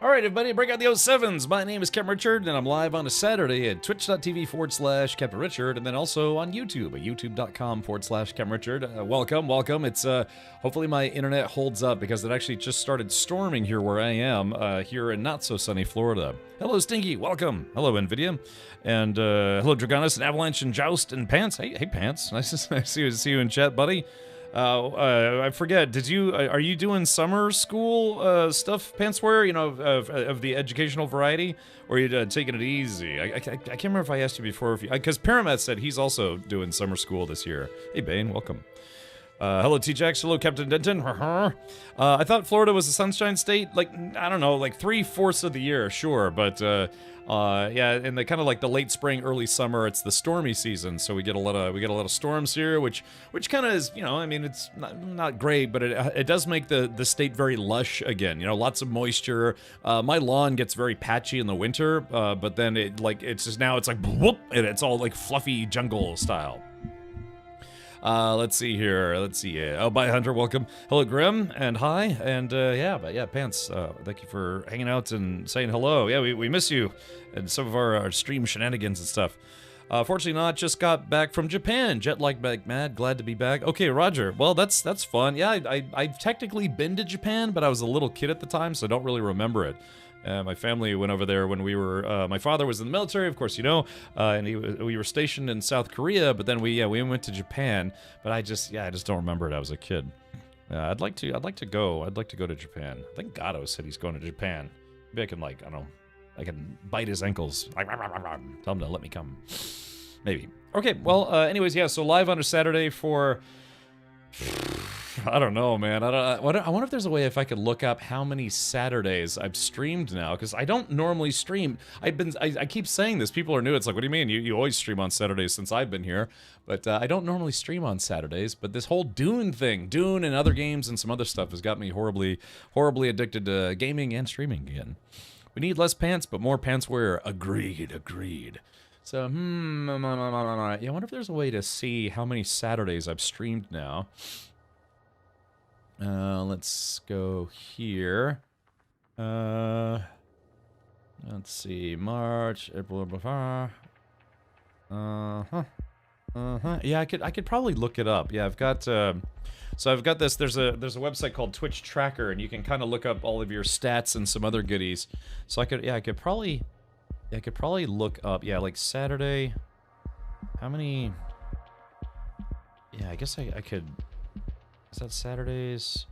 All right, everybody, break out the 07s. My name is Captain Richard, and I'm live on a Saturday at twitch.tv/Captain Richard, and then also on YouTube at youtube.com/Captain Richard. Welcome. It's hopefully my internet holds up because it actually just started storming here where I am, here in not so sunny Florida. Hello, Stinky. Welcome. Hello, NVIDIA. And hello, Dragonus and Avalanche and Joust and Pants. Hey, Pants. Nice to see you in chat, buddy. I forget. Are you doing summer school stuff, Pantswear? You know, of the educational variety, or are you taking it easy? I can't remember if I asked you before, because Paramet said he's also doing summer school this year. Hey, Bane, welcome. Hello, T-Jax. Hello, Captain Denton. I thought Florida was a sunshine state. Like, I don't know, like 3/4 of the year, sure, but yeah, in the kind of like the late spring, early summer, it's the stormy season, so we get a lot of storms here, which kind of is, you know, I mean, it's not great, but it does make the state very lush again. You know, lots of moisture. My lawn gets very patchy in the winter, but then it's like whoop, and it's all like fluffy jungle style. Let's see here. Oh, bye, Hunter. Welcome. Hello, Grim, and hi. And yeah, Pants. Thank you for hanging out and saying hello. Yeah, we miss you and some of our stream shenanigans and stuff. Fortunately not. Just got back from Japan. Jet lag back, mad. Glad to be back. Okay, Roger. Well, that's fun. Yeah, I've technically been to Japan, but I was a little kid at the time, so I don't really remember it. My family went over there when we were, my father was in the military, of course, you know, and we were stationed in South Korea, but then we went to Japan, but I just don't remember it. I was a kid. I'd like to go to Japan. I think Gato said he's going to Japan. Maybe I can, like, I don't know, I can bite his ankles. Tell him to let me come. Maybe. Okay, well, anyways, yeah, so live on a Saturday for... I don't know, man. I wonder if there's a way if I could look up how many Saturdays I've streamed now, because I don't normally stream. I keep saying this. People are new. It's like, what do you mean? You always stream on Saturdays since I've been here. But I don't normally stream on Saturdays. But this whole Dune thing, Dune and other games and some other stuff has got me horribly addicted to gaming and streaming again. We need less pants, but more Pantswear. Agreed. So, yeah, I wonder if there's a way to see how many Saturdays I've streamed now. Let's go here. Let's see, March, April, yeah, I could probably look it up. Yeah, I've got, so I've got this, there's a website called Twitch Tracker, and you can kind of look up all of your stats and some other goodies. So I could probably look up, yeah, like Saturday, how many, yeah, I guess I could, is that Saturdays?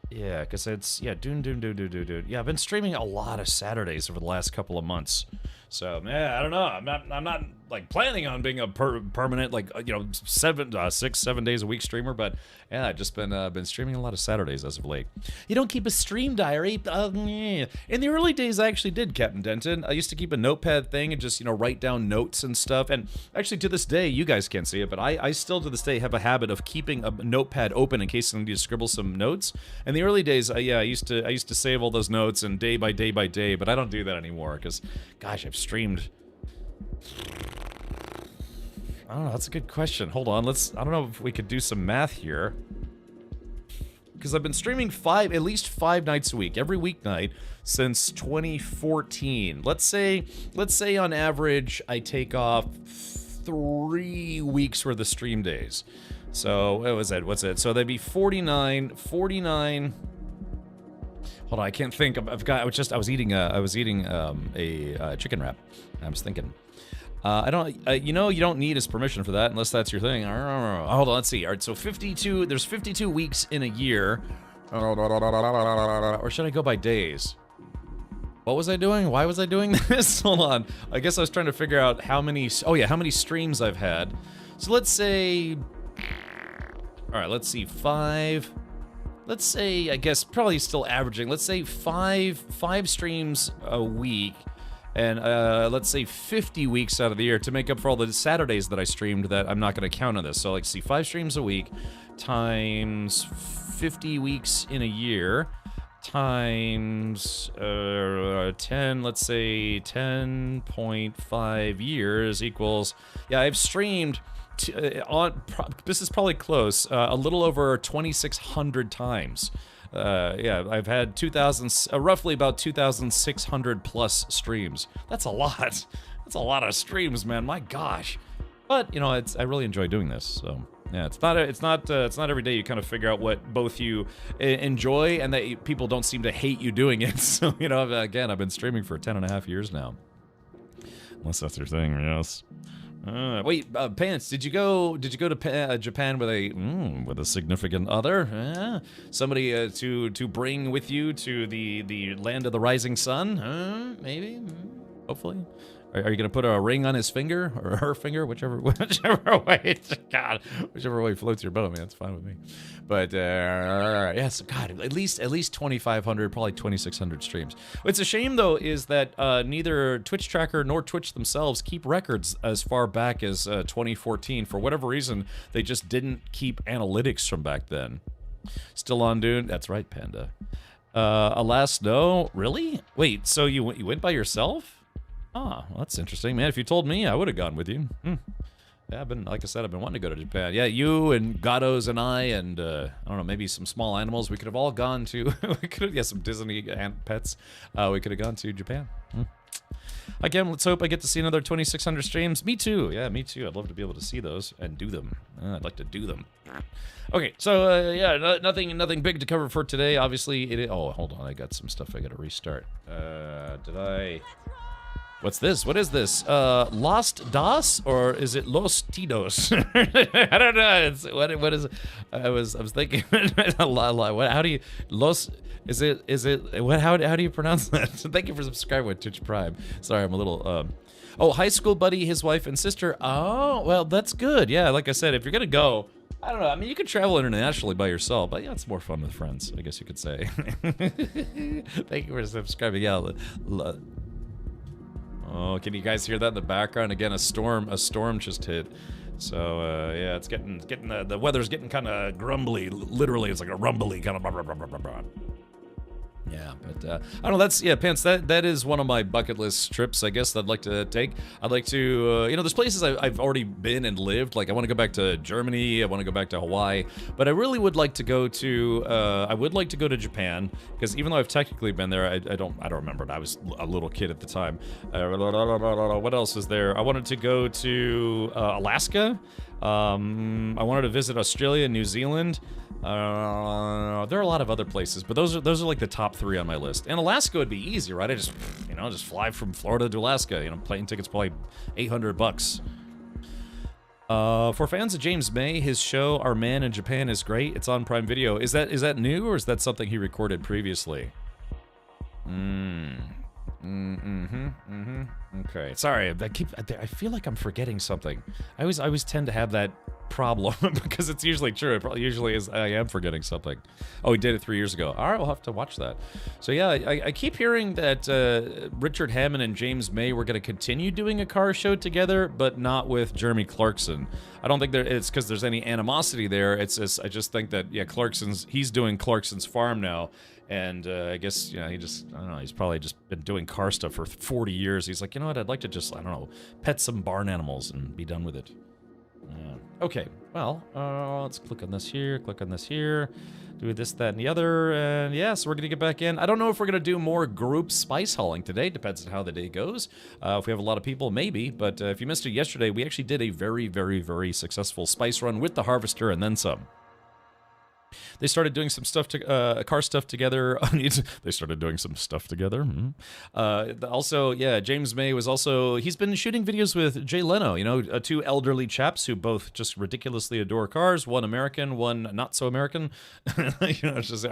Yeah, because it's, yeah, Dune. Yeah, I've been streaming a lot of Saturdays over the last couple of months. So, yeah, I don't know. I'm not like planning on being a permanent, like, you know, 6, 7 days a week streamer, but yeah, I've just been streaming a lot of Saturdays as of late. You don't keep a stream diary? In the early days, I actually did, Captain Denton. I used to keep a notepad thing and just, you know, write down notes and stuff. And actually, to this day, you guys can't see it, but I still to this day have a habit of keeping a notepad open in case I need to scribble some notes. In the early days, yeah, I used to save all those notes and day by day, but I don't do that anymore because, gosh, I've streamed. I don't know, that's a good question. Hold on, I don't know if we could do some math here. Because I've been streaming at least 5 nights a week, every weeknight since 2014. Let's say on average I take off 3 weeks worth of stream days. So what was that? What's it? So that'd be 49. Hold on, I can't think. I was eating a chicken wrap. I was thinking. You know, you don't need his permission for that unless that's your thing. Hold on, let's see. All right, so 52. There's 52 weeks in a year. Or should I go by days? What was I doing? Why was I doing this? Hold on. I guess I was trying to figure out how many. Oh yeah, how many streams I've had. So let's say. All right, let's see. 5. Let's say, I guess, probably still averaging. Let's say five streams a week. And let's say 50 weeks out of the year to make up for all the Saturdays that I streamed that I'm not going to count on this. So, like, see, 5 streams a week times 50 weeks in a year times 10, let's say 10.5 years equals, yeah, I've streamed this is probably close, a little over 2,600 times. Yeah, I've had 2,000, roughly about 2,600 plus streams. That's a lot. That's a lot of streams, man. My gosh. But you know, I really enjoy doing this. So yeah, it's not every day you kind of figure out what both you enjoy and that people don't seem to hate you doing it. So you know, again, I've been streaming for 10.5 years now. Unless that's your thing, yes. Wait, Pants, did you go to Japan with a significant other? Somebody to bring with you to the land of the rising sun? Maybe, hopefully. Are you gonna put a ring on his finger or her finger, whichever way? God, whichever way floats your boat, man. It's fine with me. But yes, God, at least 2,500, probably 2,600 streams. What's a shame though is that neither Twitch Tracker nor Twitch themselves keep records as far back as 2014. For whatever reason, they just didn't keep analytics from back then. Still on Dune? That's right, Panda. Alas, no. Really? Wait, so you went by yourself? Ah, well, that's interesting, man. If you told me, I would have gone with you. Yeah, like I said, I've been wanting to go to Japan. Yeah, you and Gatos and I and, I don't know, maybe some small animals. We could have all gone to, some Disney pets. We could have gone to Japan. Again, let's hope I get to see another 2,600 streams. Me too. Yeah, me too. I'd love to be able to see those and do them. I'd like to do them. Okay, so, yeah, nothing big to cover for today. Obviously, oh, hold on. I got some stuff I got to restart. Did I... What's this? What is this? Lost Das or is it Los Tidos? I don't know. What is it? I was thinking. How do you Los? Is it what? How do you pronounce that? Thank you for subscribing with Twitch Prime. Sorry, I'm a little. Oh, high school buddy, his wife and sister. Oh, well, that's good. Yeah, like I said, if you're gonna go, I don't know. I mean, you could travel internationally by yourself, but yeah, it's more fun with friends, I guess you could say. Thank you for subscribing. Yeah. Oh, can you guys hear that in the background? Again, a storm just hit. So, yeah, it's getting the weather's getting kind of grumbly. Literally, it's like a rumbly kind of blah, blah, blah, blah, blah, blah. Yeah, but I don't know. That's Pants. That is one of my bucket list trips, I guess, that I'd like to take. I'd like to, you know, there's places I've already been and lived. Like I want to go back to Germany. I want to go back to Hawaii. But I really would like to go to. I would like to go to Japan because even though I've technically been there, I don't remember it. I was a little kid at the time. What else is there? I wanted to go to Alaska. I wanted to visit Australia and New Zealand. There are a lot of other places, but those are like the top 3 on my list. And Alaska would be easy, right? I just fly from Florida to Alaska. You know, plane tickets probably $800. For fans of James May, his show Our Man in Japan is great. It's on Prime Video. Is that new or is that something he recorded previously? Okay. Sorry, I feel like I'm forgetting something. I always tend to have that problem because it's usually true. It probably usually is. I am forgetting something. Oh, he did it 3 years ago. All right, we'll have to watch that. So yeah, I keep hearing that Richard Hammond and James May were going to continue doing a car show together, but not with Jeremy Clarkson. I don't think it's because there's any animosity there. It's just I just think that he's doing Clarkson's Farm now. And I guess, I don't know, he's probably just been doing car stuff for 40 years. He's like, you know what, I'd like to just, I don't know, pet some barn animals and be done with it. Okay, well, let's click on this here, do this, that, and the other, and yeah, so we're going to get back in. I don't know if we're going to do more group spice hauling today, depends on how the day goes. If we have a lot of people, maybe, but if you missed it yesterday, we actually did a very, very, very successful spice run with the Harvester and then some. They started doing some stuff car stuff together. They started doing some stuff together. Also, yeah, James May was also, he's been shooting videos with Jay Leno, you know, 2 elderly chaps who both just ridiculously adore cars. One American, one not so American. You know, it's just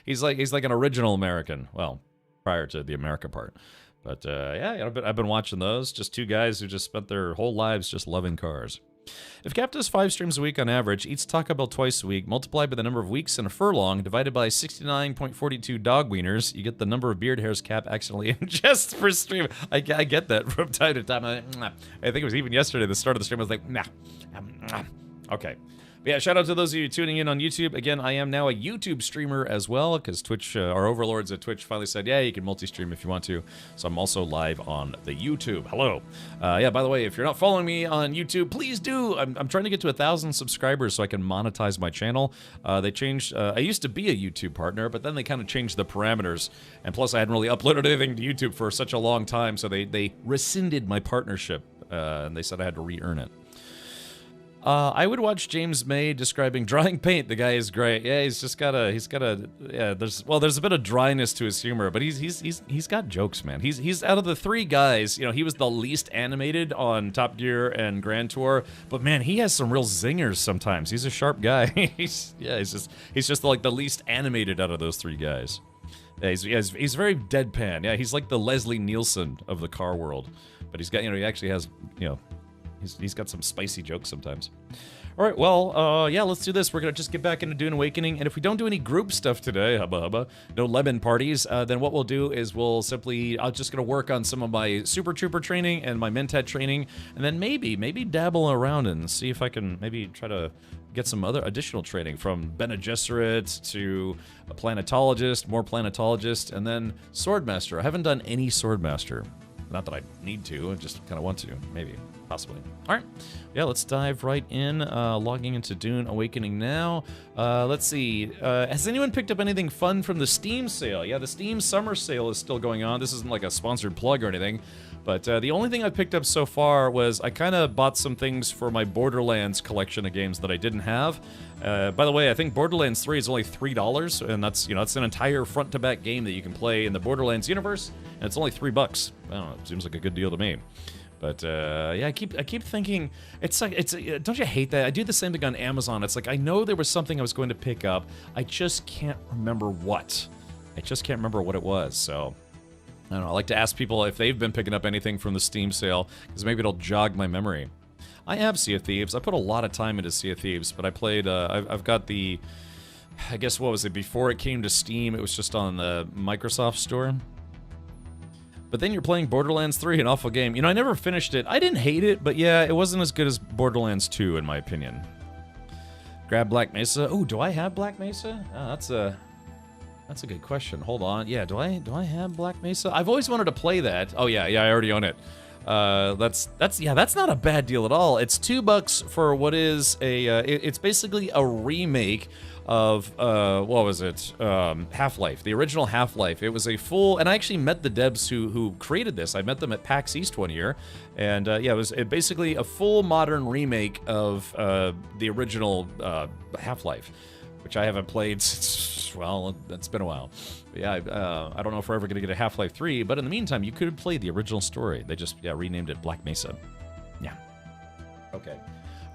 he's like an original American. Well, prior to the America part. But yeah, I've been watching those. Just 2 guys who just spent their whole lives just loving cars. If Cap does 5 streams a week on average, eats Taco Bell twice a week, multiplied by the number of weeks in a furlong, divided by 69.42 dog wieners, you get the number of beard hairs Cap accidentally ingests per stream. I get that from time to time. I think it was even yesterday, the start of the stream, I was like, nah. Okay. But yeah, shout out to those of you tuning in on YouTube. Again, I am now a YouTube streamer as well, because Twitch, our overlords at Twitch finally said, yeah, you can multi-stream if you want to. So I'm also live on the YouTube. Hello. Yeah, by the way, if you're not following me on YouTube, please do. I'm trying to get to 1,000 subscribers so I can monetize my channel. They changed, I used to be a YouTube partner, but then they kind of changed the parameters. And plus, I hadn't really uploaded anything to YouTube for such a long time, so they rescinded my partnership, and they said I had to re-earn it. I would watch James May describing drying paint. The guy is great. Yeah, he's got a, yeah, there's a bit of dryness to his humor, but he's got jokes, man. He's out of the three guys, you know, he was the least animated on Top Gear and Grand Tour, but man, he has some real zingers sometimes. He's a sharp guy. he's just like the least animated out of those three guys. Yeah, he's very deadpan. Yeah, he's like the Leslie Nielsen of the car world, but he's got, you know, he actually has, you know, he's got some spicy jokes sometimes. All right, well, yeah, let's do this. We're going to just get back into Dune Awakening, and if we don't do any group stuff today, hubba hubba, no lemon parties, then what we'll do is we'll simply, I'm just going to work on some of my Super Trooper training and my Mentat training, and then maybe dabble around and see if I can maybe try to get some other additional training from Bene Gesserit to a planetologist, more planetologist, and then Swordmaster. I haven't done any Swordmaster. Not that I need to, I just kind of want to, maybe, possibly. All right, yeah, let's dive right in, logging into Dune Awakening now. Let's see, has anyone picked up anything fun from the Steam sale? Yeah, the Steam summer sale is still going on. This isn't like a sponsored plug or anything, but the only thing I picked up so far was I kind of bought some things for my Borderlands collection of games that I didn't have. By the way, I think Borderlands 3 is only $3, and that's, you know, it's an entire front-to-back game that you can play in the Borderlands universe, and it's only $3. I don't know, it seems like a good deal to me. But yeah, I keep thinking, it's like, don't you hate that? I do the same thing on Amazon. It's like, I know there was something I was going to pick up, I just can't remember what. I just can't remember what it was, so I don't know. I like to ask people if they've been picking up anything from the Steam sale, because maybe it'll jog my memory. I have Sea of Thieves. I put a lot of time into Sea of Thieves, but I played, I've got the, I guess, what was it, before it came to Steam, it was just on the Microsoft Store. But then you're playing Borderlands 3, an awful game. You know, I never finished it. I didn't hate it, but yeah, it wasn't as good as Borderlands 2, in my opinion. Grab Black Mesa. Oh, do I have Black Mesa? Oh, that's a good question. Hold on. Yeah, do I have Black Mesa? I've always wanted to play that. Oh yeah, I already own it. That's not a bad deal at all. It's $2 for what is a it's basically a remake of what was it? Half-Life, the original Half-Life. It was a full, and I actually met the devs who created this. I met them at PAX East one year, and yeah, it was basically a full modern remake of the original Half-Life, which I haven't played since, well, it's been a while. But yeah, I don't know if we're ever going to get a Half-Life 3, but in the meantime, you could play the original story. They just, yeah, renamed it Black Mesa. Yeah. Okay.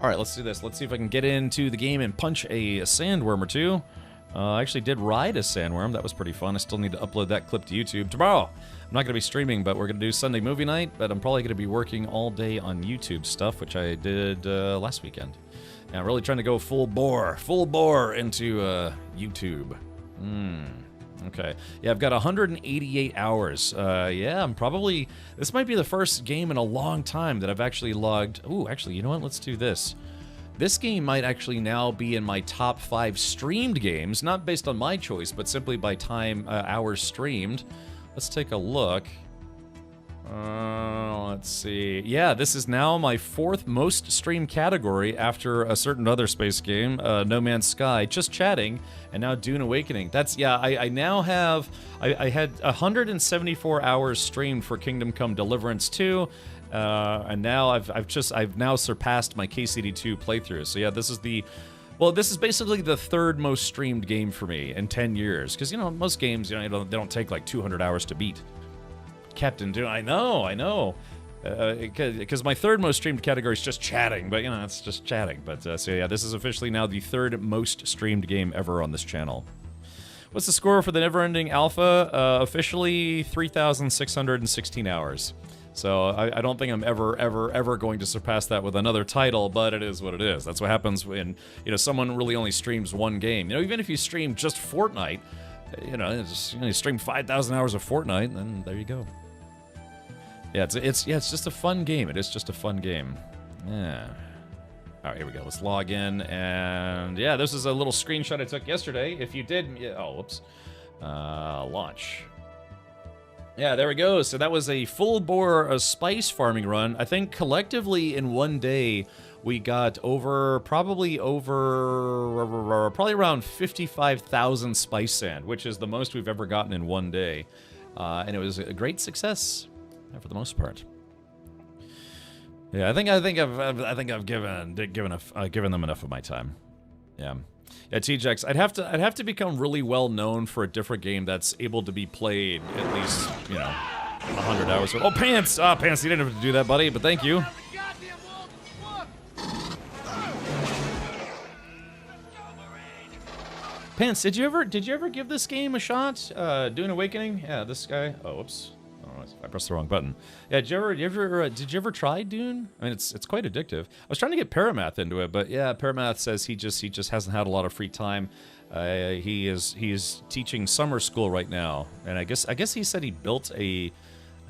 All right, let's do this. Let's see if I can get into the game and punch a sandworm or two. I actually did ride a sandworm. That was pretty fun. I still need to upload that clip to YouTube tomorrow. I'm not going to be streaming, but we're going to do Sunday movie night, but I'm probably going to be working all day on YouTube stuff, which I did last weekend. Yeah, I'm really trying to go full bore into YouTube. Okay. Yeah, I've got 188 hours. Yeah, I'm probably, this might be the first game in a long time that I've actually logged. Ooh, actually, you know what? Let's do this. This game might actually now be in my top 5 streamed games, not based on my choice, but simply by time, hours streamed. Let's take a look. Let's see. Yeah, this is now my 4th most streamed category after a certain other space game, No Man's Sky, just chatting, and now Dune Awakening. That's, yeah, I now have, I had 174 hours streamed for Kingdom Come Deliverance 2, and now I've now surpassed my KCD2 playthrough. So yeah, this is the, well, this is basically the 3rd most streamed game for me in 10 years, because, you know, most games, you know, they don't take like 200 hours to beat. Captain Dune, I know. Because my 3rd most streamed category is just chatting, but, you know, it's just chatting. But, so yeah, this is officially now the 3rd most streamed game ever on this channel. What's the score for the Neverending Alpha? Officially 3,616 hours. So I don't think I'm ever going to surpass that with another title, but it is what it is. That's what happens when, you know, someone really only streams one game. You know, even if you stream just Fortnite, you know, you stream 5,000 hours of Fortnite, and then there you go. Yeah, it's just a fun game. It is just a fun game. Yeah. All right, here we go. Let's log in, and yeah, this is a little screenshot I took yesterday. If you did, oh, whoops, launch. Yeah, there we go. So that was a full-bore spice farming run. I think collectively in one day we got probably around 55,000 spice sand, which is the most we've ever gotten in one day, and it was a great success for the most part. Yeah, I think I've given them enough of my time. Yeah. Yeah, TJX, I'd have to become really well known for a different game that's able to be played at least, 100 hours. Oh, Pants! Ah, Pants, you didn't have to do that, buddy, but thank you. Pants, did you ever give this game a shot? Dune Awakening? Yeah, this guy. Oh, whoops. I pressed the wrong button. Yeah, did you ever try Dune? I mean, it's quite addictive. I was trying to get Paramath into it, but yeah, Paramath says he just hasn't had a lot of free time. He is teaching summer school right now, and I guess he said he built I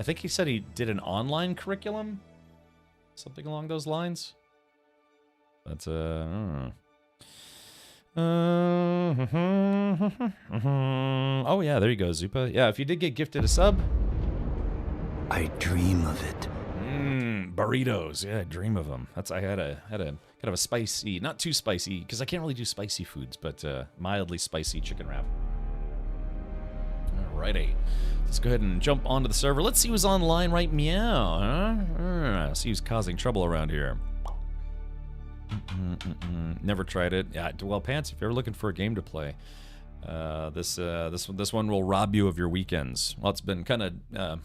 think he said he did an online curriculum, something along those lines. But oh yeah, there you go, Zupa. Yeah, if you did get gifted a sub. I dream of it. Burritos. Yeah, I dream of them. I had a kind of a spicy, not too spicy, because I can't really do spicy foods, but mildly spicy chicken wrap. Alrighty. Let's go ahead and jump onto the server. Let's see who's online right meow, huh? See who's causing trouble around here. Never tried it. Yeah, well, Pants, if you're ever looking for a game to play, this one will rob you of your weekends. Well, it's been kind of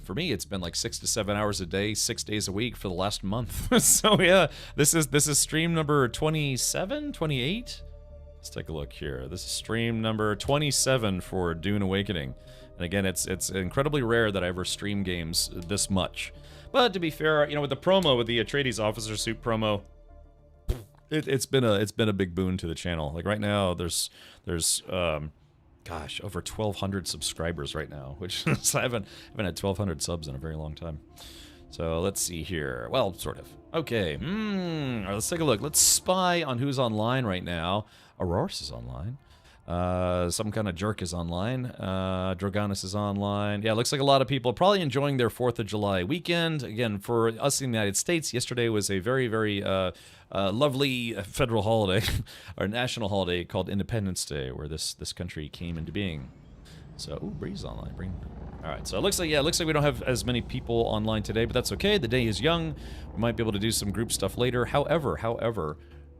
for me. It's been like 6 to 7 hours a day, 6 days a week for the last month. So yeah, this is stream number 27, 28. Let's take a look here. This is stream number 27 for Dune Awakening. And again, it's incredibly rare that I ever stream games this much. But to be fair, with the promo, with the Atreides officer suit promo, it's been a big boon to the channel. Like right now, there's gosh, over 1,200 subscribers right now, which is, I haven't had 1,200 subs in a very long time. So let's see here. Well, sort of. Okay. All right, let's take a look. Let's spy on who's online right now. Auroras is online. Some kind of jerk is online. Drogonus is online. Yeah, looks like a lot of people are probably enjoying their 4th of July weekend. Again, for us in the United States, yesterday was a very, very lovely federal holiday, or national holiday called Independence Day, where this country came into being. So, ooh, Breeze online. All right, so it looks like we don't have as many people online today, but that's okay. The day is young. We might be able to do some group stuff later. However,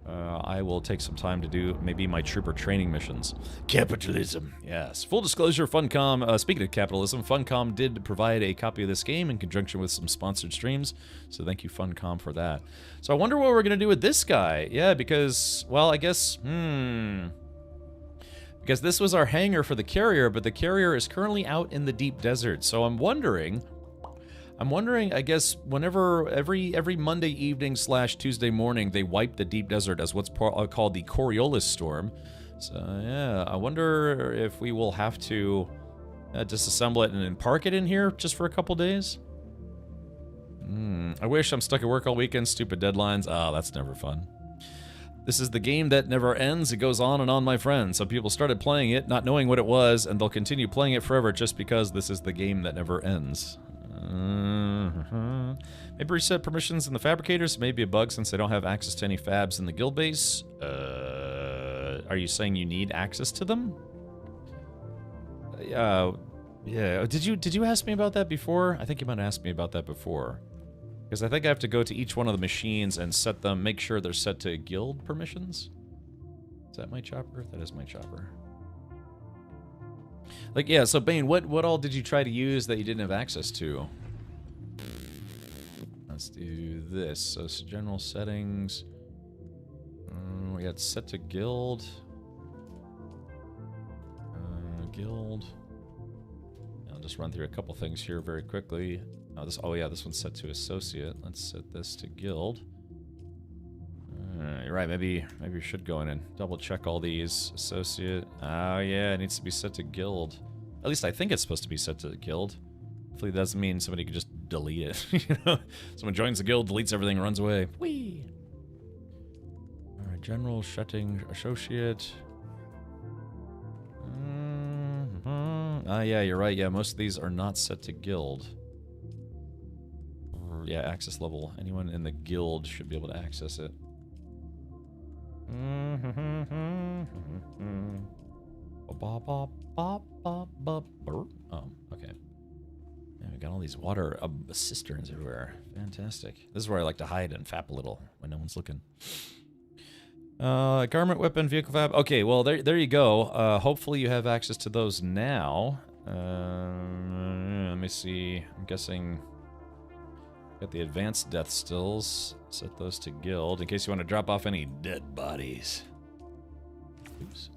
I will take some time to do maybe my trooper training missions. Capitalism, yes. Full disclosure, Funcom, speaking of capitalism, Funcom did provide a copy of this game in conjunction with some sponsored streams, so thank you, Funcom, for that. So I wonder what we're going to do with this guy. Yeah, because, well, I guess, because this was our hangar for the carrier, but the carrier is currently out in the deep desert, so I'm wondering, I guess, whenever every Monday evening / Tuesday morning, they wipe the deep desert as what's called the Coriolis storm. So yeah, I wonder if we will have to disassemble it and then park it in here just for a couple days. I wish. I'm stuck at work all weekend. Stupid deadlines. Ah, that's never fun. This is the game that never ends. It goes on and on, my friend. Some people started playing it, not knowing what it was, and they'll continue playing it forever just because this is the game that never ends. Maybe reset permissions in the fabricators. Maybe a bug since they don't have access to any fabs in the guild base. Are you saying you need access to them? Yeah. Did you ask me about that before? I think you might have asked me about that before. Because I think I have to go to each one of the machines and set them, make sure they're set to guild permissions. Is that my chopper? That is my chopper. Like, yeah, so Bane, what all did you try to use that you didn't have access to? Let's do this. So general settings. We got set to guild. Guild. I'll just run through a couple things here very quickly. Oh yeah, this one's set to associate. Let's set this to guild. You're right, maybe we should go in and double check all these. Associate. Oh yeah, it needs to be set to guild. At least I think it's supposed to be set to guild. Hopefully that doesn't mean somebody could just delete it. You know? Someone joins the guild, deletes everything, runs away. Whee! General Shutting Associate. Yeah, you're right. Yeah, most of these are not set to guild. Or, yeah, access level. Anyone in the guild should be able to access it. Oh, okay. Yeah, we got all these water cisterns everywhere. Fantastic. This is where I like to hide and fap a little when no one's looking. Garment, weapon, vehicle fab. Okay, well, there you go. Hopefully you have access to those now. Let me see. I'm guessing... Got the advanced death stills. Set those to guild in case you want to drop off any dead bodies. Oops.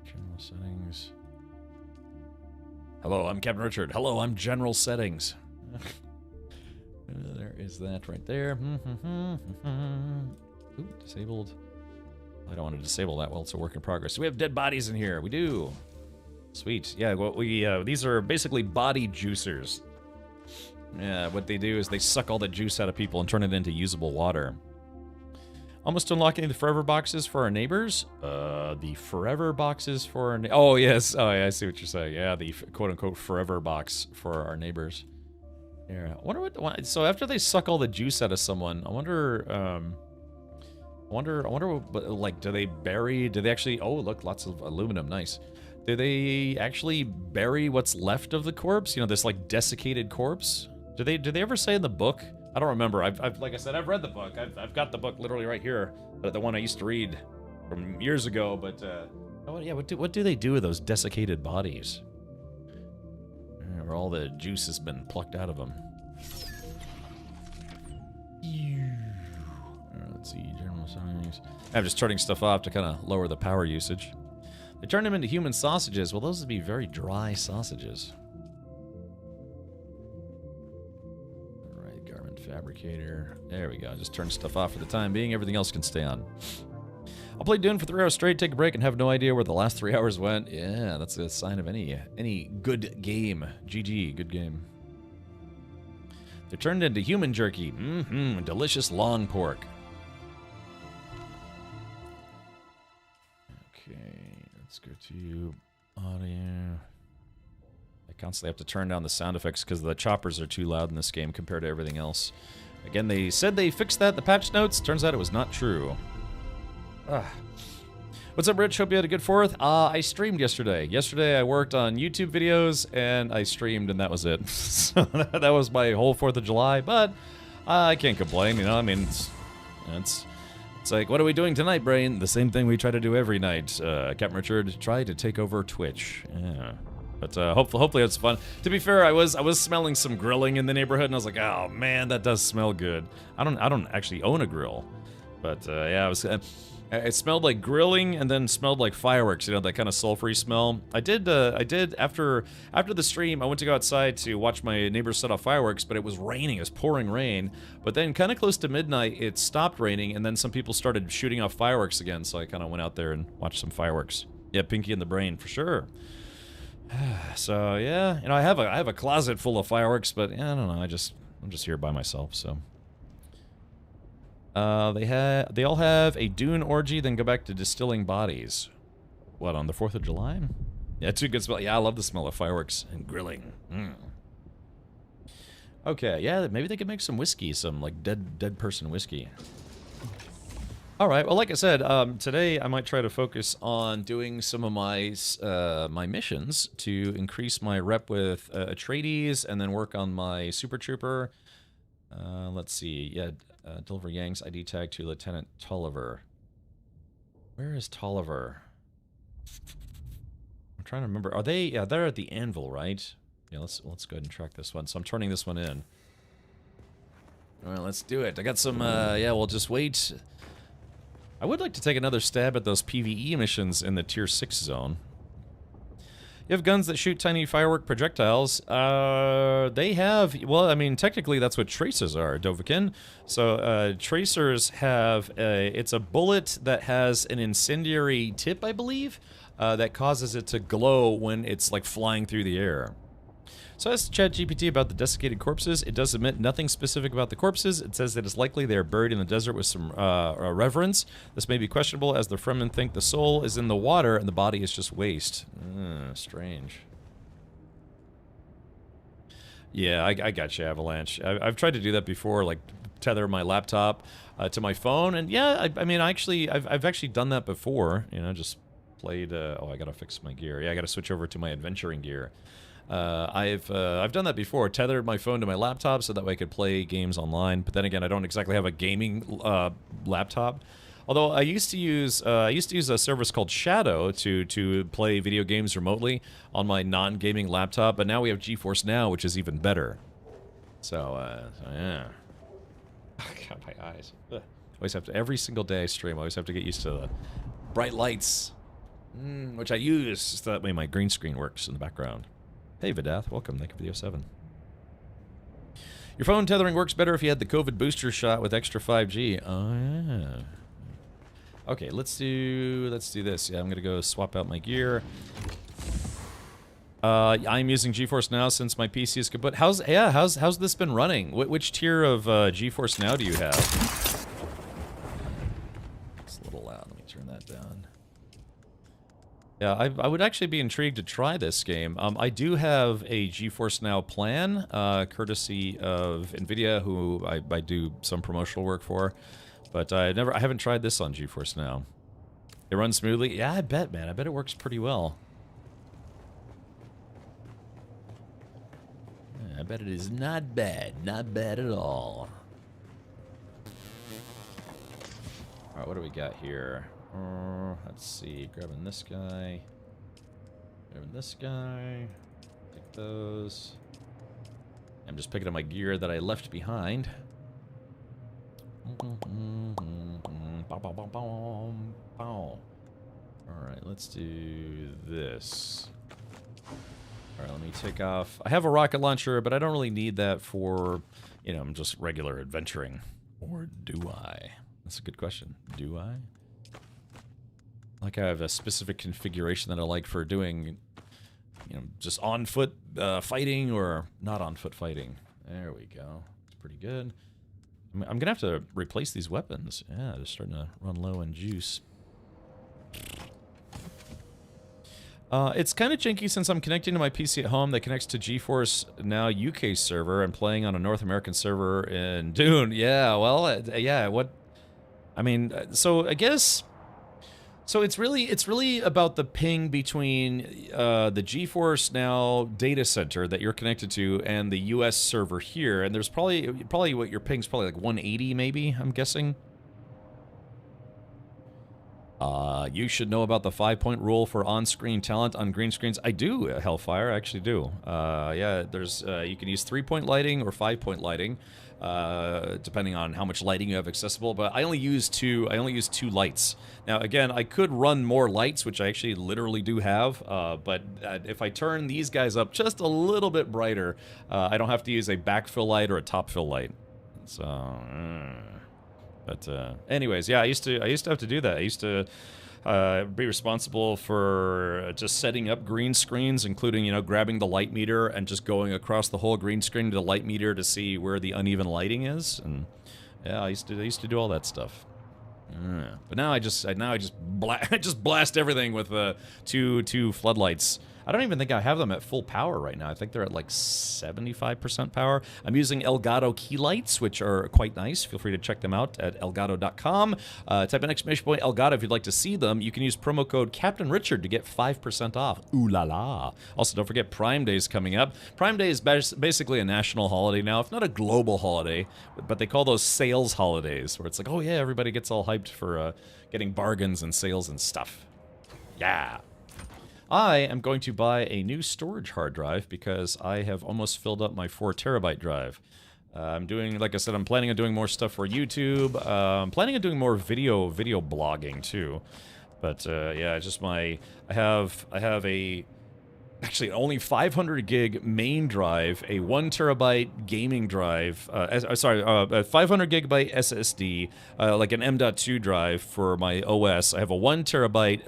General settings. Hello, I'm Captain Richard. Hello, I'm General Settings. There is that right there. Ooh, disabled. I don't want to disable that while it's a work in progress. So we have dead bodies in here. We do. Sweet. Yeah, well, these are basically body juicers. Yeah, what they do is they suck all the juice out of people and turn it into usable water. Almost unlocking the forever boxes for our neighbors. The forever boxes for our oh, yes. Oh, yeah, I see what you're saying. Yeah, the quote-unquote forever box for our neighbors. Yeah, I wonder what... So after they suck all the juice out of someone, I wonder... I wonder what, like, do they actually... Oh, look, lots of aluminum. Nice. Do they actually bury what's left of the corpse? You know, this, like, desiccated corpse? Do they ever say in the book? I don't remember. I've like I said, I've read the book. I've got the book literally right here. The one I used to read from years ago, but... what do they do with those desiccated bodies? Where all the juice has been plucked out of them. Let's see, general settings. I'm just turning stuff off to kind of lower the power usage. They turned them into human sausages. Well, those would be very dry sausages. All right, garment fabricator. There we go. Just turn stuff off for the time being. Everything else can stay on. I'll play Dune for 3 hours straight, take a break, and have no idea where the last 3 hours went. Yeah, that's a sign of any good game. GG, good game. They're turned into human jerky. Delicious long pork. Let's go to audio. I constantly have to turn down the sound effects because the choppers are too loud in this game compared to everything else. Again, they said they fixed that in the patch notes. Turns out it was not true. What's up, Rich? Hope you had a good 4th. I streamed yesterday. Yesterday I worked on YouTube videos and I streamed and that was it. So that was my whole 4th of July, but I can't complain, you know. I mean, it's like, what are we doing tonight, Brain? The same thing we try to do every night. Captain Richard, try to take over Twitch. Yeah. But hopefully it's fun. To be fair, I was smelling some grilling in the neighborhood, and I was like, oh man, that does smell good. I don't actually own a grill, but yeah, it smelled like grilling, and then smelled like fireworks. You know, that kind of sulfury smell. I did after the stream. I went to go outside to watch my neighbors set off fireworks, but it was raining. It was pouring rain. But then, kind of close to midnight, it stopped raining, and then some people started shooting off fireworks again. So I kind of went out there and watched some fireworks. Yeah, Pinky in the Brain for sure. So yeah, you know, I have a closet full of fireworks, but yeah, I don't know. I'm just here by myself, so. They all have a Dune orgy, then go back to distilling bodies. What, on the 4th of July? Yeah, too good smell. Yeah, I love the smell of fireworks and grilling. Okay, yeah, maybe they could make some whiskey, some like dead person whiskey. All right, well, like I said, today I might try to focus on doing some of my my missions to increase my rep with Atreides, and then work on my Super Trooper. Let's see, yeah, deliver Yang's ID tag to Lieutenant Tolliver. Where is Tolliver? I'm trying to remember. Are they? Yeah, they're at the Anvil, right? Yeah, let's go ahead and track this one. So I'm turning this one in. All right, let's do it. I got some. Yeah, we'll just wait. I would like to take another stab at those PvE missions in the Tier 6 zone. You have guns that shoot tiny firework projectiles. They have... Well, I mean, technically that's what tracers are, Dovakin. So, tracers have... it's a bullet that has an incendiary tip, I believe, that causes it to glow when it's, like, flying through the air. So I asked ChatGPT about the desiccated corpses. It does admit nothing specific about the corpses. It says that it's likely they are buried in the desert with some reverence. This may be questionable as the Fremen think the soul is in the water and the body is just waste. Strange. Yeah, I got you, Avalanche. I've tried to do that before, like tether my laptop to my phone, and yeah, I mean, I've actually done that before. You know, just played. Oh, I gotta fix my gear. Yeah, I gotta switch over to my adventuring gear. I've done that before. Tethered my phone to my laptop so that way I could play games online. But then again, I don't exactly have a gaming laptop. Although I used to use a service called Shadow to play video games remotely on my non-gaming laptop. But now we have GeForce Now, which is even better. So yeah. God, my eyes. Ugh. Always have to, every single day I stream, I always have to get used to the bright lights, which I use so that way my green screen works in the background. Hey Vidath, welcome. Thank you for the 07. Your phone tethering works better if you had the COVID booster shot with extra 5G. Oh yeah. Okay, let's do this. Yeah, I'm gonna go swap out my gear. I'm using GeForce Now since my PC is kaput. How's this been running? Which tier of GeForce Now do you have? It's a little loud. Let me turn that down. Yeah, I would actually be intrigued to try this game. I do have a GeForce Now plan, courtesy of NVIDIA, who I do some promotional work for, but I haven't tried this on GeForce Now. It runs smoothly. Yeah, I bet, man. I bet it works pretty well. I bet it is not bad. Not bad at all. Alright, what do we got here? Let's see. Grabbing this guy. Grabbing this guy. Take those. I'm just picking up my gear that I left behind. Alright, let's do this. Alright, let me take off. I have a rocket launcher, but I don't really need that for, you know, just regular adventuring. Or do I? That's a good question. Do I? Like, I have a specific configuration that I like for doing, you know, just on-foot fighting or not on-foot fighting. There we go. It's pretty good. I'm gonna have to replace these weapons. Yeah, they're starting to run low in juice. It's kind of janky since I'm connecting to my PC at home that connects to GeForce Now UK server and playing on a North American server in Dune. Yeah, well, yeah, what... I mean, so I guess... So it's really about the ping between the GeForce Now data center that you're connected to and the US server here, and there's probably what your ping's probably like 180 maybe, I'm guessing. You should know about the 5-point rule for on-screen talent on green screens. I do, Hellfire, I actually do. Yeah, there's you can use 3-point lighting or 5-point lighting, depending on how much lighting you have accessible. But I only use two lights. Now, again, I could run more lights, which I actually literally do have. But if I turn these guys up just a little bit brighter, I don't have to use a backfill light or a top fill light. So. But anyways, yeah, I used to have to do that. I used to be responsible for just setting up green screens, including, you know, grabbing the light meter and just going across the whole green screen to the light meter to see where the uneven lighting is. And yeah, I used to do all that stuff. But now I just blast everything with two floodlights. I don't even think I have them at full power right now. I think they're at like 75% power. I'm using Elgato key lights, which are quite nice. Feel free to check them out at elgato.com. Type in exclamation point Elgato if you'd like to see them. You can use promo code Captain Richard to get 5% off. Ooh la la. Also, don't forget Prime Day is coming up. Prime Day is basically a national holiday now, if not a global holiday, but they call those sales holidays, where it's like, oh yeah, everybody gets all hyped for getting bargains and sales and stuff. Yeah. I am going to buy a new storage hard drive because I have almost filled up my 4 terabyte drive. I'm doing, like I said, I'm planning on doing more stuff for YouTube. I'm planning on doing more video blogging too. But yeah, just I have a actually only 500 gig main drive, a 1 terabyte gaming drive, 500 gigabyte SSD, like an M.2 drive for my OS. I have a 1 terabyte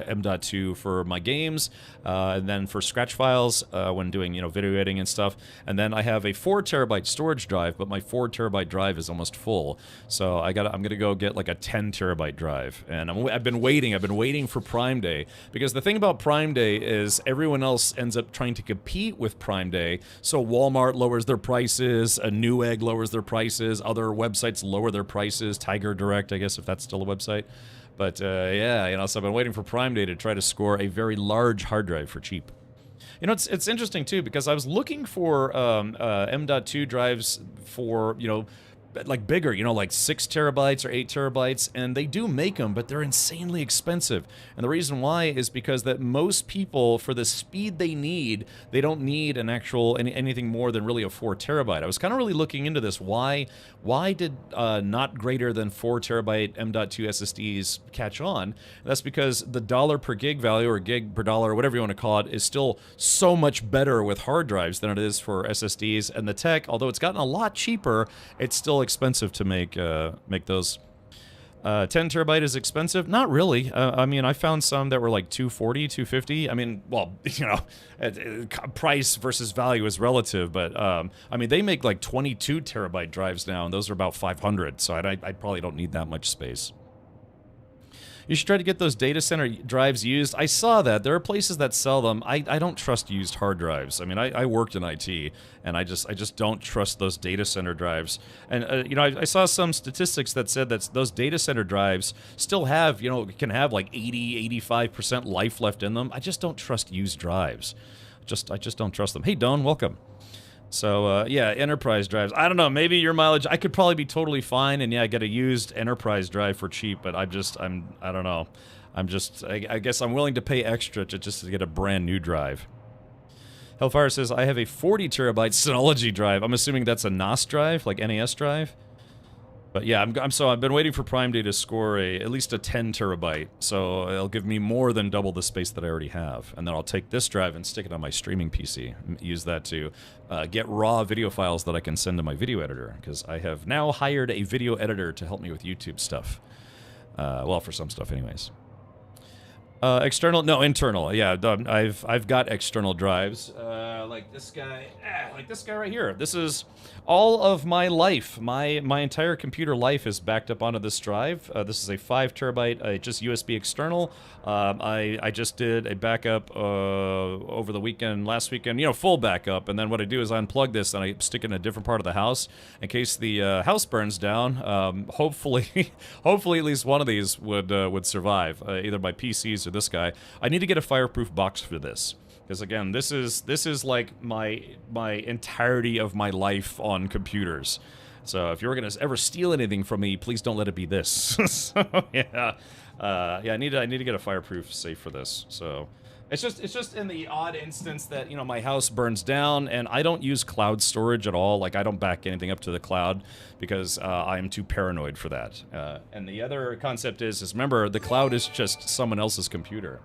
M.2 for my games, and then for scratch files when doing video editing and stuff. And then I have a 4 terabyte storage drive, but my 4 terabyte drive is almost full. So I'm gonna go get like a 10 terabyte drive, and I've been waiting for Prime Day, because the thing about Prime Day is everyone else ends up trying to compete with Prime Day. So Walmart lowers their prices, a Newegg lowers their prices, other websites lower their prices, Tiger Direct, I guess, if that's still a website. But yeah, so I've been waiting for Prime Day to try to score a very large hard drive for cheap. It's interesting too, because I was looking for M.2 drives for, like bigger, like 6 terabytes or 8 terabytes, and they do make them, but they're insanely expensive. And the reason why is because that most people, for the speed they need, they don't need an actual anything more than really a 4 terabyte. I was kind of really looking into this. Why did not greater than 4 terabyte M.2 SSDs catch on? And that's because the dollar per gig value, or gig per dollar, or whatever you want to call it, is still so much better with hard drives than it is for SSDs. And the tech, although it's gotten a lot cheaper, it's still expensive to make those. 10 terabyte is expensive? Not really. I mean, I found some that were like $240, $250. I mean, well, price versus value is relative, but I mean, they make like 22 terabyte drives now, and those are about 500. So I probably don't need that much space. You should try to get those data center drives used. I saw that. There are places that sell them. I don't trust used hard drives. I mean, I worked in IT, and I just don't trust those data center drives. And, I saw some statistics that said that those data center drives still have, can have like 80, 85% life left in them. I just don't trust used drives. I just don't trust them. Hey, Don, welcome. So, yeah, enterprise drives. I don't know, maybe your mileage, I could probably be totally fine, and yeah, get a used enterprise drive for cheap, but I don't know. I guess I'm willing to pay extra to get a brand new drive. Hellfire says, I have a 40 terabyte Synology drive. I'm assuming that's a NAS drive, like NAS drive? But yeah, I've been waiting for Prime Day to score at least a 10 terabyte, so it'll give me more than double the space that I already have. And then I'll take this drive and stick it on my streaming PC, and use that to get raw video files that I can send to my video editor, because I have now hired a video editor to help me with YouTube stuff. Well, for some stuff anyways. External? No, internal. Yeah, I've got external drives, like this guy right here. This is all of my life. My entire computer life is backed up onto this drive. This is a 5 terabyte, just USB external. I just did a backup over the weekend, last weekend, full backup. And then what I do is I unplug this and I stick it in a different part of the house in case the house burns down. Hopefully, hopefully at least one of these would survive, either my PCs or this guy. I need to get a fireproof box for this, because again, this is like my entirety of my life on computers. So if you're gonna ever steal anything from me, please don't let it be this. So yeah, I need to get a fireproof safe for this. So it's just in the odd instance that my house burns down, and I don't use cloud storage at all. Like, I don't back anything up to the cloud because I am too paranoid for that. And the other concept is remember, the cloud is just someone else's computer.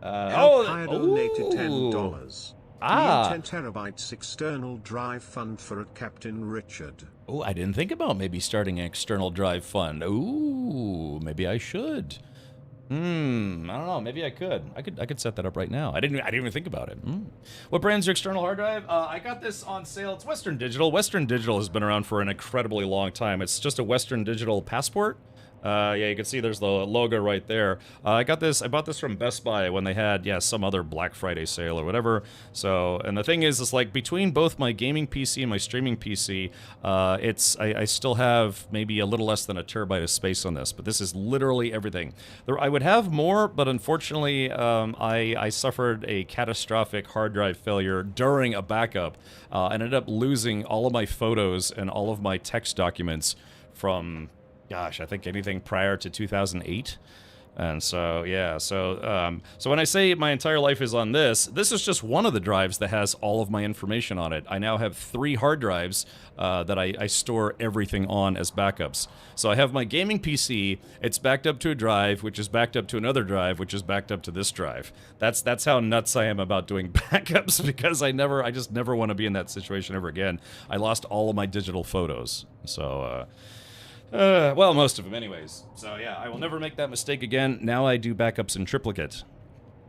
I donated $10. Ah. 10 terabytes external drive fund for Captain Richard. Oh, I didn't think about maybe starting an external drive fund. Ooh, maybe I should. I don't know. Maybe I could. I could set that up right now. I didn't even think about it. What brand's your external hard drive? I got this on sale. It's Western Digital. Western Digital has been around for an incredibly long time. It's just a Western Digital Passport. Yeah, you can see there's the logo right there. I bought this from Best Buy when they had, some other Black Friday sale or whatever. So, and the thing is like between both my gaming PC and my streaming PC, I still have maybe a little less than a terabyte of space on this, but this is literally everything. I would have more, but unfortunately, I suffered a catastrophic hard drive failure during a backup, and ended up losing all of my photos and all of my text documents from, gosh, I think anything prior to 2008. And so, yeah, so when I say my entire life is on this is just one of the drives that has all of my information on it. I now have 3 hard drives that I store everything on as backups. So I have my gaming PC, it's backed up to a drive, which is backed up to another drive, which is backed up to this drive. That's how nuts I am about doing backups, because I just never want to be in that situation ever again. I lost all of my digital photos, so, well, most of them anyways. So yeah, I will never make that mistake again. Now I do backups in triplicate.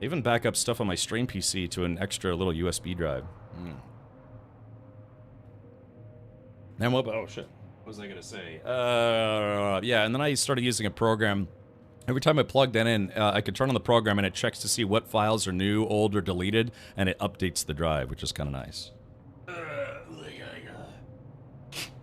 I even back up stuff on my stream PC to an extra little USB drive. And what, oh shit, what was I gonna say? Yeah, and then I started using a program. Every time I plug that in, I could turn on the program and it checks to see what files are new, old, or deleted, and it updates the drive, which is kind of nice.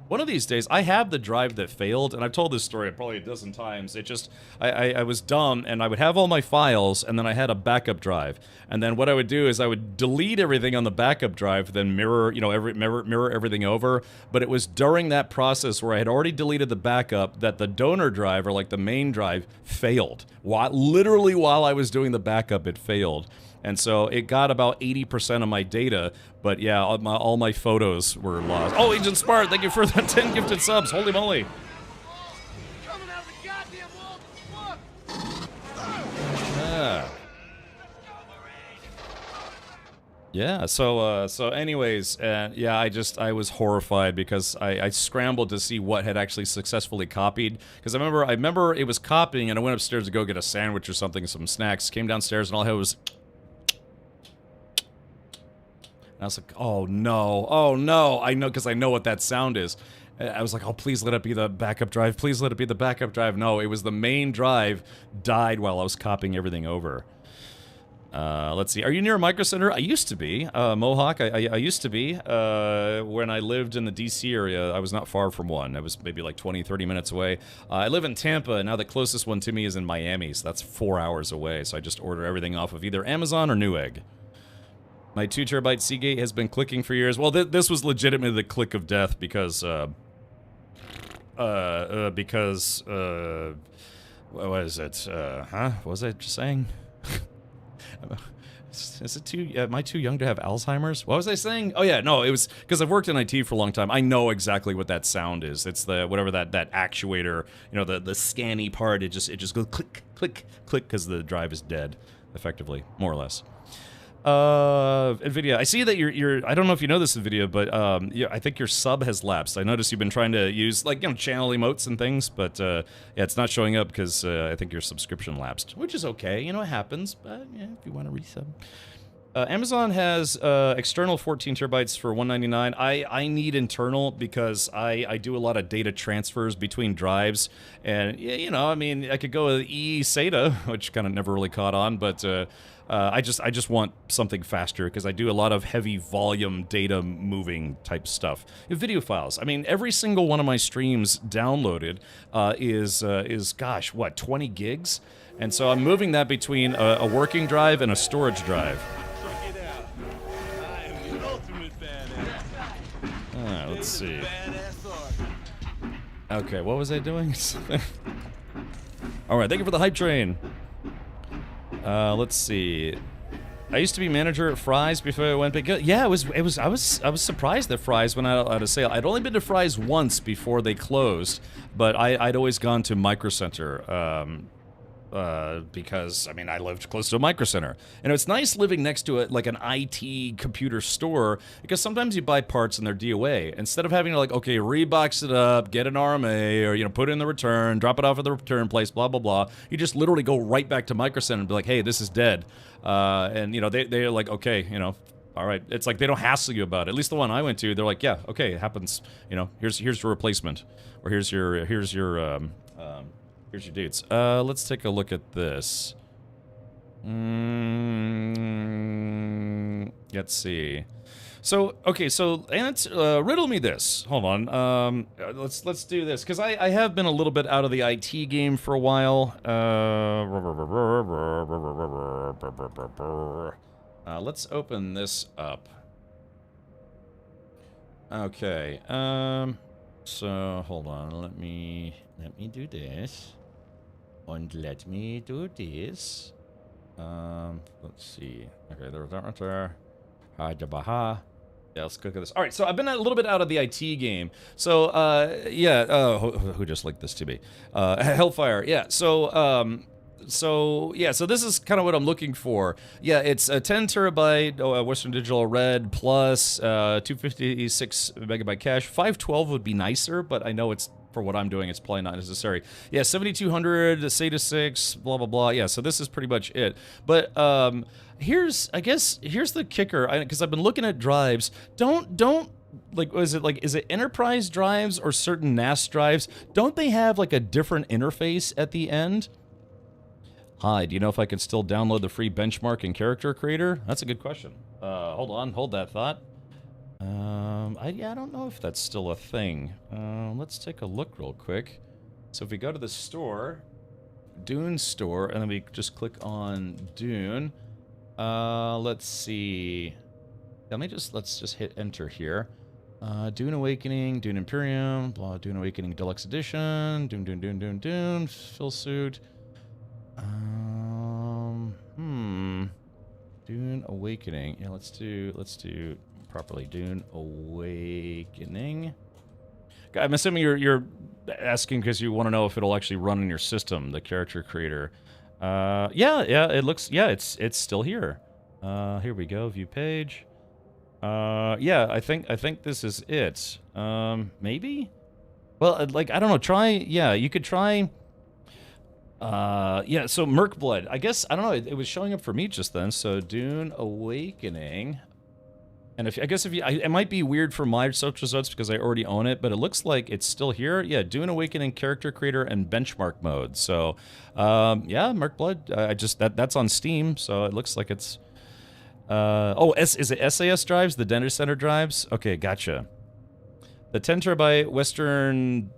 One of these days, I have the drive that failed, and I've told this story probably a dozen times. It just, I was dumb, and I would have all my files, and then I had a backup drive. And then what I would do is I would delete everything on the backup drive, then mirror, you know, mirror everything over. But it was during that process where I had already deleted the backup that the donor drive, or like the main drive, failed. Literally while I was doing the backup, it failed. And so it got about 80% of my data, but yeah, all my photos were lost. Oh, Agent Smart, thank you for the 10 gifted subs. Holy moly. Coming out of the goddamn wall. Yeah. Yeah, so anyways, yeah, I was horrified because I scrambled to see what had actually successfully copied, because I remember it was copying, and I went upstairs to go get a sandwich or something, some snacks, came downstairs, and all I had was... And I was like, oh no, I know, because I know what that sound is. I was like, oh, please let it be the backup drive, please let it be the backup drive. No, it was the main drive died while I was copying everything over. Let's see, are you near a Micro Center? I used to be, Mohawk, I used to be, when I lived in the DC area. I was not far from one. I was maybe like 20-30 minutes away. I live in Tampa, and now the closest one to me is in Miami, so that's 4 hours away, so I just order everything off of either Amazon or Newegg. My 2 terabyte Seagate has been clicking for years. Well, this was legitimately the click of death because, what is it? What was I just saying? Is it am I too young to have Alzheimer's? What was I saying? Oh yeah, no, it was because I've worked in IT for a long time. I know exactly what that sound is. It's the whatever that actuator, you know, the scanny part. It just goes click, click, click because the drive is dead, effectively, more or less. NVIDIA, I see that you're I don't know if you know this, NVIDIA, but yeah, I think your sub has lapsed. I noticed you've been trying to use, like, you know, channel emotes and things, but yeah, it's not showing up because I think your subscription lapsed, which is okay. You know, it happens, but yeah, if you want to resub. Amazon has external 14 terabytes for $199. I need internal because I do a lot of data transfers between drives, and you know, I mean, I could go with eSATA, which kind of never really caught on, but I just want something faster because I do a lot of heavy volume data moving type stuff. Video files. I mean, every single one of my streams downloaded is gosh, what, 20 gigs? And so I'm moving that between a working drive and a storage drive. Let's see. Okay, what was I doing? All right, thank you for the hype train. Let's see. I used to be manager at Fry's before I went big. Yeah, I was surprised that Fry's went out of sale. I'd only been to Fry's once before they closed, but I'd always gone to Micro Center. Because, I mean, I lived close to a Micro Center. And it's nice living next to like an IT computer store, because sometimes you buy parts and they're DOA. Instead of having to, like, okay, rebox it up, get an RMA, or, you know, put it in the return, drop it off at the return place, blah, blah, blah. You just literally go right back to Micro Center and be like, hey, this is dead. And, you know, they're like, okay, you know, all right. It's like they don't hassle you about it. At least the one I went to, they're like, yeah, okay, it happens. You know, here's your replacement. Or here's your dates. Let's take a look at this. Let's see. So, okay, so riddle me this. Hold on. Let's do this, because I have been a little bit out of the IT game for a while. Let's open this up. Okay. So hold on. Let me do this. And let me do this. Let's see. Okay, there. Baha. Yeah, let's click on this. All right, so I've been a little bit out of the IT game. So, yeah, who just linked this to me? Hellfire. Yeah, so this is kind of what I'm looking for. Yeah, it's a 10 terabyte Western Digital Red plus 256 megabyte cache. 512 would be nicer, but I know it's for what I'm doing, it's probably not necessary. Yeah, 7200 SATA 6, blah blah blah. Yeah, so this is pretty much it. But here's the kicker, because I've been looking at drives. Don't like, is it enterprise drives or certain NAS drives? Don't they have like a different interface at the end? Hi, do you know if I can still download the free benchmark and character creator? That's a good question. Hold that thought. I don't know if that's still a thing. Let's take a look real quick. So if we go to the store, Dune store, and then we just click on Dune. Let's see. Let's just hit enter here. Dune Awakening, Dune Imperium, blah, Dune Awakening Deluxe Edition, Dune, fill suit. Dune Awakening. Yeah, let's do properly. Dune Awakening. I'm assuming you're asking because you want to know if it'll actually run in your system, the character creator. Yeah, it looks, yeah, it's still here. Here we go, view page. Yeah, I think this is it. Maybe? Well, like, I don't know, you could try. Yeah, so Merkblood. I guess, I don't know, it was showing up for me just then, so Dune Awakening. And it might be weird for my search results because I already own it, but it looks like it's still here. Yeah, Dune Awakening character creator and benchmark mode. So, yeah, Merkblood. That's on Steam, so it looks like it's. Is it SAS drives? The data center drives? Okay, gotcha. The 10 terabyte Western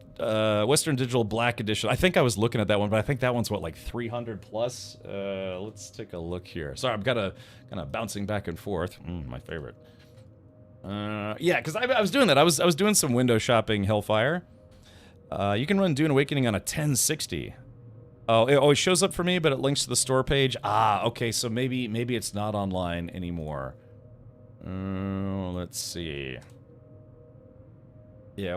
Digital Black Edition. I think I was looking at that one, but I think that one's what, like 300 plus. Let's take a look here. Sorry, I'm kind of bouncing back and forth. My favorite. Yeah, because I was doing that. I was doing some window shopping, Hellfire. You can run Dune Awakening on a 1060. Oh, it always shows up for me, but it links to the store page. Ah, okay, so maybe it's not online anymore. Let's see. Yeah,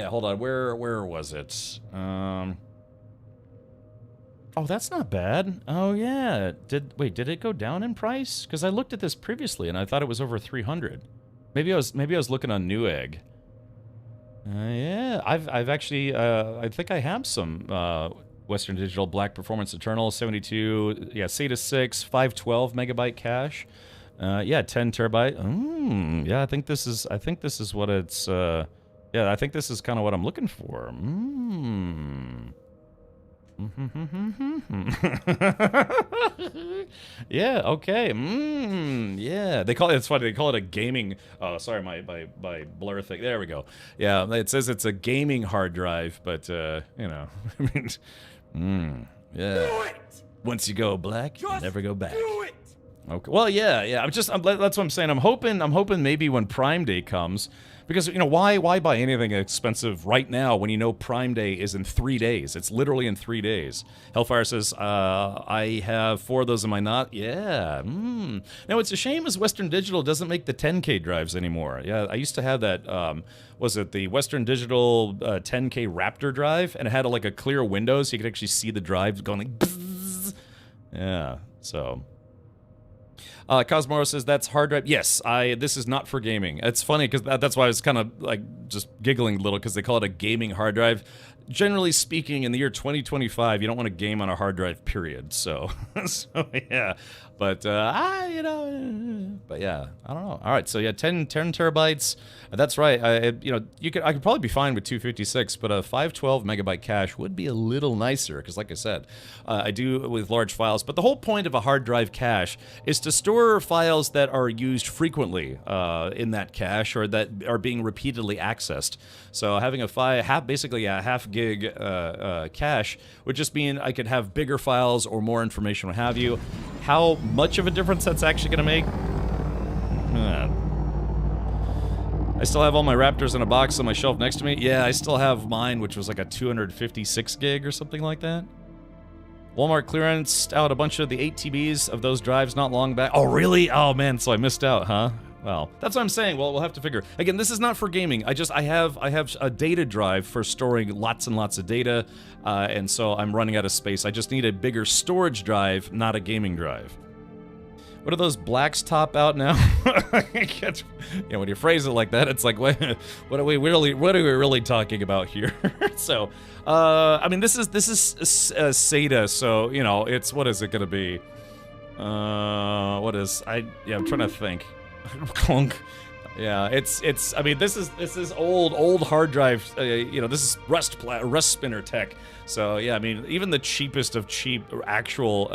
hold on. Where was it? Oh, that's not bad. Oh, yeah. Did it go down in price? Because I looked at this previously and I thought it was over 300. Maybe I was looking on Newegg. Yeah, I've actually I think I have some Western Digital Black Performance Eternal 72. Yeah, SATA 6, 512 megabyte cache. Yeah, 10 terabyte. Yeah, I think this is what it's. Yeah, I think this is kind of what I'm looking for. Yeah, okay. Yeah, it's funny, they call it a gaming, oh, sorry, my blur thing. There we go. Yeah, it says it's a gaming hard drive, but, you know, I mean, yeah. Once you go black, you never go back. Do it! Okay. Well, yeah. That's what I'm saying. I'm hoping maybe when Prime Day comes, because, you know, why buy anything expensive right now when you know Prime Day is in 3 days? It's literally in 3 days. Hellfire says, I have 4 of those in my not. Yeah. Now, it's a shame as Western Digital doesn't make the 10K drives anymore. Yeah, I used to have that, was it the Western Digital 10K Raptor drive? And it had like a clear window so you could actually see the drive going like, bzzz. Yeah, so... Cosmoro says that's hard drive. Yes, this is not for gaming. It's funny because that's why I was kind of like just giggling a little because they call it a gaming hard drive. Generally speaking, in the year 2025, you don't want to game on a hard drive, period. So, yeah. But, you know, but yeah, I don't know. All right, so yeah, 10 terabytes. That's right. I could probably be fine with 256, but a 512 megabyte cache would be a little nicer because, like I said, I do with large files. But the whole point of a hard drive cache is to store files that are used frequently in that cache or that are being repeatedly accessed. So having basically a half gig cache would just mean I could have bigger files or more information, what have you. How much of a difference that's actually going to make? I still have all my Raptors in a box on my shelf next to me. Yeah, I still have mine, which was like a 256 gig or something like that. Walmart clearanced out a bunch of the 8 TBs of those drives not long back. Oh, really? Oh, man, so I missed out, huh? Well, that's what I'm saying. Well, we'll have to figure. Again, this is not for gaming. I have a data drive for storing lots and lots of data, and so I'm running out of space. I just need a bigger storage drive, not a gaming drive. What are those blacks top out now? Yeah, when you phrase it like that, it's like, what are we really talking about here? So, I mean, this is SATA, so you know, it's what is it gonna be? I'm trying to think. Clunk. Yeah, it's. I mean, this is old hard drive. You know, this is rust spinner tech. So yeah, I mean, even the cheapest of cheap actual,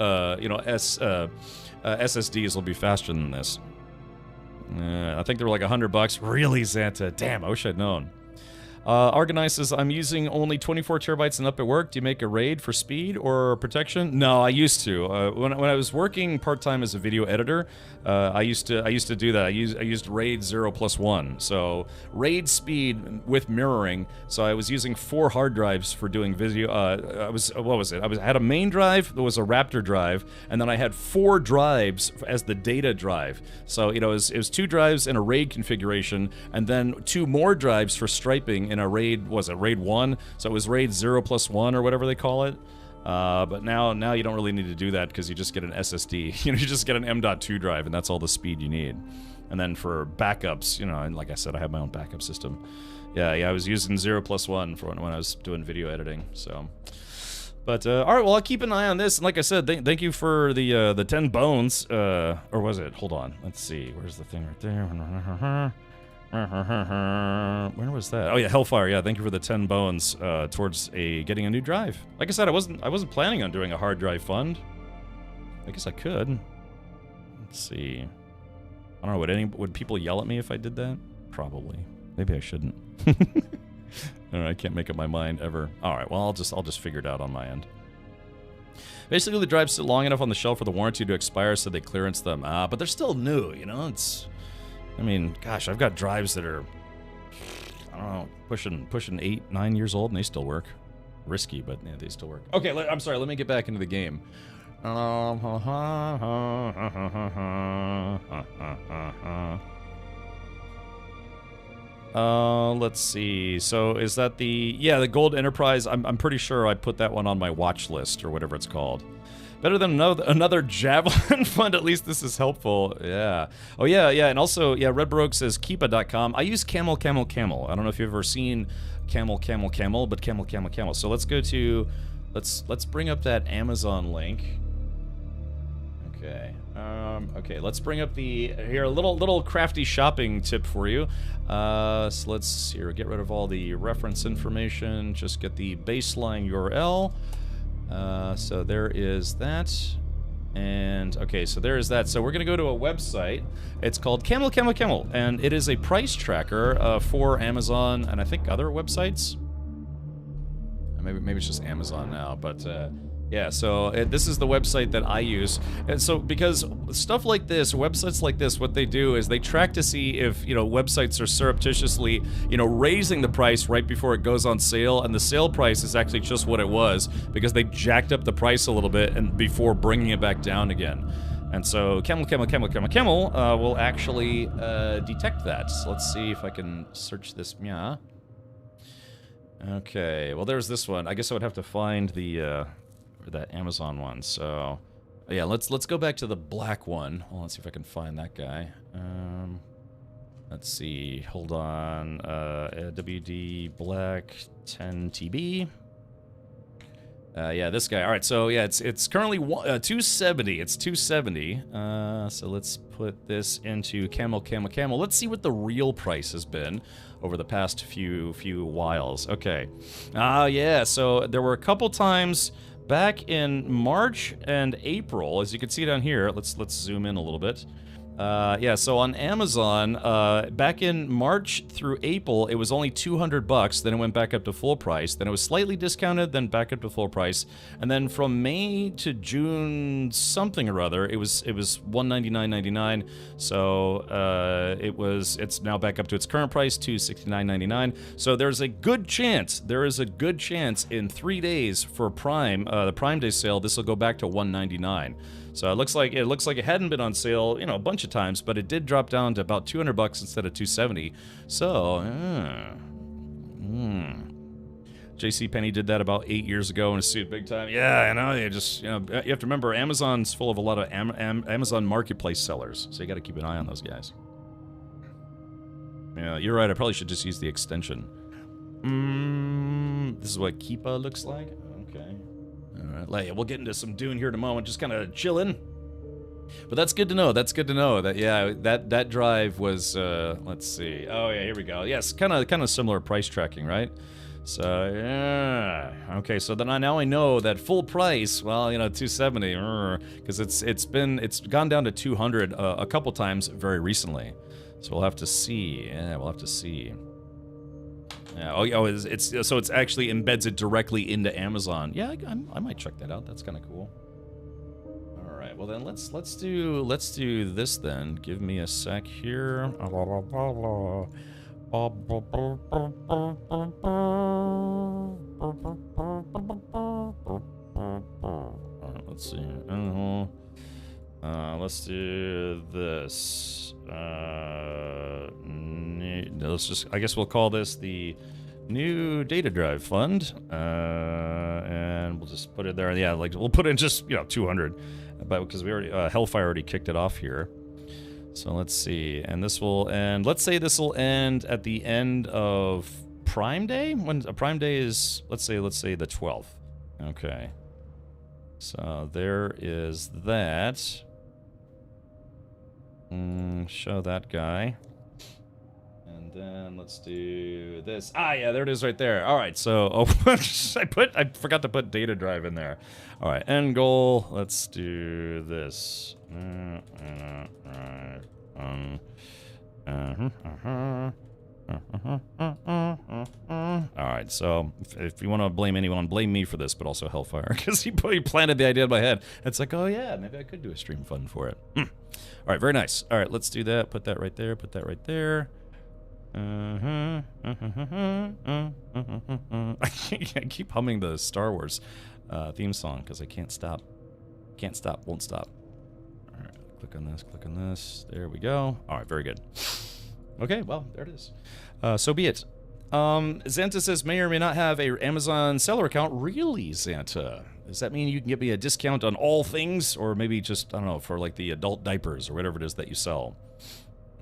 SSDs will be faster than this. I think they were like $100. Really, Xanta? Damn, I wish I'd known. Argonite says, I'm using only 24 terabytes and up at work. Do you make a RAID for speed or protection? No, I used to. When I was working part-time as a video editor, I used to do that. I used RAID 0+1. So RAID speed with mirroring. So I was using 4 hard drives for doing video. I had a main drive that was a Raptor drive, and then I had 4 drives as the data drive. So you know, it was 2 drives in a RAID configuration, and then 2 more drives for striping in a RAID, RAID 1? So it was RAID 0+1 or whatever they call it. But now you don't really need to do that because you just get an SSD. You know, you just get an M.2 drive and that's all the speed you need. And then for backups, you know, and like I said, I have my own backup system. Yeah, I was using 0+1 for when I was doing video editing, so. But, alright, well, I'll keep an eye on this. And like I said, thank you for the 10 bones. Or was it? Hold on. Let's see. Where's the thing right there? Where was that? Oh yeah, Hellfire. Yeah, thank you for the 10 bones towards getting a new drive. Like I said, I wasn't planning on doing a hard drive fund. I guess I could. Let's see. I don't know. Would people yell at me if I did that? Probably. Maybe I shouldn't. I don't know, I can't make up my mind ever. All right. Well, I'll just figure it out on my end. Basically, the drives sit long enough on the shelf for the warranty to expire, so they clearance them. But they're still new. You know, I mean, gosh, I've got drives that are, I don't know, pushing 8, 9 years old, and they still work. Risky, but yeah, they still work. Okay, I'm sorry, let me get back into the game. Let's see. So is that the Gold Enterprise? I'm pretty sure I put that one on my watch list, or whatever it's called. Better than another Javelin fund, at least this is helpful. Yeah. Oh, yeah, and also, yeah, Red Baroque says Keepa.com. I use Camel. I don't know if you've ever seen Camel, but Camel. So let's go to, let's bring up that Amazon link. Okay. Okay, let's bring up a little crafty shopping tip for you. So let's get rid of all the reference information, just get the baseline URL. So there is that, and okay, so there is that. So we're gonna go to a website. It's called Camel, and it is a price tracker for Amazon and I think other websites. Maybe it's just Amazon now, but yeah. So this is the website that I use, and so because stuff like this, websites like this, what they do is they track to see if websites are surreptitiously raising the price right before it goes on sale, and the sale price is actually just what it was because they jacked up the price a little bit and before bringing it back down again. And so Camel will actually detect that. So let's see if I can search this. Yeah. Okay. Well, there's this one. I guess I would have to find that Amazon one. So yeah, let's go back to the black one. Well, let's see if I can find that guy. Let's see. Hold on. WD Black 10 TB. Yeah, this guy. All right. So yeah, it's currently 270. It's 270. So let's put this into Camel. Let's see what the real price has been over the past few whiles. Okay. Yeah. So there were a couple times back in March and April, as you can see down here. Let's zoom in a little bit. Yeah, so on Amazon, back in March through April, it was only $200. Then it went back up to full price. Then it was slightly discounted, then back up to full price. And then from May to June something or other, it was $199.99. So it's now back up to its current price, $269.99. So there's a good chance, in 3 days for Prime, the Prime Day sale, this will go back to $199. So it looks like it hadn't been on sale, a bunch of times, but it did drop down to about $200 instead of $270. So, JCPenney did that about 8 years ago and sued big time. Yeah, I know. You have to remember, Amazon's full of a lot of Amazon Marketplace sellers, so you got to keep an eye on those guys. Yeah, you're right. I probably should just use the extension. This is what Keepa looks like. Okay. All right, we'll get into some Dune here in a moment, just kind of chilling. But that's good to know. That's good to know that, yeah, that drive was, let's see. Oh, yeah, here we go. Yes, kind of similar price tracking, right? So, yeah. Okay, so then now I know that full price, well, $270, because it's gone down to $200 a couple times very recently. So we'll have to see. Yeah, we'll have to see. Yeah, so it's actually embeds it directly into Amazon. Yeah, I might check that out. That's kind of cool. All right, well then let's do this then. Give me a sec here. All right, let's see. Let's do this. I guess we'll call this the new data drive fund, and we'll just put it there. Yeah, we'll put in just 200, but because we already Hellfire already kicked it off here. So let's see, and let's say this will end at the end of Prime Day. When a Prime Day is, let's say the 12th. Okay. So there is that. Show that guy. And then let's do this. Ah, yeah, there it is right there. All right, so I forgot to put data drive in there. All right, end goal. Let's do this. All right, so if you want to blame anyone, blame me for this, but also Hellfire, because he planted the idea in my head. It's like, oh yeah, maybe I could do a stream fund for it. All right, very nice. All right, let's do that. Put that right there. Put that right there. I keep humming the Star Wars theme song because I can't stop. Can't stop. Won't stop. All right, click on this. Click on this. There we go. All right, very good. Okay, well, there it is. So be it. Xanta says, may or may not have a Amazon seller account. Really, Xanta? Does that mean you can give me a discount on all things? Or maybe just, I don't know, for like the adult diapers or whatever it is that you sell?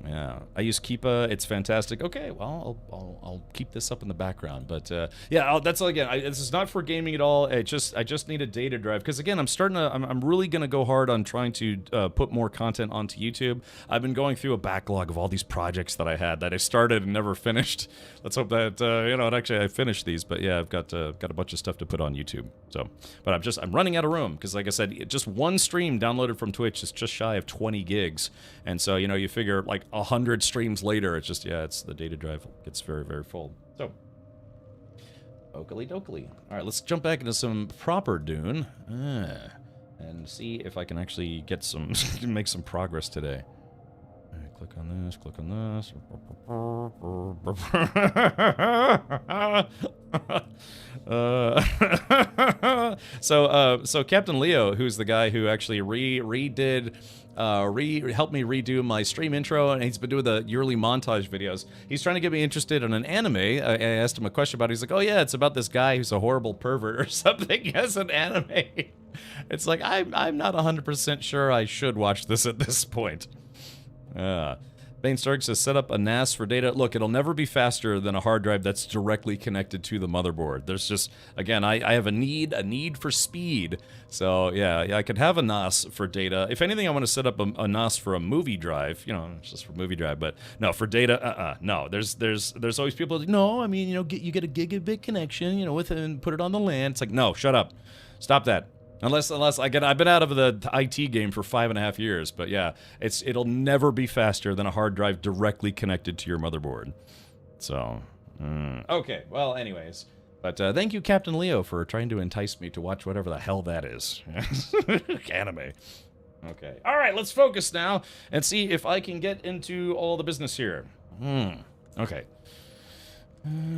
Yeah, I use Keepa. It's fantastic. Okay, well, I'll keep this up in the background. But yeah, that's all. Again, this is not for gaming at all. I just need a data drive because again, I'm really gonna go hard on trying to put more content onto YouTube. I've been going through a backlog of all these projects that I had that I started and never finished. Let's hope that actually I finished these. But yeah, I've got a bunch of stuff to put on YouTube. So, but I'm running out of room because, like I said, just one stream downloaded from Twitch is just shy of 20 gigs, and so you figure like 100 streams later, it's just, yeah, it's the data drive gets very, very full. So, oakley dokley. All right, let's jump back into some proper Dune and see if I can actually get some, make some progress today. All right, click on this, click on this. So Captain Leo, who's the guy who actually helped me redo my stream intro, and he's been doing the yearly montage videos. He's trying to get me interested in an anime. I asked him a question about it. He's like, oh yeah, it's about this guy who's a horrible pervert or something as an anime. It's like, I'm not 100% sure I should watch this at this point. Bane Stark says, set up a NAS for data. Look, it'll never be faster than a hard drive that's directly connected to the motherboard. There's just, again, I have a need for speed. So yeah, I could have a NAS for data. If anything, I want to set up a NAS for a movie drive. It's just for movie drive. But no, for data, no. There's always people like, no, I mean, you get a gigabit connection, with it and put it on the LAN. It's like, no, shut up. Stop that. Unless again, I've been out of the IT game for 5.5 years, but yeah, it'll never be faster than a hard drive directly connected to your motherboard. So, okay. Well, anyways, but thank you, Captain Leo, for trying to entice me to watch whatever the hell that is. Anime. Okay. All right, let's focus now and see if I can get into all the business here. Okay.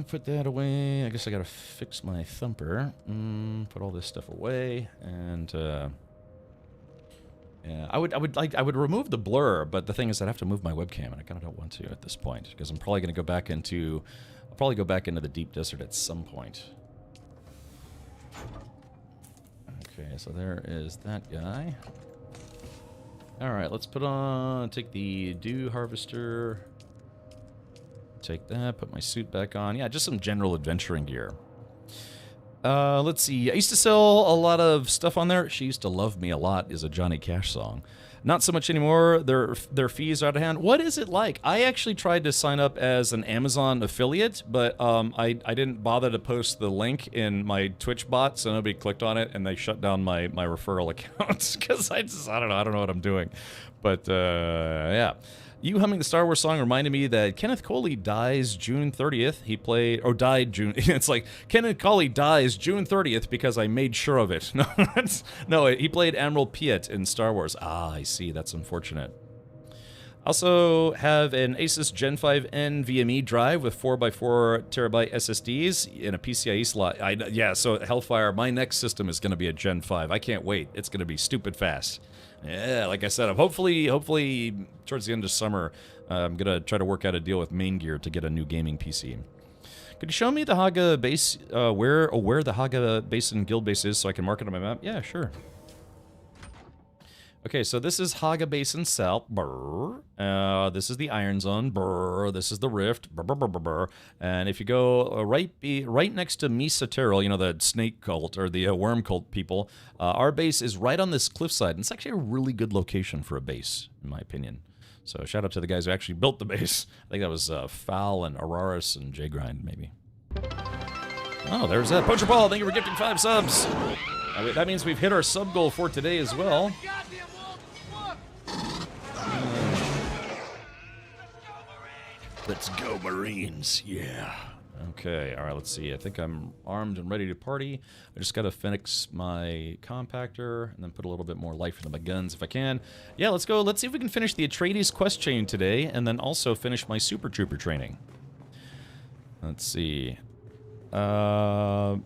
Put that away. I guess I gotta fix my thumper. Put all this stuff away, and yeah, I would remove the blur, but the thing is, I'd have to move my webcam, and I kind of don't want to at this point because I'm probably gonna go back into, I'll probably go back into the deep desert at some point. Okay, so there is that guy. All right, let's take the dew harvester. Take that, put my suit back on. Yeah, just some general adventuring gear. Let's see. I used to sell a lot of stuff on there. She Used to Love Me a Lot is a Johnny Cash song. Not so much anymore. Their fees are out of hand. What is it like? I actually tried to sign up as an Amazon affiliate, but I didn't bother to post the link in my Twitch bot, so nobody clicked on it, and they shut down my referral accounts because I don't know what I'm doing. But yeah. You humming the Star Wars song reminded me that Kenneth Coley dies June 30th. He played, or died June, it's like, Kenneth Coley dies June 30th because I made sure of it. No, he played Admiral Piet in Star Wars. Ah, I see, that's unfortunate. Also have an Asus Gen 5 NVMe drive with 4x4 terabyte SSDs in a PCIe slot. Yeah, so Hellfire, my next system is going to be a Gen 5. I can't wait. It's going to be stupid fast. Yeah, like I said, hopefully towards the end of summer, I'm going to try to work out a deal with Main Gear to get a new gaming PC. Could you show me the Haga base, where the Haga Basin guild base is so I can mark it on my map? Yeah, sure. Okay, so this is Haga Basin South. Brr. This is the Iron Zone. Brr. This is the Rift. Brr, brr, brr, brr, brr. And if you go right next to Misa Terrell, you know, the snake cult or the worm cult people, our base is right on this cliffside. And it's actually a really good location for a base, in my opinion. So shout out to the guys who actually built the base. I think that was Fowl and Araris and J-Grind, maybe. Oh, there's that. Poacher Paul, thank you for gifting 5 subs. That means we've hit our sub goal for today as well. Let's go, Marines. Yeah. Okay, all right, let's see. I think I'm armed and ready to party. I just got to fix my compactor and then put a little bit more life into my guns if I can. Yeah, let's go. Let's see if we can finish the Atreides quest chain today and then also finish my Super Trooper training. Let's see. Let's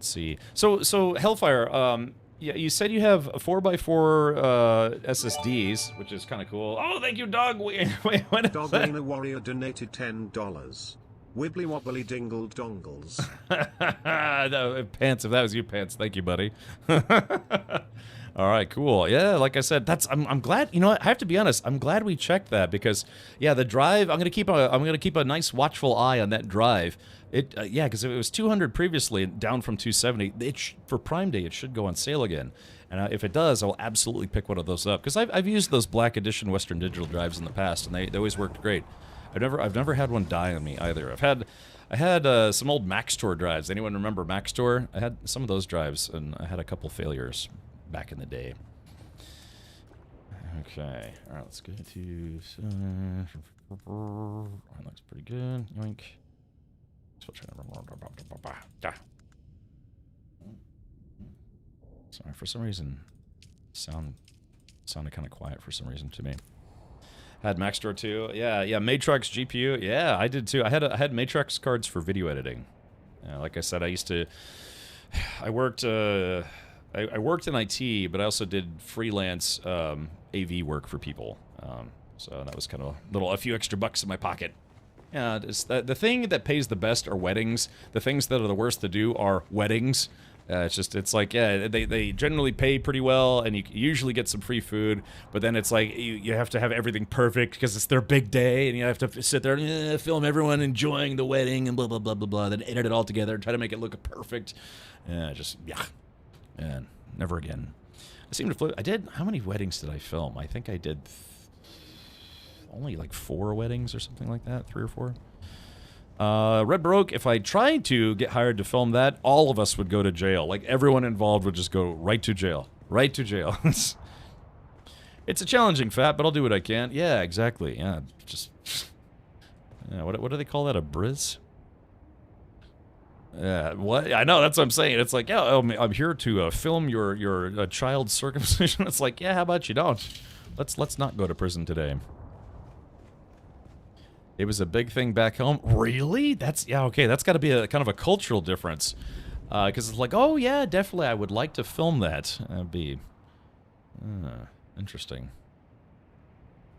see. So Hellfire, yeah, you said you have 4x4 SSDs, which is kind of cool. Oh, thank you, Dog. Wait, what is Dog that? Lena Warrior donated $10. Wibbly wobbly dingle dongles. No, Pants, if that was you, Pants, thank you, buddy. All right, cool. Yeah, like I said, I'm glad. You know what? I have to be honest. I'm glad we checked that because, yeah, the drive. I'm gonna keep a nice watchful eye on that drive. Yeah, because if it was 200 previously, down from 270, for Prime Day it should go on sale again. And if it does, I'll absolutely pick one of those up because I've used those Black Edition Western Digital drives in the past, and they always worked great. I've never had one die on me either. I had some old Maxtor drives. Anyone remember Maxtor? I had some of those drives, and I had a couple failures back in the day. Okay, all right, let's go to. That looks pretty good. Yoink. Sorry, for some reason, sounded kind of quiet for some reason to me. Had Maxtor too. Yeah, Matrix GPU. Yeah, I did too. I had Matrix cards for video editing. Like I said, I worked in IT, but I also did freelance AV work for people. So that was kind of a few extra bucks in my pocket. Yeah, the thing that pays the best are weddings. The things that are the worst to do are weddings. It's like, yeah, they generally pay pretty well, and you usually get some free food, but then it's like, you have to have everything perfect, because it's their big day, and you have to sit there and film everyone enjoying the wedding, and blah, blah, blah, blah, blah, then edit it all together, and try to make it look perfect. Yeah, and never again. I seem to flip. How many weddings did I film? I think I did only like 4 weddings or something like that, 3 or 4. Red Baroque, if I tried to get hired to film that, all of us would go to jail. Like, everyone involved would just go right to jail. Right to jail. It's a challenging fat, but I'll do what I can. Yeah, exactly. Yeah, just... Yeah, what do they call that? A brizz? Yeah, what? I know, that's what I'm saying. It's like, yeah, I'm here to film your child's circumcision. It's like, yeah, how about you don't? Let's not go to prison today. It was a big thing back home. Really? That's, yeah, okay, that's got to be a kind of a cultural difference. Because it's like, oh, yeah, definitely, I would like to film that. That'd be... interesting.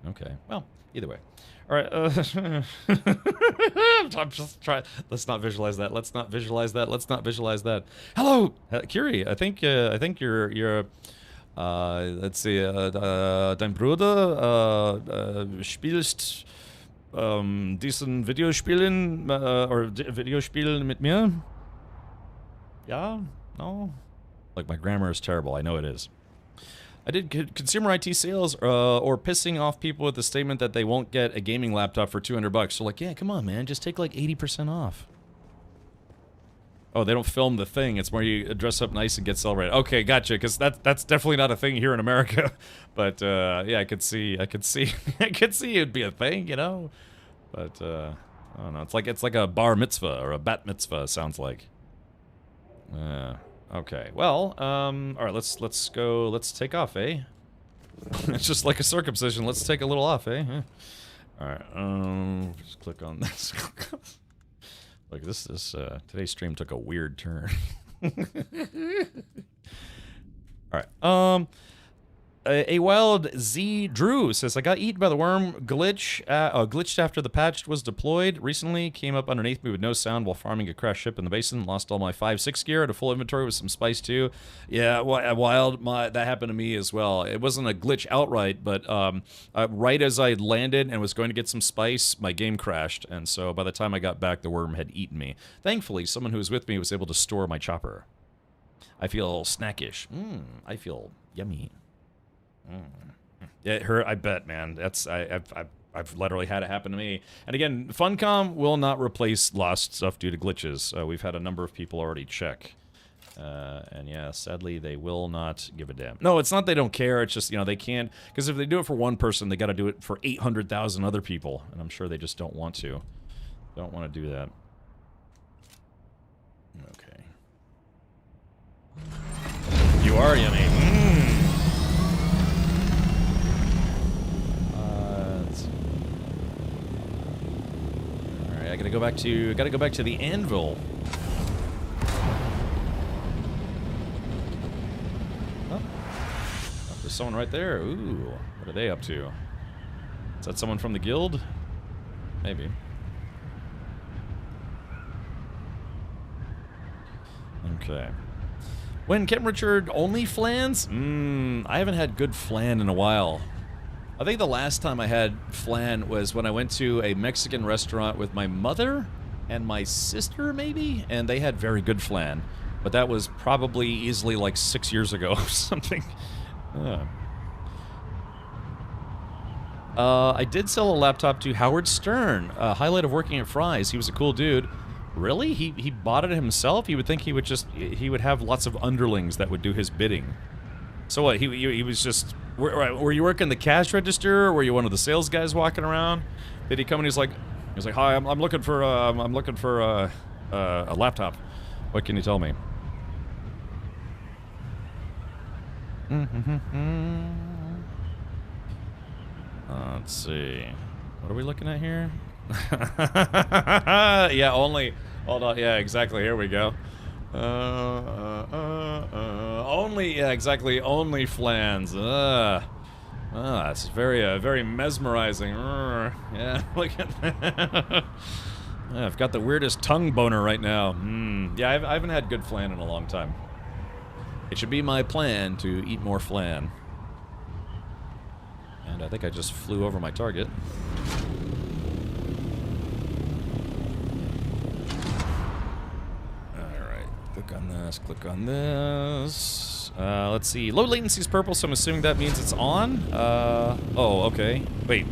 Okay, well, either way. Alright, I'm just trying... Let's not visualize that, let's not visualize that, let's not visualize that. Hello! Curie, I think you're... let's see, dein Bruder, spielst... diesen Videospielen, or Videospielen mit mir? Yeah? No? Like, my grammar is terrible, I know it is. I did consumer IT sales, or pissing off people with the statement that they won't get a gaming laptop for $200. So like, yeah, come on, man, just take like 80% off. Oh, they don't film the thing. It's more you dress up nice and get celebrated. Okay, gotcha. Because that's definitely not a thing here in America. But yeah, I could see, I could see it'd be a thing, you know. But I don't know. It's like a bar mitzvah or a bat mitzvah. Sounds like. Okay, well, alright, let's go, let's take off, eh? It's just like a circumcision, let's take a little off, eh? Alright, just click on this. Look, today's stream took a weird turn. Alright, a wild Z Drew says, I got eaten by the worm glitched after the patch was deployed. Recently, came up underneath me with no sound while farming a crashed ship in the basin. Lost all my 5-6 gear, had a full inventory with some spice too. Yeah, wild, that happened to me as well. It wasn't a glitch outright, but right as I landed and was going to get some spice, my game crashed. And so by the time I got back, the worm had eaten me. Thankfully, someone who was with me was able to store my chopper. I feel snackish. I feel yummy. It hurt, I bet, man. That's I've literally had it happen to me. And again, Funcom will not replace lost stuff due to glitches. We've had a number of people already check. And yeah, sadly, they will not give a damn. No, it's not they don't care, it's just, you know, they can't, because if they do it for one person, they gotta do it for 800,000 other people. And I'm sure they just don't want to. Don't want to do that. Okay. You are yummy. I gotta go back to the anvil. Oh, there's someone right there. Ooh, what are they up to? Is that someone from the guild? Maybe. Okay. When Captain Richard only flans? I haven't had good flan in a while. I think the last time I had flan was when I went to a Mexican restaurant with my mother and my sister, maybe? And they had very good flan. But that was probably easily like 6 years ago or something. I did sell a laptop to Howard Stern, a highlight of working at Fry's. He was a cool dude. Really? He he himself? You would think he would have lots of underlings that would do his bidding. So what? He was just. Were you working the cash register? Or were you one of the sales guys walking around? Did he come and he's like, hi, I'm looking for a laptop. What can you tell me? Let's see. What are we looking at here? Yeah, only. Hold on. Yeah, exactly. Here we go. Only. Yeah, exactly. Only flans. It's very mesmerizing. Yeah, look at that. I've got the weirdest tongue boner right now. Yeah, I haven't had good flan in a long time. It should be my plan to eat more flan. And I think I just flew over my target. Alright, click on this, click on this. Let's see. Low latency is purple, so I'm assuming that means it's on. Oh, okay. Wait.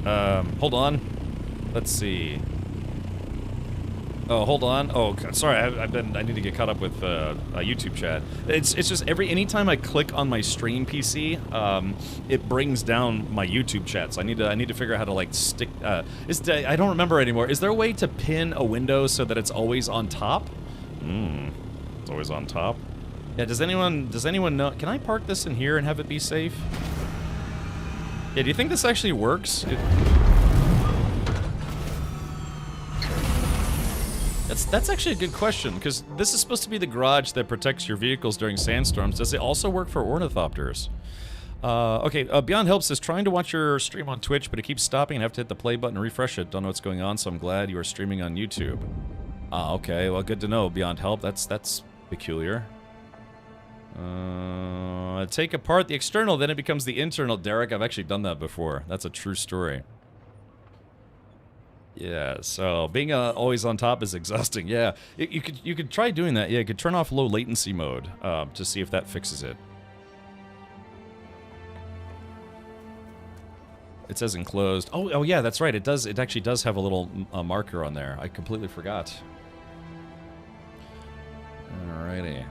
Hold on. Let's see. Oh, hold on. Oh, sorry. I need to get caught up with YouTube chat. It's just anytime I click on my stream PC, it brings down my YouTube chat. So I need to figure out how to like stick. I don't remember anymore. Is there a way to pin a window so that it's always on top? It's always on top. Yeah. Does anyone know? Can I park this in here and have it be safe? Yeah. Do you think this actually works? That's actually a good question, because this is supposed to be the garage that protects your vehicles during sandstorms. Does it also work for ornithopters? Okay, Beyond Help says, trying to watch your stream on Twitch, but it keeps stopping and I have to hit the play button and refresh it. Don't know what's going on, so I'm glad you are streaming on YouTube. Okay, well, good to know, Beyond Help. That's peculiar. Take apart the external, then it becomes the internal. Derek, I've actually done that before. That's a true story. Yeah, so being always on top is exhausting. Yeah, you could try doing that. Yeah, you could turn off low latency mode to see if that fixes it. It says enclosed. Oh yeah, that's right. It does. It actually does have a little marker on there. I completely forgot. Alrighty.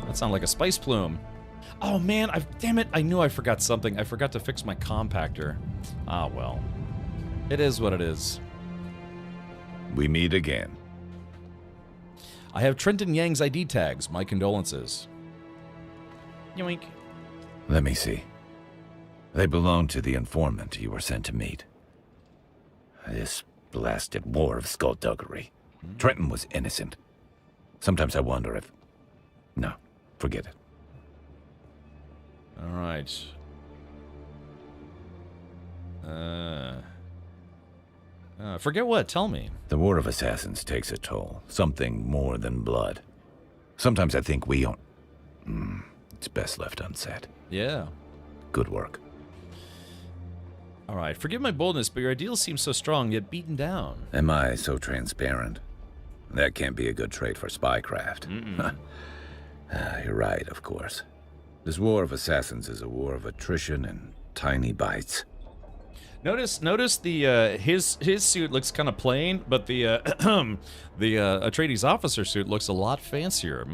That sounds like a spice plume. Oh man, damn it, I knew I forgot something. I forgot to fix my compactor. Ah well. It is what it is. We meet again. I have Trenton Yang's ID tags. My condolences. Yoink. Let me see. They belong to the informant you were sent to meet. This blasted war of skullduggery. Trenton was innocent. Sometimes I wonder if... No, forget it. Alright. Forget what? Tell me. The War of Assassins takes a toll. Something more than blood. Sometimes I think we don't... it's best left unsaid. Yeah. Good work. Alright, forgive my boldness, but your ideals seem so strong, yet beaten down. Am I so transparent? That can't be a good trait for spycraft. You're right, of course. This War of Assassins is a war of attrition and tiny bites. Notice the his suit looks kind of plain, but the Atreides officer suit looks a lot fancier.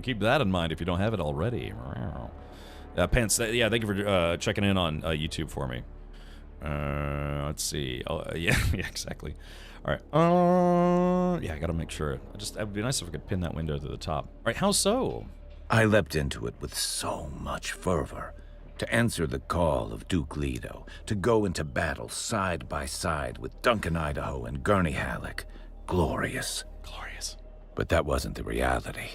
Keep that in mind if you don't have it already. Pants. Yeah, thank you for checking in on YouTube for me. Let's see. Oh, yeah, yeah, exactly. All right. Yeah, I gotta make sure. It'd be nice if I could pin that window to the top. All right, how so? I leapt into it with so much fervor. To answer the call of Duke Leto, to go into battle side by side with Duncan Idaho and Gurney Halleck. Glorious. Glorious. But that wasn't the reality.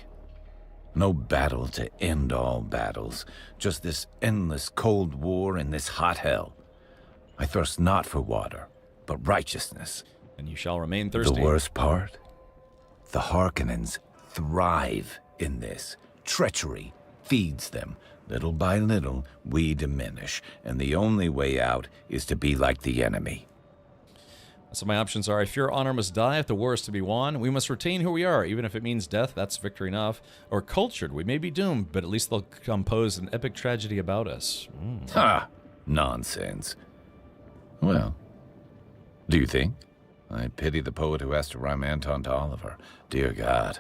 No battle to end all battles, just this endless cold war in this hot hell. I thirst not for water, but righteousness. And you shall remain thirsty. The worst part? The Harkonnens thrive in this. Treachery feeds them. Little by little, we diminish, and the only way out is to be like the enemy. So my options are, if your honor must die, if the war is to be won, we must retain who we are, even if it means death, that's victory enough. Or cultured, we may be doomed, but at least they'll compose an epic tragedy about us. Ha! Nonsense. Well, do you think? I pity the poet who has to rhyme Anton to Oliver. Dear God.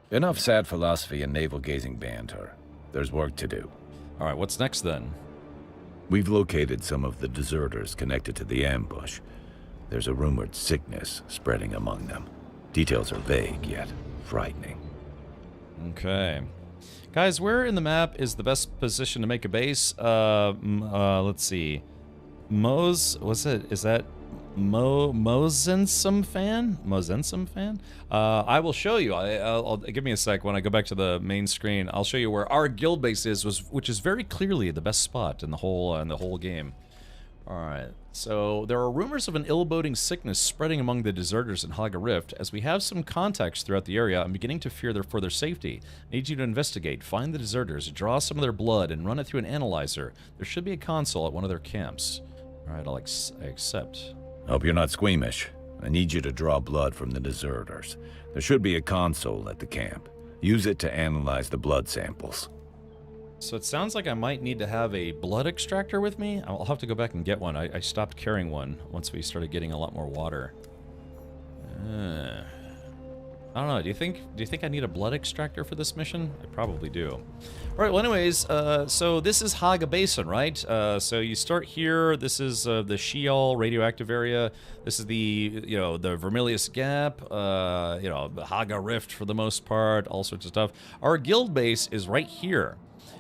Enough sad philosophy and navel-gazing banter. There's work to do. All right, what's next then? We've located some of the deserters connected to the ambush. There's a rumored sickness spreading among them. Details are vague, yet frightening. Okay. Guys, where in the map is the best position to make a base? Let's see. Is that Mosensum fan? Mosensum fan? I will show you. I'll give me a sec. When I go back to the main screen, I'll show you where our guild base is, which is very clearly the best spot in the whole game. All right. So there are rumors of an ill-boding sickness spreading among the deserters in Haga Rift. As we have some contacts throughout the area, I'm beginning to fear for their safety. I need you to investigate, find the deserters, draw some of their blood, and run it through an analyzer. There should be a console at one of their camps. All right, I accept. Hope you're not squeamish. I need you to draw blood from the deserters. There should be a console at the camp. Use it to analyze the blood samples. So it sounds like I might need to have a blood extractor with me. I'll have to go back and get one. I stopped carrying one once we started getting a lot more water. I don't know. Do you think I need a blood extractor for this mission? I probably do. All right. Well, anyways, so this is Haga Basin, right? So you start here. This is the Sheol radioactive area. This is the the Vermilius Gap. The Haga Rift for the most part. All sorts of stuff. Our guild base is right here.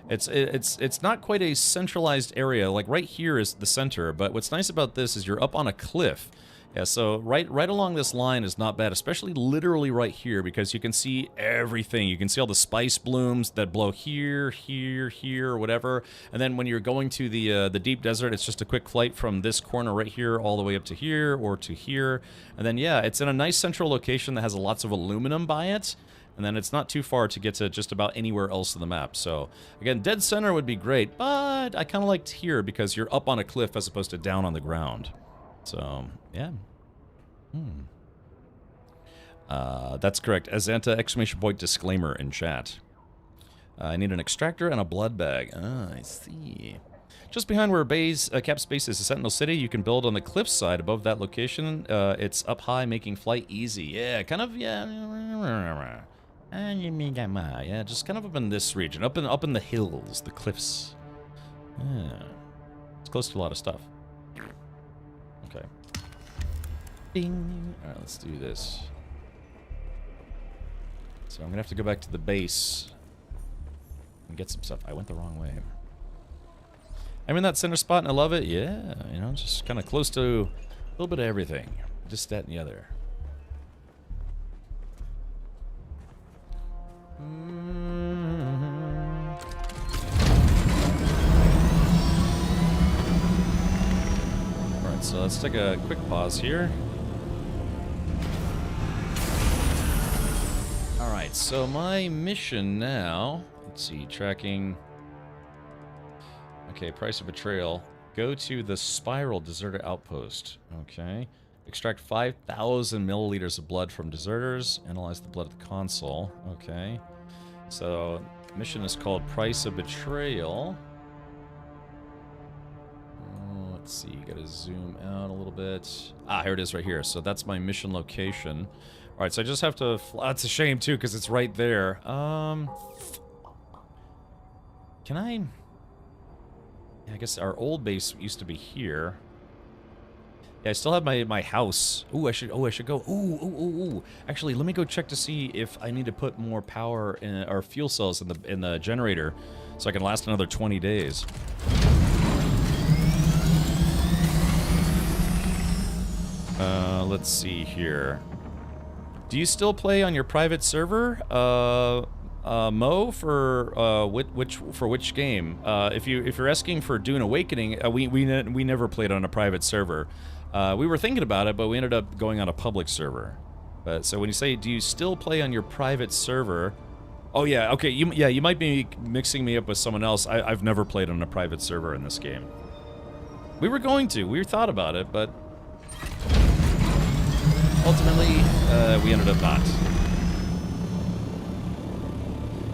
It's not quite a centralized area. Like right here is the center. But what's nice about this is you're up on a cliff. Yeah, so right along this line is not bad, especially literally right here, because you can see everything. You can see all the spice blooms that blow here, here, here, whatever. And then when you're going to the deep desert, it's just a quick flight from this corner right here all the way up to here or to here. And then, yeah, it's in a nice central location that has lots of aluminum by it. And then it's not too far to get to just about anywhere else on the map. So, again, dead center would be great, but I kind of liked here because you're up on a cliff as opposed to down on the ground. So, yeah. That's correct. Azanta exclamation point disclaimer in chat. I need an extractor and a blood bag. Ah, I see. Just behind where Cap's base is, Sentinel City, you can build on the cliffside above that location. It's up high, making flight easy. Yeah, kind of, yeah. Yeah, just kind of up in this region. Up in the hills, the cliffs. Yeah. It's close to a lot of stuff. Okay. Ding. Alright, let's do this. So I'm gonna have to go back to the base and get some stuff. I went the wrong way. I'm in that center spot and I love it. Yeah, just kind of close to a little bit of everything. Just that and the other. Alright, so let's take a quick pause here. Alright, so my mission now, let's see, tracking, okay, price of betrayal, go to the Spiral Deserter Outpost, okay, extract 5,000 milliliters of blood from deserters, analyze the blood at the console, okay, so mission is called Price of Betrayal. Let's see, gotta zoom out a little bit. Ah, here it is right here, so that's my mission location. Alright, so I just have to... That's a shame, too, because it's right there. Can I... Yeah, I guess our old base used to be here. Yeah, I still have my house. Ooh, I should go... Ooh. Actually, let me go check to see if I need to put more power in... or fuel cells in the generator so I can last another 20 days. Let's see here. Do you still play on your private server, Mo? For which game? If you're asking for Dune Awakening, we never played on a private server. We were thinking about it, but we ended up going on a public server. But so when you say, do you still play on your private server? Oh yeah, okay. You might be mixing me up with someone else. I've never played on a private server in this game. We were going to. We thought about it, but ultimately, we ended up not.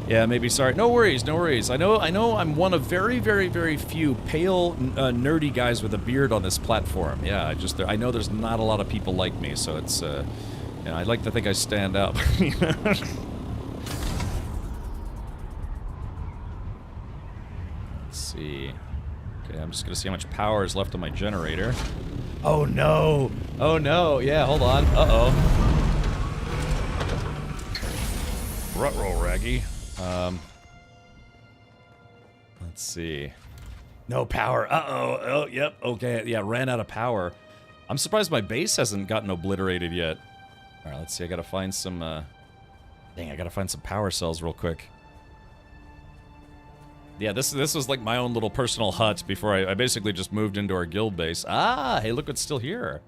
Yeah, maybe sorry. No worries, no worries. I know I'm one of very, very, very few pale, nerdy guys with a beard on this platform. Yeah, I know there's not a lot of people like me, so it's, I'd like to think I stand out. Let's see. Okay, I'm just gonna see how much power is left on my generator. Oh no! Oh no! Yeah, hold on. Uh-oh. Ruh-roh, Raggy. Let's see. No power. Uh-oh. Oh, yep. Okay, yeah, ran out of power. I'm surprised my base hasn't gotten obliterated yet. Alright, let's see. I gotta find some, Dang, I gotta find some power cells real quick. Yeah, this was like my own little personal hut before I basically just moved into our guild base. Ah, hey, look what's still here.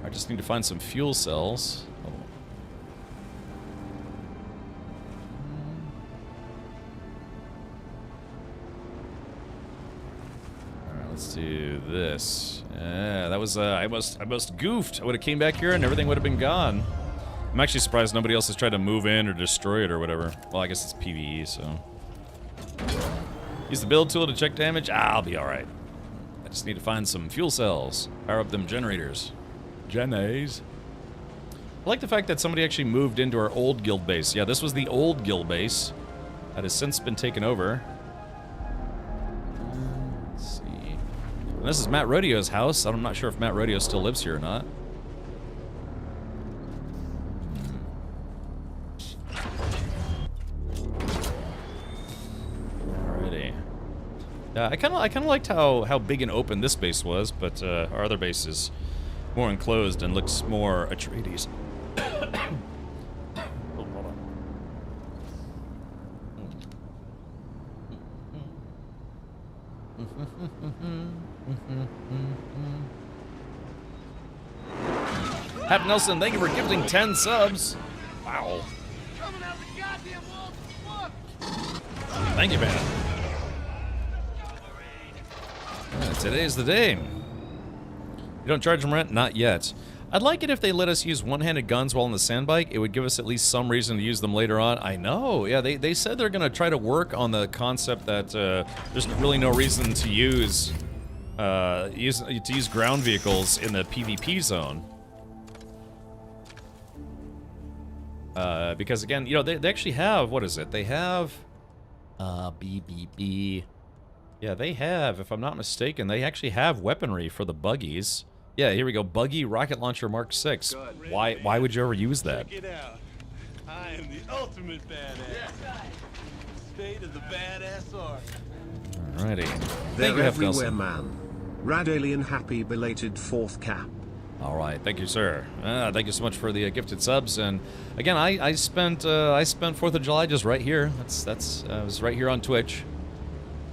I just need to find some fuel cells. Oh. Alright, let's do this. Yeah, that was, I must goofed. I would have came back here and everything would have been gone. I'm actually surprised nobody else has tried to move in or destroy it or whatever. Well, I guess it's PvE, so. Use the build tool to check damage. I'll be alright. I just need to find some fuel cells. Power up them generators. Genes. I like the fact that somebody actually moved into our old guild base. Yeah, this was the old guild base. That has since been taken over. Let's see. And this is Matt Rodeo's house. I'm not sure if Matt Rodeo still lives here or not. Alrighty. I kind of liked how big and open this base was, but our other base is more enclosed and looks more Atreides. Oh, hold on. Hap Nelson, thank you for gifting 10 subs. Wow. Coming out of the goddamn wall. Look. Thank you, man. Today's the day. You don't charge them rent? Not yet. I'd like it if they let us use one-handed guns while on the sandbike. It would give us at least some reason to use them later on. I know. Yeah, they said they're going to try to work on the concept that there's really no reason to use ground vehicles in the PvP zone. Because again, you know, they actually have, what is it? They have BBB. Yeah, they have, if I'm not mistaken, they actually have weaponry for the buggies. Yeah, here we go. Buggy rocket launcher Mark 6. Why would you ever use that? Check it out. I am the ultimate badass. State of the badass art. Alrighty. They're Thank you, Hef everywhere, Nelson. man. Rad Alien, happy belated 4th cap. Alright, thank you, sir. Thank you so much for the gifted subs. And again, I spent 4th of July just right here. I was right here on Twitch.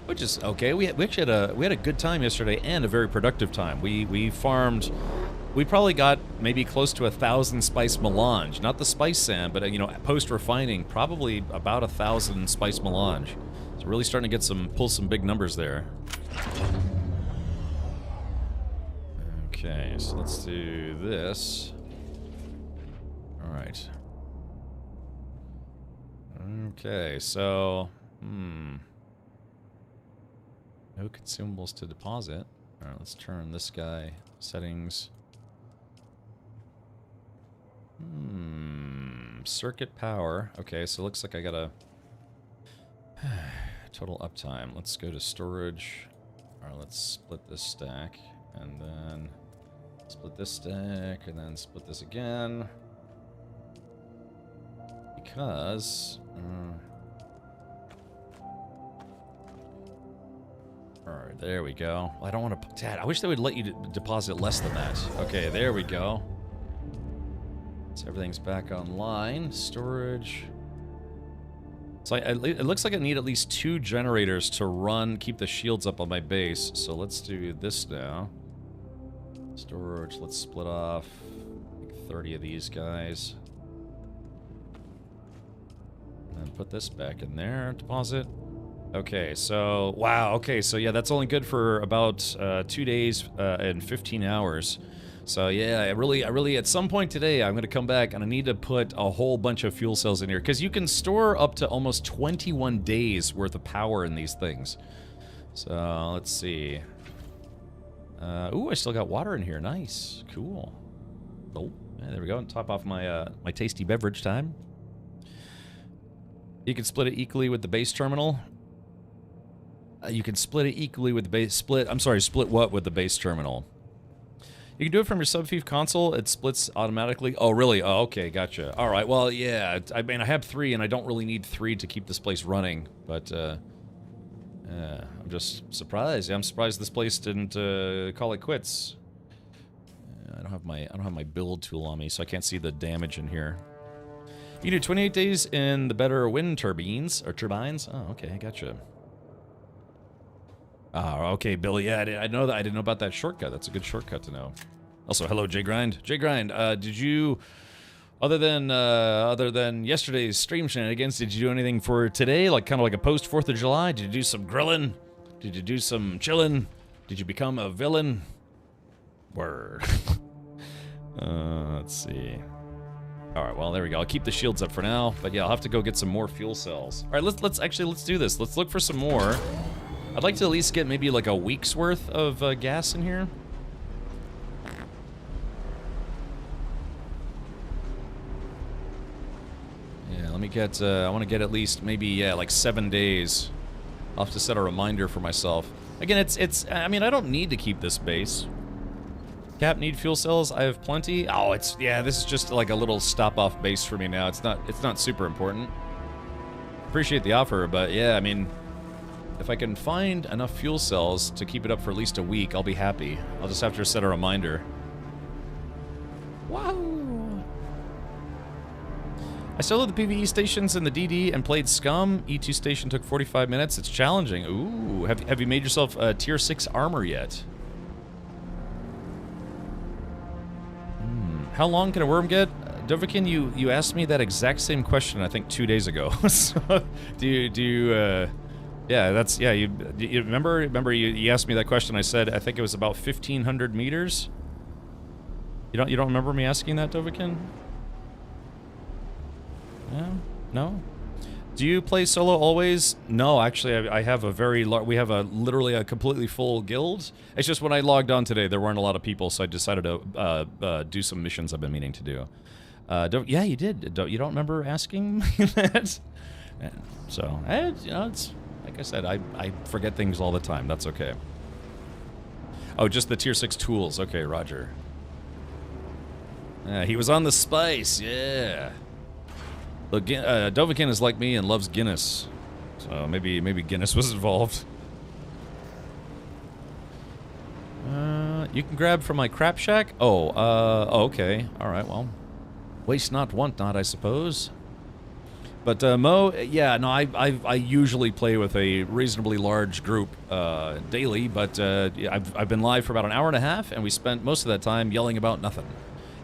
Which is okay. We actually had a good time yesterday and a very productive time. We farmed. We probably got maybe close to 1,000 spice melange, not the spice sand, but you know, post refining, probably about 1,000 spice melange. So really starting to get pull some big numbers there. Okay, so let's do this. All right. Okay, so no consumables to deposit. All right, let's turn this guy settings. Circuit power. Okay, so it looks like I got a total uptime. Let's go to storage. All right, let's split this stack and then split this stack and then split this again. Because alright, there we go. I don't want to... Dad, I wish they would let you deposit less than that. Okay, there we go. So everything's back online. Storage. So it looks like I need at least 2 generators to keep the shields up on my base. So let's do this now. Storage, let's split off like 30 of these guys. And then put this back in there. Deposit. Okay, so, wow, okay, so yeah, that's only good for about 2 days and 15 hours. So yeah, I really, at some point today, I'm gonna come back and I need to put a whole bunch of fuel cells in here, because you can store up to almost 21 days worth of power in these things. So, let's see. Ooh, I still got water in here, nice, cool. Oh, yeah, there we go, and top off my, my tasty beverage time. You can split it equally with the base terminal. You can split it equally with the base... Split what with the base terminal? You can do it from your Subfief console. It splits automatically. Oh, really? Oh, okay, gotcha. All right, well, yeah. I mean, I have 3, and I don't really need 3 to keep this place running. But, I'm just surprised. I'm surprised this place didn't call it quits. I don't have my build tool on me, so I can't see the damage in here. You do 28 days in the better wind turbines, or turbines? Oh, okay, gotcha. Oh, okay, Billy. Yeah, I know that. I didn't know about that shortcut. That's a good shortcut to know. Also, hello, J Grind. J Grind, did you, other than yesterday's stream shenanigans, did you do anything for today? Like kind of like a post 4th of July? Did you do some grilling? Did you do some chilling? Did you become a villain? Word. Let's see. All right, well, there we go. I'll keep the shields up for now, but yeah, I'll have to go get some more fuel cells. All right, let's do this. Let's look for some more. I'd like to at least get maybe like a week's worth of gas in here. Yeah, let me get, I want to get at least maybe, yeah, like 7 days. I'll have to set a reminder for myself. Again, I mean, I don't need to keep this base. Cap, need fuel cells? I have plenty. Oh, yeah, this is just like a little stop-off base for me now. It's not super important. Appreciate the offer, but yeah, I mean, if I can find enough fuel cells to keep it up for at least a week, I'll be happy. I'll just have to set a reminder. Wow. I soloed the PvE stations in the DD and played Scum. E2 station took 45 minutes. It's challenging. Ooh, have you made yourself tier 6 armor yet? How long can a worm get? Dovahkiin, you asked me that exact same question, I think 2 days ago. So, do you, yeah, you remember you asked me that question, I said, I think it was about 1,500 meters? You don't remember me asking that, Dovahkiin? Yeah? No? Do you play solo always? No, actually, I have a very we have literally a completely full guild. It's just when I logged on today, there weren't a lot of people, so I decided to do some missions I've been meaning to do. Yeah, you did. You don't remember asking me that? So, you know, it's like I said, I forget things all the time. That's okay. Oh, just the tier 6 tools. Okay, Roger. He was on the spice. Yeah. Look, Dovahkiin is like me and loves Guinness, so maybe Guinness was involved. You can grab from my crap shack. Oh, okay, all right. Well, waste not, want not, I suppose. But Mo, yeah, no, I usually play with a reasonably large group daily, but I've been live for about an hour and a half, and we spent most of that time yelling about nothing.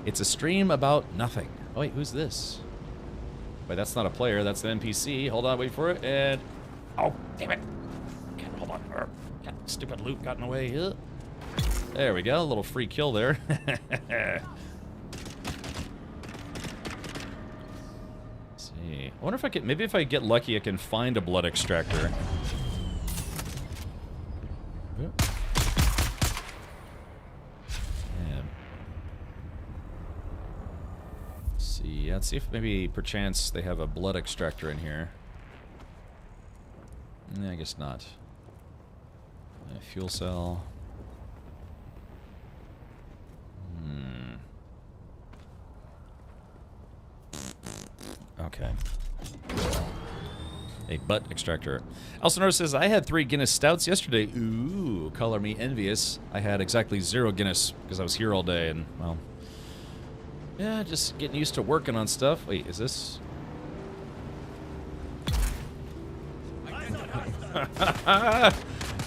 It's a stream about nothing. Oh wait, who's this? Wait, that's not a player, that's an NPC. Hold on, wait for it, and... Oh, damn it. Okay, hold on. God, stupid loot got in the way. There we go, a little free kill there. Let's see. I wonder if I could... Maybe if I get lucky, I can find a blood extractor. Yeah, let's see if maybe perchance they have a blood extractor in here. I guess not. Fuel cell. Okay. A butt extractor. Elsinore says, I had 3 Guinness stouts yesterday. Ooh, color me envious. I had exactly 0 Guinness because I was here all day and, well... Yeah, just getting used to working on stuff. Wait, is this...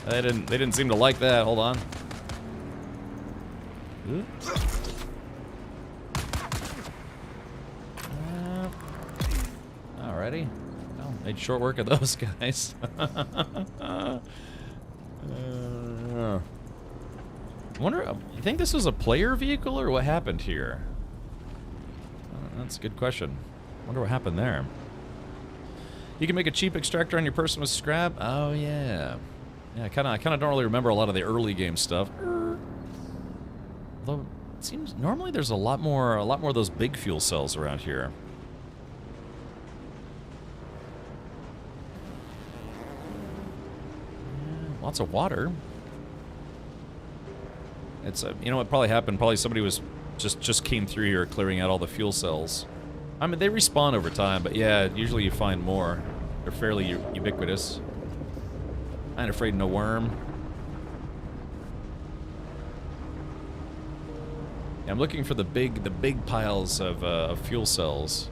They didn't seem to like that. Hold on. Alrighty. Well, made short work of those guys. I wonder, you think this was a player vehicle or what happened here? That's a good question. Wonder what happened there. You can make a cheap extractor on your person with scrap. Oh yeah, yeah. I kind of don't really remember a lot of the early game stuff. Although it seems normally there's a lot more of those big fuel cells around here. Yeah, lots of water. It's you know what probably happened? Probably somebody was just came through here clearing out all the fuel cells. I mean, they respawn over time, but yeah, usually you find more. They're fairly ubiquitous. I ain't afraid of no worm. Yeah, I'm looking for the big piles of fuel cells.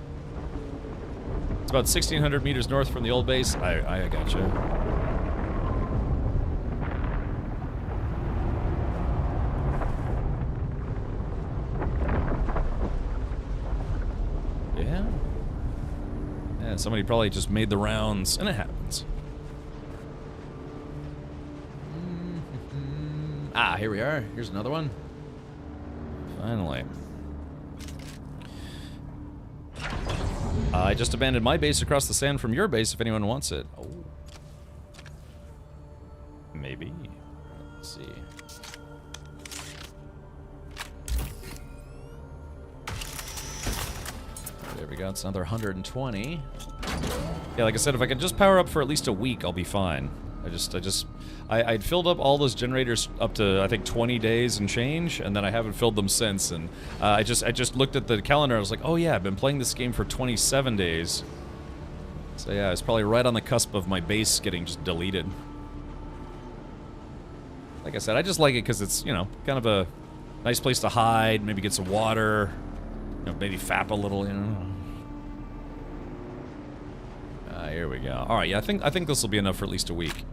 It's about 1,600 meters north from the old base. I gotcha. Somebody probably just made the rounds, and it happens. Ah, here we are. Here's another one. Finally. I just abandoned my base across the sand from your base if anyone wants it. Oh. Maybe. Let's see. There we go. It's another 120. Yeah, like I said, if I can just power up for at least a week, I'll be fine. I'd filled up all those generators up to, I think, 20 days and change, and then I haven't filled them since, and I just looked at the calendar, I was like, oh yeah, I've been playing this game for 27 days. So yeah, it's probably right on the cusp of my base getting just deleted. Like I said, I just like it because it's, you know, kind of a nice place to hide, maybe get some water, you know, maybe fap a little, you know. Here we go. All right, yeah, I think this will be enough for at least a week.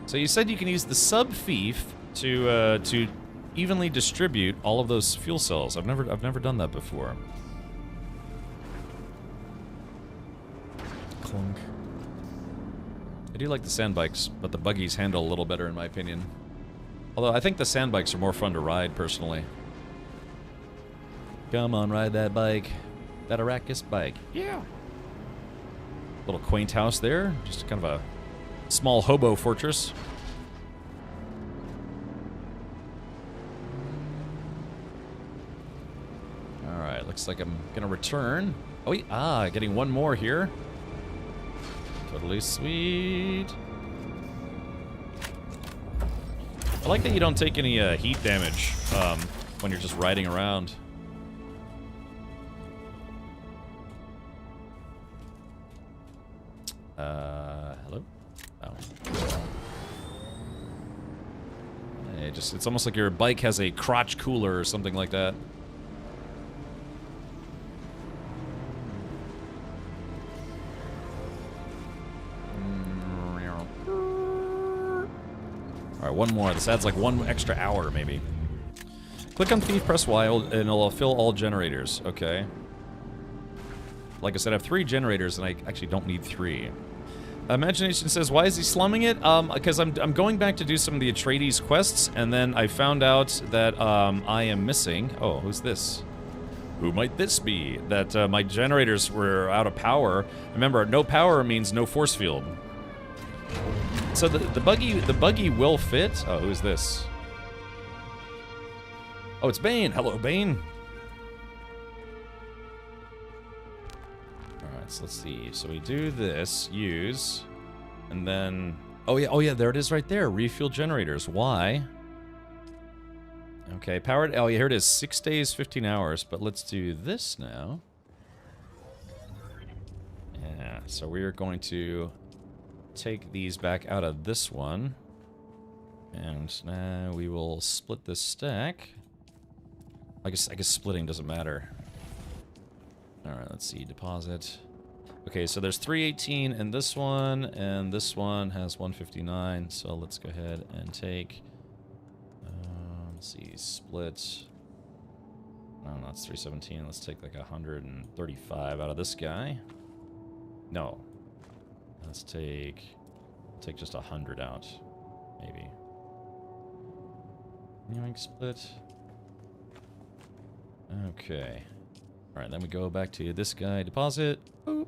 So you said you can use the sub-fief to evenly distribute all of those fuel cells. I've never done that before. Clunk. I do like the sand bikes, but the buggies handle a little better in my opinion. Although I think the sand bikes are more fun to ride personally. Come on, ride that bike. That Arrakis bike. Yeah. Little quaint house there. Just kind of a small hobo fortress. Alright, looks like I'm gonna return. Oh, wait, getting one more here. Totally sweet. I like that you don't take any heat damage when you're just riding around. Hello? Oh. It's almost like your bike has a crotch cooler or something like that. Alright, one more. This adds like 1 extra hour, maybe. Click on Thief, press Y, and it'll fill all generators. Okay. Like I said, I have 3 generators, and I actually don't need 3. Imagination says, why is he slumming it? Because I'm going back to do some of the Atreides quests, and then I found out that I am missing... Oh, who's this? Who might this be? That my generators were out of power. Remember, no power means no force field. So the buggy will fit. Oh, who's this? Oh, it's Bane. Hello, Bane. All right, so let's see. So we do this, use, and then oh yeah, there it is right there. Refuel generators. Why? Okay, powered. Oh, yeah, here it is. 6 days, 15 hours. But let's do this now. Yeah. So we are going to take these back out of this one, and now we will split this stack. I guess splitting doesn't matter. All right, let's see, deposit. Okay, so there's 318 in this one, and this one has 159. So let's go ahead and take. Let's see, split. No, it's 317. Let's take like 135 out of this guy. No. Let's take just 100 out, maybe. Yoink, split. Okay. All right, then we go back to this guy, deposit. Boop.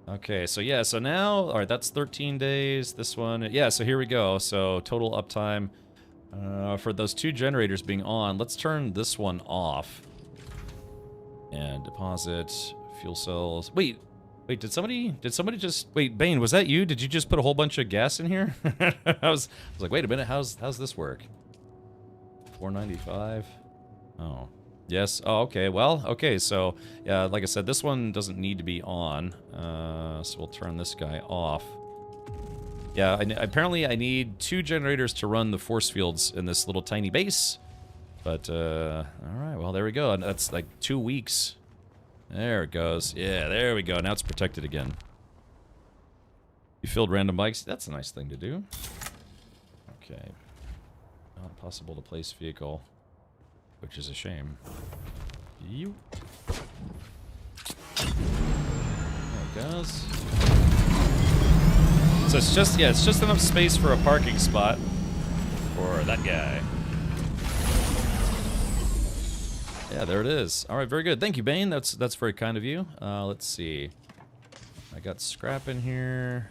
Okay, so yeah, so now, all right, that's 13 days. This one, yeah, so here we go. So total uptime for those 2 generators being on. Let's turn this one off and deposit fuel cells. Wait, did somebody just... Wait, Bane, was that you? Did you just put a whole bunch of gas in here? I was like, wait a minute, how's this work? 495? Oh. Yes, oh, okay, well, okay, so, yeah, like I said, this one doesn't need to be on, so we'll turn this guy off. Yeah, apparently I need 2 generators to run the force fields in this little tiny base, but, alright, well, there we go, and that's like 2 weeks. There it goes. Yeah, there we go. Now it's protected again. You filled random bikes. That's a nice thing to do. Okay. Not possible to place vehicle, which is a shame. You. There it goes. So it's just, yeah, it's just enough space for a parking spot. for that guy. Yeah, there it is. All right, very good. Thank you, Bane. That's very kind of you. Let's see. I got scrap in here.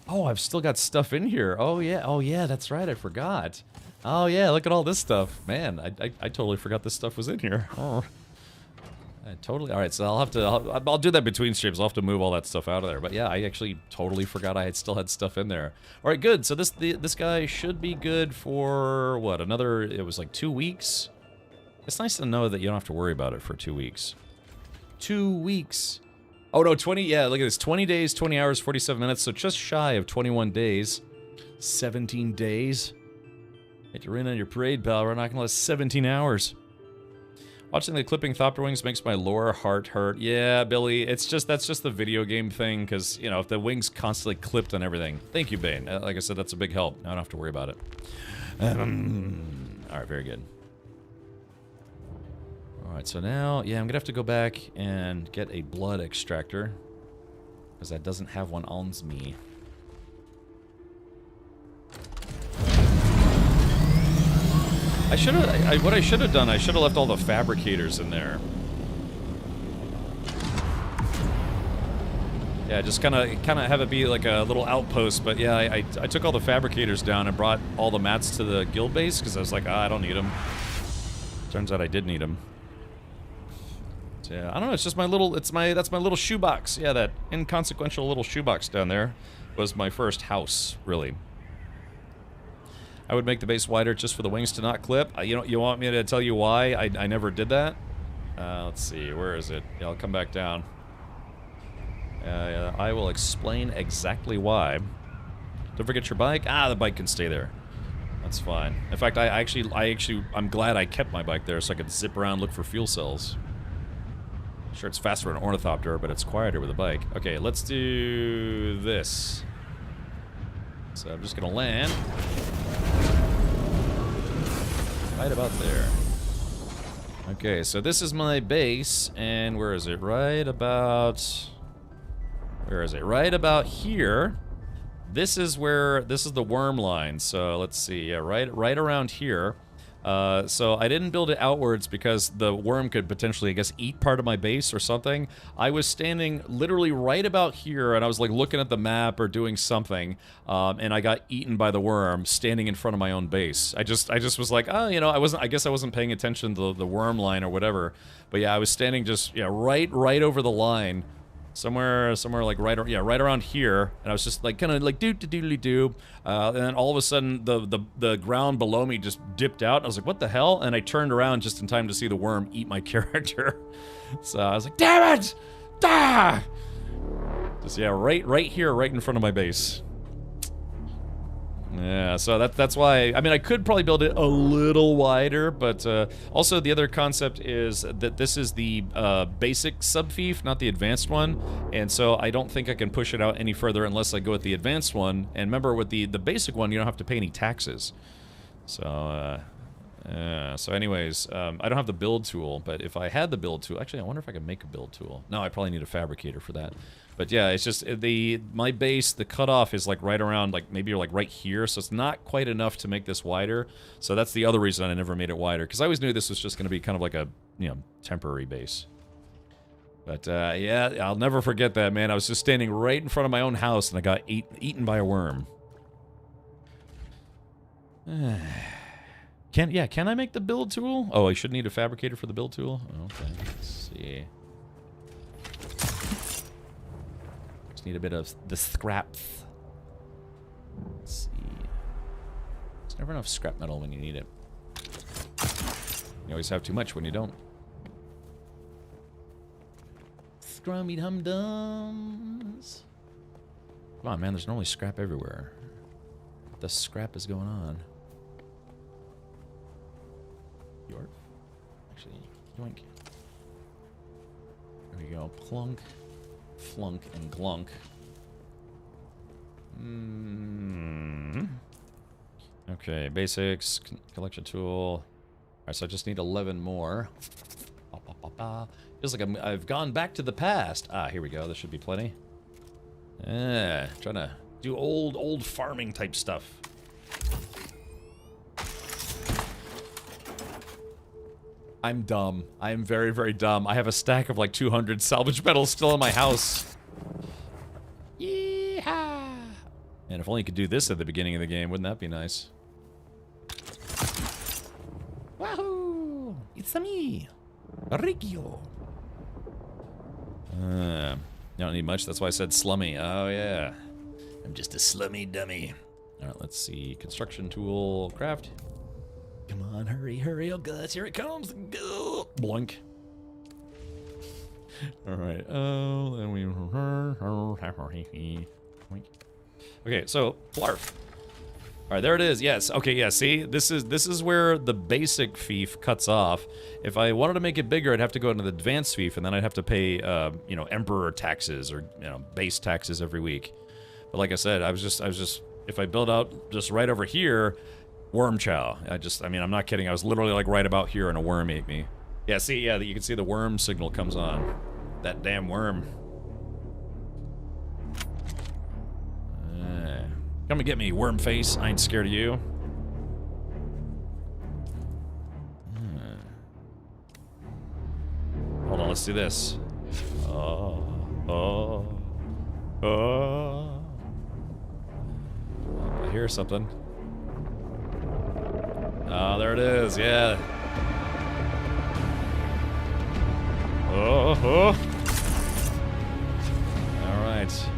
Oh, I've still got stuff in here. Oh yeah, that's right. I forgot. Oh yeah, look at all this stuff. Man, I totally forgot this stuff was in here. Oh. Totally. All right, so I'll do that between streams. I'll have to move all that stuff out of there. But yeah, I actually totally forgot I still had stuff in there. All right, good. So this guy should be good for what? It was like 2 weeks. It's nice to know that you don't have to worry about it for 2 weeks. 2 weeks. Oh no, 20. Yeah, look at this. 20 days, 20 hours, 47 minutes. So just shy of 21 days. 17 days. Hit your in on your parade, pal. We're not gonna last 17 hours. Watching the clipping Thopter wings makes my lower heart hurt. Yeah, Billy, that's just the video game thing, because, you know, if the wings constantly clipped on everything. Thank you, Bane. Like I said, that's a big help. I don't have to worry about it. Alright, very good. Alright, so now, yeah, I'm gonna have to go back and get a blood extractor, because that doesn't have one on me. What I should have done, I should have left all the fabricators in there. Yeah, just kind of have it be like a little outpost, but yeah, I took all the fabricators down and brought all the mats to the guild base, because I was like, I don't need them. Turns out I did need them. So yeah, I don't know, it's just that's my little shoebox. Yeah, that inconsequential little shoebox down there was my first house, really. I would make the base wider just for the wings to not clip. You want me to tell you why I never did that? Let's see, where is it? Yeah, I'll come back down. I will explain exactly why. Don't forget your bike. The bike can stay there. That's fine. In fact, I'm glad I kept my bike there so I could zip around, look for fuel cells. Sure, it's faster with an ornithopter, but it's quieter with a bike. Okay, let's do this. So I'm just gonna land right about there. Okay, so this is my base, and where is it? Right about... Where is it? Right about here. This is the worm line. So let's see. Yeah, right around here. So I didn't build it outwards because the worm could potentially, I guess, eat part of my base or something. I was standing literally right about here, and I was like looking at the map or doing something, and I got eaten by the worm standing in front of my own base. I just was like, oh, you know, I guess I wasn't paying attention to the worm line or whatever. But yeah, I was standing just, yeah, right over the line. Somewhere like right around here, and I was just like kind of like doo-doo-doo-doo-doo, and then all of a sudden the ground below me just dipped out. I was like, what the hell? And I turned around just in time to see the worm eat my character. So I was like, damn it! Ah! Just yeah, right here, right in front of my base. Yeah, so that's why, I mean, I could probably build it a little wider, but also the other concept is that this is the basic subfief, not the advanced one, and so I don't think I can push it out any further unless I go with the advanced one. And remember, with the basic one, you don't have to pay any taxes. So, so anyways, I don't have the build tool, but if I had the build tool, actually, I wonder if I could make a build tool. No, I probably need a fabricator for that. But yeah, it's just my base, the cutoff is like right around, like maybe like right here, so it's not quite enough to make this wider. So that's the other reason I never made it wider, because I always knew this was just going to be kind of like a, you know, temporary base. But yeah, I'll never forget that, man. I was just standing right in front of my own house, and I got eaten by a worm. Can I make the build tool? Oh, I should need a fabricator for the build tool? Okay, let's see. Need a bit of the scraps. Let's see. There's never enough scrap metal when you need it. You always have too much when you don't. Scrummy hum-dums. Come on, man, there's normally scrap everywhere. What the scrap is going on? York? Actually, yoink. There we go. Plunk. Flunk and glunk. Okay, basics, collection tool. Alright, so I just need 11 more. Feels like I've gone back to the past. Here we go. This should be plenty. Trying to do old farming type stuff. I'm dumb. I am very, very dumb. I have a stack of like 200 salvage metals still in my house. Yeehaw! And if only you could do this at the beginning of the game, wouldn't that be nice? Wahoo! It's me, Rikio. You don't need much, that's why I said slummy. Oh, yeah. I'm just a slummy dummy. Alright, let's see. Construction tool, craft. Come on, hurry, hurry, oh guys, here it comes. Go! Blink. Alright, then we... Okay, so, Flarf. Alright, there it is, yes. Okay, yeah, see? This is where the basic fief cuts off. If I wanted to make it bigger, I'd have to go into the advanced fief, and then I'd have to pay, you know, emperor taxes, or, you know, base taxes every week. But like I said, I was just... If I build out just right over here, worm chow. I mean, I'm not kidding. I was literally like right about here and a worm ate me. Yeah, see, yeah, you can see the worm signal comes on. That damn worm. Come and get me, worm face. I ain't scared of you. Hold on, let's do this. I hear something. Oh, there it is, yeah. Oh. Alright.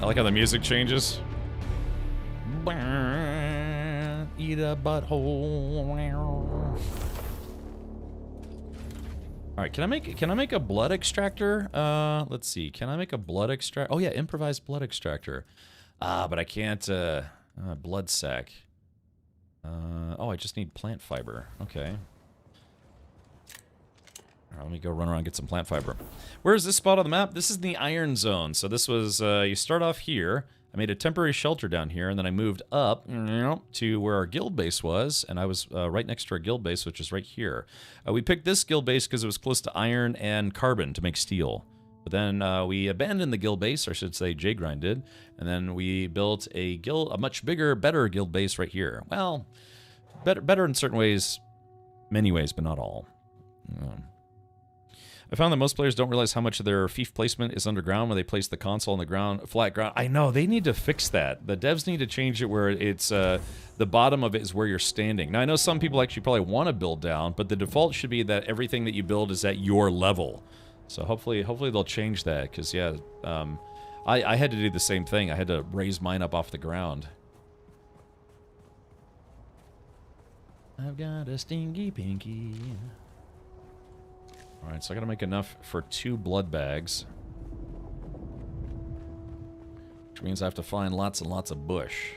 I like how the music changes. Eat a butthole. Alright, can I make a blood extractor? Let's see. Can I make a blood extract? Oh yeah, improvised blood extractor. But I can't, blood sac. Oh, I just need plant fiber. Okay. Alright, let me go run around and get some plant fiber. Where is this spot on the map? This is the Iron Zone. So this was, you start off here. I made a temporary shelter down here, and then I moved up to where our guild base was, and I was right next to our guild base, which is right here. We picked this guild base because it was close to iron and carbon to make steel. But then we abandoned the guild base, or I should say J-Grind did, and then we built a much bigger, better guild base right here. Well, better in certain ways, many ways, but not all. I found that most players don't realize how much of their fief placement is underground when they place the console on the ground, flat ground. I know, they need to fix that. The devs need to change it where it's, the bottom of it is where you're standing. Now, I know some people actually probably want to build down, but the default should be that everything that you build is at your level. So hopefully they'll change that, because, yeah, I had to do the same thing. I had to raise mine up off the ground. I've got a stinky pinky. Alright, so I gotta make enough for 2 blood bags. Which means I have to find lots and lots of bush.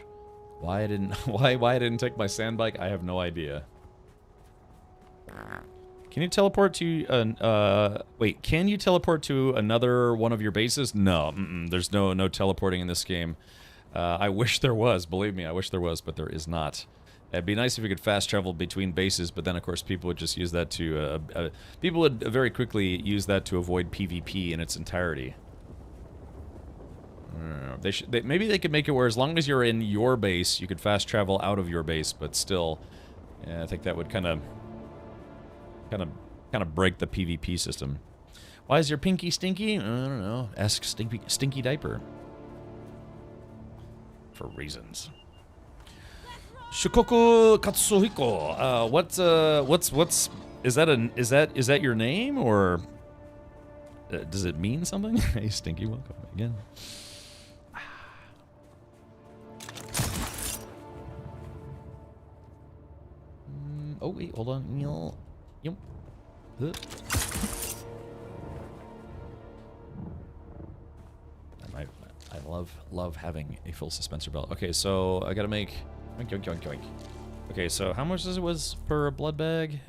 Why I didn't take my sand bike, I have no idea. Can you teleport to wait, can you teleport to another one of your bases? No, there's no teleporting in this game. I wish there was, believe me, I wish there was, but there is not. It'd be nice if we could fast travel between bases, but then of course people would just use that to, people would very quickly use that to avoid PvP in its entirety. Maybe they could make it where as long as you're in your base, you could fast travel out of your base, but still, yeah, I think that would kind of break the PvP system. Why is your pinky stinky? I don't know. Ask Stinky Diaper. For reasons. Shikoku Katsuhiko. What's is that your name, or does it mean something? Hey Stinky, welcome again. Oh wait, hold on. Yep. I love having a full suspensor belt. Okay, so I gotta make. Okay, so how much was per blood bag?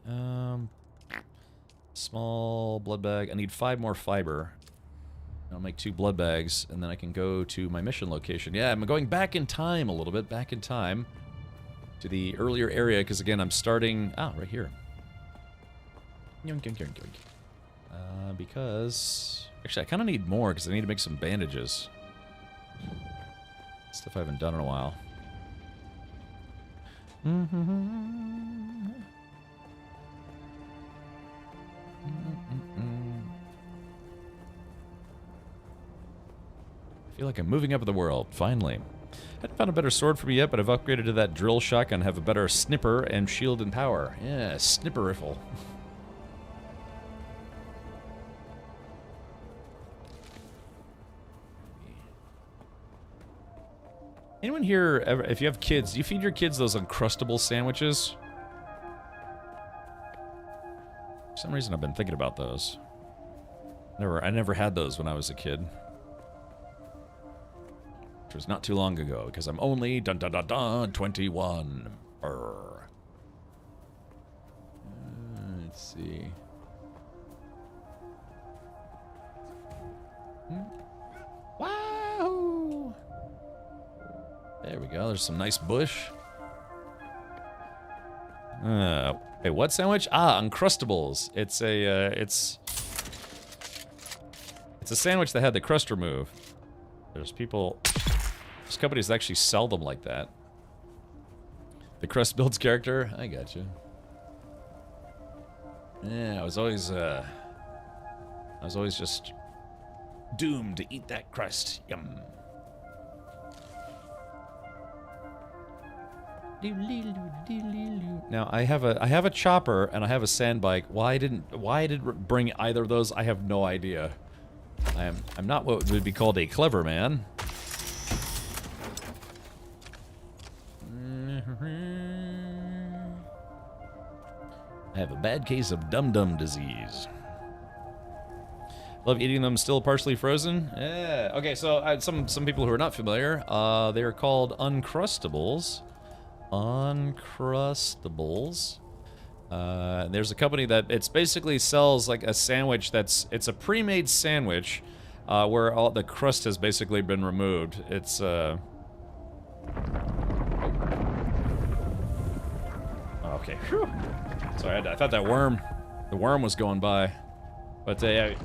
Small blood bag. I need 5 more fiber. I'll make 2 blood bags, and then I can go to my mission location. Yeah, I'm going back in time a little bit, back in time to the earlier area, because again, I'm starting... Ah, right here. Because... Actually, I kind of need more, because I need to make some bandages. Stuff I haven't done in a while. Feel like I'm moving up the world, finally. Haven't found a better sword for me yet, but I've upgraded to that drill shotgun, have a better snipper and shield and power. Yeah, snipper rifle. Anyone here, ever, if you have kids, do you feed your kids those Uncrustables sandwiches? For some reason I've been thinking about those. I never had those when I was a kid. Which was not too long ago, because I'm only 21. Brr. Let's see. Wow! There we go. There's some nice bush. Hey, what sandwich? Ah, Uncrustables. It's a sandwich that had the crust removed. There's companies that actually sell them like that. The crust builds character. I got you. Yeah, I was always just doomed to eat that crust. Yum. Now I have a chopper and I have a sand bike. Why did it bring either of those? I have no idea. I'm not what would be called a clever man. I have a bad case of dum-dum disease. Love eating them still partially frozen. Yeah. Okay, so some people who are not familiar, they are called Uncrustables. Uncrustables. There's a company that it's basically sells like a sandwich it's a pre-made sandwich where all the crust has basically been removed. It's okay. Whew. Sorry, I thought the worm was going by, but I've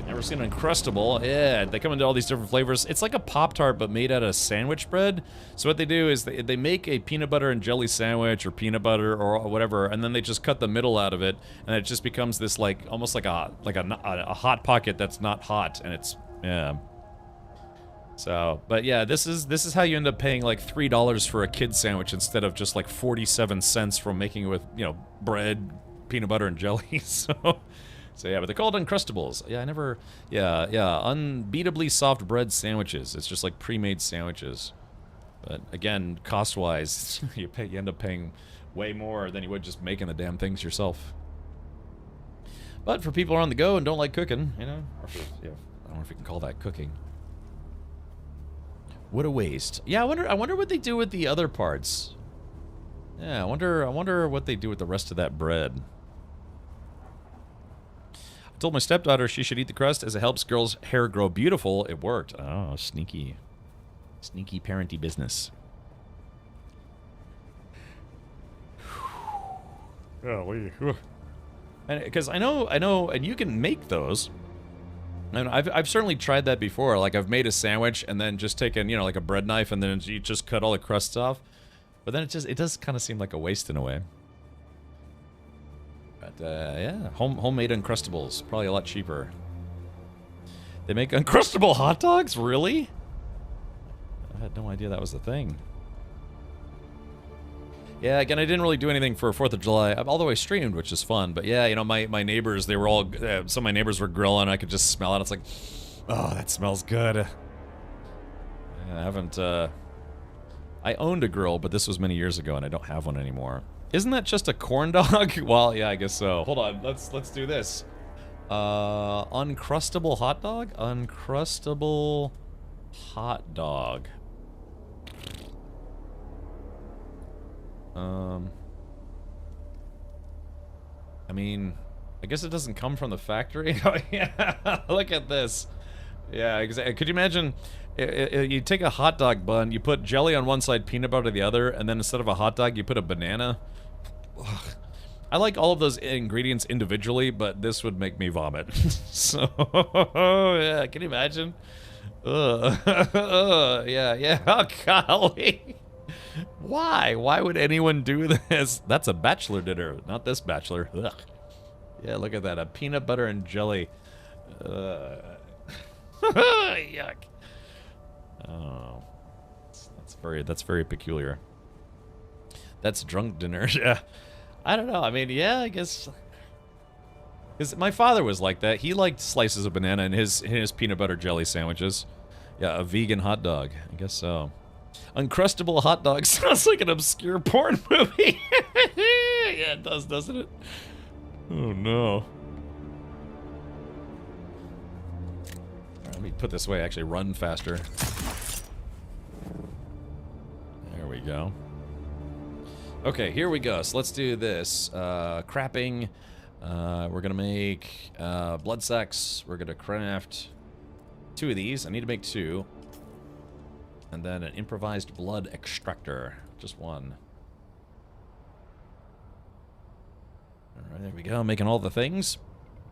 never seen an Uncrustable. Yeah, they come into all these different flavors. It's like a Pop-Tart, but made out of sandwich bread. So what they do is they make a peanut butter and jelly sandwich, or peanut butter, or whatever, and then they just cut the middle out of it, and it just becomes this like almost like a hot pocket that's not hot, and it's yeah. So, but yeah, this is how you end up paying like $3 for a kid sandwich instead of just like 47 cents from making it with, you know, bread, peanut butter, and jelly. So yeah, but they're called Uncrustables. Yeah, unbeatably soft bread sandwiches. It's just like pre-made sandwiches. But again, cost-wise, you end up paying way more than you would just making the damn things yourself. But for people who are on the go and don't like cooking, you know, or for, yeah, I don't know if you can call that cooking. What a waste. Yeah, I wonder what they do with the other parts. Yeah, I wonder what they do with the rest of that bread. I told my stepdaughter she should eat the crust as it helps girls' hair grow beautiful. It worked. Oh, sneaky. Sneaky parenty business. Golly. Because I know, and you can make those. And I've certainly tried that before. Like, I've made a sandwich and then just taken, you know, like a bread knife and then you just cut all the crusts off. But then it does kind of seem like a waste in a way. But, yeah, homemade Uncrustables. Probably a lot cheaper. They make Uncrustable hot dogs? Really? I had no idea that was a thing. Yeah, again, I didn't really do anything for 4th of July, although I streamed, which is fun. But yeah, you know, my neighbors, they were all, some of my neighbors were grilling, I could just smell it. It's like, oh, that smells good. Yeah, I haven't, I owned a grill, but this was many years ago, and I don't have one anymore. Isn't that just a corn dog? Well, yeah, I guess so. Hold on, let's do this. Uncrustable hot dog? Uncrustable hot dog. I mean, I guess it doesn't come from the factory. Oh, yeah, look at this. Yeah, exactly. Could you imagine, you take a hot dog bun, you put jelly on one side, peanut butter the other, and then instead of a hot dog, you put a banana? Ugh. I like all of those ingredients individually, but this would make me vomit. So, yeah, can you imagine? Yeah, oh, golly. Why? Why would anyone do this? That's a bachelor dinner, not this bachelor. Ugh. Yeah, look at that. A peanut butter and jelly. Yuck. Oh, that's very peculiar. That's drunk dinner. Yeah, I don't know. I mean, yeah, I guess. Because my father was like that. He liked slices of banana in his peanut butter jelly sandwiches. Yeah, a vegan hot dog. I guess so. Uncrustable hot dog sounds like an obscure porn movie. Yeah, it does, doesn't it? Oh no. All right, let me put this away. Actually, run faster. There we go. Okay, here we go. So let's do this. Crapping. We're gonna make blood sacks. We're gonna craft 2 of these. I need to make 2. And then an improvised blood extractor. Just 1. Alright, there we go. Making all the things.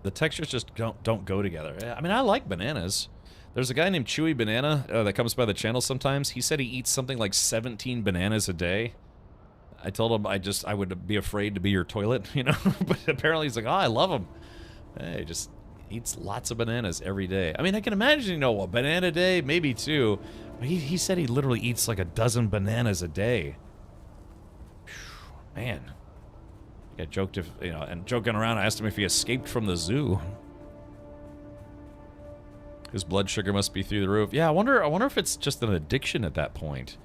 The textures just don't go together. I mean, I like bananas. There's a guy named Chewy Banana that comes by the channel sometimes. He said he eats something like 17 bananas a day. I told him I would be afraid to be your toilet, you know? But apparently he's like, oh, I love them. Hey, just eats lots of bananas every day. I mean, I can imagine, you know, a banana a day, maybe 2. But he said he literally eats like a dozen bananas a day. Whew, man. I joked if, you know, and joking around, I asked him if he escaped from the zoo. His blood sugar must be through the roof. Yeah, I wonder if it's just an addiction at that point.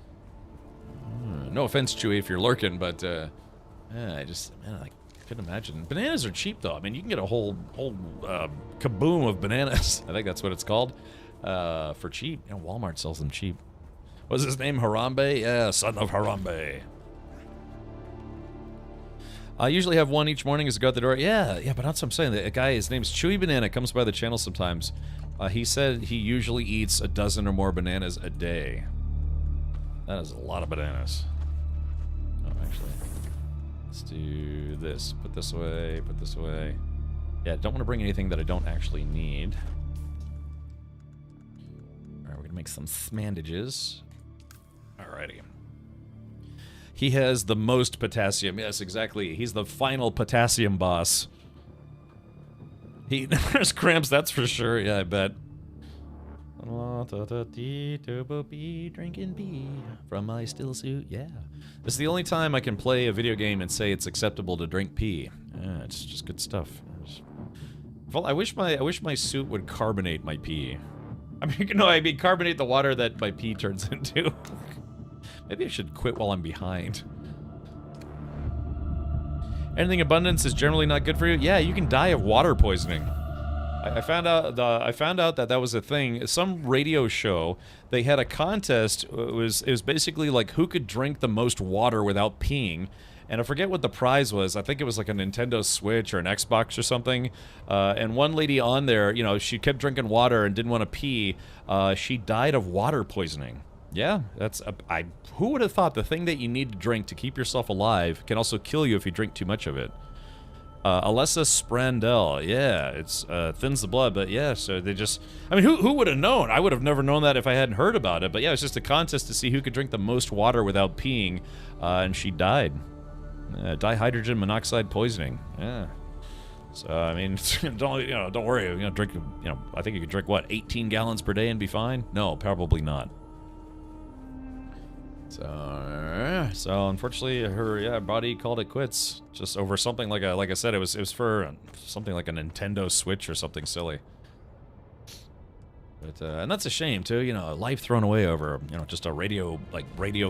No offense, Chewy, if you're lurking, but yeah, I couldn't imagine. Bananas are cheap, though. I mean, you can get a whole kaboom of bananas. I think that's what it's called. For cheap. You know, Walmart sells them cheap. What's his name? Harambe? Yeah, son of Harambe. I usually have 1 each morning as I go out the door. Yeah, but that's what I'm saying. The guy, his name's Chewy Banana, comes by the channel sometimes. He said he usually eats a dozen or more bananas a day. That is a lot of bananas. Oh, actually, let's do this. Put this away, put this away. Yeah, don't want to bring anything that I don't actually need. Alright, we're gonna make some smandages. Alrighty. He has the most potassium. Yes, exactly. He's the final potassium boss. There's cramps, that's for sure. Yeah, I bet. Drinking pee from my still suit. Yeah. This is the only time I can play a video game and say it's acceptable to drink pee. Yeah, it's just good stuff. Well, I wish my suit would carbonate my pee. I mean, carbonate the water that my pee turns into. Maybe I should quit while I'm behind. Anything abundance is generally not good for you. Yeah, you can die of water poisoning. I found out that was a thing. Some radio show, they had a contest. It was basically like who could drink the most water without peeing. And I forget what the prize was. I think it was like a Nintendo Switch or an Xbox or something. And one lady on there, you know, she kept drinking water and didn't want to pee. She died of water poisoning. Yeah, who would have thought the thing that you need to drink to keep yourself alive can also kill you if you drink too much of it? Alessa Sprandell, yeah, it's thins the blood, but yeah, so they just, I mean, who would have known? I would have never known that if I hadn't heard about it, but yeah, it's just a contest to see who could drink the most water without peeing, and she died. Dihydrogen monoxide poisoning, yeah. So, I mean, don't worry, you're gonna drink, I think you could drink, what, 18 gallons per day and be fine? No, probably not. So unfortunately, her body called it quits, just over something like I said, it was for something like a Nintendo Switch or something silly. But and that's a shame too, life thrown away over just a radio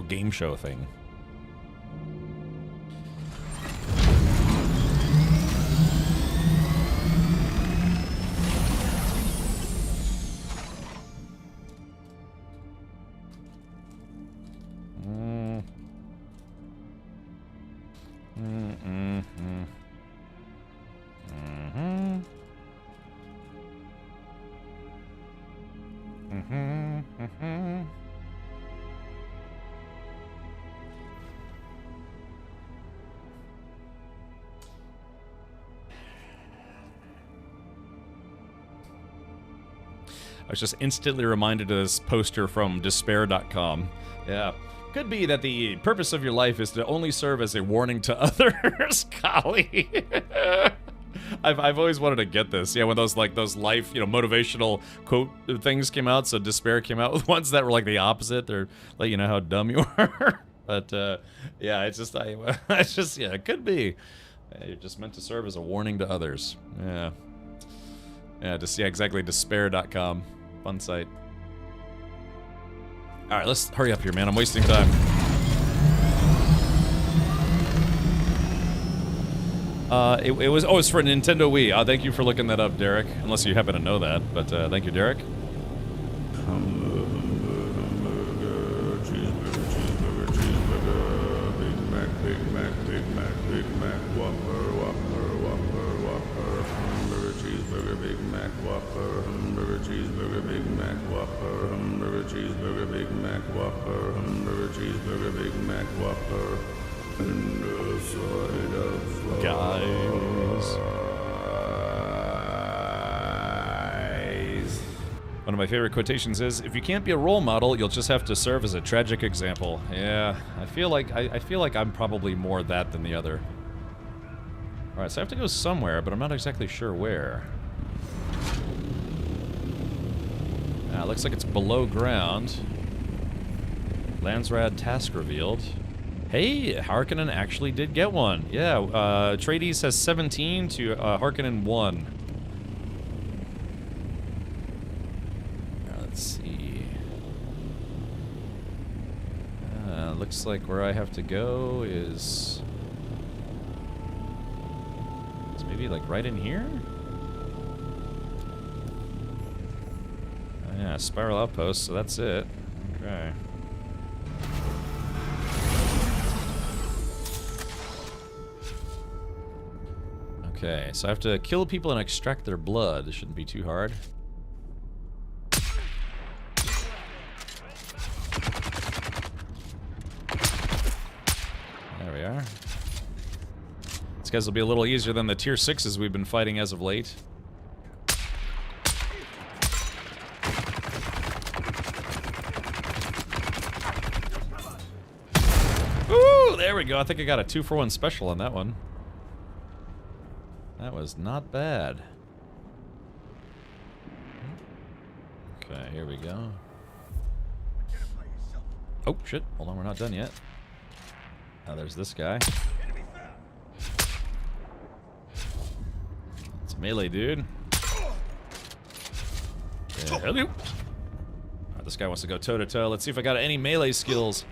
game show thing. I was just instantly reminded of this poster from despair.com. Yeah. Could be that the purpose of your life is to only serve as a warning to others. Golly. I've always wanted to get this. Yeah, when those life, motivational quote things came out, so Despair came out with ones that were like the opposite. They're let you know how dumb you are. But yeah, it's just it could be. You're just meant to serve as a warning to others. Yeah. Yeah, exactly. Despair.com. Fun site. All right, let's hurry up here, man. I'm wasting time. It's for Nintendo Wii. Thank you for looking that up, Derek. Unless you happen to know that, but thank you, Derek. Guys. One of my favorite quotations is, "If you can't be a role model, you'll just have to serve as a tragic example." Yeah, I feel like I'm probably more that than the other. All right, so I have to go somewhere, but I'm not exactly sure where. Looks like it's below ground. Landsrad task revealed. Hey, Harkonnen actually did get one. Yeah, Atreides has 17 to Harkonnen 1. Let's see. Looks like where I have to go is maybe like right in here? Oh, yeah, spiral outpost, so that's it. Okay. Okay, so I have to kill people and extract their blood. This shouldn't be too hard. There we are. These guys will be a little easier than the tier 6s we've been fighting as of late. Ooh, there we go. I think I got a 2-for-1 special on that one. That was not bad. Okay, here we go. Oh, shit. Hold on, we're not done yet. Now there's this guy. It's a melee dude. Yeah, hello. Alright, this guy wants to go toe-to-toe. Let's see if I got any melee skills.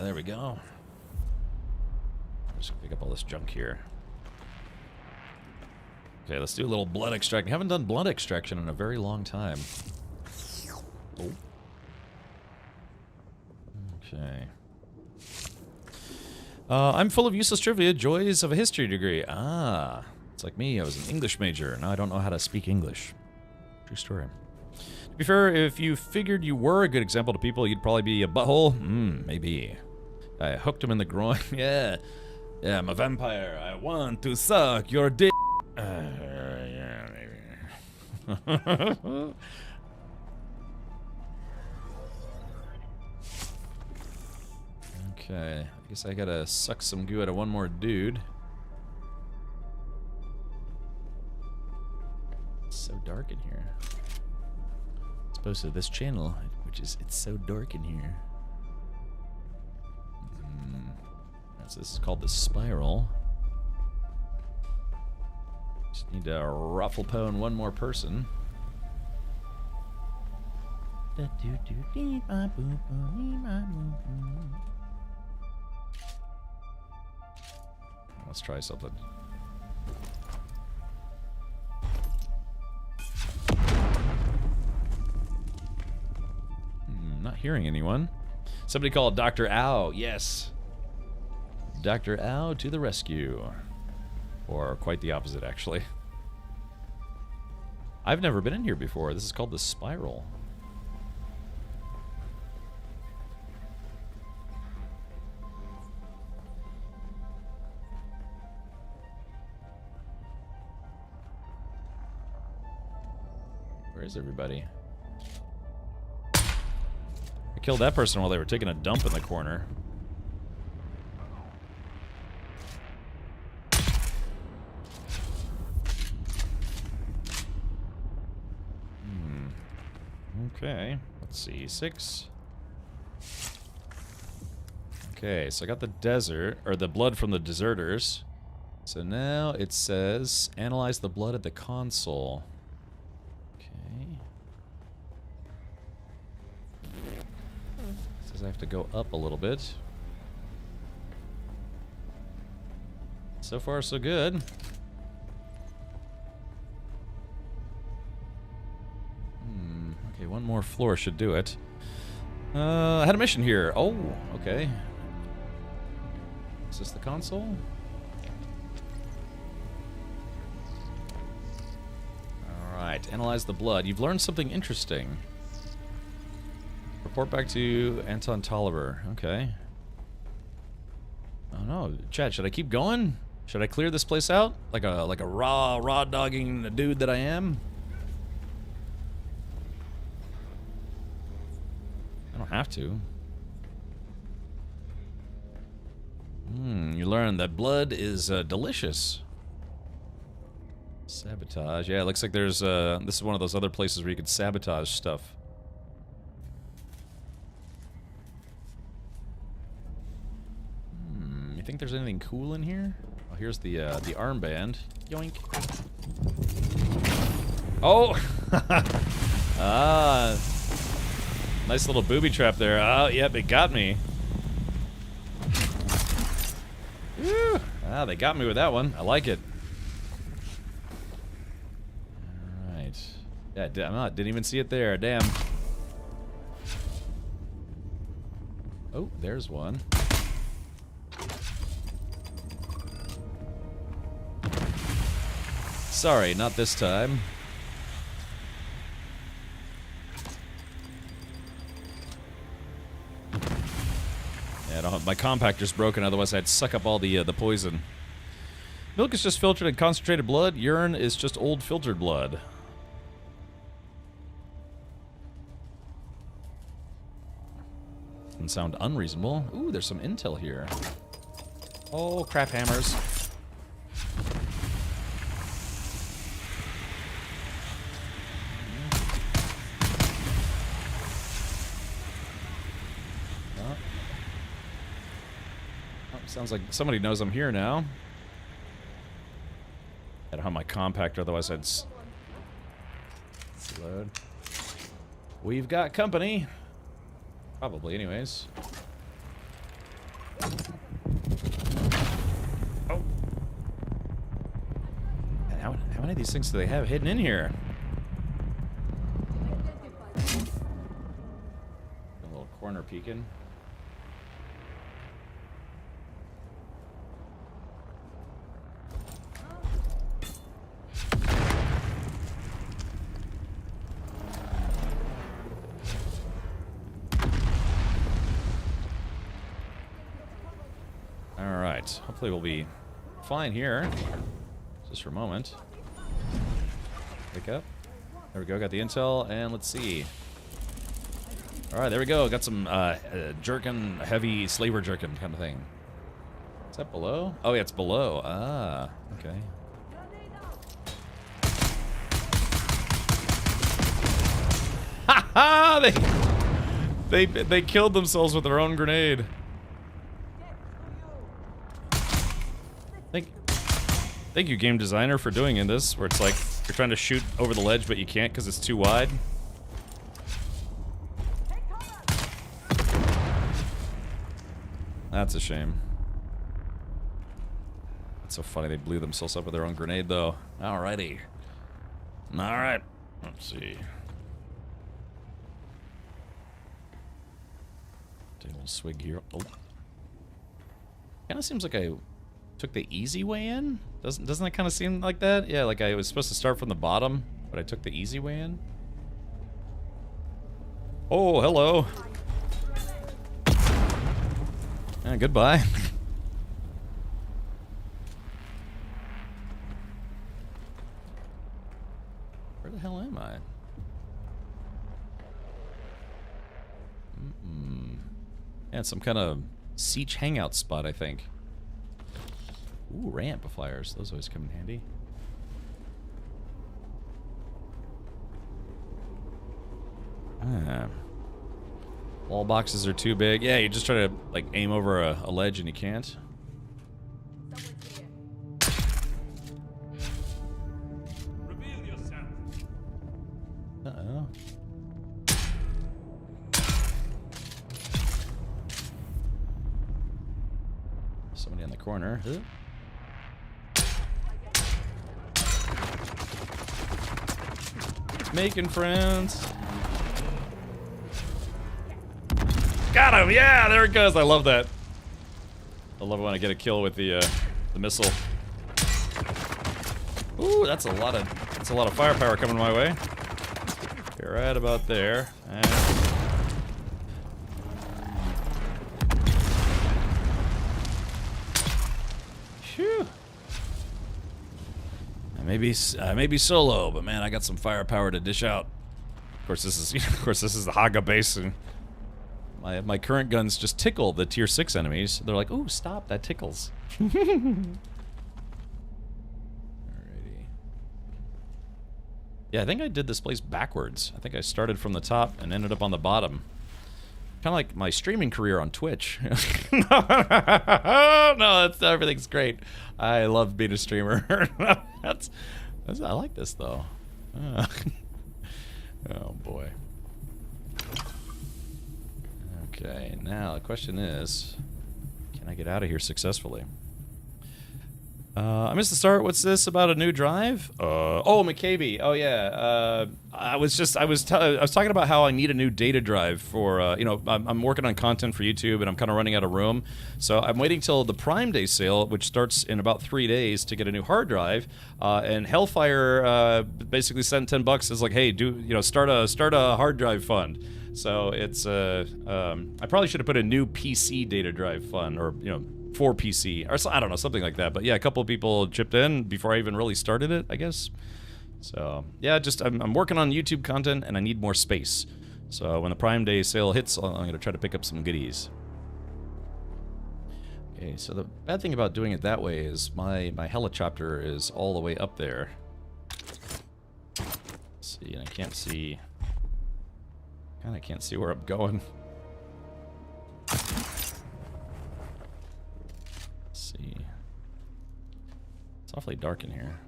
There we go. Just pick up all this junk here. Okay, let's do a little blood extraction. Haven't done blood extraction in a very long time. Oh. Okay. I'm full of useless trivia, joys of a history degree. Ah, it's like me. I was an English major. Now I don't know how to speak English. True story. To be fair, if you figured you were a good example to people, you'd probably be a butthole. Maybe. I hooked him in the groin. Yeah. Yeah, I'm a vampire. I want to suck your dick. Yeah, maybe. Okay, I guess I gotta suck some goo out of one more dude. It's so dark in here. As opposed to this channel, which is, it's so dark in here. So this is called the Spiral. Just need to ruffle pone one more person. Let's try something. Not hearing anyone. Somebody called Dr. Ow. Yes. Dr. Ow to the rescue. Or quite the opposite, actually. I've never been in here before. This is called the Spiral. Where is everybody? I killed that person while they were taking a dump in the corner. Okay, let's see, 6. Okay, so I got the desert, or the blood from the deserters. So now it says, analyze the blood at the console. Okay. It says I have to go up a little bit. So far, so good. Okay, one more floor should do it. I had a mission here. Oh, okay. Is this the console? Alright, analyze the blood. You've learned something interesting. Report back to Anton Tolliver. Okay. Oh no, Chad, should I keep going? Should I clear this place out? Like a raw dogging dude that I am? I don't have to. You learn that blood is delicious. Sabotage. Yeah, it looks like there's this is one of those other places where you could sabotage stuff. You think there's anything cool in here? Oh, here's the armband. Yoink. Oh! Ah. Nice little booby trap there. Oh, yep, it got me. Woo. Ah, they got me with that one. I like it. Alright. Yeah, didn't even see it there. Damn. Oh, there's one. Sorry, not this time. Yeah, I don't have, my compactor's broken, otherwise I'd suck up all the poison. Milk is just filtered in concentrated blood. Urine is just old filtered blood. Doesn't sound unreasonable. Ooh, there's some intel here. Oh, crap hammers. Sounds like somebody knows I'm here now. I don't have my compactor, otherwise I'd load. We've got company. Probably, anyways. Oh. How many of these things do they have hidden in here? A little corner peeking. Hopefully we'll be fine here. Just for a moment. Pick up. There we go, got the intel, and let's see. Alright, there we go. Got some jerkin, heavy slaver jerkin kind of thing. Is that below? Oh yeah, it's below. Ah, okay. Ha ha! They killed themselves with their own grenade. Thank you, game designer, for doing in this, where it's like you're trying to shoot over the ledge, but you can't because it's too wide. That's a shame. It's so funny they blew themselves up with their own grenade, though. Alrighty. Alright. Let's see. Take a little swig here. Oh. Kind of seems like I took the easy way in? Doesn't that kind of seem like that? Yeah, like I was supposed to start from the bottom, but I took the easy way in. Oh, hello. Goodbye. Where the hell am I? Yeah, it's some kind of siege hangout spot, I think. Ooh, ray amplifiers. Those always come in handy. Wall boxes are too big. Yeah, you just try to like aim over a ledge and you can't. Reveal yourself. Uh-oh. Somebody in the corner. Huh? Making friends. Got him! Yeah, there it goes. I love that. I love it when I get a kill with the missile. Ooh, that's a lot of firepower coming my way. Okay, right about there. And phew. I may be solo, but man, I got some firepower to dish out. Of course, this is the Haga Basin. My current guns just tickle the tier 6 enemies. They're like, ooh, stop, that tickles. Alrighty. Yeah, I think I did this place backwards. I think I started from the top and ended up on the bottom. Kind of like my streaming career on Twitch. No, everything's great. I love being a streamer. I like this though. Oh boy. Okay, now the question is, can I get out of here successfully? I missed the start. What's this about a new drive? Oh, McCabe. Oh yeah. I was talking about how I need a new data drive for you know, I'm working on content for YouTube and I'm kind of running out of room, so I'm waiting till the Prime Day sale, which starts in about 3 days, to get a new hard drive. And Hellfire basically sent $10 as like, hey, start a hard drive fund. So it's I probably should have put a new PC data drive fund, or for PC, or I don't know, something like that. But yeah, a couple of people chipped in before I even really started it, I guess. So yeah, I'm working on YouTube content and I need more space. So when the Prime Day sale hits, I'm gonna try to pick up some goodies. Okay, so the bad thing about doing it that way is my helicopter is all the way up there. Let's see, and I can't see. Kinda can't see where I'm going. Let's see. It's awfully dark in here.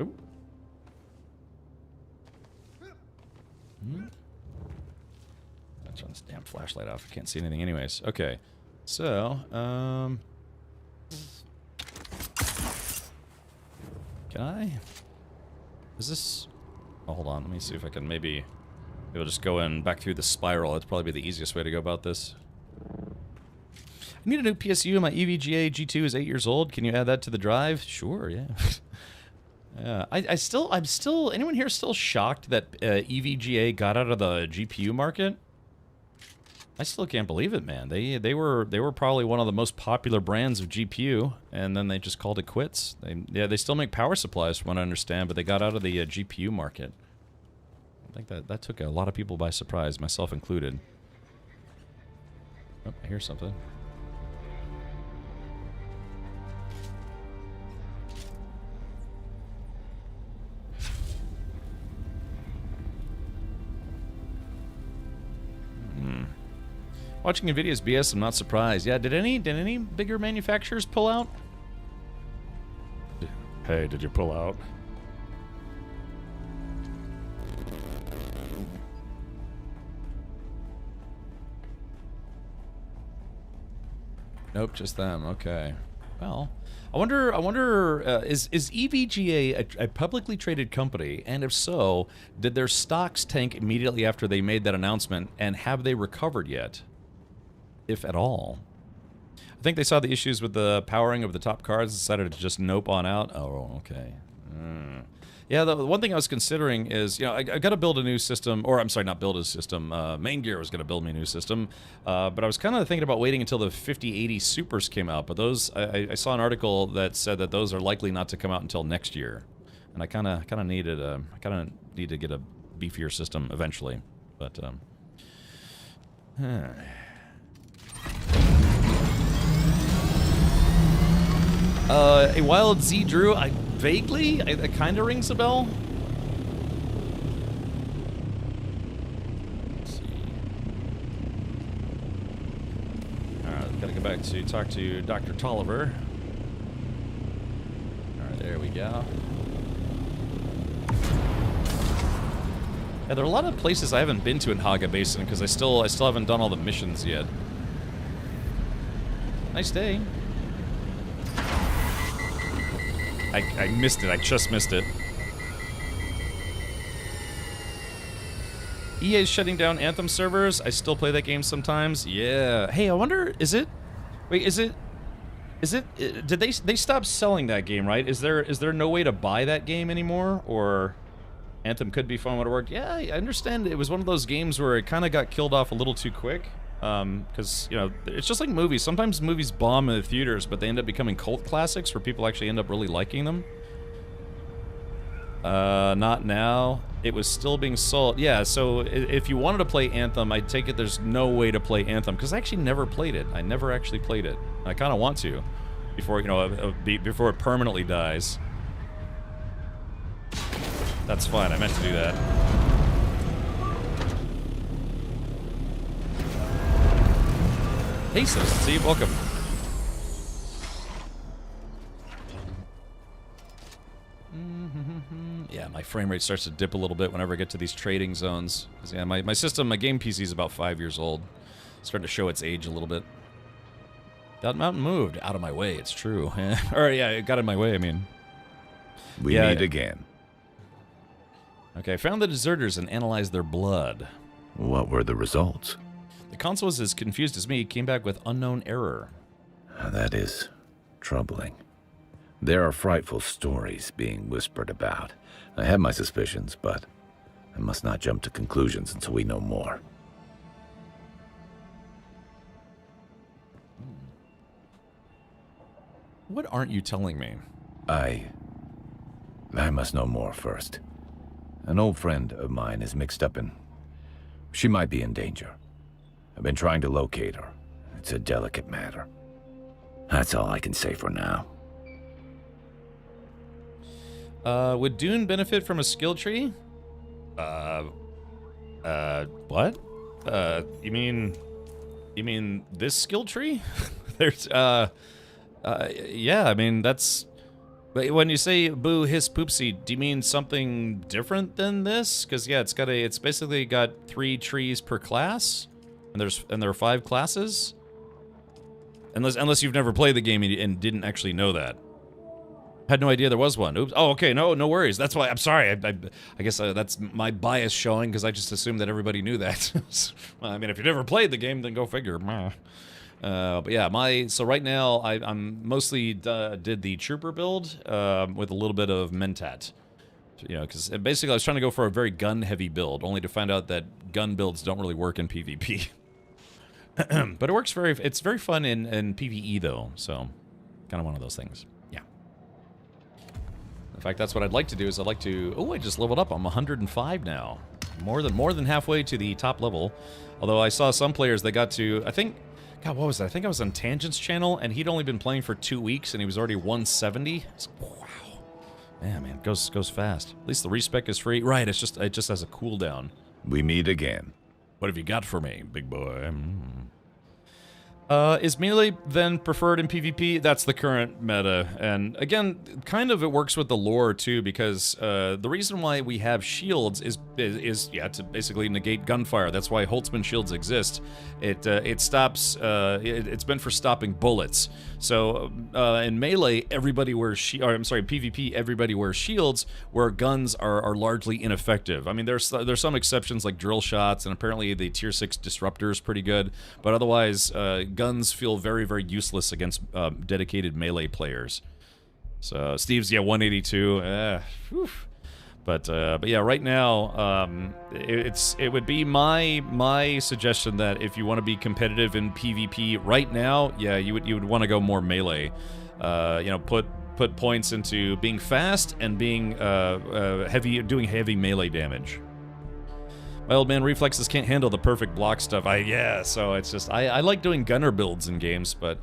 Ooh. I'll turn this damn flashlight off. I can't see anything anyways. Okay. So, can I? Is this? Oh, hold on. Let me see if I can maybe. We'll just go in back through the spiral. That'd probably be the easiest way to go about this. I need a new PSU. My EVGA G2 is 8 years old. Can you add that to the drive? Sure, yeah. Yeah, I'm still. Anyone here still shocked that EVGA got out of the GPU market? I still can't believe it, man. They were probably one of the most popular brands of GPU, and then they just called it quits. They still make power supplies, from what I understand, but they got out of the GPU market. I think that took a lot of people by surprise, myself included. Oh, I hear something. Watching NVIDIA's BS, I'm not surprised. Yeah, did any bigger manufacturers pull out? Hey, did you pull out? Nope, just them. Okay. Well, I wonder. Is EVGA a publicly traded company? And if so, did their stocks tank immediately after they made that announcement? And have they recovered yet, if at all? I think they saw the issues with the powering of the top cards and decided to just nope on out. Oh, okay. Yeah, the one thing I was considering is, I got to build a new system, or I'm sorry, not build a system. Main Gear was going to build me a new system, but I was kind of thinking about waiting until the 5080 Supers came out. But those, I saw an article that said that those are likely not to come out until next year, and I kind of need to get a beefier system eventually. But a Wild Z Drew, vaguely, it kind of rings a bell. Gotta go back to talk to Dr. Tolliver. Alright, there we go. Yeah, there are a lot of places I haven't been to in Haga Basin because I still haven't done all the missions yet. Nice day. I missed it. I just missed it. EA's shutting down Anthem servers. I still play that game sometimes. Yeah. Hey, I wonder, is it? Wait, is it? Did they stop selling that game, right? Is there no way to buy that game anymore, or Anthem could be fun when it worked? Yeah, I understand. It was one of those games where it kind of got killed off a little too quick. Because, you know, it's just like movies. Sometimes movies bomb in the theaters, but they end up becoming cult classics where people actually end up really liking them. Not now. It was still being sold. Yeah, so if you wanted to play Anthem, I take it there's no way to play Anthem, because I actually never played it. I never actually played it. I kind of want to, before, you know, before it permanently dies. That's fine, I meant to do that. Hey, Citizen Steve, welcome. Yeah, my frame rate starts to dip a little bit whenever I get to these trading zones. Because, yeah, my system, my game PC is about 5 years old. It's starting to show its age a little bit. That mountain moved out of my way, it's true. Or, yeah, it got in my way, I mean. We meet again. Okay, I found the deserters and analyzed their blood. What were the results? The console was as confused as me, came back with unknown error. That is troubling. There are frightful stories being whispered about. I have my suspicions, but I must not jump to conclusions until we know more. What aren't you telling me? I must know more first. An old friend of mine is mixed up in... She might be in danger. I've been trying to locate her. It's a delicate matter. That's all I can say for now. Would Dune benefit from a skill tree? What? You mean this skill tree? There's, yeah, I mean, that's... When you say boo, hiss, poopsie, do you mean something different than this? Because, yeah, it's basically got 3 trees per class, and there are 5 classes? Unless you've never played the game and didn't actually know that. Had no idea there was one. Oops. Oh, okay. No worries. That's why. I'm sorry. I guess that's my bias showing, because I just assumed that everybody knew that. Well, I mean, if you never played the game, then go figure. But yeah, so right now I'm mostly did the trooper build with a little bit of Mentat. You know, because basically I was trying to go for a very gun-heavy build, only to find out that gun builds don't really work in PvP. But it works it's very fun in PvE though, so kind of one of those things. Yeah. In fact, that's what I'd like to do. Oh, I just leveled up. I'm 105 now. More than halfway to the top level. Although I saw some players that got to, I think, God, what was that? I think I was on Tangent's channel, and he'd only been playing for 2 weeks, and he was already 170. It's, wow. Yeah, man, it goes fast. At least the respec is free. Right, it just has a cooldown. We meet again. What have you got for me, big boy? Is melee then preferred in PvP? That's the current meta, and again, kind of it works with the lore too, because the reason why we have shields is to basically negate gunfire. That's why Holtzman shields exist. It stops. It's meant for stopping bullets. So in melee, everybody wears PvP, everybody wears shields, where guns are largely ineffective. I mean, there's some exceptions like drill shots, and apparently the tier 6 disruptor is pretty good, but otherwise. Guns feel very, very useless against dedicated melee players. So Steve's 182. But yeah, right now it would be my suggestion that if you want to be competitive in PvP right now, yeah, you would want to go more melee. You know, put points into being fast and being doing heavy melee damage. My old man reflexes can't handle the perfect block stuff. So it's just I like doing gunner builds in games, but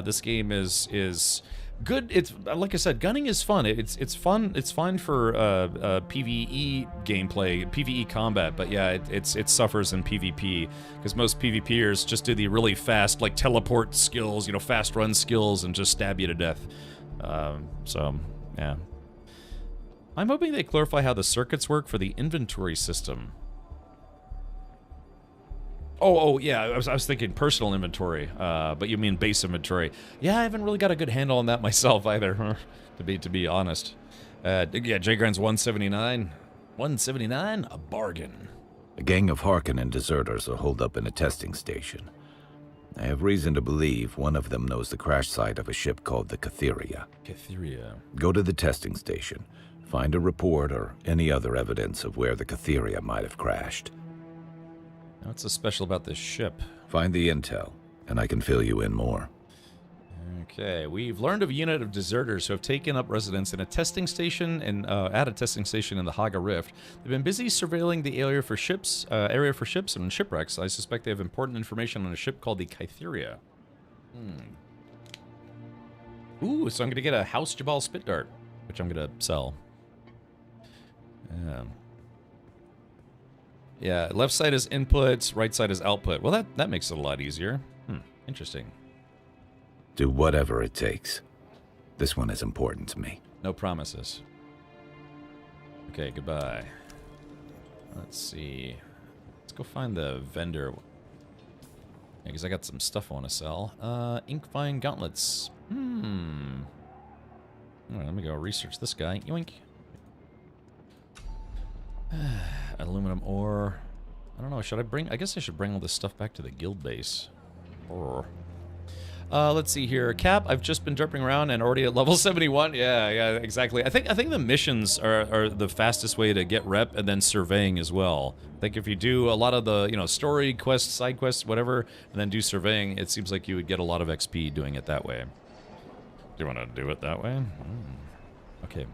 this game is good. It's like I said, gunning is fun. It's fun. It's fine for PvE gameplay, PvE combat. But yeah, it suffers in PvP because most PvPers just do the really fast, like teleport skills, you know, fast run skills, and just stab you to death. So yeah, I'm hoping they clarify how the circuits work for the inventory system. Oh, yeah, I was thinking personal inventory, but you mean base inventory. Yeah, I haven't really got a good handle on that myself either, to be honest. Yeah, J Grand's 179. 179? A bargain. A gang of Harkonnen deserters are holed up in a testing station. I have reason to believe one of them knows the crash site of a ship called the Catheria. Catheria. Go to the testing station, find a report or any other evidence of where the Catheria might have crashed. What's so special about this ship? Find the intel, and I can fill you in more. Okay, we've learned of a unit of deserters who have taken up residence in a testing station at a testing station in the Haga Rift. They've been busy surveilling the area for ships and shipwrecks. I suspect they have important information on a ship called the Catheria. Ooh, so I'm gonna get a House Jabal spit dart, which I'm gonna sell. Yeah, left side is inputs, right side is output. Well, that makes it a lot easier. Interesting. Do whatever it takes. This one is important to me. No promises. Okay, goodbye. Let's see. Let's go find the vendor. Yeah, because I got some stuff I want to sell. Inkfine gauntlets. All right, let me go research this guy. Yoink. Aluminum ore. I don't know, should I bring... I guess I should bring all this stuff back to the guild base. Let's see here. Cap, I've just been derping around and already at level 71. Yeah, exactly. I think the missions are the fastest way to get rep, and then surveying as well. I think if you do a lot of the, you know, story quests, side quests, whatever, and then do surveying, it seems like you would get a lot of XP doing it that way. Do you want to do it that way? Okay.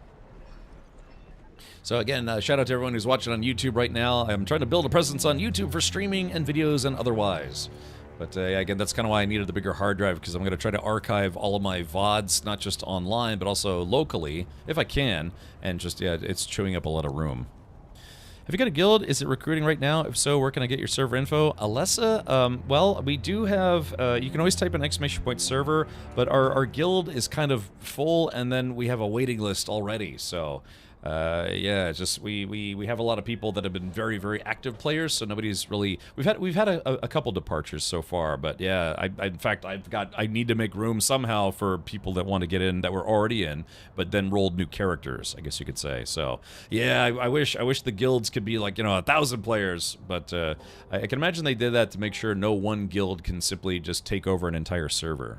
So again, shout out to everyone who's watching on YouTube right now. I'm trying to build a presence on YouTube for streaming and videos and otherwise. But yeah, again, that's kind of why I needed the bigger hard drive, because I'm going to try to archive all of my VODs, not just online, but also locally, if I can. And just, yeah, it's chewing up a lot of room. Have you got a guild? Is it recruiting right now? If so, where can I get your server info? Alessa, well, we do have, you can always type in ! server, but our guild is kind of full, and then we have a waiting list already, so... yeah, just we have a lot of people that have been very, very active players, so nobody's really... We've had a couple departures so far, but yeah, in fact, I need to make room somehow for people that want to get in that were already in, but then rolled new characters, I guess you could say. So yeah, I wish the guilds could be like, you know, 1,000 players, but I can imagine they did that to make sure no one guild can simply just take over an entire server.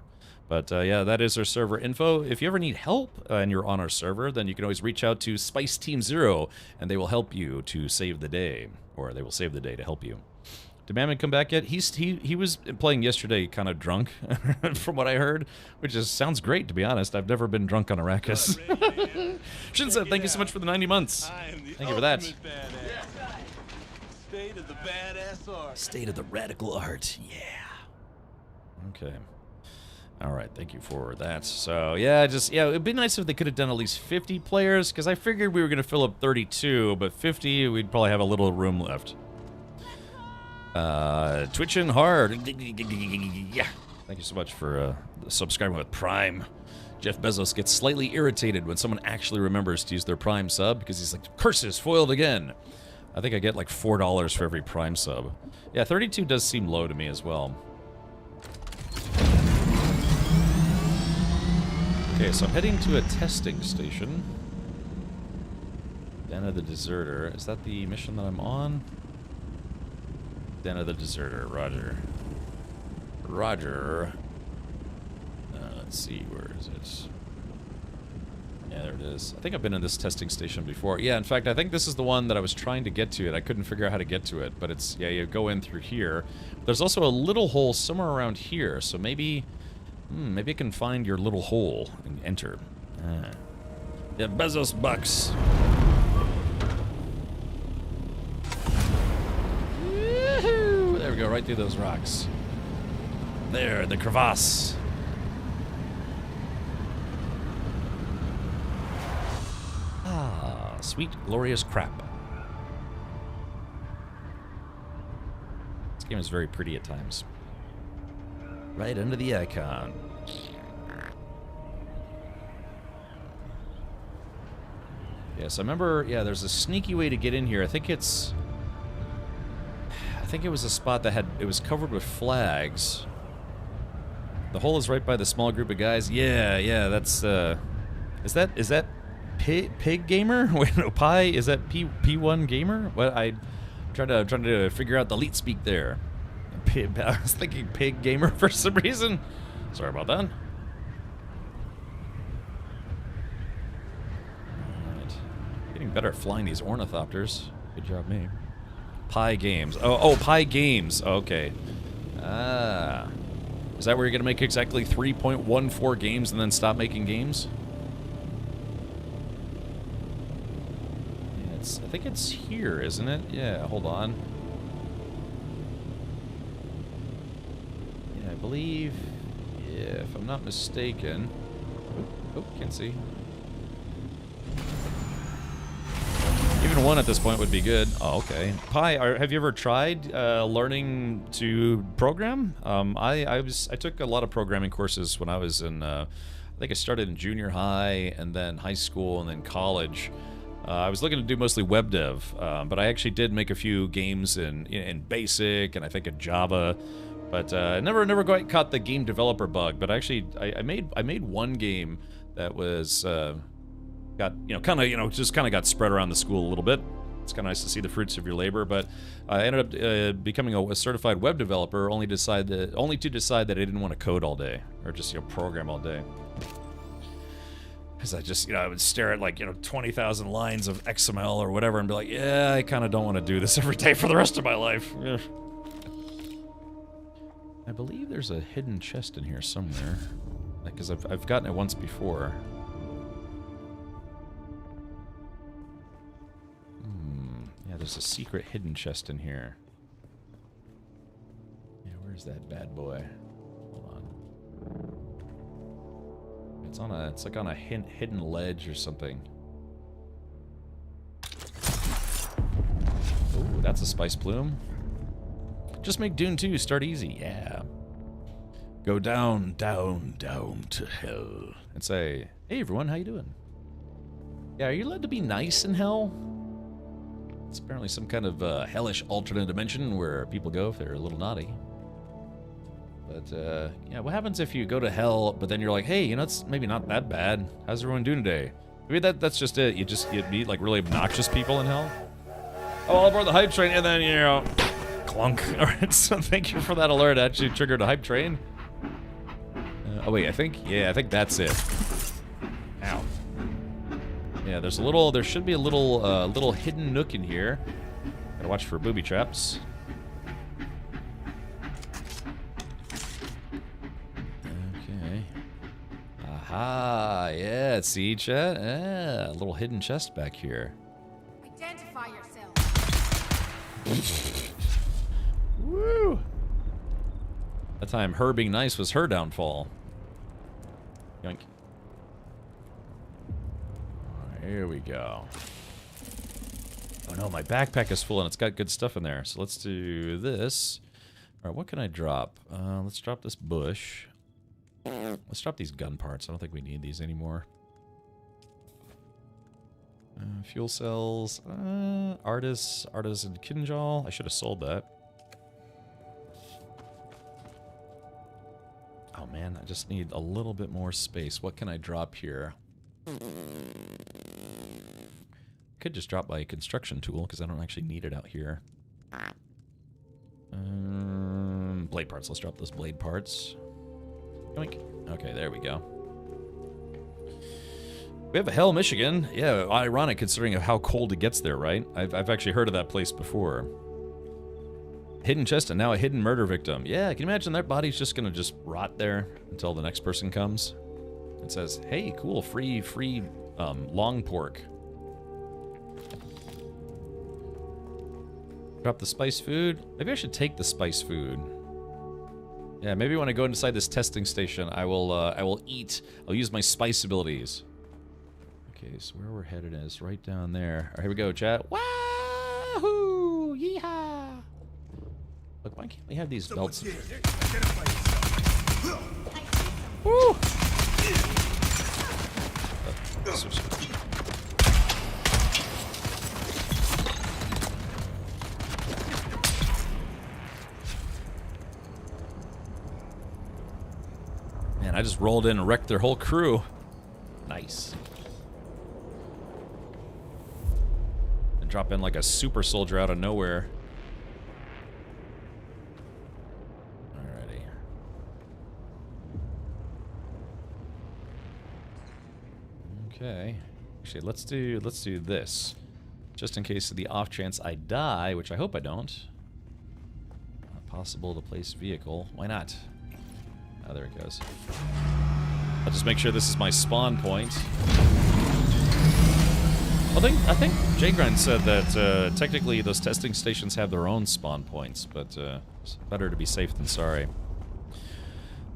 But yeah, that is our server info. If you ever need help and you're on our server, then you can always reach out to Spice Team Zero, and they will help you to save the day, or they will save the day to help you. Did Mammon come back yet? He was playing yesterday, kind of drunk, from what I heard, which sounds great, to be honest. I've never been drunk on Arrakis. Shinsen, thank you so much for the 90 months. Thank you for that. State of the badass art. State of the radical art. Yeah. Okay. All right, thank you for that. So, yeah, it'd be nice if they could have done at least 50 players, because I figured we were going to fill up 32, but 50, we'd probably have a little room left. Twitching hard. Yeah. Thank you so much for subscribing with Prime. Jeff Bezos gets slightly irritated when someone actually remembers to use their Prime sub, because he's like, curses, foiled again. I think I get like $4 for every Prime sub. Yeah, 32 does seem low to me as well. Okay, so I'm heading to a testing station. Den of the Deserter. Is that the mission that I'm on? Den of the Deserter. Roger. Roger. Let's see, where is it? Yeah, there it is. I think I've been in this testing station before. Yeah, in fact, I think this is the one that I was trying to get to, and I couldn't figure out how to get to it. But it's, yeah, you go in through here. There's also a little hole somewhere around here, so maybe... maybe I can find your little hole and enter. Yeah, Bezos bucks. Woohoo! There we go, right through those rocks. There, the crevasse. Sweet, glorious crap. This game is very pretty at times. Right under the icon. Yes, I remember, yeah, there's a sneaky way to get in here. I think it was a spot that it was covered with flags. The hole is right by the small group of guys. Yeah, that's, is that Pig Gamer? Wait, no, Pi, is that P1 Gamer? What, I'm trying to figure out the leet speak there. I was thinking Pig Gamer for some reason. Sorry about that. Getting better at flying these ornithopters. Good job, me. Pi Games. Oh, Pi Games. Okay. Ah. Is that where you're going to make exactly 3.14 games and then stop making games? Yeah, I think it's here, isn't it? Yeah, hold on. Yeah, I believe... Yeah, if I'm not mistaken... Oh, can't see. Even one at this point would be good. Oh, okay. Pi, have you ever tried learning to program? I took a lot of programming courses when I was in. I think I started in junior high, and then high school, and then college. I was looking to do mostly web dev, but I actually did make a few games in BASIC and I think in Java. But never quite caught the game developer bug. But actually, I made one game that was. Got, just kind of got spread around the school a little bit. It's kind of nice to see the fruits of your labor, but I ended up becoming a certified web developer only to decide that I didn't want to code all day, or just, program all day. Because I just, I would stare at, 20,000 lines of XML or whatever and be like, yeah, I kind of don't want to do this every day for the rest of my life. Yeah. I believe there's a hidden chest in here somewhere. Because I've gotten it once before. Yeah, there's a secret hidden chest in here. Yeah, where's that bad boy? Hold on. It's like on a hidden ledge or something. Ooh, that's a spice plume. Just make Dune 2 start easy, yeah. Go down, down, down to hell. And say, hey everyone, how you doing? Yeah, are you allowed to be nice in hell? It's apparently some kind of hellish alternate dimension where people go if they're a little naughty. But, yeah, what happens if you go to hell, but then you're like, hey, it's maybe not that bad. How's everyone doing today? Maybe that's just it. You'd meet, really obnoxious people in hell. Oh, all aboard the hype train, and then, clunk. Alright, so thank you for that alert. Actually triggered a hype train. Oh, wait, I think that's it. Ow. Yeah, there should be a little hidden nook in here. Gotta watch for booby traps. Okay. Aha, yeah, see, chat? Yeah, a little hidden chest back here. Identify yourself. Woo! That time her being nice was her downfall. Yoink. Here we go. Oh no, my backpack is full and it's got good stuff in there. So let's do this. Alright, what can I drop? Let's drop this bush. Let's drop these gun parts. I don't think we need these anymore. Fuel cells. Artisan Kinjal. I should have sold that. Oh man, I just need a little bit more space. What can I drop here? Could just drop my construction tool because I don't actually need it out here. Blade parts. Let's drop those blade parts. Yoink. Okay, there we go. We have a Hell, Michigan. Yeah, ironic considering how cold it gets there, right? I've actually heard of that place before. Hidden chest and now a hidden murder victim. Yeah, can you imagine that body's just gonna rot there until the next person comes? It says, hey, cool, free long pork. Drop the spice food. Maybe I should take the spice food. Yeah, maybe when I go inside this testing station, I will eat. I'll use my spice abilities. Okay, so where we're headed is right down there. All right, here we go, chat. Wahoo! Yeehaw! Look, why can't we have these belts? Woo! Man, I just rolled in and wrecked their whole crew. Nice. And drop in like a super soldier out of nowhere. Alrighty. Okay. Actually, let's do this. Just in case of the off chance I die, which I hope I don't. Not possible to place vehicle. Why not? Oh, there it goes. I'll just make sure this is my spawn point. I think Jgrind said that technically those testing stations have their own spawn points, but it's better to be safe than sorry.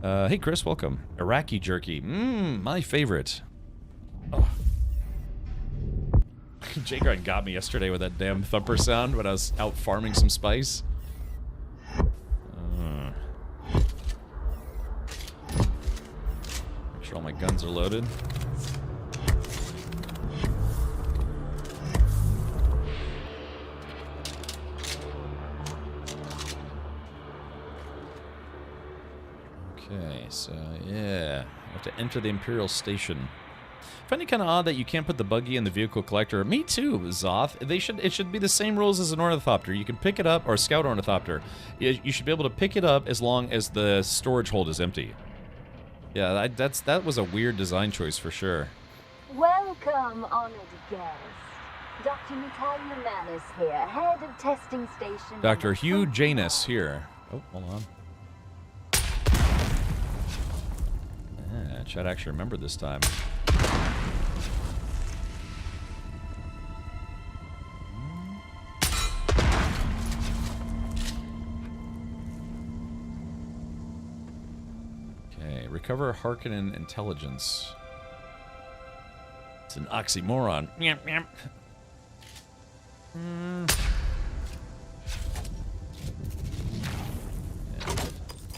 Hey Chris, welcome. Iraqi jerky. My favorite. Oh. Jgrind got me yesterday with that damn thumper sound when I was out farming some spice. Make sure all my guns are loaded. Okay, so yeah, I have to enter the Imperial Station. Find it kind of odd that you can't put the buggy in the vehicle collector. Me too, Zoth. It should be the same rules as an ornithopter. You can pick it up, or a scout ornithopter. You should be able to pick it up as long as the storage hold is empty. Yeah, that was a weird design choice for sure. Welcome, honored guest. Dr. Natalia Manus here, head of testing station. Dr. Hugh Janus here. Oh, hold on. Yeah, Chad actually remembered this time. Okay, recover Harkonnen intelligence. It's an oxymoron. Yep, yep.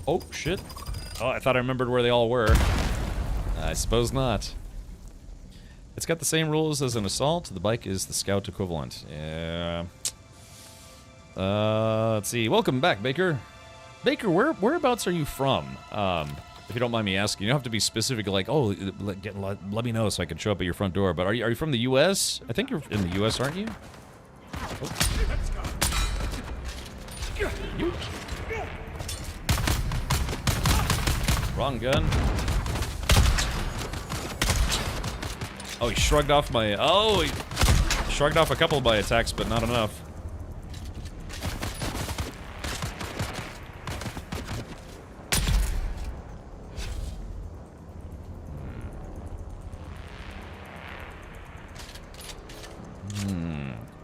Oh, shit. Oh, I thought I remembered where they all were. I suppose not. It's got the same rules as an assault. The bike is the scout equivalent. Yeah. Let's see. Welcome back, Baker. Baker, whereabouts are you from? If you don't mind me asking, you don't have to be specific, like, oh, let me know so I can show up at your front door. But are you from the U.S.? I think you're in the U.S., aren't you? Oh. Wrong gun. Oh, he shrugged off my... Oh, he shrugged off a couple of my attacks, but not enough.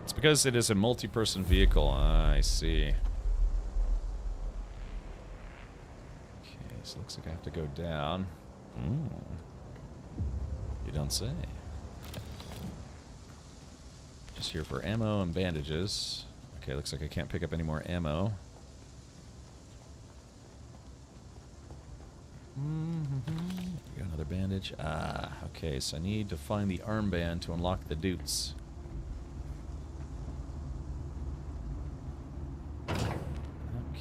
It's because it is a multi-person vehicle. I see. So looks like I have to go down. You don't say. Just here for ammo and bandages. Okay, looks like I can't pick up any more ammo. Got another bandage. Ah, okay, so I need to find the armband to unlock the dutes.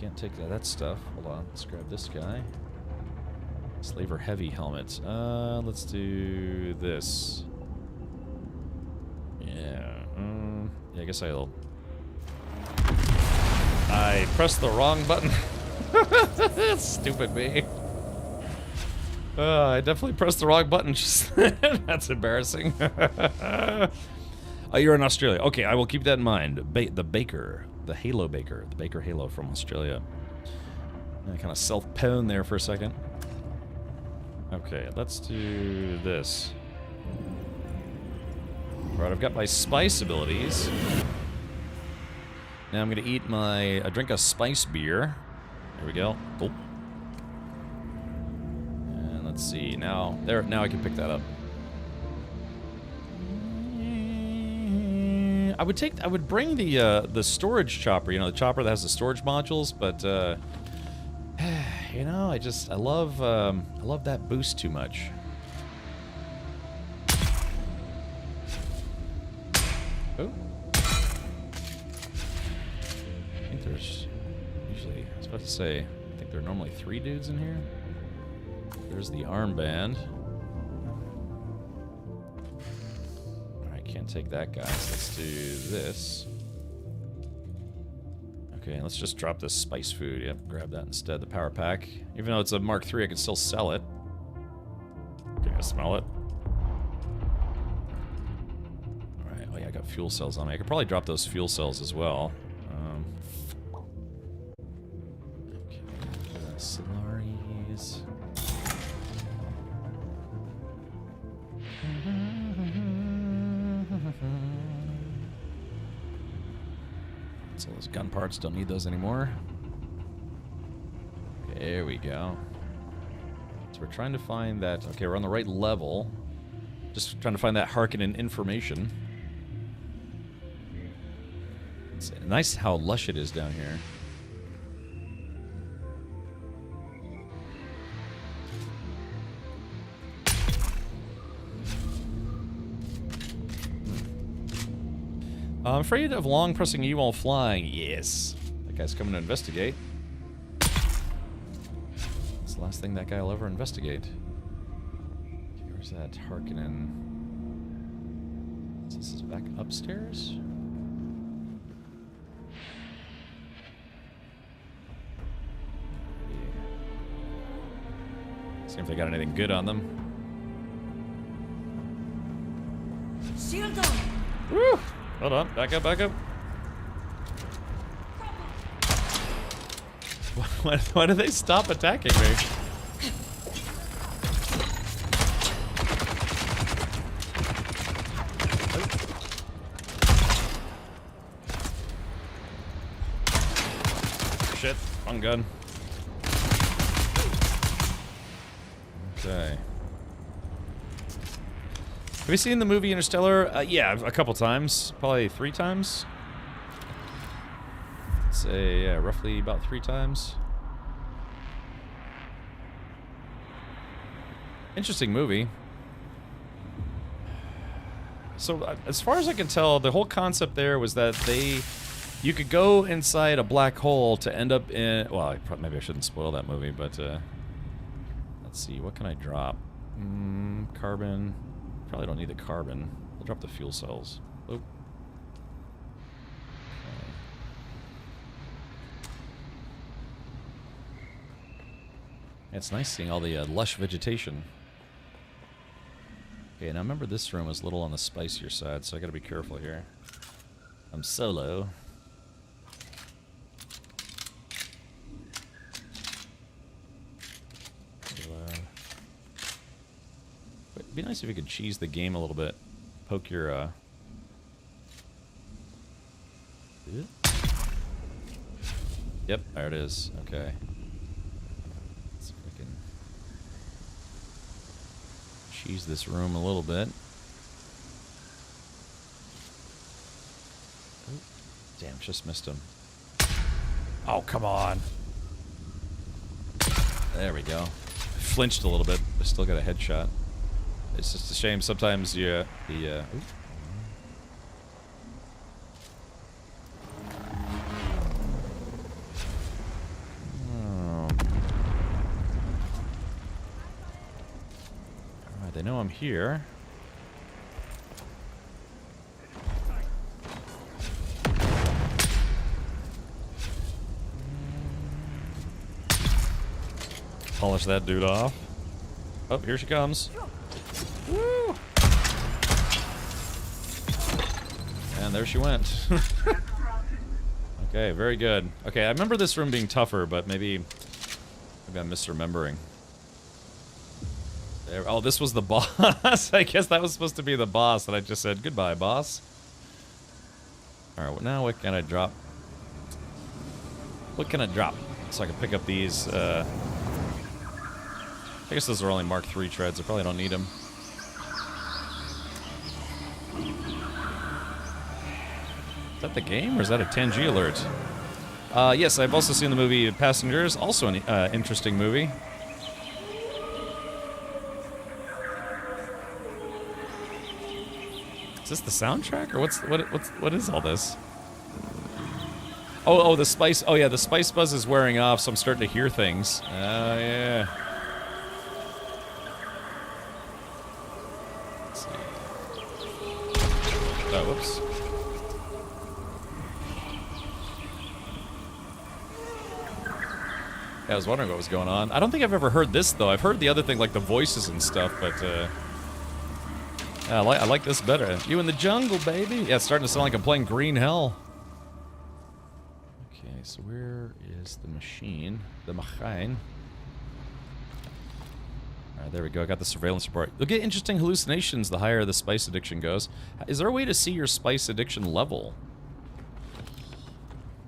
Can't take that stuff. Hold on, let's grab this guy. Slaver heavy helmet. Let's do this. Yeah. Yeah, I guess I pressed the wrong button. Stupid me. I definitely pressed the wrong button. That's embarrassing. Oh, you're in Australia. Okay, I will keep that in mind. The Baker. The Halo Baker. The Baker Halo from Australia. I kind of self-pwn there for a second. Okay, let's do this. Right, I've got my spice abilities. Now I'm gonna eat drink a spice beer. There we go. Oh. And let's see. Now I can pick that up. I would bring the storage chopper, you know, the chopper that has the storage modules, but you know, I love that boost too much. Oh. I think there's usually, I was about to say, I think there are normally 3 dudes in here. There's the armband. Alright, can't take that guy. So let's do this. Okay, let's just drop this spice food. Yep, grab that instead. The power pack. Even though it's a Mark III, I can still sell it. Can you smell it? Alright, oh yeah, I got fuel cells on me. I could probably drop those fuel cells as well. Okay, Solaris. So those gun parts, don't need those anymore. Okay, there we go. So we're trying to find that. Okay, we're on the right level. Just trying to find that Harkonnen information. It's nice how lush it is down here. I'm afraid of long pressing E while flying. Yes. That guy's coming to investigate. It's the last thing that guy will ever investigate. Okay, where's that Harkonnen? This is back upstairs? Yeah. See if they got anything good on them. Shield on. Woo! Hold on, back up, back up. Why do they stop attacking me? Shit, wrong gun. Okay. Have you seen the movie Interstellar? Yeah, a couple times. Probably 3 times. I'd say, yeah, roughly about 3 times. Interesting movie. So, as far as I can tell, the whole concept there was that you could go inside a black hole to end up in, well, maybe I shouldn't spoil that movie, but, let's see, what can I drop? Carbon. Probably don't need the carbon. I'll drop the fuel cells. Oop. Okay. It's nice seeing all the lush vegetation. Okay, now remember this room was a little on the spicier side, so I gotta be careful here. I'm solo. It'd be nice if you could cheese the game a little bit. Poke your, Yep, there it is. Okay. Let's see if I can cheese this room a little bit. Oh, damn, just missed him. Oh, come on. There we go. Flinched a little bit, but still got a headshot. It's just a shame sometimes you, oh. Alright, they know I'm here. Polish that dude off. Oh, here she comes. Woo! And there she went. Okay, very good. Okay, I remember this room being tougher, but maybe I'm misremembering. There, oh, this was the boss. I guess that was supposed to be the boss, and I just said, goodbye, boss. Alright, well, now what can I drop? What can I drop? So I can pick up these, I guess those are only Mark III treads. I probably don't need them. Is that the game, or is that a Tangi alert? Yes, I've also seen the movie Passengers, also an interesting movie. Is this the soundtrack, or what is all this? Oh, the spice. Oh yeah, the spice buzz is wearing off, so I'm starting to hear things. Oh yeah. Let's see. Oh, whoops. Yeah, I was wondering what was going on. I don't think I've ever heard this though. I've heard the other thing, like the voices and stuff, but I like this better. You in the jungle, baby. Yeah, it's starting to sound like I'm playing Green Hell. Okay, so where is the machine? The machine. Alright, there we go. I got the surveillance report. You'll get interesting hallucinations the higher the spice addiction goes. Is there a way to see your spice addiction level?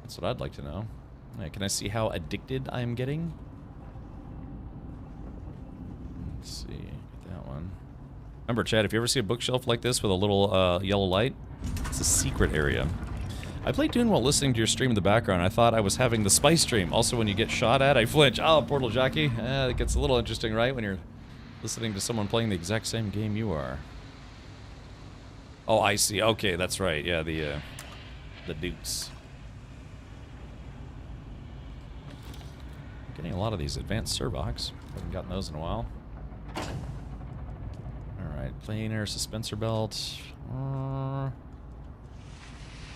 That's what I'd like to know. Alright, can I see how addicted I'm getting? Let's see. Get that one. Remember, Chad, if you ever see a bookshelf like this with a little yellow light, it's a secret area. I played Dune while listening to your stream in the background. I thought I was having the spice stream. Also, when you get shot at, I flinch. Oh, Portal Jockey. It gets a little interesting, right? When you're listening to someone playing the exact same game you are. Oh, I see. Okay, that's right. Yeah, the Dukes. Getting a lot of these advanced Servox. Haven't gotten those in a while. Alright, plain air suspensor belt.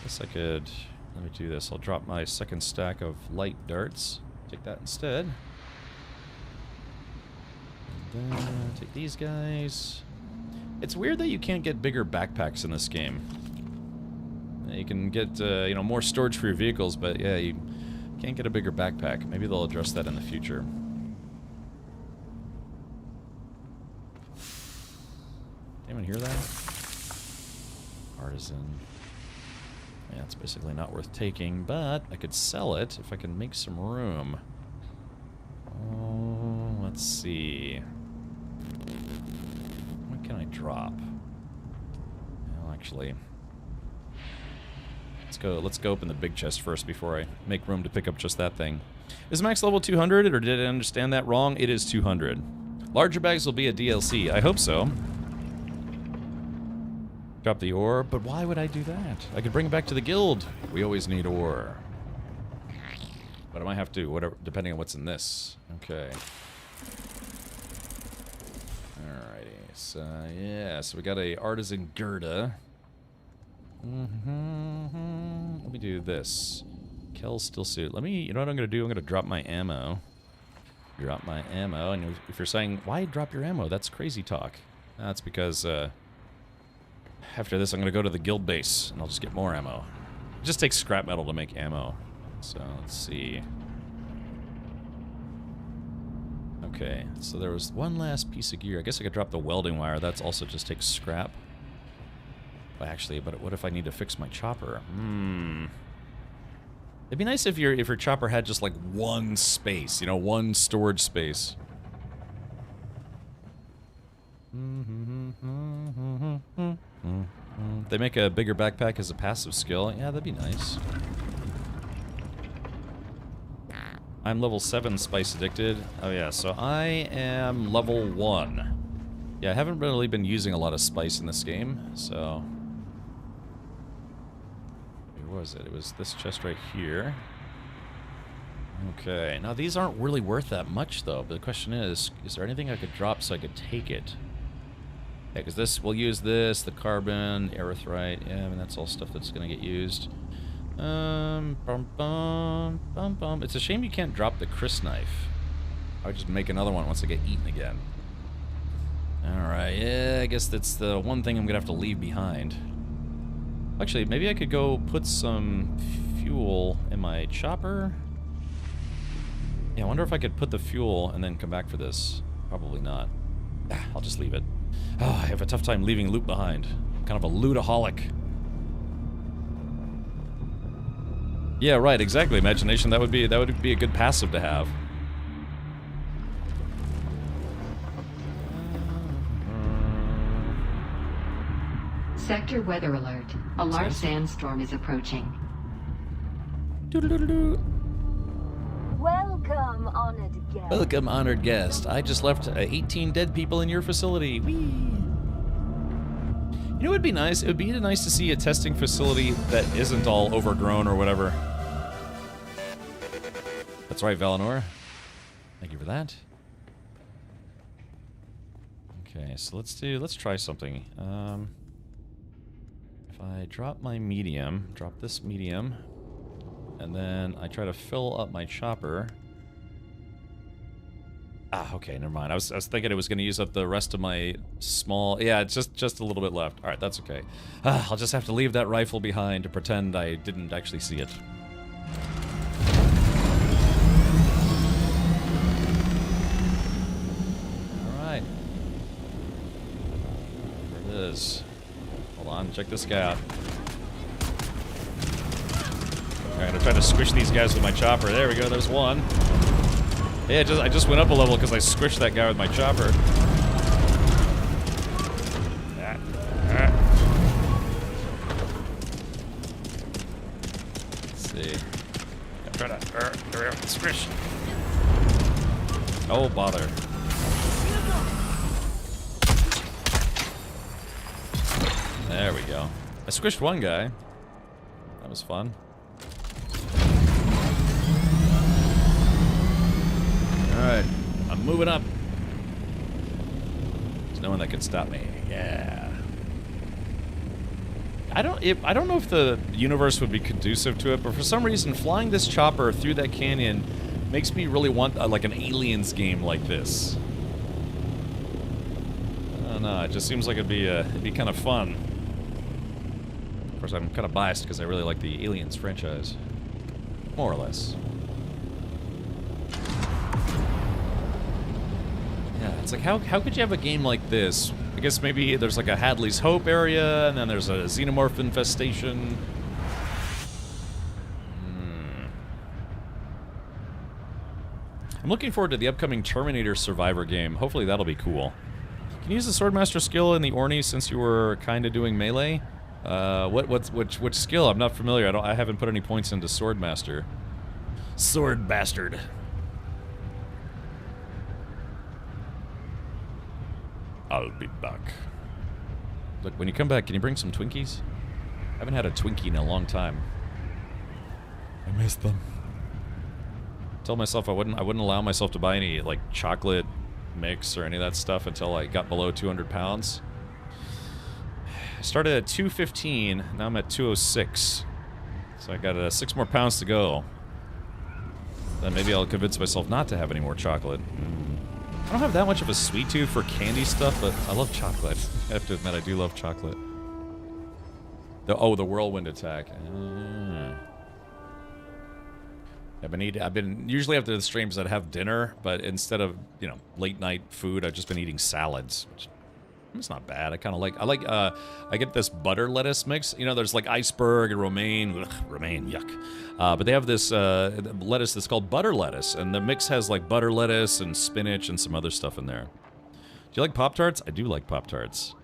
Guess I could... Let me do this. I'll drop my second stack of light darts. Take that instead. And then take these guys. It's weird that you can't get bigger backpacks in this game. You can get, you know, more storage for your vehicles, but yeah, you can't get a bigger backpack. Maybe they'll address that in the future. Anyone hear that? Artisan. Yeah, it's basically not worth taking, but I could sell it if I can make some room. Oh, let's see. What can I drop? Well, actually, let's go open the big chest first before I make room to pick up just that thing. Is max level 200, or did I understand that wrong? It is 200. Larger bags will be a DLC. I hope so. Drop the ore, but why would I do that? I could bring it back to the guild. We always need ore. But I might have to, whatever, depending on what's in this. Okay. Alrighty, so yeah, so we got a artisan Gerda. Let me do this. Kel still suit. Let me, you know what I'm gonna do? I'm gonna drop my ammo. Drop my ammo, and if you're saying, why drop your ammo? That's crazy talk. That's because, after this, I'm going to go to the guild base, and I'll just get more ammo. It just takes scrap metal to make ammo. So, let's see. Okay, so there was one last piece of gear. I guess I could drop the welding wire. That's also just takes scrap. Well, actually, but what if I need to fix my chopper? It'd be nice if your chopper had just, like, one space. You know, one storage space. They make a bigger backpack as a passive skill. Yeah, that'd be nice. I'm level 7 spice addicted. Oh yeah, so I am level 1. Yeah, I haven't really been using a lot of spice in this game, so... Where was it? It was this chest right here. Okay, now these aren't really worth that much though, but the question is there anything I could drop so I could take it? Yeah, because this, we'll use this, the carbon, erythrite, yeah, I mean, that's all stuff that's going to get used. It's a shame you can't drop the Chris knife. I'll just make another one once I get eaten again. Alright, yeah, I guess that's the one thing I'm going to have to leave behind. Actually, maybe I could go put some fuel in my chopper. Yeah, I wonder if I could put the fuel and then come back for this. Probably not. I'll just leave it. Oh, I have a tough time leaving loot behind. I'm kind of a lootaholic. Yeah, right, exactly. Imagination, that would be a good passive to have. Sector weather alert. A large sandstorm is approaching. Doo-doo-doo-doo. Welcome, honored guest. Welcome, honored guest. I just left 18 dead people in your facility. Whee! You know what would be nice? It would be nice to see a testing facility that isn't all overgrown or whatever. That's right, Valinor. Thank you for that. Okay, so let's try something. If I drop my medium, drop this medium, and then I try to fill up my chopper. Ah, okay, never mind. I was thinking it was going to use up the rest of my small... Yeah, it's just a little bit left. Alright, that's okay. I'll just have to leave that rifle behind to pretend I didn't actually see it. Alright. There it is. Hold on, check this guy out. Alright, I'm trying to squish these guys with my chopper. There we go, there's one. Yeah, I just went up a level because I squished that guy with my chopper. Let's see. I'm trying to squish. Oh, bother. There we go. I squished one guy. That was fun. Alright, I'm moving up. There's no one that can stop me. Yeah. I don't know if the universe would be conducive to it, but for some reason, flying this chopper through that canyon makes me really want like an Aliens game like this. I don't know. It just seems like it'd be kind of fun. Of course, I'm kind of biased because I really like the Aliens franchise, more or less. Yeah, it's like, how could you have a game like this? I guess maybe there's like a Hadley's Hope area, and then there's a xenomorph infestation. I'm looking forward to the upcoming Terminator Survivor game. Hopefully that'll be cool. Can you use the Swordmaster skill in the Orni since you were kind of doing melee? Which skill? I'm not familiar. I haven't put any points into Swordmaster. Sword bastard. I'll be back. Look, when you come back, can you bring some Twinkies? I haven't had a Twinkie in a long time. I missed them. Told myself I wouldn't allow myself to buy any like chocolate mix or any of that stuff until I got below 200 pounds. I started at 215, now I'm at 206. So I got 6 more pounds to go. Then maybe I'll convince myself not to have any more chocolate. I don't have that much of a sweet tooth for candy stuff, but I love chocolate. I have to admit, I do love chocolate. The whirlwind attack. I've been usually after the streams I'd have dinner, but instead of, you know, late night food, I've just been eating salads, which it's not bad. I get this butter lettuce mix. You know, there's like iceberg and romaine. Ugh, romaine, yuck. But they have this lettuce that's called butter lettuce, and the mix has like butter lettuce and spinach and some other stuff in there. Do you like Pop-Tarts? I do like Pop-Tarts.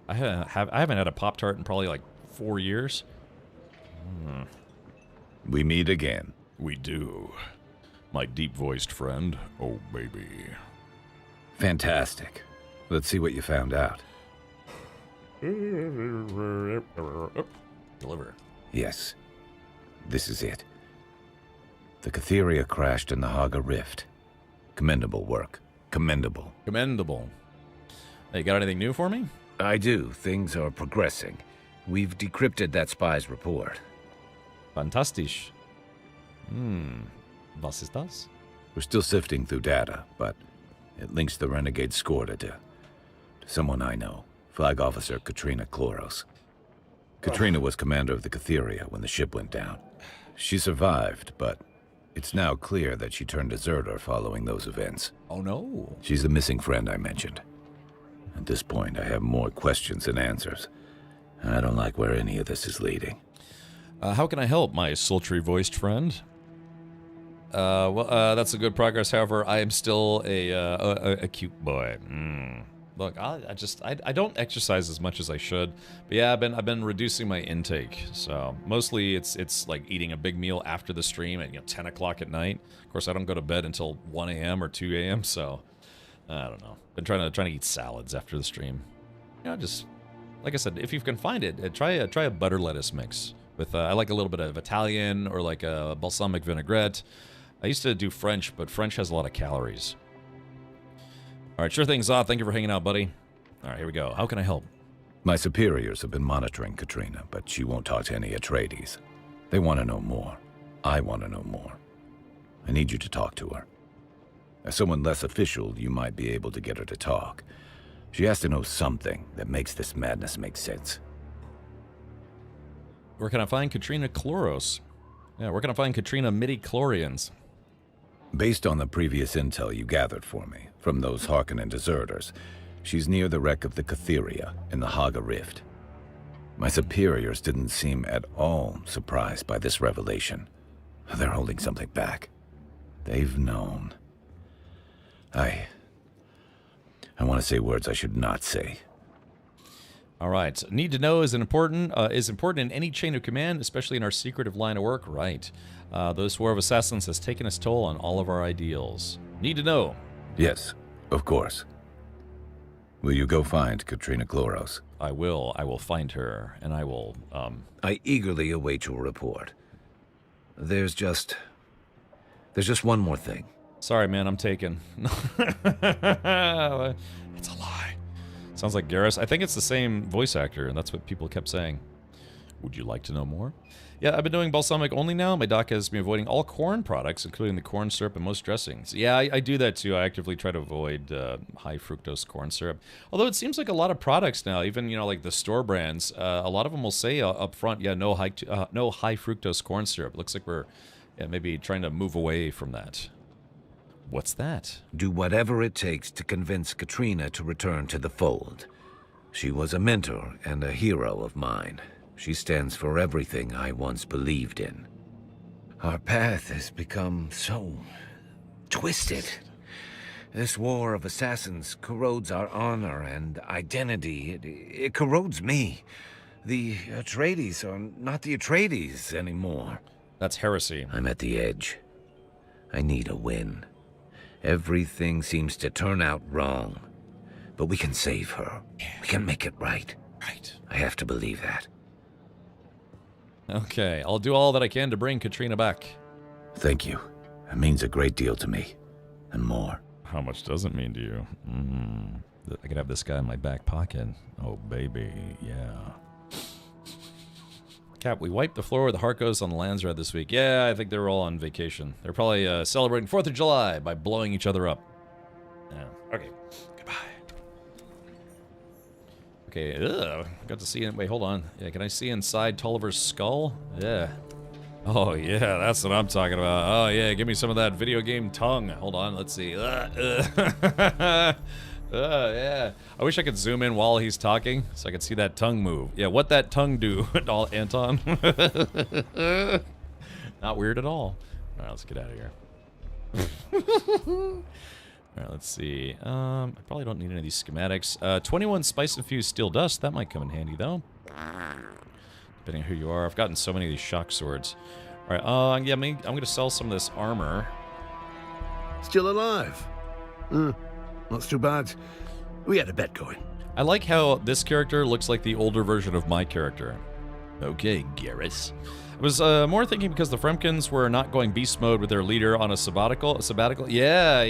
I haven't had a Pop-Tart in probably like 4 years. We meet again. We do. My deep-voiced friend. Oh, baby. Fantastic. Let's see what you found out. Deliver. Yes. This is it. The Catheria crashed in the Haga Rift. Commendable work. Commendable. Commendable. Hey, got anything new for me? I do. Things are progressing. We've decrypted that spy's report. Fantastisch. Was ist das? We're still sifting through data, but it links the renegade Skorda to someone I know. Flag Officer Katrina Kloros. Katrina was commander of the Catheria when the ship went down. She survived, but it's now clear that she turned deserter following those events. Oh no. She's the missing friend I mentioned. At this point, I have more questions than answers. And I don't like where any of this is leading. How can I help, my sultry-voiced friend? That's a good progress. However, I am still a cute boy. Look, I don't exercise as much as I should, but yeah, I've been reducing my intake. So mostly it's like eating a big meal after the stream at 10 o'clock at night. Of course, I don't go to bed until 1 a.m. or 2 a.m. So I don't know. Been trying to eat salads after the stream. Just like I said, if you can find it, try a butter lettuce mix with. I like a little bit of Italian or like a balsamic vinaigrette. I used to do French, but French has a lot of calories. All right, sure thing, Zod. Thank you for hanging out, buddy. All right, here we go. How can I help? My superiors have been monitoring Katrina, but she won't talk to any Atreides. They want to know more. I want to know more. I need you to talk to her. As someone less official, you might be able to get her to talk. She has to know something that makes this madness make sense. Where can I find Katrina Chloros? Yeah, where can I find Katrina midi-chlorians? Based on the previous intel you gathered for me, from those Harkonnen deserters, she's near the wreck of the Catheria in the Haga Rift. My superiors didn't seem at all surprised by this revelation. They're holding something back. They've known. I want to say words I should not say. All right. Need to know is important in any chain of command, especially in our secretive line of work. Right. This war of assassins has taken its toll on all of our ideals. Need to know. Yes, of course. Will you go find Katrina Chloros? I will. I will find her, and I will, I eagerly await your report. There's just one more thing. Sorry, man, I'm taken. It's a lie. Sounds like Garrus. I think it's the same voice actor, and that's what people kept saying. Would you like to know more? Yeah, I've been doing balsamic only now. My doc has me avoiding all corn products, including the corn syrup and most dressings. Yeah, I do that too. I actively try to avoid high fructose corn syrup. Although it seems like a lot of products now, even like the store brands, a lot of them will say up front, yeah, no high fructose corn syrup. Looks like we're maybe trying to move away from that. What's that? Do whatever it takes to convince Katrina to return to the fold. She was a mentor and a hero of mine. She stands for everything I once believed in. Our path has become so twisted. This war of assassins corrodes our honor and identity. It corrodes me. The Atreides are not the Atreides anymore. That's heresy. I'm at the edge. I need a win. Everything seems to turn out wrong. But we can save her. We can make it right. Right. I have to believe that. Okay, I'll do all that I can to bring Katrina back. Thank you. It means a great deal to me. And more. How much does it mean to you? I could have this guy in my back pocket. Oh, baby, yeah. Cap, we wiped the floor with the Harkos on the Landsrad this week. Yeah, I think they were all on vacation. They're probably celebrating 4th of July by blowing each other up. Yeah, okay. Goodbye. Okay, got to see it. Wait, hold on. Yeah, can I see inside Tolliver's skull? Yeah. Oh, yeah, that's what I'm talking about. Oh, yeah, give me some of that video game tongue. Hold on, let's see. Yeah. I wish I could zoom in while he's talking so I could see that tongue move. Yeah, what that tongue do, Anton? Not weird at all. All right, let's get out of here. All right, let's see. I probably don't need any of these schematics. 21 spice-infused steel dust. That might come in handy, though. Depending on who you are. I've gotten so many of these shock swords. All right, yeah, I'm going to sell some of this armor. Still alive. Not too bad. We had a bet going. I like how this character looks like the older version of my character. Okay, Garrus. I was more thinking because the Fremkins were not going beast mode with their leader on a sabbatical. Yeah.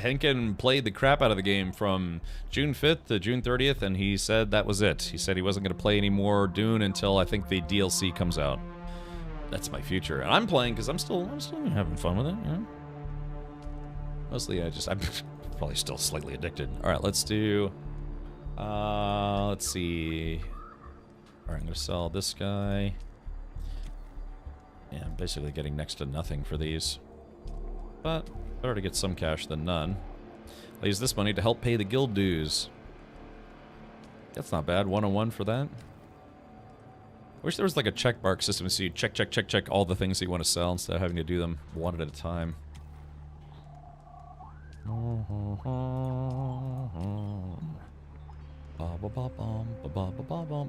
Henkin played the crap out of the game from June 5th to June 30th, and he said that was it. He said he wasn't going to play any more Dune until I think the DLC comes out. That's my future. And I'm playing because I'm still having fun with it, you know? Mostly I'm probably still slightly addicted. All right, let's do... let's see... All right, I'm going to sell this guy. Yeah, I'm basically getting next to nothing for these. But better to get some cash than none. I'll use this money to help pay the guild dues. That's not bad. 101 for that. I wish there was like a check mark system so you check all the things that you want to sell instead of having to do them one at a time.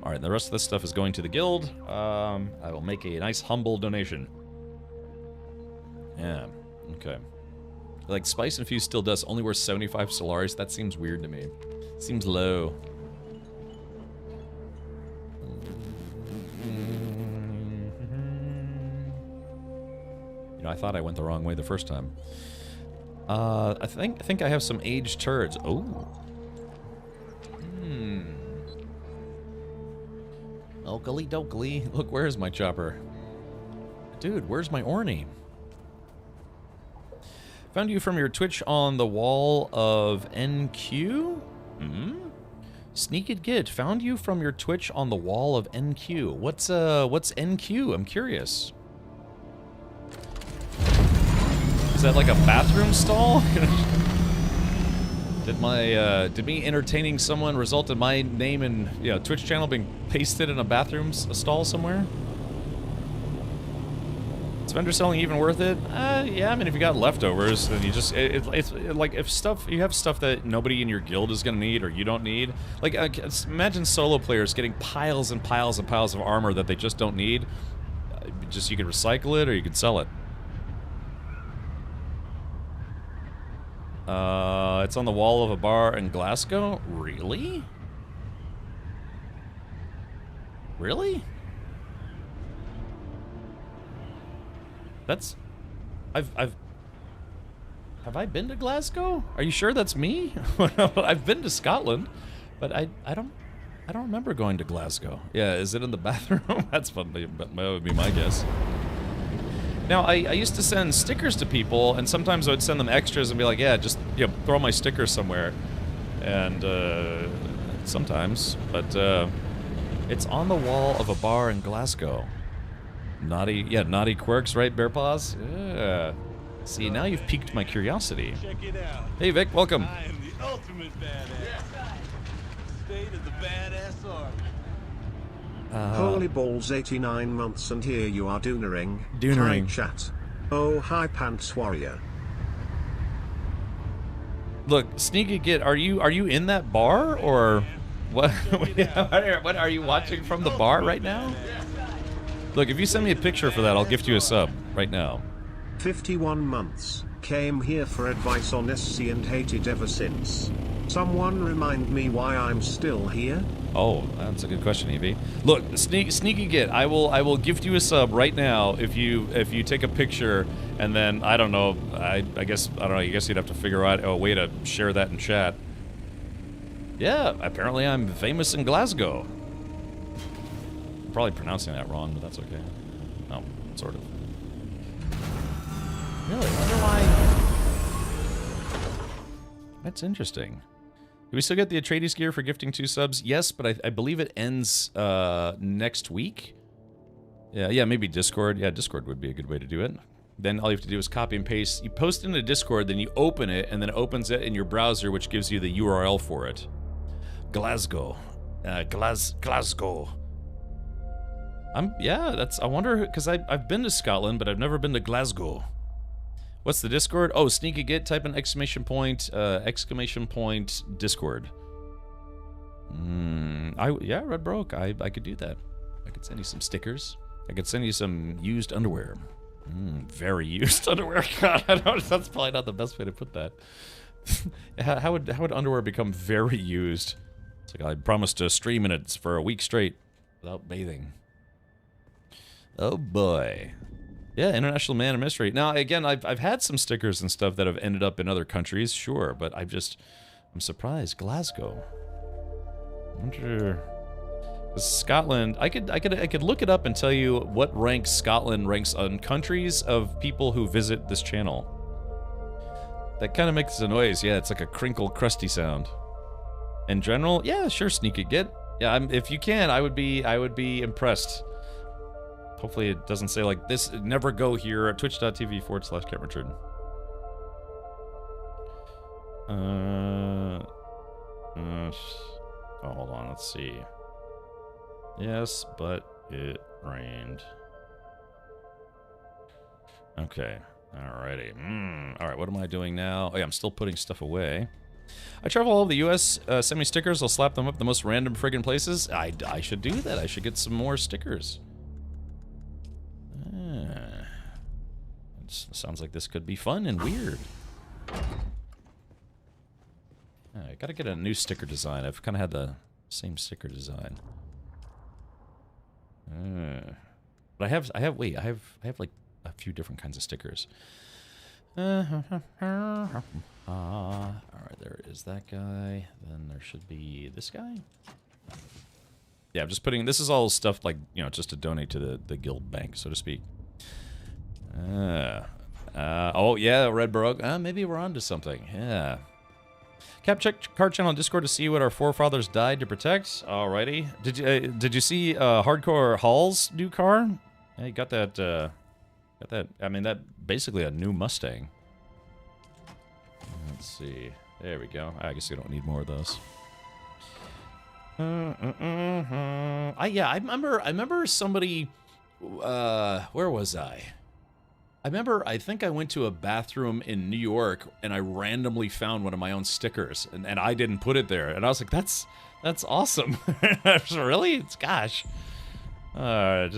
Alright, the rest of this stuff is going to the guild. I will make a nice humble donation. Yeah, okay. Like, Spice Infused Steel Dust only worth 75 Solaris. That seems weird to me. Seems low. You know, I thought I went the wrong way the first time. I think I have some aged turds. Oh. Oakley dokley. Look, where's my chopper? Dude, where's my Orny? Found you from your Twitch on the wall of NQ? Sneaked Git. Found you from your Twitch on the wall of NQ. What's NQ? I'm curious. Is that like a bathroom stall? Did me entertaining someone result in my name and Twitch channel being pasted in a bathroom stall somewhere? Is vendor selling even worth it? Yeah, I mean, if you got leftovers, then you just, it's like, if you have stuff that nobody in your guild is gonna need or you don't need, like, imagine solo players getting piles and piles and piles of armor that they just don't need. You could recycle it or you could sell it. It's on the wall of a bar in Glasgow? Really? Really? That's... Have I been to Glasgow? Are you sure that's me? I've been to Scotland, but I don't remember going to Glasgow. Yeah, is it in the bathroom? That's probably, that would be my guess. Now, I used to send stickers to people, and sometimes I would send them extras and be like, yeah, just, throw my stickers somewhere. And, sometimes, but, it's on the wall of a bar in Glasgow. Naughty quirks, right, Bear Paws? Yeah. See, now you've piqued my curiosity. Check it out. Hey, Vic, welcome. I am the ultimate badass. State of the badass army. Holy balls, 89 months and here you are doonering. Doonering. Hi chat. Oh, hi pants warrior. Look, Sneaky Git, are you in that bar or what? What are you watching from the bar right now? Look, if you send me a picture for that, I'll gift you a sub right now. 51 months. Came here for advice on SC and hated ever since. Someone remind me why I'm still here? Oh, that's a good question, Evie. Look, Sneaky Git, I will gift you a sub right now if you take a picture and then I don't know, I guess you'd have to figure out a way to share that in chat. Yeah, apparently I'm famous in Glasgow. I'm probably pronouncing that wrong, but that's okay. No, sort of. Really? I wonder why. That's interesting. Do we still get the Atreides gear for gifting 2 subs? Yes, but I believe it ends next week. Yeah, maybe Discord. Yeah, Discord would be a good way to do it. Then all you have to do is copy and paste. You post it into Discord, then you open it, and then it opens it in your browser, which gives you the URL for it. Glasgow. Glasgow. I wonder, because I've been to Scotland, but I've never been to Glasgow. What's the Discord? Oh, Sneaky Git, type in exclamation point Discord. Red Broke, I could do that. I could send you some stickers. I could send you some used underwear. Very used underwear. God, I don't, that's probably not the best way to put that. how would underwear become very used? It's like I promised to stream in it for a week straight without bathing. Oh boy. Yeah, International Man of Mystery. Now, again, I've had some stickers and stuff that have ended up in other countries, sure, but I'm surprised. Glasgow. I wonder... Scotland, I could look it up and tell you what rank Scotland ranks on countries of people who visit this channel. That kind of makes a noise. Yeah, it's like a crinkle, crusty sound. In general, yeah, sure, Sneaky Git. Yeah, if you can, I would be impressed. Hopefully it doesn't say like this, never go here at twitch.tv/CapRichard. Oh, hold on, let's see. Yes, but it rained. Okay. Alrighty. All right, what am I doing now? Oh, yeah, I'm still putting stuff away. I travel all over the U.S. Send me stickers. I'll slap them up the most random friggin' places. I should do that. I should get some more stickers. Sounds like this could be fun and weird. I gotta get a new sticker design. I've kind of had the same sticker design. But I have like a few different kinds of stickers. All right, there is that guy. Then there should be this guy. Yeah, I'm just putting. This is all stuff like, you know, just to donate to the guild bank, so to speak. Oh yeah, Red Baroque. Maybe we're onto something. Yeah. Cap, check card channel on Discord to see what our forefathers died to protect. Alrighty. Did you see Hardcore Hall's new car? Yeah, you got that. Got that. I mean, that basically a new Mustang. Let's see. There we go. I guess we don't need more of those. I remember somebody. Where was I? I think I went to a bathroom in New York and I randomly found one of my own stickers and I didn't put it there. And I was like, that's awesome. Really? It's gosh. I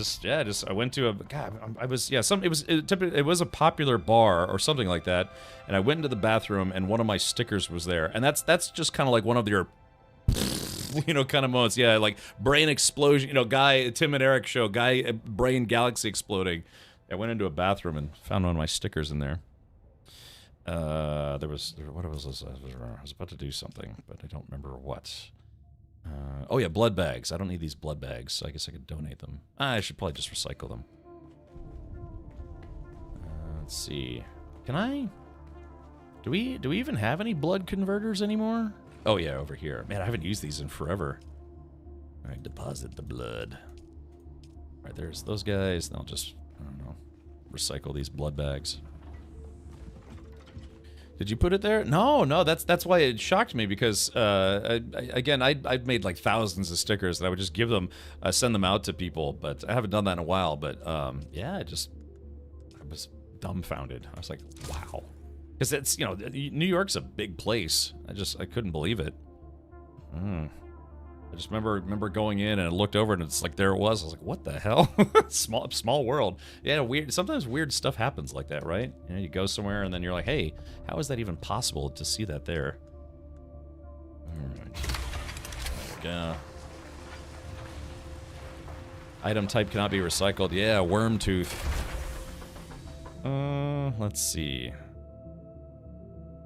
went to a, God, I was, yeah, it was a popular bar or something like that. And I went into the bathroom and one of my stickers was there. And that's just kind of like one of your, you know, kind of moments. Yeah, like brain explosion, you know, Tim and Eric show, brain galaxy exploding. I went into a bathroom and found one of my stickers in there. What was this? I was about to do something, but I don't remember what. Oh yeah, blood bags. I don't need these blood bags, so I guess I could donate them. I should probably just recycle them. Let's see. Can I? Do we even have any blood converters anymore? Oh yeah, over here. Man, I haven't used these in forever. All right, deposit the blood. All right, there's those guys. And I'll just, I don't know, recycle these blood bags. Did you put it there? No, that's why it shocked me, because I've made like thousands of stickers and I would just give them, send them out to people, but I haven't done that in a while. But yeah, I was dumbfounded. I was like, wow, because it's, you know, New York's a big place. I couldn't believe it. I just remember going in and I looked over and it's like, there it was. I was like, what the hell? small world. Yeah, weird. Sometimes weird stuff happens like that, right? You know, you go somewhere and then you're like, hey, how is that even possible to see that there? All right. There we go. Item type cannot be recycled. Yeah, worm tooth. Let's see.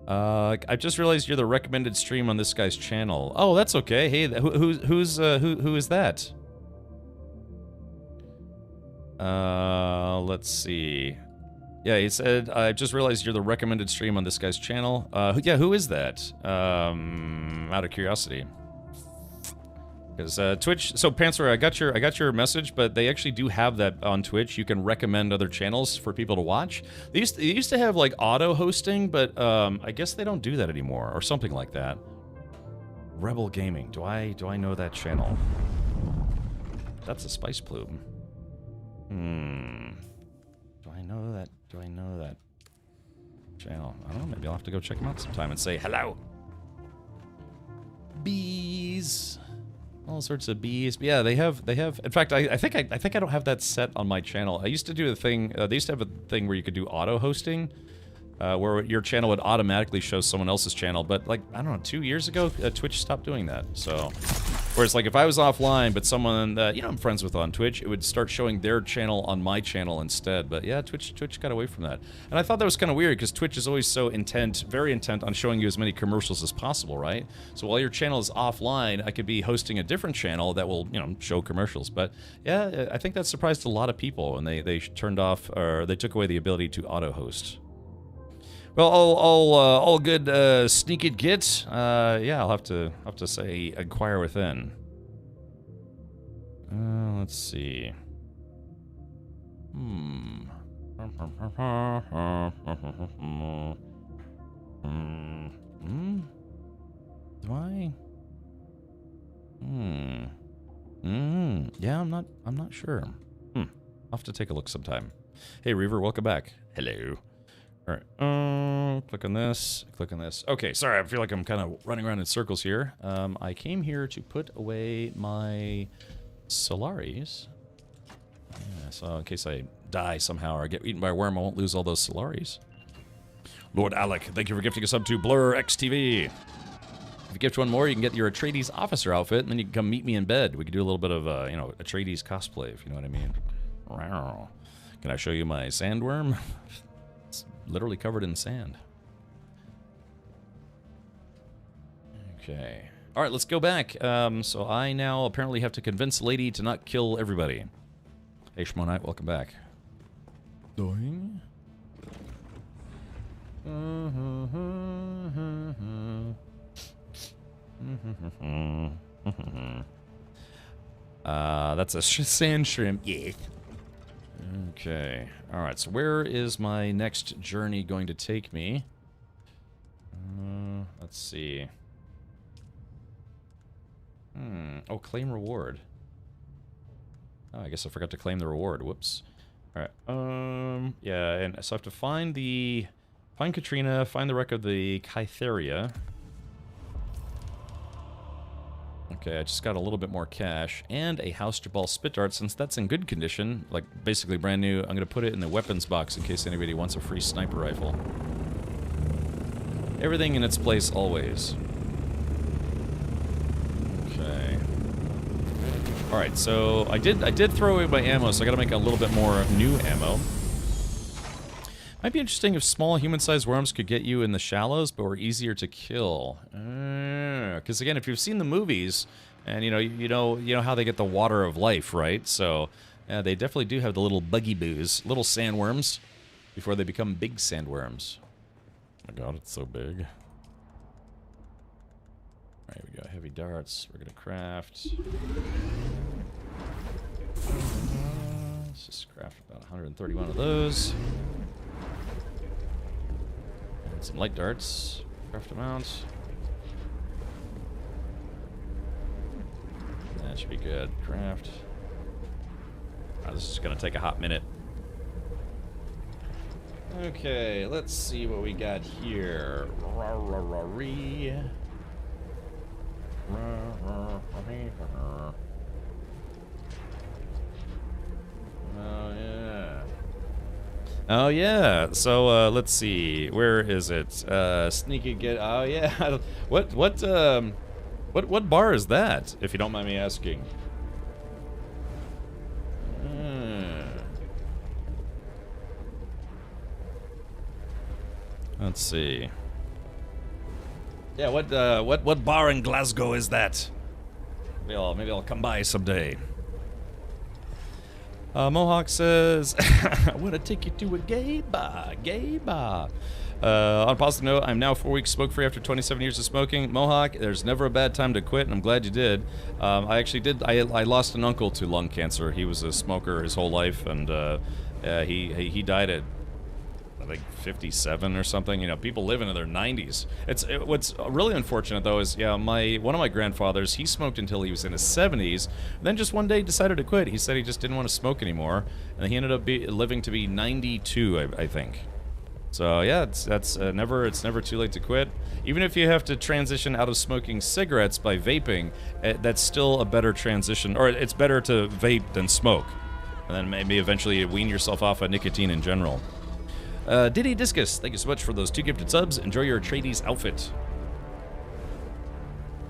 I just realized you're the recommended stream on this guy's channel. Oh, that's okay. Hey, who is that? Let's see. Yeah, he said, I just realized you're the recommended stream on this guy's channel. Yeah, who is that? Out of curiosity. Because Twitch, so Panther, I got your message, but they actually do have that on Twitch. You can recommend other channels for people to watch. They used to have like auto hosting, but I guess they don't do that anymore, or something like that. Rebel Gaming. Do I know that channel? That's a spice plume. Do I know that? Do I know that channel? I don't know. Maybe I'll have to go check them out sometime and say hello. Bees. All sorts of bees. But yeah, they have. In fact, I think I don't have that set on my channel. I used to do the thing. They used to have a thing where you could do auto hosting, where your channel would automatically show someone else's channel. But like, I don't know, 2 years ago, Twitch stopped doing that. So, whereas like if I was offline, but someone that, you know, I'm friends with on Twitch, it would start showing their channel on my channel instead. But yeah, Twitch got away from that, and I thought that was kind of weird because Twitch is always so very intent on showing you as many commercials as possible, right? So while your channel is offline, I could be hosting a different channel that will, you know, show commercials. But yeah, I think that surprised a lot of people, and they turned off, or they took away the ability to auto host. Well, all good. Sneak it, git. Yeah, I'll have to say inquire within. Let's see. Do I? Yeah, I'm not sure. I'll have to take a look sometime. Hey, Reaver, welcome back. Hello. All right. Click on this. Click on this. Okay, sorry. I feel like I'm kind of running around in circles here. I came here to put away my Solaris. Yeah, so in case I die somehow or get eaten by a worm, I won't lose all those Solaris. Lord Alec, thank you for gifting a sub to Blur XTV. If you gift one more, you can get your Atreides officer outfit, and then you can come meet me in bed. We could do a little bit of, Atreides cosplay, if you know what I mean. Can I show you my sandworm? It's literally covered in sand. Okay. All right, let's go back. So I now apparently have to convince Lady to not kill everybody. Hey, Shmonite, welcome back. Doing? That's a sand shrimp. Yeah. Okay. All right. So where is my next journey going to take me? Let's see. Oh, claim reward. Oh, I guess I forgot to claim the reward. Whoops. All right. Yeah, and so I have to find Katrina, find the wreck of the Kytheria. Okay, I just got a little bit more cash and a house Jabal spit dart. Since that's in good condition, like basically brand new, I'm gonna put it in the weapons box in case anybody wants a free sniper rifle. Everything in its place always. Okay. All right, so I did throw away my ammo, so I got to make a little bit more new ammo. Might be interesting if small human-sized worms could get you in the shallows, but were easier to kill. Because again, if you've seen the movies, and you know how they get the water of life, right? So yeah, they definitely do have the little buggy boos, little sandworms, before they become big sandworms. Oh my God, it's so big. All right, we got heavy darts. We're gonna craft. Let's just craft about 131 of those. And some light darts. Craft them out. That should be good. Craft. Alright, this is gonna take a hot minute. Okay, let's see what we got here. Oh yeah. Oh yeah. So let's see. Where is it? Sneaky get. Oh yeah. What bar is that? If you don't mind me asking. Let's see. Yeah, what bar in Glasgow is that? Maybe I'll come by someday. Mohawk says, I want to take you to a gay bar. On a positive note, I'm now 4 weeks smoke-free after 27 years of smoking. Mohawk, there's never a bad time to quit, and I'm glad you did. I actually did. I lost an uncle to lung cancer. He was a smoker his whole life, and he died at, I think, 57 or something. You know, people live into their 90s. What's really unfortunate though is, yeah, one of my grandfathers, he smoked until he was in his 70s, then just one day decided to quit. He said he just didn't want to smoke anymore, and he ended up living to be 92, I think. So yeah, it's never too late to quit. Even if you have to transition out of smoking cigarettes by vaping, that's still a better transition, or it's better to vape than smoke, and then maybe eventually wean yourself off of nicotine in general. Diddy Discus, thank you so much for those 2 gifted subs. Enjoy your Atreides outfit.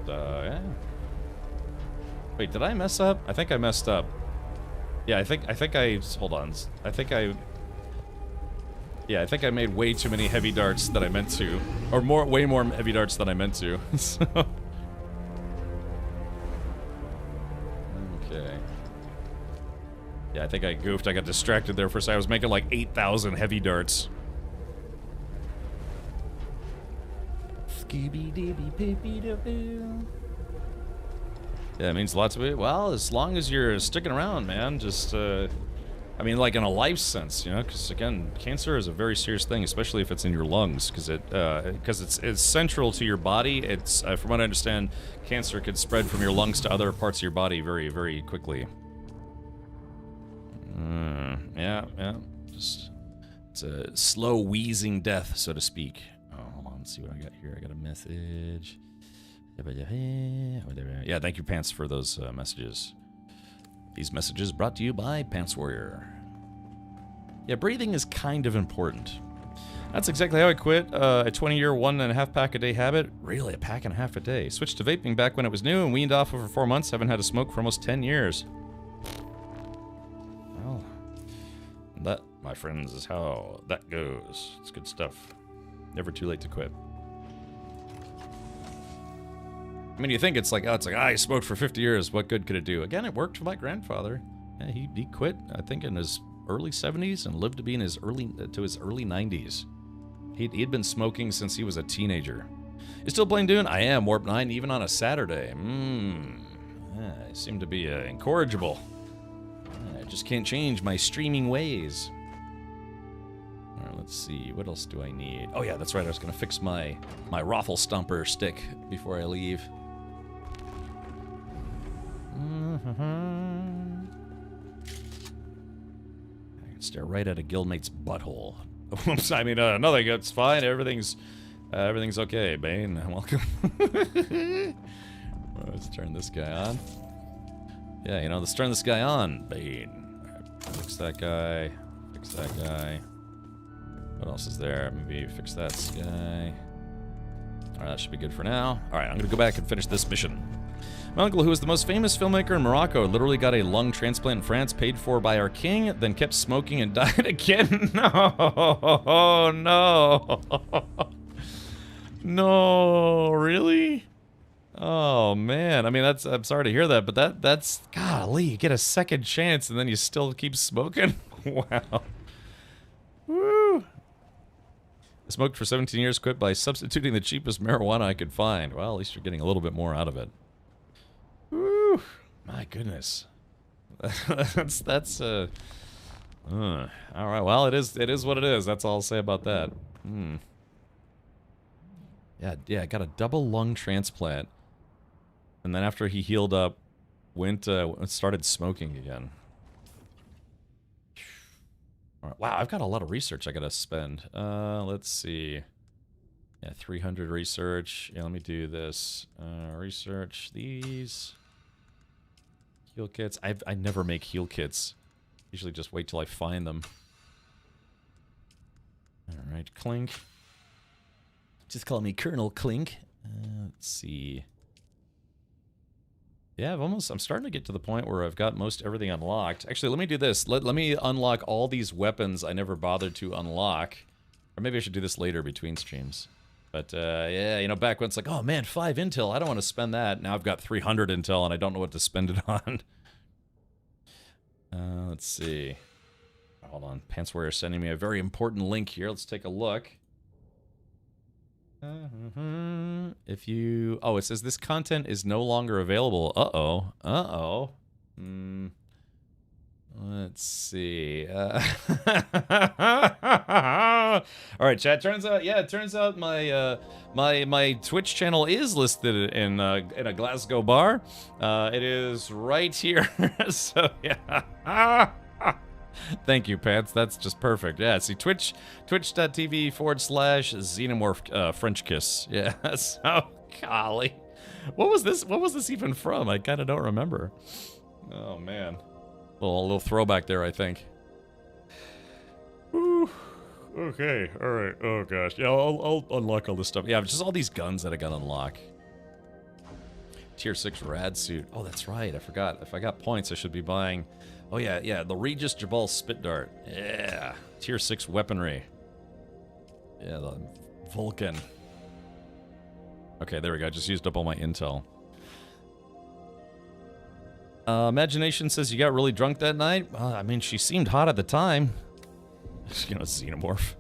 Yeah. Wait, did I mess up? I think I messed up. Yeah, I think I hold on. I think I made way too many heavy darts that I meant to, or way more heavy darts than I meant to. So. Okay. Yeah, I think I goofed. I got distracted there for a second. I was making like 8,000 heavy darts. Yeah, it means lots of it. Well, as long as you're sticking around, man. Just, I mean, like in a life sense, you know? Because, again, cancer is a very serious thing, especially if it's in your lungs. Because it's central to your body. It's, from what I understand, cancer could spread from your lungs to other parts of your body very, very quickly. Yeah. Just It's a slow wheezing death, so to speak. Oh, hold on, let's see what I got here. I got a message. Yeah, thank you, Pants, for those messages. These messages brought to you by Pants Warrior. Yeah, breathing is kind of important. That's exactly how I quit a 20-year, 1.5 pack a day habit. Really, a pack and a half a day. Switched to vaping back when it was new and weaned off over 4 months. Haven't had a smoke for almost 10 years. Well, that, my friends, is how that goes. It's good stuff. Never too late to quit. I mean, you think it's like, I smoked for 50 years. What good could it do? Again, it worked for my grandfather. Yeah, he quit, I think, in his early 70s and lived to be in his early 90s. He'd been smoking since he was a teenager. You still playing Dune? I am. Warp 9, even on a Saturday. Yeah, I seem to be incorrigible. I just can't change my streaming ways. All right, let's see. What else do I need? Oh, yeah, that's right. I was going to fix my Rothel Stomper stick before I leave. I can stare right at a guildmate's butthole. Whoops, I mean, nothing. It's fine. Everything's okay. Bane, welcome. Let's turn this guy on. Yeah, you know, let's turn this guy on. Bane. Right, fix that guy. Fix that guy. What else is there? Maybe fix that guy. Alright, that should be good for now. Alright, I'm gonna go back and finish this mission. My uncle, who was the most famous filmmaker in Morocco, literally got a lung transplant in France paid for by our king, then kept smoking and died again. No, no. No, really? Oh, man. I mean, I'm sorry to hear that, but that's, golly, you get a second chance and then you still keep smoking? Wow. Woo. I smoked for 17 years, quit by substituting the cheapest marijuana I could find. Well, at least you're getting a little bit more out of it. Woo! My goodness. That's all right, well, it is what it is. That's all I'll say about that. Yeah, got a double lung transplant. And then after he healed up, started smoking again. All right, wow, I've got a lot of research I gotta spend. Let's see. Yeah, 300 research. Yeah, let me do this. Research these. Heal kits. I never make heal kits. Usually just wait till I find them. Alright, Clink. Just call me Colonel Clink. Let's see. Yeah, I'm starting to get to the point where I've got most everything unlocked. Actually, let me do this. Let me unlock all these weapons I never bothered to unlock. Or maybe I should do this later between streams. But, yeah, you know, back when it's like, oh, man, 5 intel, I don't want to spend that. Now I've got 300 intel, and I don't know what to spend it on. Let's see. Hold on. Pants Warrior sending me a very important link here. Let's take a look. If you... Oh, it says this content is no longer available. Uh-oh. Uh-oh. Let's see. All right, chat. Turns out my Twitch channel is listed in a Glasgow bar. It is right here. So yeah. Thank you, Pants. That's just perfect. Yeah. See, twitch.tv/xenomorph French kiss. Yeah. So golly, what was this? What was this even from? I kind of don't remember. Oh man. A little throwback there, I think. Whew. Okay, alright. Oh, gosh. Yeah, I'll unlock all this stuff. Yeah, just all these guns that I gotta unlock. Tier 6 rad suit. Oh, that's right. I forgot. If I got points, I should be buying... Oh, yeah. The Regis Jabal Spit Dart. Yeah. Tier 6 weaponry. Yeah, the Vulcan. Okay, there we go. I just used up all my intel. Imagination says you got really drunk that night. Well, I mean, she seemed hot at the time. You know, xenomorph.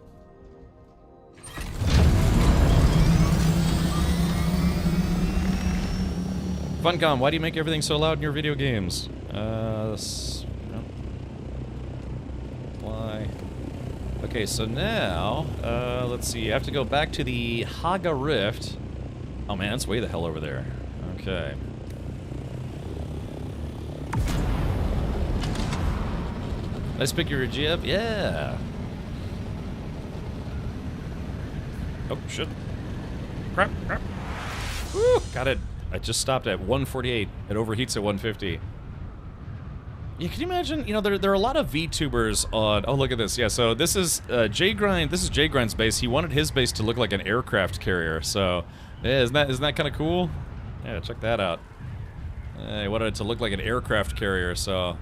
Funcom, why do you make everything so loud in your video games? Why? Okay, so now, let's see. You have to go back to the Haga Rift. Oh man, it's way the hell over there. Okay. Nice pick your G up? Yeah. Oh, shit. Crap, crap. Woo, got it. I just stopped at 148. It overheats at 150. Yeah, can you imagine? You know, there are a lot of VTubers on... Oh, look at this. Yeah, so this is J-Grind. This is J-Grind's base. He wanted his base to look like an aircraft carrier. So, yeah, isn't that kind of cool? Yeah, check that out. He wanted it to look like an aircraft carrier, so...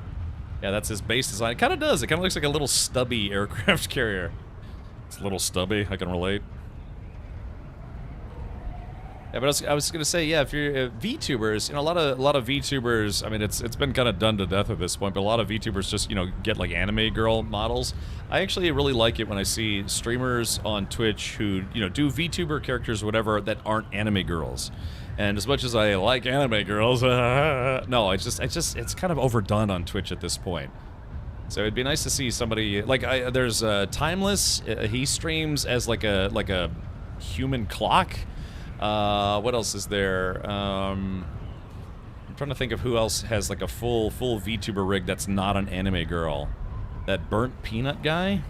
Yeah, that's his base design. It kind of does. It kind of looks like a little stubby aircraft carrier. It's a little stubby. I can relate. Yeah, but I was gonna say, yeah, if you're VTubers, you know, a lot of VTubers. I mean, it's been kind of done to death at this point. But a lot of VTubers just, you know, get like anime girl models. I actually really like it when I see streamers on Twitch who, you know, do VTuber characters or whatever that aren't anime girls. And as much as I like anime girls, no, it's kind of overdone on Twitch at this point. So it'd be nice to see somebody like there's Timeless. He streams as like a human clock. What else is there? I'm trying to think of who else has like a full VTuber rig that's not an anime girl. That Burnt Peanut guy?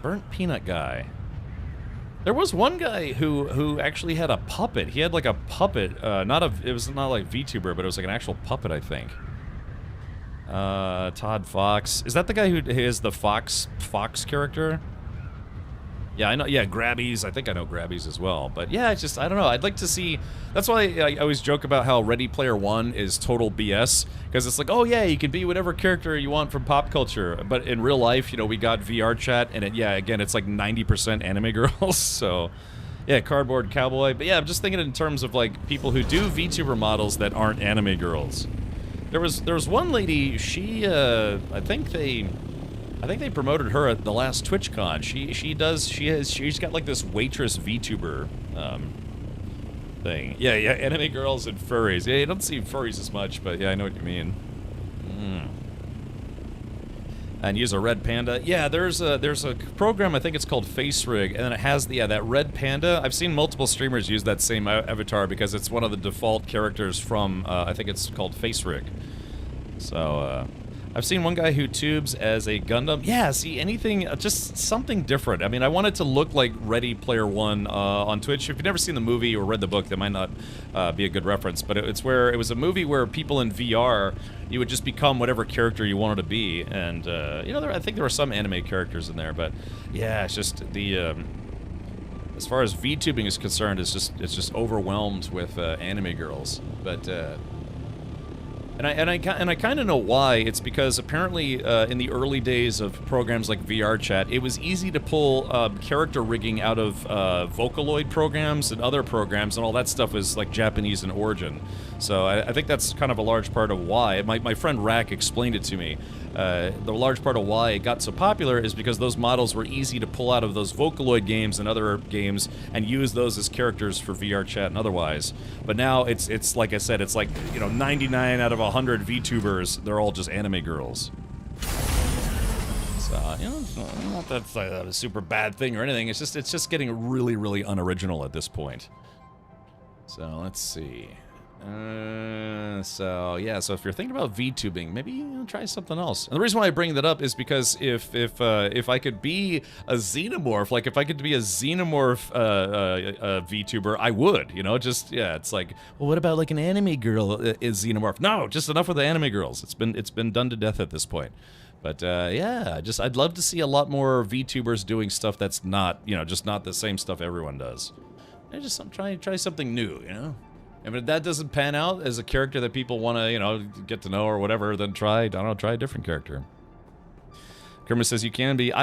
Burnt Peanut guy. There was one guy who actually had a puppet. He had like a puppet, it was not like VTuber, but it was like an actual puppet, I think. Todd Fox. Is that the guy who is the Fox character? Yeah, I know. Yeah, Grabbies. I think I know Grabbies as well. But yeah, it's just, I don't know. I'd like to see. That's why I always joke about how Ready Player One is total BS. Because it's like, oh yeah, you can be whatever character you want from pop culture. But in real life, you know, we got VR chat, and again, it's like 90% anime girls. So, yeah, Cardboard Cowboy. But yeah, I'm just thinking in terms of like people who do VTuber models that aren't anime girls. There was one lady. She, I think they promoted her at the last TwitchCon. She's got like this waitress VTuber thing. Yeah, anime girls and furries. Yeah, you don't see furries as much, but yeah, I know what you mean. And use a red panda. Yeah, there's a program, I think it's called FaceRig, and then it has that red panda. I've seen multiple streamers use that same avatar because it's one of the default characters from I think it's called FaceRig. So I've seen one guy who tubes as a Gundam. Yeah, see, anything, just something different. I mean, I want it to look like Ready Player One on Twitch. If you've never seen the movie or read the book, that might not be a good reference. But it was a movie where people in VR, you would just become whatever character you wanted to be. And, you know, I think there were some anime characters in there. But, yeah, it's just the... as far as VTubing is concerned, it's just overwhelmed with anime girls. But... And I kind of know why. It's because apparently in the early days of programs like VR Chat, it was easy to pull character rigging out of Vocaloid programs and other programs, and all that stuff is like Japanese in origin. So I think that's kind of a large part of why. My friend Rack explained it to me. The large part of why it got so popular is because those models were easy to pull out of those Vocaloid games and other games and use those as characters for VR Chat and otherwise. But now it's like I said, it's like, you know, 99 out of 100 VTubers, they're all just anime girls. So, you know, not that it's a super bad thing or anything. It's just getting really, really unoriginal at this point. So let's see. So if you're thinking about VTubing, maybe try something else. And the reason why I bring that up is because if I could be a xenomorph, like if I could be a xenomorph VTuber, I would, you know, just, yeah, it's like, well, what about like an anime girl is xenomorph? No, just enough with the anime girls. It's been done to death at this point. But yeah, I'd love to see a lot more VTubers doing stuff that's not, you know, just not the same stuff everyone does. Try something new, you know. And if that doesn't pan out as a character that people want to, you know, get to know or whatever, then try a different character. Kermit says you can be. I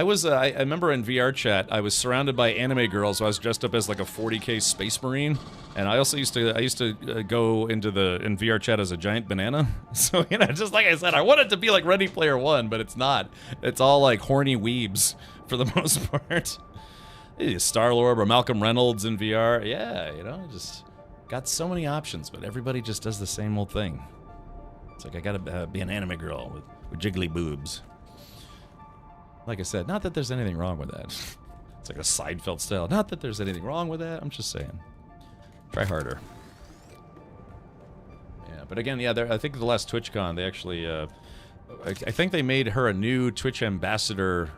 remember in VR Chat, I was surrounded by anime girls, so I was dressed up as like a 40K Space Marine. And I also used to go in VR Chat as a giant banana. So, you know, just like I said, I wanted to be like Ready Player One, but it's not. It's all like horny weebs for the most part. Star-Lord or Malcolm Reynolds in VR. Yeah, you know, just... got so many options, but everybody just does the same old thing. It's like I gotta be an anime girl with jiggly boobs. Like I said, not that there's anything wrong with that. It's like a Seinfeld style. Not that there's anything wrong with that. I'm just saying. Try harder. Yeah, but again, yeah, I think the last TwitchCon, they actually, I think they made her a new Twitch ambassador.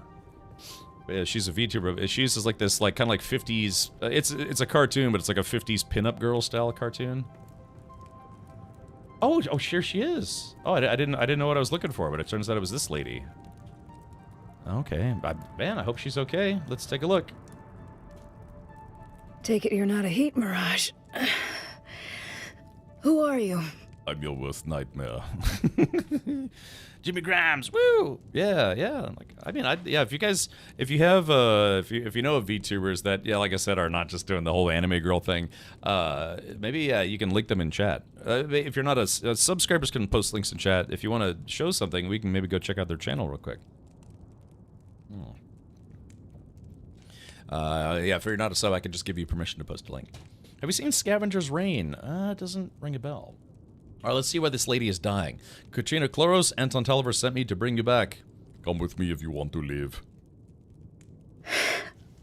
she's a VTuber. She uses like this, like kind of like 50s. It's a cartoon, but it's like a 50s pinup girl style cartoon. Oh, here she is. Oh, I didn't know what I was looking for, but it turns out it was this lady. Okay, man, I hope she's okay. Let's take a look. Take it you're not a heat mirage. Who are you? I'm your worst nightmare. Jimmy Grimes, woo! Yeah. Like, I mean, if you guys, if you know of VTubers that, yeah, like I said, are not just doing the whole anime girl thing, maybe you can link them in chat. If you're not subscribers can post links in chat. If you want to show something, we can maybe go check out their channel real quick. Yeah, if you're not a sub, I can just give you permission to post a link. Have you seen Scavenger's Reign? It doesn't ring a bell. All right, let's see why this lady is dying. Katrina Kloros, Anton Tolliver sent me to bring you back. Come with me if you want to live.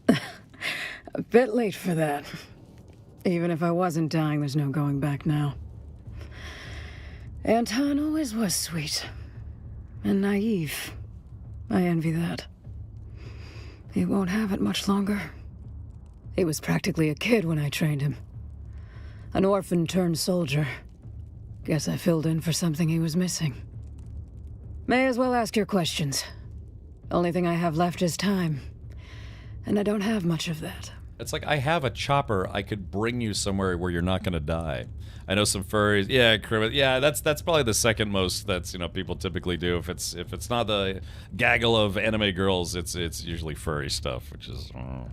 A bit late for that. Even if I wasn't dying, there's no going back now. Anton always was sweet. And naive. I envy that. He won't have it much longer. He was practically a kid when I trained him. An orphan turned soldier. Guess I filled in for something he was missing. May as well ask your questions. Only thing I have left is time. And I don't have much of that. It's like, I have a chopper. I could bring you somewhere where you're not going to die. I know some furries. Yeah, that's probably the second most that's, people typically do. If it's not the gaggle of anime girls, it's usually furry stuff, which is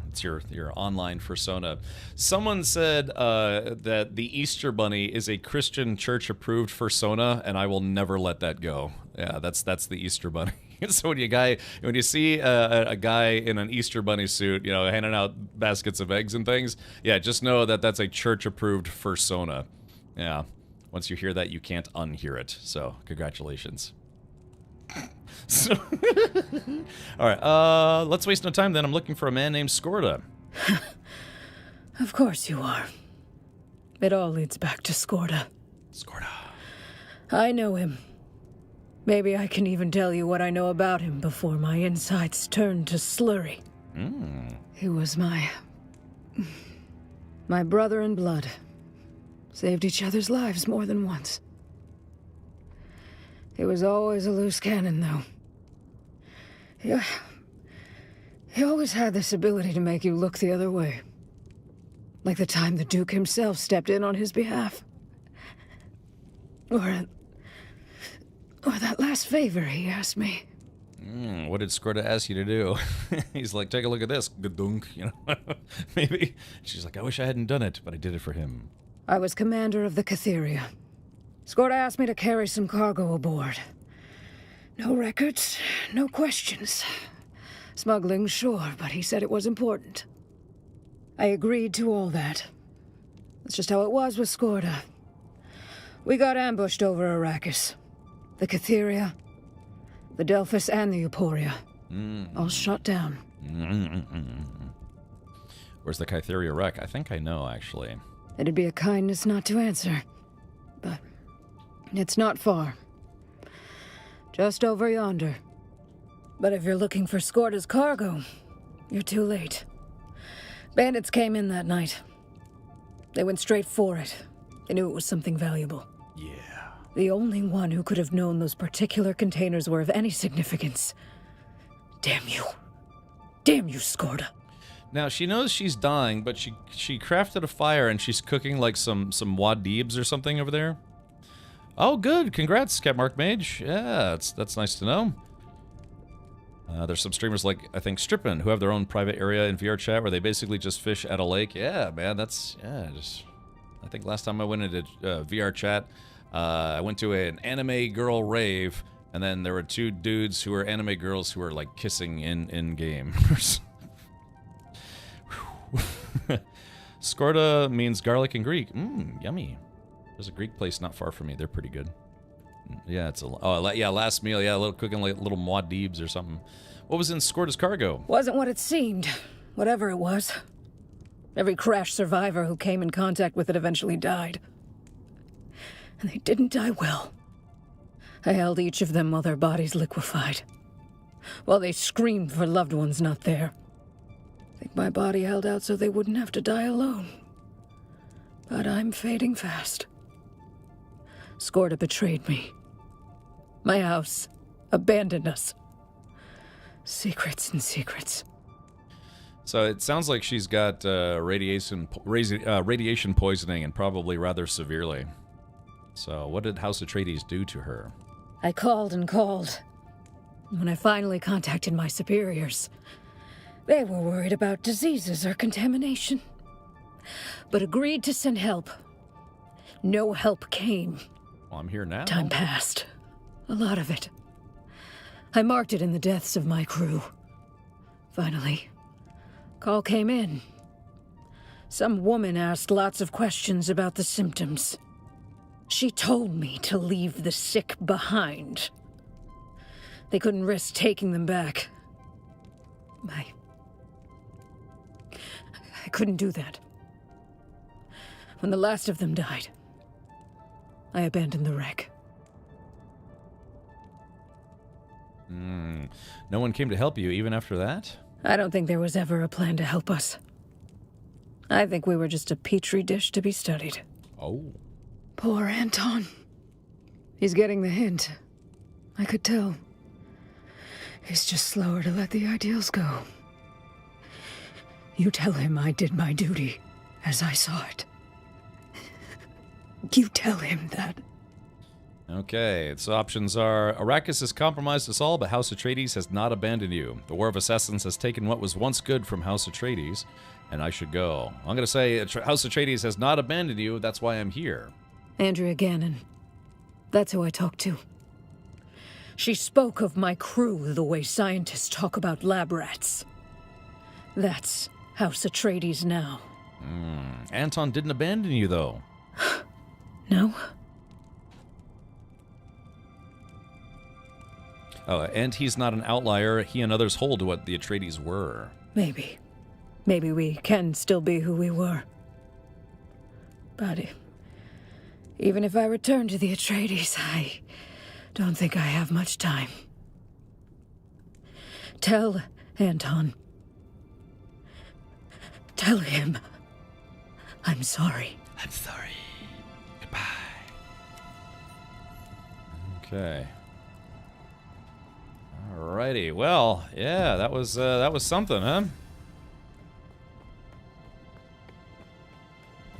it's your online persona. Someone said that the Easter Bunny is a Christian church approved persona, and I will never let that go. Yeah, that's the Easter Bunny. So when you see a guy in an Easter Bunny suit, handing out baskets of eggs and things, yeah, just know that that's a church-approved fursona. Yeah, once you hear that, you can't unhear it. So congratulations. So, all right, let's waste no time then. I'm looking for a man named Skorda. Of course you are. It all leads back to Skorda. Skorda. I know him. Maybe I can even tell you what I know about him before my insides turn to slurry. He was my brother in blood. Saved each other's lives more than once. He was always a loose cannon, though. He always had this ability to make you look the other way. Like the time the Duke himself stepped in on his behalf. Or that last favor he asked me. What did Skorda ask you to do? He's like, take a look at this, gadunk, maybe. She's like, I wish I hadn't done it, but I did it for him. I was commander of the Catheria. Skorda asked me to carry some cargo aboard. No records, no questions. Smuggling, sure, but he said it was important. I agreed to all that. That's just how it was with Skorda. We got ambushed over Arrakis. The Catheria, the Delphus, and the Euphoria. All shot down. Where's the Kytheria wreck? I think I know, actually. It'd be a kindness not to answer. But it's not far. Just over yonder. But if you're looking for Skorda's cargo, you're too late. Bandits came in that night. They went straight for it. They knew it was something valuable. Yeah. The only one who could have known those particular containers were of any significance. Damn you. Damn you, Skorda. Now, she knows she's dying, but she crafted a fire and she's cooking like some wadibs or something over there. Oh, good. Congrats, Catmark Mage. Yeah, that's nice to know. There's some streamers like, I think, Strippin, who have their own private area in VR chat where they basically just fish at a lake. Yeah, man, I think last time I went into VR chat, I went to an anime girl rave, and then there were two dudes who were anime girls who were, like, kissing in-game. Skorda means garlic in Greek. Yummy. There's a Greek place not far from me. They're pretty good. Yeah, last meal. Yeah, cooking like little muad'Dibs or something. What was in Skorda's cargo? Wasn't what it seemed. Whatever it was. Every crash survivor who came in contact with it eventually died. And they didn't die well. I held each of them while their bodies liquefied. While they screamed for loved ones not there. Think my body held out so they wouldn't have to die alone. But I'm fading fast. Skorda betrayed me. My house abandoned us. Secrets and secrets. So it sounds like she's got radiation poisoning, and probably rather severely. So what did House Atreides do to her? I called and called. When I finally contacted my superiors, they were worried about diseases or contamination, but agreed to send help. No help came. Well, I'm here now. Time passed. A lot of it. I marked it in the deaths of my crew. Finally, call came in. Some woman asked lots of questions about the symptoms. She told me to leave the sick behind. They couldn't risk taking them back. I couldn't do that. When the last of them died, I abandoned the wreck. No one came to help you even after that? I don't think there was ever a plan to help us. I think we were just a petri dish to be studied. Oh. Poor Anton. He's getting the hint. I could tell. He's just slower to let the ideals go. You tell him I did my duty as I saw it. You tell him that. Okay, its options are: Arrakis has compromised us all, but House Atreides has not abandoned you. The War of Assassins has taken what was once good from House Atreides, and I should go. I'm going to say House Atreides has not abandoned you, that's why I'm here. Andrea Gannon. That's who I talked to. She spoke of my crew the way scientists talk about lab rats. That's House Atreides now. Anton didn't abandon you, though. No? Oh, and he's not an outlier. He and others hold to what the Atreides were. Maybe. Maybe we can still be who we were. But even if I return to the Atreides, I don't think I have much time. Tell Anton. Tell him I'm sorry. I'm sorry. Goodbye. Okay. Alrighty. Well, yeah, that was something, huh?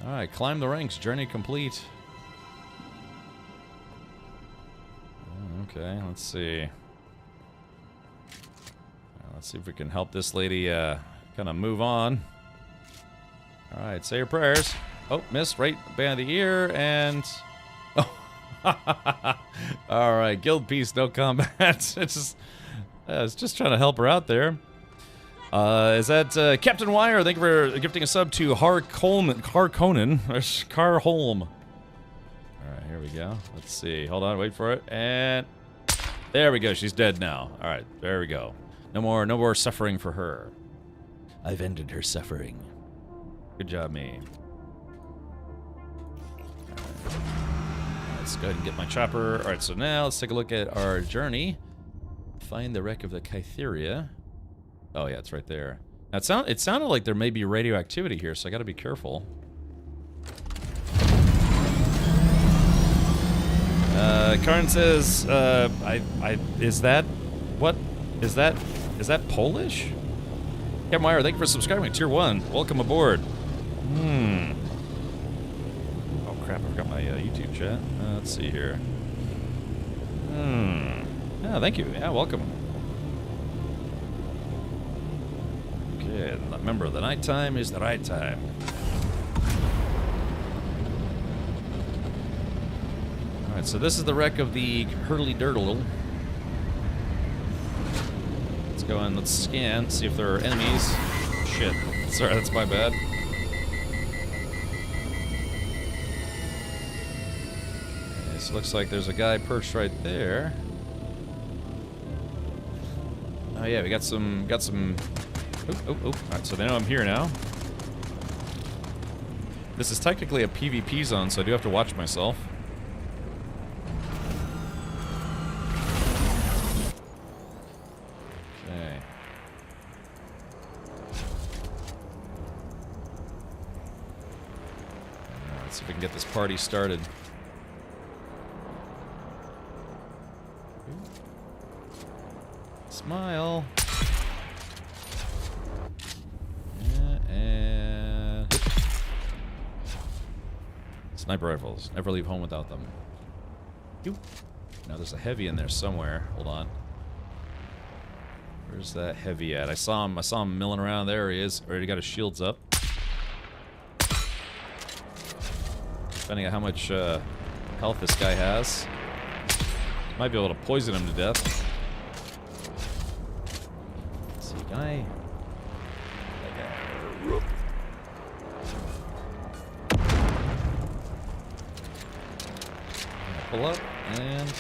All right, climb the ranks. Journey complete. Okay, let's see. Let's see if we can help this lady kind of move on. All right, say your prayers. Oh, missed right behind the ear, and oh, all right, guild peace, no combat. It's just trying to help her out there. Is that Captain Wire? Thank you for gifting a sub to Har Holm. All right, here we go. Let's see. Hold on, wait for it, and there we go. She's dead now. All right, there we go. No more suffering for her. I've ended her suffering. Good job, me. All right. Let's go ahead and get my chopper. All right, so now let's take a look at our journey. Find the wreck of the Kytheria. Oh yeah, it's right there. Now, it sounded like there may be radioactivity here, so I got to be careful. Karn says, is that Polish? Captain Meyer, thank you for subscribing. Tier 1, welcome aboard. Oh crap, I forgot my YouTube chat. Let's see here. Yeah, thank you. Yeah, welcome. Okay, remember, the nighttime is the right time. Alright, so this is the wreck of the Hurly-Durtle. Let's go and let's scan, see if there are enemies. Shit. Sorry, that's my bad. Okay, so looks like there's a guy perched right there. Oh yeah, we got some... Oh. Alright, so they know I'm here now. This is technically a PvP zone, so I do have to watch myself. Okay. Let's see if we can get this party started. Smile. And sniper rifles. Never leave home without them. Now there's a heavy in there somewhere. Hold on. Where's that heavy at? I saw him milling around. There he is. Already got his shields up. Depending on how much health this guy has, might be able to poison him to death. Let's see, can I? Pull up and.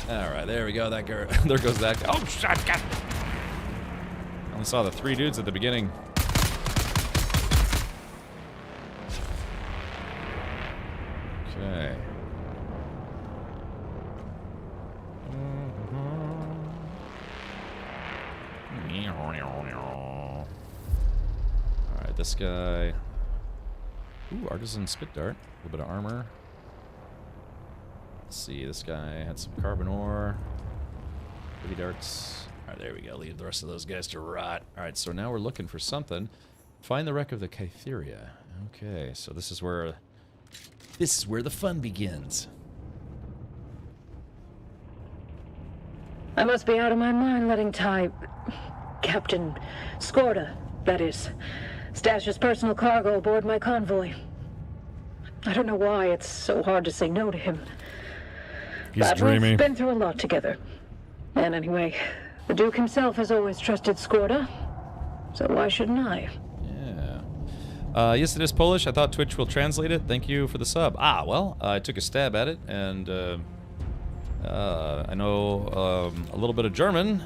All right, there we go. That guy. There goes that guy. Oh, shotgun! I only saw the 3 dudes at the beginning. Okay. All right, this guy. Ooh, artisan spit dart. A little bit of armor. Let's see, this guy had some carbon ore. Heavy darts. Alright, there we go. Leave the rest of those guys to rot. Alright, so now we're looking for something. Find the wreck of the Kytheria. Okay, so this is where the fun begins. I must be out of my mind letting Captain Skorda, that is, stash his personal cargo aboard my convoy. I don't know why it's so hard to say no to him. He's dreamy. We've been through a lot together. And anyway, the Duke himself has always trusted Skorda, so why shouldn't I? Yeah. Yes, it is Polish. I thought Twitch will translate it. Thank you for the sub. Ah, well, I took a stab at it, and I know a little bit of German,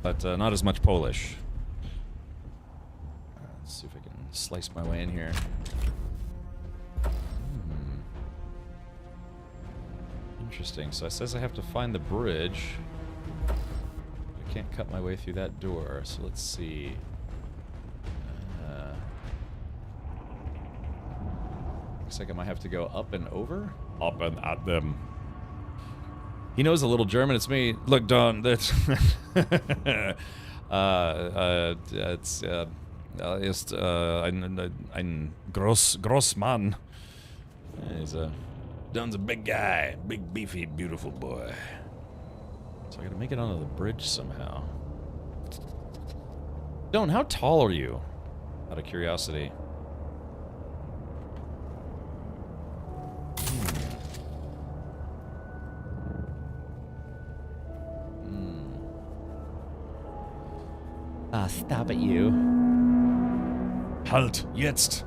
but not as much Polish. Let's see if I can slice my way in here. Interesting. So it says I have to find the bridge. I can't cut my way through that door, so let's see. Looks like I might have to go up and over? Up and at them. He knows a little German. It's me. Look, Don, that's... it's... ist ein Grossmann. He's a... Don's a big guy. Big, beefy, beautiful boy. So I gotta make it onto the bridge somehow. Don, how tall are you? Out of curiosity. Ah, stop it, you. Halt, jetzt!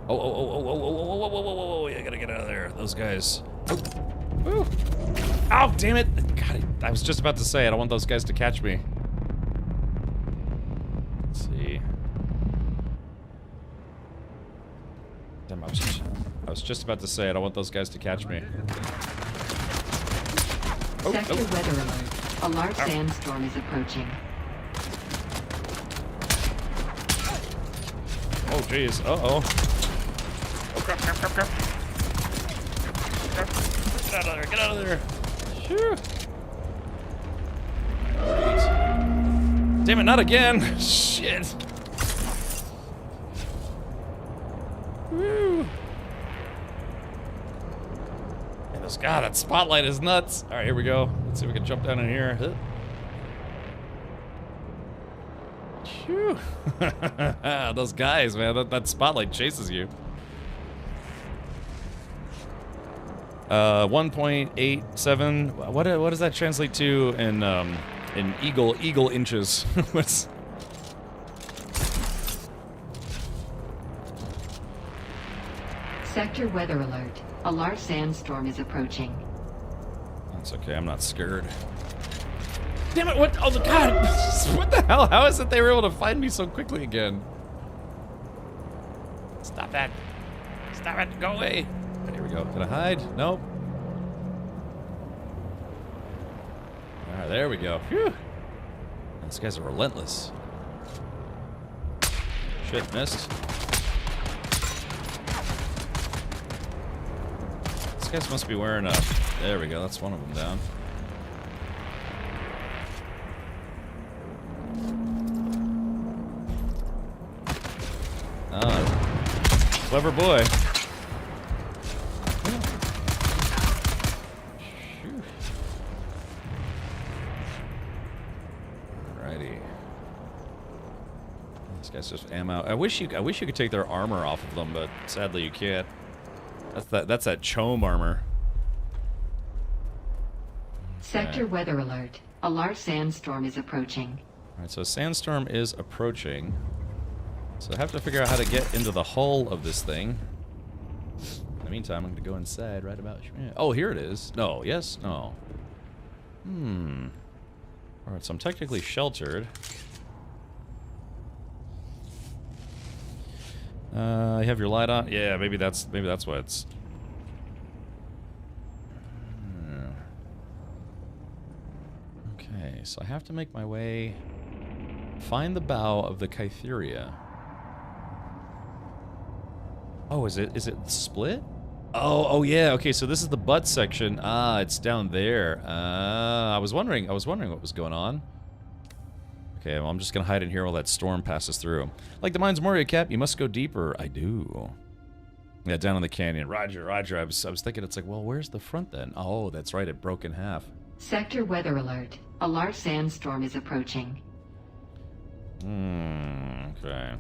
Oh, I gotta get out of there. Those guys. Oh, oh damn it! God, I was just about to say, I don't want those guys to catch me. Let's see. Damn, I was just about to say, I don't want those guys to catch me. Sector weather alert. A large sandstorm is approaching. Oh, jeez. Uh-oh. Oh, crap. Get out of there, get out of there. Phew. Right. Damn it, not again. Shit. Woo. God, that spotlight is nuts. All right, here we go. Let's see if we can jump down in here. Phew. Those guys, man, that spotlight chases you. 1.87. What does that translate to in eagle inches? What's... Sector weather alert. A large sandstorm is approaching. That's okay, I'm not scared. Damn it, what? Oh, God! What the hell? How is it they were able to find me so quickly again? Stop that. Stop it, go away. Right, here we go. Can I hide? Nope. Alright, there we go. Phew. These guys are relentless. Shit, missed. These guys must be wearing a... There we go, that's one of them down. Oh, clever boy. Alrighty. This guy's just ammo. I wish you could take their armor off of them, but sadly you can't. That's that chome armor. Sector weather alert. A large sandstorm is approaching. Alright, so a sandstorm is approaching. So I have to figure out how to get into the hull of this thing. In the meantime, I'm going to go inside right about... Oh, here it is. No, yes, no. Alright, so I'm technically sheltered. You have your light on? Yeah, maybe that's why it's... Okay, so I have to make my way... Find the bow of the Kytheria. Oh, is it split? Oh yeah, okay, so this is the butt section. Ah, it's down there. I was wondering what was going on. Okay, well, I'm just gonna hide in here while that storm passes through. Like the Mines Moria, Cap, you must go deeper. I do. Yeah, down in the canyon. Roger. I was thinking, it's like, well, where's the front then? Oh, that's right, it broke in half. Sector weather alert. A large sandstorm is approaching. Okay.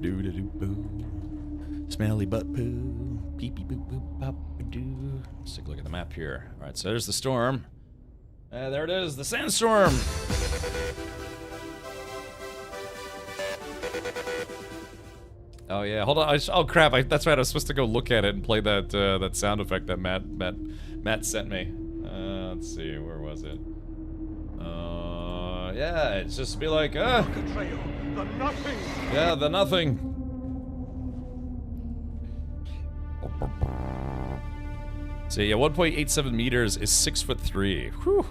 Doo-da-doo-boo. Smelly butt poo. Pee-pee boop-boop pop-a-doo. Let's take a look at the map here. Alright, so there's the storm. There it is, the sandstorm! Oh yeah, hold on. Oh crap! That's right. I was supposed to go look at it and play that that sound effect that Matt sent me. Let's see, where was it? Yeah, it's just be like, The nothing. Yeah, the nothing. So yeah, 1.87 meters is 6'3". Whew.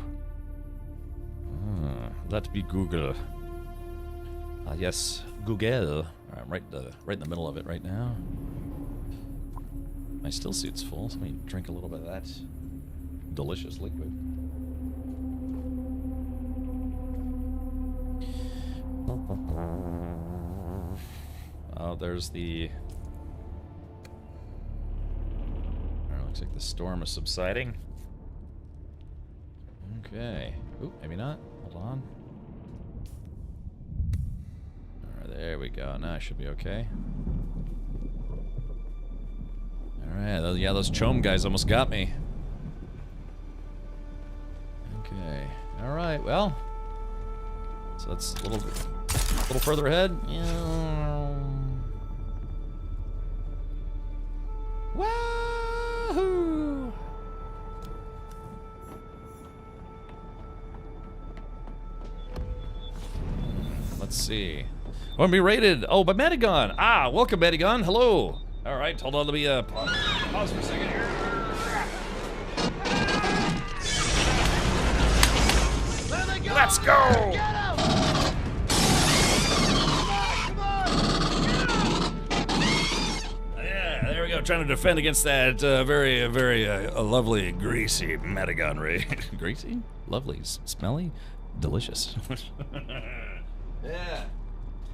That be Google. Yes, Google. I'm right in the middle of it right now. My still suit's full, so let me drink a little bit of that delicious liquid. Oh, there's the... Looks like the storm is subsiding. Okay. Oop, maybe not. Hold on. Alright, there we go. Now I should be okay. Alright, yeah, those chome guys almost got me. Okay. Alright, well. So that's a little further ahead. Wahoo! Let's see. I want to be rated. Oh, by Madigon. Ah, welcome, Madigon. Hello. All right, hold on. Let me pause for a second here. Let's go. Yeah, there we go. Trying to defend against that very lovely, greasy Madigon raid. Greasy? Lovely. Smelly? Delicious. Yeah.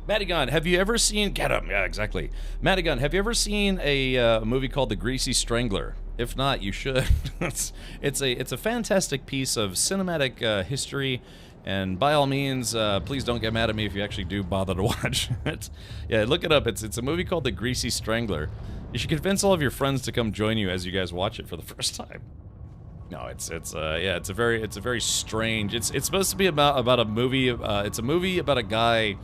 Madigon, have you ever seen... Get him! Yeah, exactly. Madigon, have you ever seen a movie called The Greasy Strangler? If not, you should. It's a fantastic piece of cinematic history, and by all means, please don't get mad at me if you actually do bother to watch it. Yeah, look it up. It's a movie called The Greasy Strangler. You should convince all of your friends to come join you as you guys watch it for the first time. No, it's a very strange. It's supposed to be about a movie. It's a movie about a guy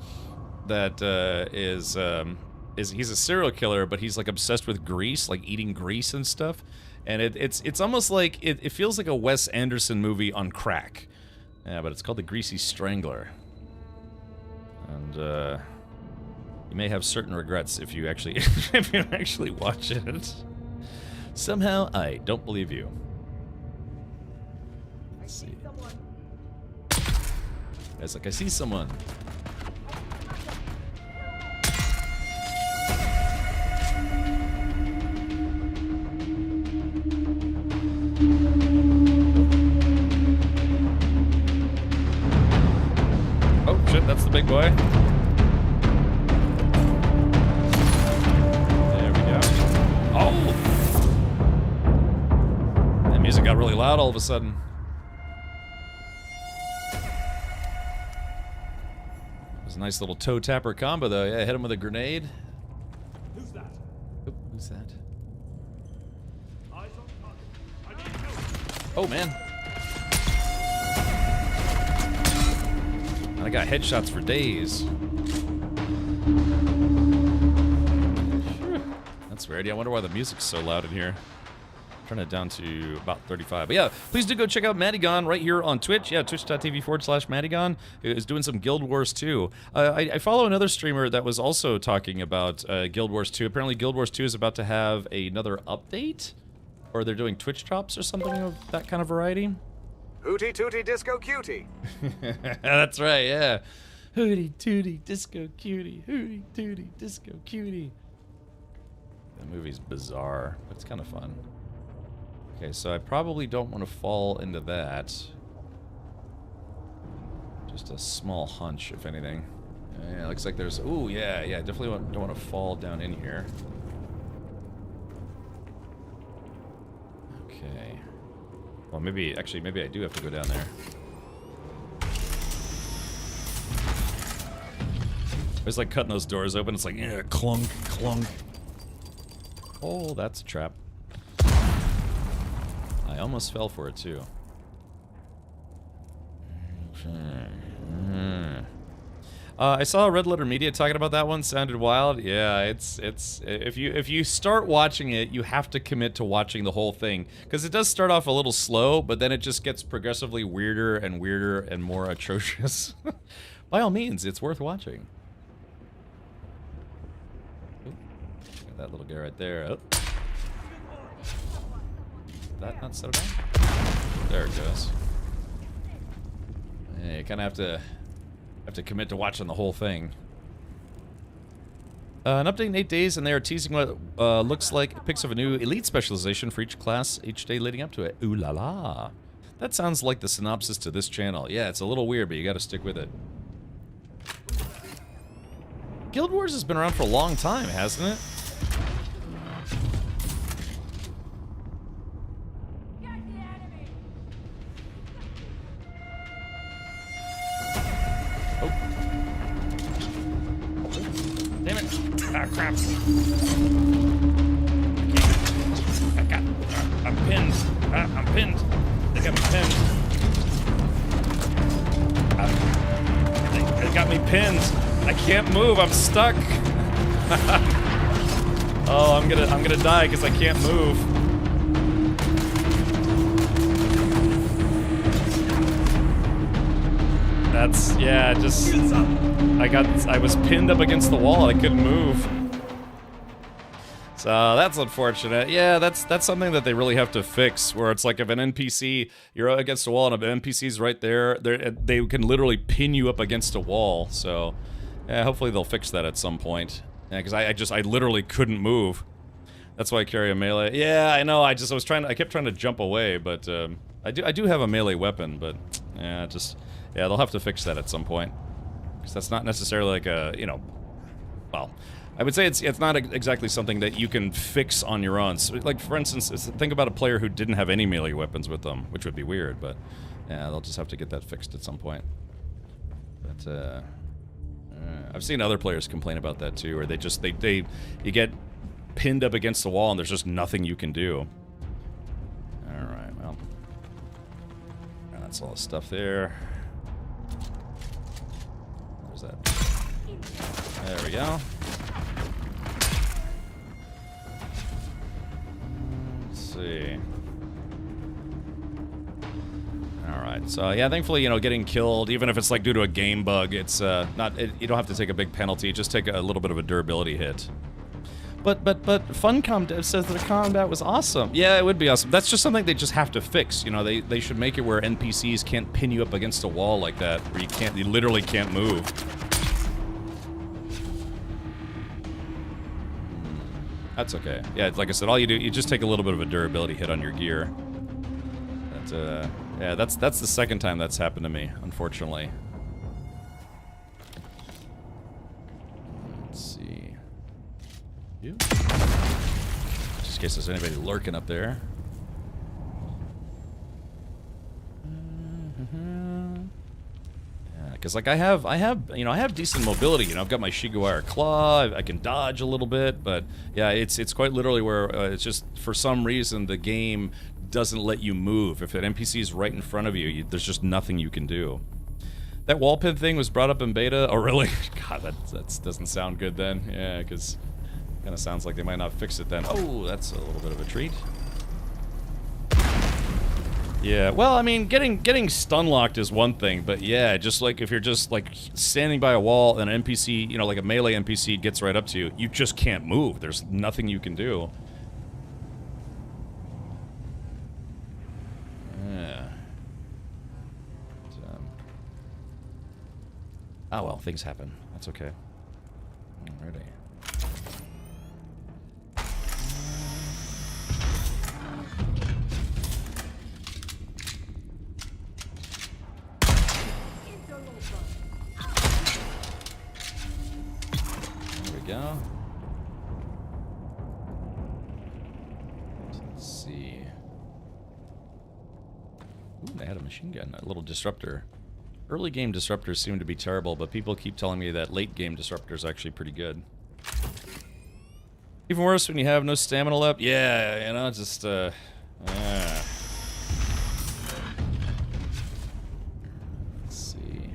that he's a serial killer, but he's like obsessed with grease, like eating grease and stuff. And it's almost like it feels like a Wes Anderson movie on crack. Yeah, but it's called The Greasy Strangler. And you may have certain regrets if you actually watch it. Somehow I don't believe you. Let's see. It's like, I see someone. Oh shit, that's the big boy. There we go. Oh! That music got really loud all of a sudden. It was a nice little toe tapper combo though. Yeah, hit him with a grenade. Who's that? Oh, who's that? Eyes on target. I need help. Oh man. I got headshots for days. That's weird. Yeah, I wonder why the music's so loud in here. Turn it down to about 35. But yeah, please do go check out Madigon right here on Twitch. Yeah, twitch.tv/Madigon is doing some Guild Wars 2. I follow another streamer that was also talking about Guild Wars 2. Apparently Guild Wars 2 is about to have another update. Or they're doing Twitch drops or something of that kind of variety. Hootie tootie disco cutie. That's right, yeah. Hootie tootie disco cutie. Hootie tootie disco cutie. That movie's bizarre, but it's kind of fun. Okay, so I probably don't want to fall into that. Just a small hunch, if anything. Yeah, looks like there's... Ooh, yeah, definitely don't want to fall down in here. Okay. Well, maybe I do have to go down there. It's like cutting those doors open. It's like, yeah, clunk, clunk. Oh, that's a trap. I almost fell for it, too. I saw Red Letter Media talking about that one. Sounded wild. Yeah, it's if you start watching it, you have to commit to watching the whole thing because it does start off a little slow, but then it just gets progressively weirder and more atrocious. By all means, it's worth watching. Ooh, got that little guy right there. Oh. Did that not settle down? There it goes. Yeah, you kind of have to commit to watching the whole thing. An update in 8 days, and they are teasing what looks like pics of a new elite specialization for each class each day leading up to it. Ooh la la. That sounds like the synopsis to this channel. Yeah, it's a little weird, but you gotta stick with it. Guild Wars has been around for a long time, hasn't it? Damn it. Ah, crap. I'm pinned. I'm pinned. They got me pinned. They got me pinned. I can't move. I'm stuck. Oh, I'm gonna die because I can't move. That's, yeah, just... I was pinned up against the wall and I couldn't move. So that's unfortunate. Yeah, that's something that they really have to fix, where it's like if an NPC, you're against a wall and an NPC's right there, they can literally pin you up against a wall. So, yeah, hopefully they'll fix that at some point. Yeah, because I literally couldn't move. That's why I carry a melee. Yeah, I know, I kept trying to jump away, but I do have a melee weapon, but yeah, yeah, they'll have to fix that at some point. Because that's not necessarily like a, you know, well, I would say it's not exactly something that you can fix on your own. So, like, for instance, think about a player who didn't have any melee weapons with them, which would be weird, but yeah, they'll just have to get that fixed at some point. But, I've seen other players complain about that too, where you get pinned up against the wall and there's just nothing you can do. Alright, well, that's all the stuff there. That. There we go. Let's see. Alright, so yeah, thankfully, you know, getting killed, even if it's like due to a game bug, it's you don't have to take a big penalty, just take a little bit of a durability hit. But Funcom Dev says that the combat was awesome. Yeah, it would be awesome. That's just something they just have to fix. You know, they should make it where NPCs can't pin you up against a wall like that, where you literally can't move. That's okay. Yeah, like I said, all you do, you just take a little bit of a durability hit on your gear. Yeah, that's the second time that's happened to me, unfortunately. Let's see. You? Just in case there's anybody lurking up there. Yeah, because like I have decent mobility. You know, I've got my Shigawara claw. I can dodge a little bit, but yeah, it's quite literally where it's just for some reason the game doesn't let you move. If an NPC is right in front of you, there's just nothing you can do. That wall pin thing was brought up in beta. Oh, really? God, that doesn't sound good then. Yeah, because it kind of sounds like they might not fix it then. Oh, that's a little bit of a treat. Yeah, well, I mean, getting stun locked is one thing, but yeah, just like if you're just like standing by a wall and an NPC, you know, like a melee NPC gets right up to you, you just can't move. There's nothing you can do. Yeah. Oh well, things happen. That's okay. Alrighty. There we go. Let's see. Ooh, they had a machine gun, a little disruptor. Early game disruptors seem to be terrible, but people keep telling me that late game disruptors are actually pretty good. Even worse when you have no stamina left. Yeah, you know, just yeah. Let's see.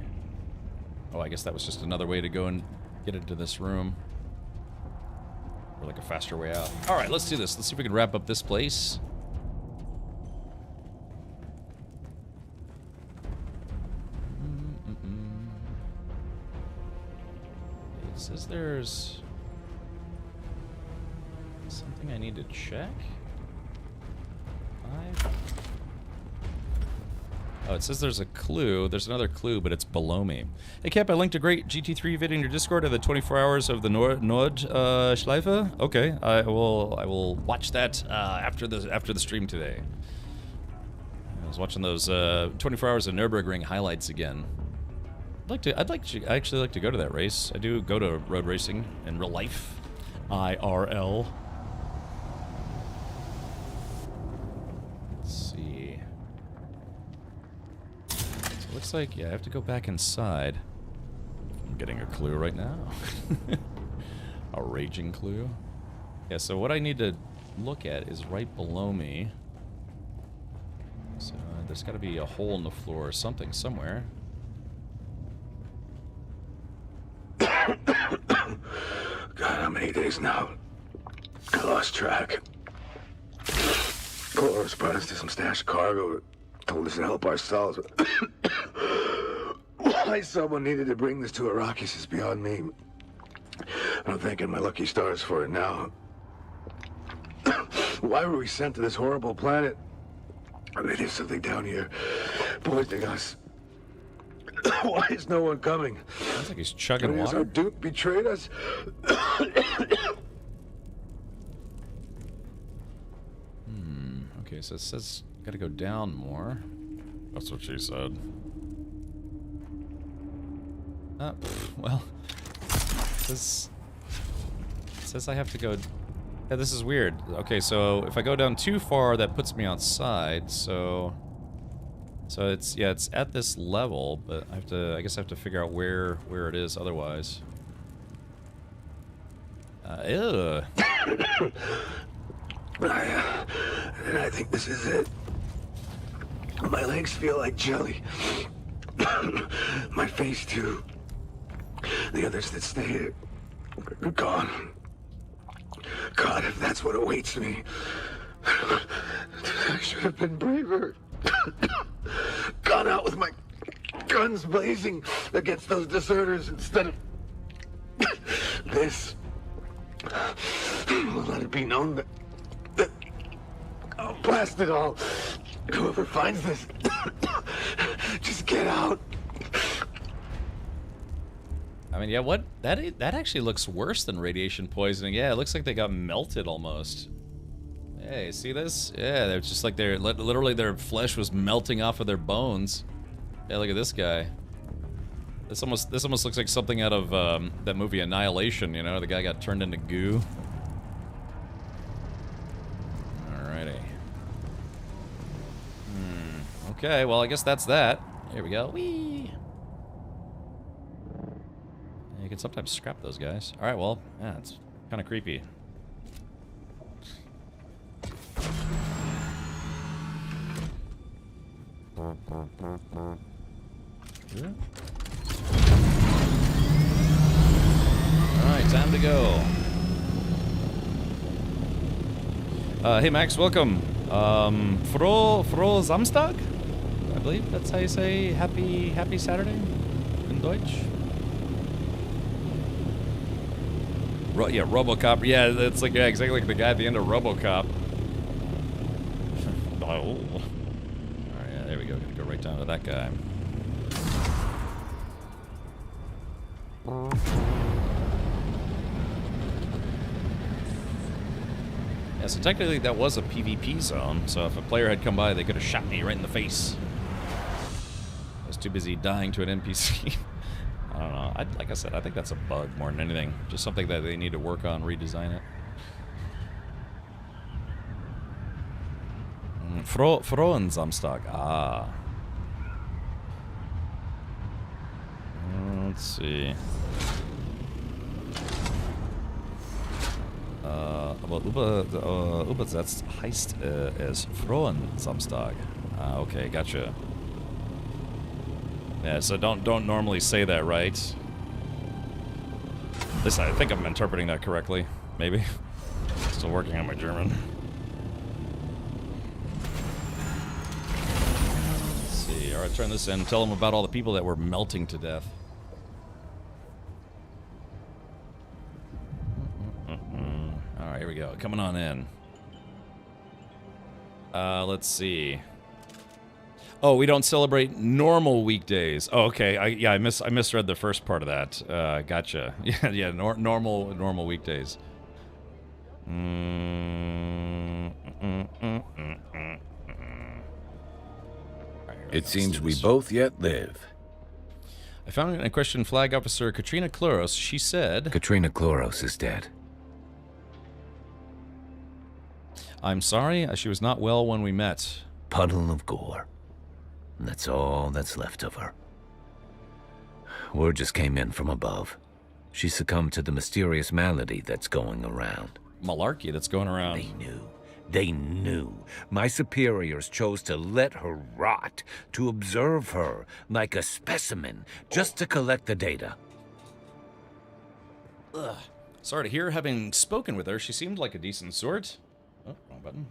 Oh, I guess that was just another way to go and get into this room. Or like a faster way out. Alright, let's do this. Let's see if we can wrap up this place. It says there's something I need to check. 5. Oh, it says there's a clue. There's another clue, but it's below me. Hey, Cap, I linked a great GT3 video in your Discord of the 24 hours of the Nord Schleife. Okay, I will watch that after the stream today. I was watching those 24 hours of Nürburgring highlights again. I actually like to go to that race. I do go to road racing in real life, IRL. Let's see. So it looks like, yeah, I have to go back inside. I'm getting a clue right now. A raging clue. Yeah, so what I need to look at is right below me. So there's got to be a hole in the floor or something somewhere. God, how many days now? I lost track. Cloris brought us to some stashed cargo. Told us to help ourselves. Why someone needed to bring this to Arrakis is beyond me. I'm thanking my lucky stars for it now. Why were we sent to this horrible planet? There's something down here poisoning us. Why is no one coming? Sounds like he's chugging water. Our Duke betrayed us. Okay, so it says gotta go down more. That's what she said. Well, it says I have to go. Yeah, this is weird. Okay, so if I go down too far, that puts me outside. So it's, yeah, it's at this level, but I guess I have to figure out where it is otherwise. Ew. I think this is it. My legs feel like jelly. My face too. The others that stayed are gone. God, if that's what awaits me, I should have been braver. Gone out with my guns blazing against those deserters instead of this. Let it be known that I'll blast it all. Whoever finds this, just get out. I mean, yeah, what? That actually looks worse than radiation poisoning. Yeah, it looks like they got melted almost. Hey, see this? Yeah, they're just like literally their flesh was melting off of their bones. Yeah, look at this guy. This almost looks like something out of that movie Annihilation. You know, the guy got turned into goo. Alrighty. Okay, well, I guess that's that. Here we go. Whee! You can sometimes scrap those guys. Alright, well, yeah, it's kind of creepy. Alright, time to go. Hey Max, welcome. Frohe Samstag? I believe that's how you say happy Saturday in Deutsch. Yeah, RoboCop. Yeah, it's like, yeah, exactly like the guy at the end of RoboCop. Oh. Alright, yeah, there we go. Gotta go right down to that guy. Yeah, so technically that was a PvP zone, so if a player had come by, they could have shot me right in the face. I was too busy dying to an NPC. I don't know. Like I said, I think that's a bug more than anything. Just something that they need to work on, redesign it. Frohen Samstag. Ah. Let's see. Aber übersetzt heißt es Frohen Samstag. Ah, okay, gotcha. Yeah, so don't normally say that, right? At least I think I'm interpreting that correctly. Maybe. Still working on my German. Let's see. Alright, turn this in. Tell them about all the people that were melting to death. Alright, here we go. Coming on in. Let's see. Oh, we don't celebrate normal weekdays. Oh, okay. I misread the first part of that. Gotcha. Yeah, normal weekdays. It seems we both yet live. I found a question Flag Officer Katrina Kloros. She said... Katrina Kloros is dead. I'm sorry, she was not well when we met. Puddle of gore. That's all that's left of her. Word just came in from above. She succumbed to the mysterious malady that's going around. Malarkey that's going around. They knew. My superiors chose to let her rot, to observe her like a specimen, just to collect the data. Ugh. Sorry to hear, having spoken with her, she seemed like a decent sort. Oh, wrong button.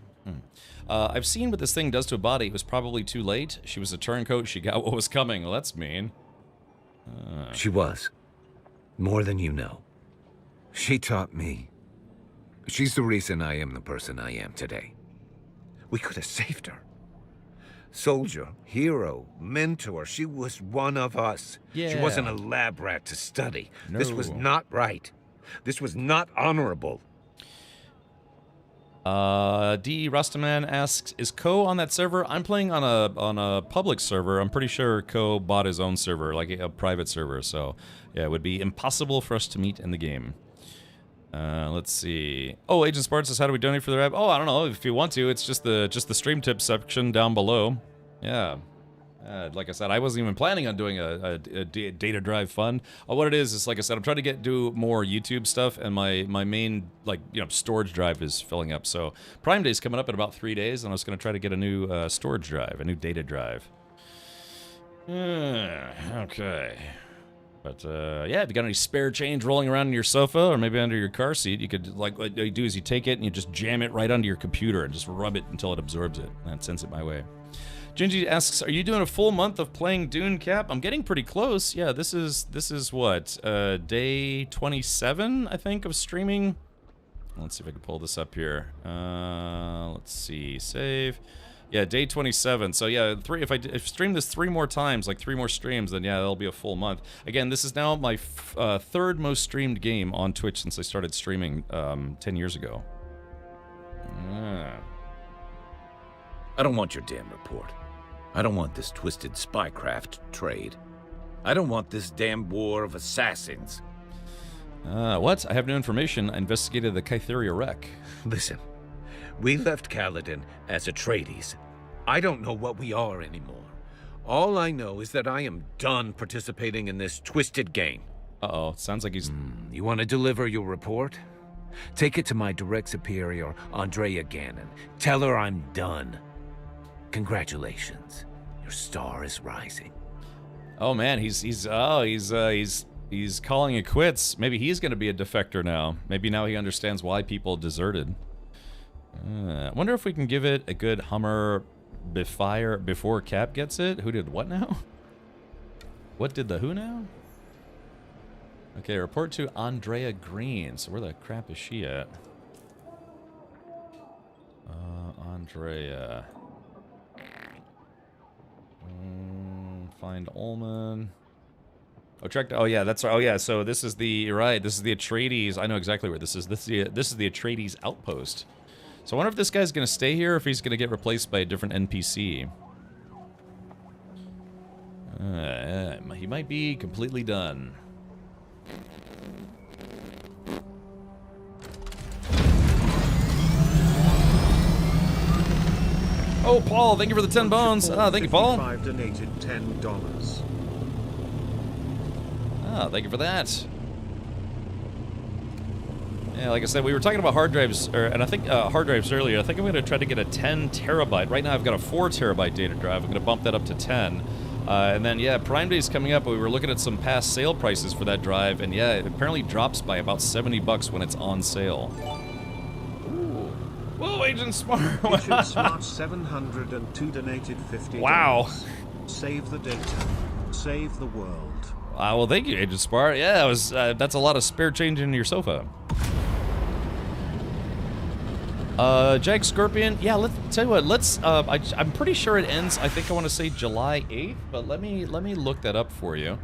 I've seen what this thing does to a body. It was probably too late. She was a turncoat. She got what was coming. Well, that's mean. She was. More than you know. She taught me. She's the reason I am the person I am today. We could have saved her. Soldier, hero, mentor. She was one of us. Yeah. She wasn't a lab rat to study. No. This was not right. This was not honorable. D. Rustaman asks, is Ko on that server? I'm playing on a public server. I'm pretty sure Ko bought his own server, like a private server. So, yeah, it would be impossible for us to meet in the game. Let's see. Oh, Agent Spartan says, how do we donate for the rap? Oh, I don't know. If you want to, it's just the stream tips section down below. Yeah. Like I said, I wasn't even planning on doing a data drive fund. What it is like I said, I'm trying to do more YouTube stuff, and my main storage drive is filling up. So Prime Day is coming up in about 3 days, and I was going to try to get a new storage drive, a new data drive. Okay. But yeah, if you got any spare change rolling around in your sofa or maybe under your car seat, you could what you do is you take it and you just jam it right onto your computer and just rub it until it absorbs it and sends it my way. Gingy asks, are you doing a full month of playing Dune, Cap? I'm getting pretty close. Yeah, this is what, day 27, I think, of streaming. Let's see if I can pull this up here. Let's see. Save. Yeah, day 27. So yeah, if I stream this 3 more times, like 3 more streams, then yeah, that'll be a full month. Again, this is now my third most streamed game on Twitch since I started streaming 10 years ago. I don't want your damn report. I don't want this twisted spycraft trade. I don't want this damn war of assassins. What? I have no information. I investigated the Kytheria wreck. Listen, we left Kaladin as Atreides. I don't know what we are anymore. All I know is that I am done participating in this twisted game. Uh-oh, sounds like he's... You want to deliver your report? Take it to my direct superior, Andrea Gannon. Tell her I'm done. Congratulations. Your star is rising. Oh man, he's calling it quits. Maybe he's going to be a defector now. Maybe now he understands why people deserted. I wonder if we can give it a good Hummer before Cap gets it. Who did what now? What did the who now? Okay, report to Andrea Green. So where the crap is she at? Andrea. Find Ullman. Oh, track. Oh yeah, that's. Oh yeah. So this is the right. This is the Atreides. I know exactly where this is. This is the Atreides outpost. So I wonder if this guy's gonna stay here, or if he's gonna get replaced by a different NPC. He might be completely done. Oh, Paul, thank you for the 10 bones. Thank you, Paul. Donated $10. Thank you for that. Yeah, like I said, we were talking about hard drives, and I think hard drives earlier. I think I'm going to try to get a 10 terabyte. Right now I've got a 4 terabyte data drive. I'm going to bump that up to 10. And then, yeah, Prime Day's coming up. We were looking at some past sale prices for that drive, and yeah, it apparently drops by about $70 when it's on sale. Ooh. Whoa, Agent Smart! Agent Smart 702 donated $50. Wow. Save the data. Save the world. Well, thank you, Agent Smart. Yeah, it was, that's a lot of spare change in your sofa. Jag Scorpion, yeah, let's tell you what, let's, I'm pretty sure it ends, I think I want to say July 8th, but let me look that up for you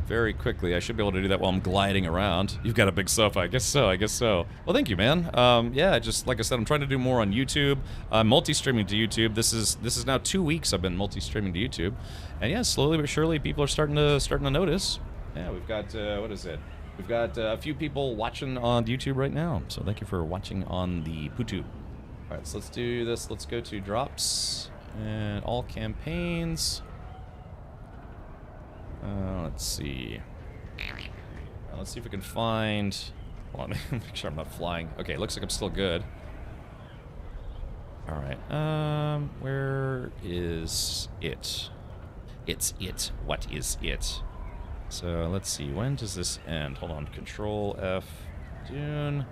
very quickly. I should be able to do that while I'm gliding around. You've got a big sofa, I guess so. Well, thank you, man. Yeah, just like I said, I'm trying to do more on YouTube, multi-streaming to YouTube. This is now 2 weeks I've been multi-streaming to YouTube, and yeah, slowly but surely people are starting to notice. Yeah, we've got, what is it? We've got a few people watching on YouTube right now, so thank you for watching on the PooTube. All right, so let's do this. Let's go to drops and all campaigns. Let's see. Let's see if we can find. Hold on, make sure I'm not flying. Okay, looks like I'm still good. All right. Where is it? It's it. What is it? So let's see, when does this end? Hold on, Control F, Dune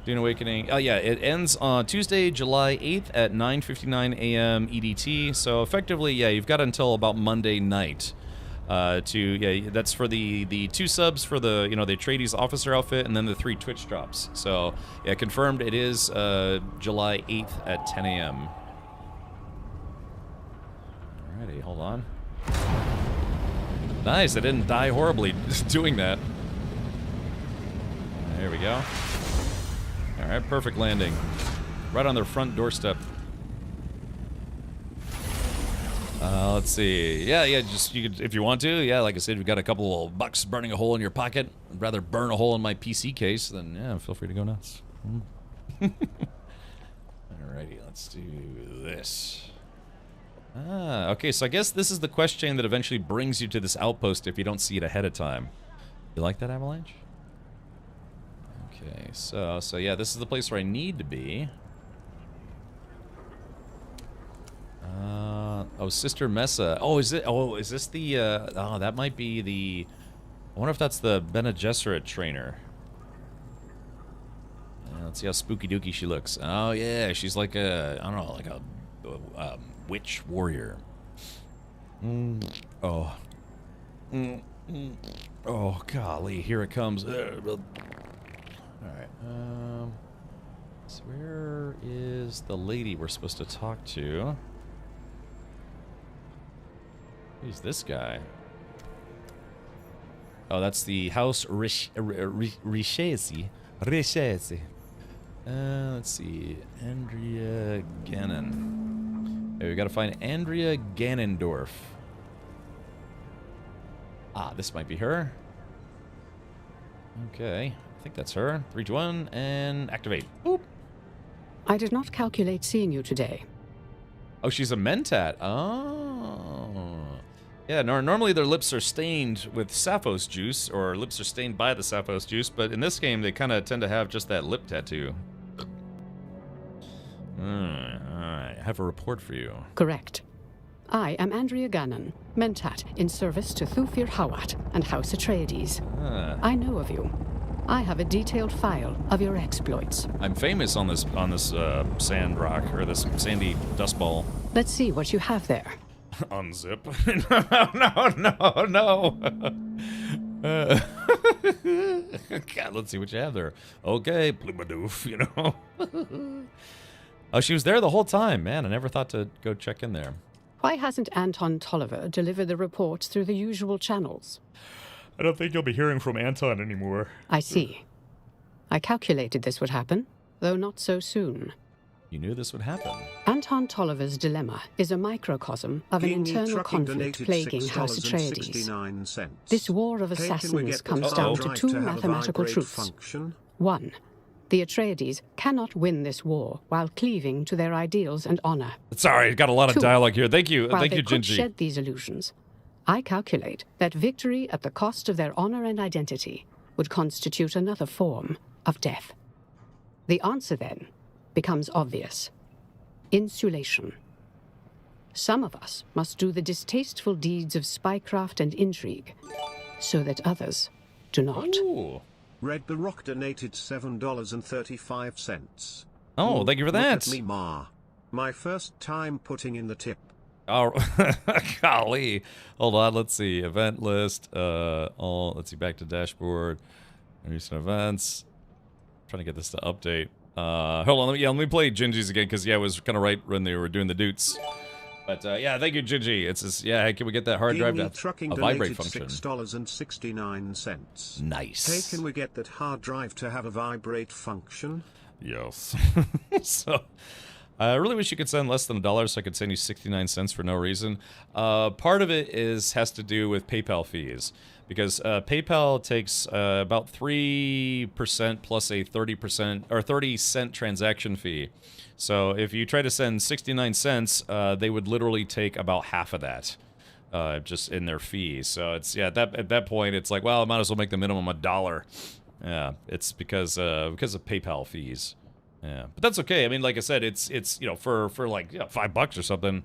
Awakening. Oh yeah, it ends on Tuesday, July 8th at 9:59 a.m. EDT. So effectively, yeah, you've got until about Monday night that's for the 2 subs for the, the Atreides officer outfit, and then the 3 Twitch drops. So yeah, confirmed it is July 8th at 10 a.m. Alrighty, hold on. Nice, I didn't die horribly doing that. There we go. Alright, perfect landing. Right on their front doorstep. Let's see. Yeah, just you could, if you want to. Yeah, like I said, you've got a couple of bucks burning a hole in your pocket. I'd rather burn a hole in my PC case than, yeah, feel free to go nuts. Alrighty, let's do this. Okay, so I guess this is the quest chain that eventually brings you to this outpost if you don't see it ahead of time. You like that, Avalanche? Okay, so yeah, this is the place where I need to be. Oh, Sister Mesa. Oh, is this the, oh, that might be the, I wonder if that's the Bene Gesserit trainer. Let's see how spooky dooky she looks. Oh, yeah, she's like a, I don't know, like a witch warrior. Oh. Oh, golly, here it comes. Alright, so where is the lady we're supposed to talk to? Who's this guy? Oh, that's the House Richesi. Let's see. Andrea Gannon. Okay, we gotta find Andrea Ganondorf. Ah, this might be her. Okay, I think that's her. 3, 2, 1, and activate. Boop. I did not calculate seeing you today. Oh, she's a Mentat. Oh. Yeah, normally their lips are stained with Sappho's juice, or lips are stained by the Sappho's juice, but in this game they kind of tend to have just that lip tattoo. Alright, I have a report for you. Correct. I am Andrea Gannon, Mentat, in service to Thufir Hawat and House Atreides. I know of you. I have a detailed file of your exploits. I'm famous on this sand rock, or this sandy dust ball. Let's see what you have there. Unzip. No. God, let's see what you have there. Okay, Plumadoof, you know. Oh, she was there the whole time. Man, I never thought to go check in there. Why hasn't Anton Tolliver delivered the reports through the usual channels? I don't think you'll be hearing from Anton anymore. I see. I calculated this would happen, though not so soon. You knew this would happen. Anton Tolliver's dilemma is a microcosm of an internal conflict plaguing House Atreides. This war of assassins comes down to two mathematical truths. 1. The Atreides cannot win this war while cleaving to their ideals and honor. Sorry, got a lot of 2. dialogue here. Thank you, While thank you, they could Gingy. shed these illusions, I calculate that victory at the cost of their honor and identity would constitute another form of death. The answer, then, becomes obvious. Insulation. Some of us must do the distasteful deeds of spycraft and intrigue, so that others do not. Ooh. Red the Rock donated $7.35. Oh, thank you for that. Look at me, Ma. My first time putting in the tip. Oh, golly. Hold on, let's see. Event list. Let's see, back to dashboard. Recent events. Trying to get this to update. Hold on, let me play Gingy's again, because, yeah, it was kind of right when they were doing the doots. But, yeah, thank you, Gingy. It's just, yeah, can we get that hard drive to Trucking a vibrate function? $6.69. Nice. Hey, can we get that hard drive to have a vibrate function? Yes. So, I really wish you could send less than $1 so I could send you 69 cents for no reason. Part of it has to do with PayPal fees. Because PayPal takes about 3% plus a 30% or 30-cent transaction fee. So if you try to send 69 cents, they would literally take about half of that, just in their fees. So it's at that point it's like, well, I might as well make the minimum $1. Yeah, it's because of PayPal fees. Yeah, but that's okay. I mean, like I said, it's for like $5 or something.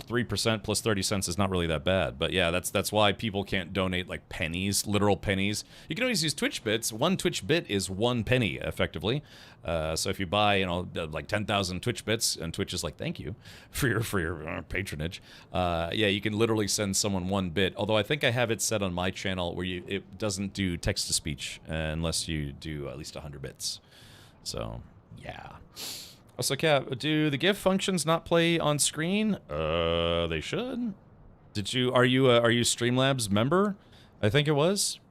3% plus 30 cents is not really that bad, but yeah, that's why people can't donate like pennies, literal pennies. You can always use Twitch bits. 1 Twitch bit is 1 penny, effectively. So if you buy, like 10,000 Twitch bits, and Twitch is like, thank you for your patronage. Yeah, you can literally send someone 1 bit. Although I think I have it set on my channel where it doesn't do text to speech unless you do at least 100 bits. So yeah. Also, Cap, do the GIF functions not play on screen? They should. Are you Streamlabs member? I think it was.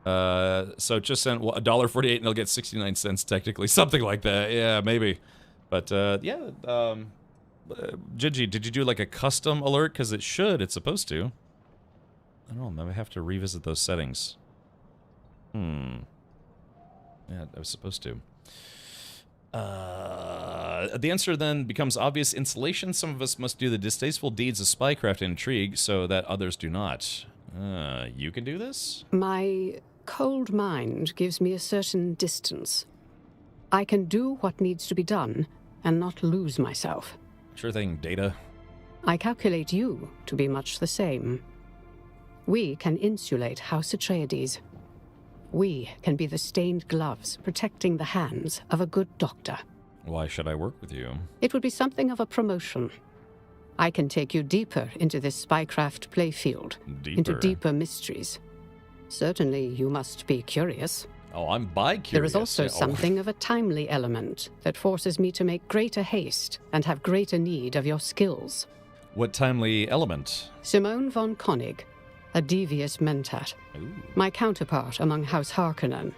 So just send $1.48 and it'll get 69 cents technically, something like that. Yeah, maybe. But yeah, Gigi, did you do like a custom alert? Because it's supposed to. I don't know. I have to revisit those settings. Yeah, I was supposed to. The answer then becomes obvious. Insulation. Some of us must do the distasteful deeds of spycraft and intrigue so that others do not. You can do this? My cold mind gives me a certain distance. I can do what needs to be done and not lose myself. Sure thing, Data. I calculate you to be much the same. We can insulate House Atreides. We can be the stained gloves protecting the hands of a good doctor. Why should I work with you? It would be something of a promotion. I can take you deeper into this spycraft playfield, into deeper mysteries. Certainly, you must be curious. Oh, I'm bi-curious. There is also Oh. something of a timely element that forces me to make greater haste and have greater need of your skills. What timely element? Simone von Koenig, a devious mentat, my counterpart among House Harkonnen.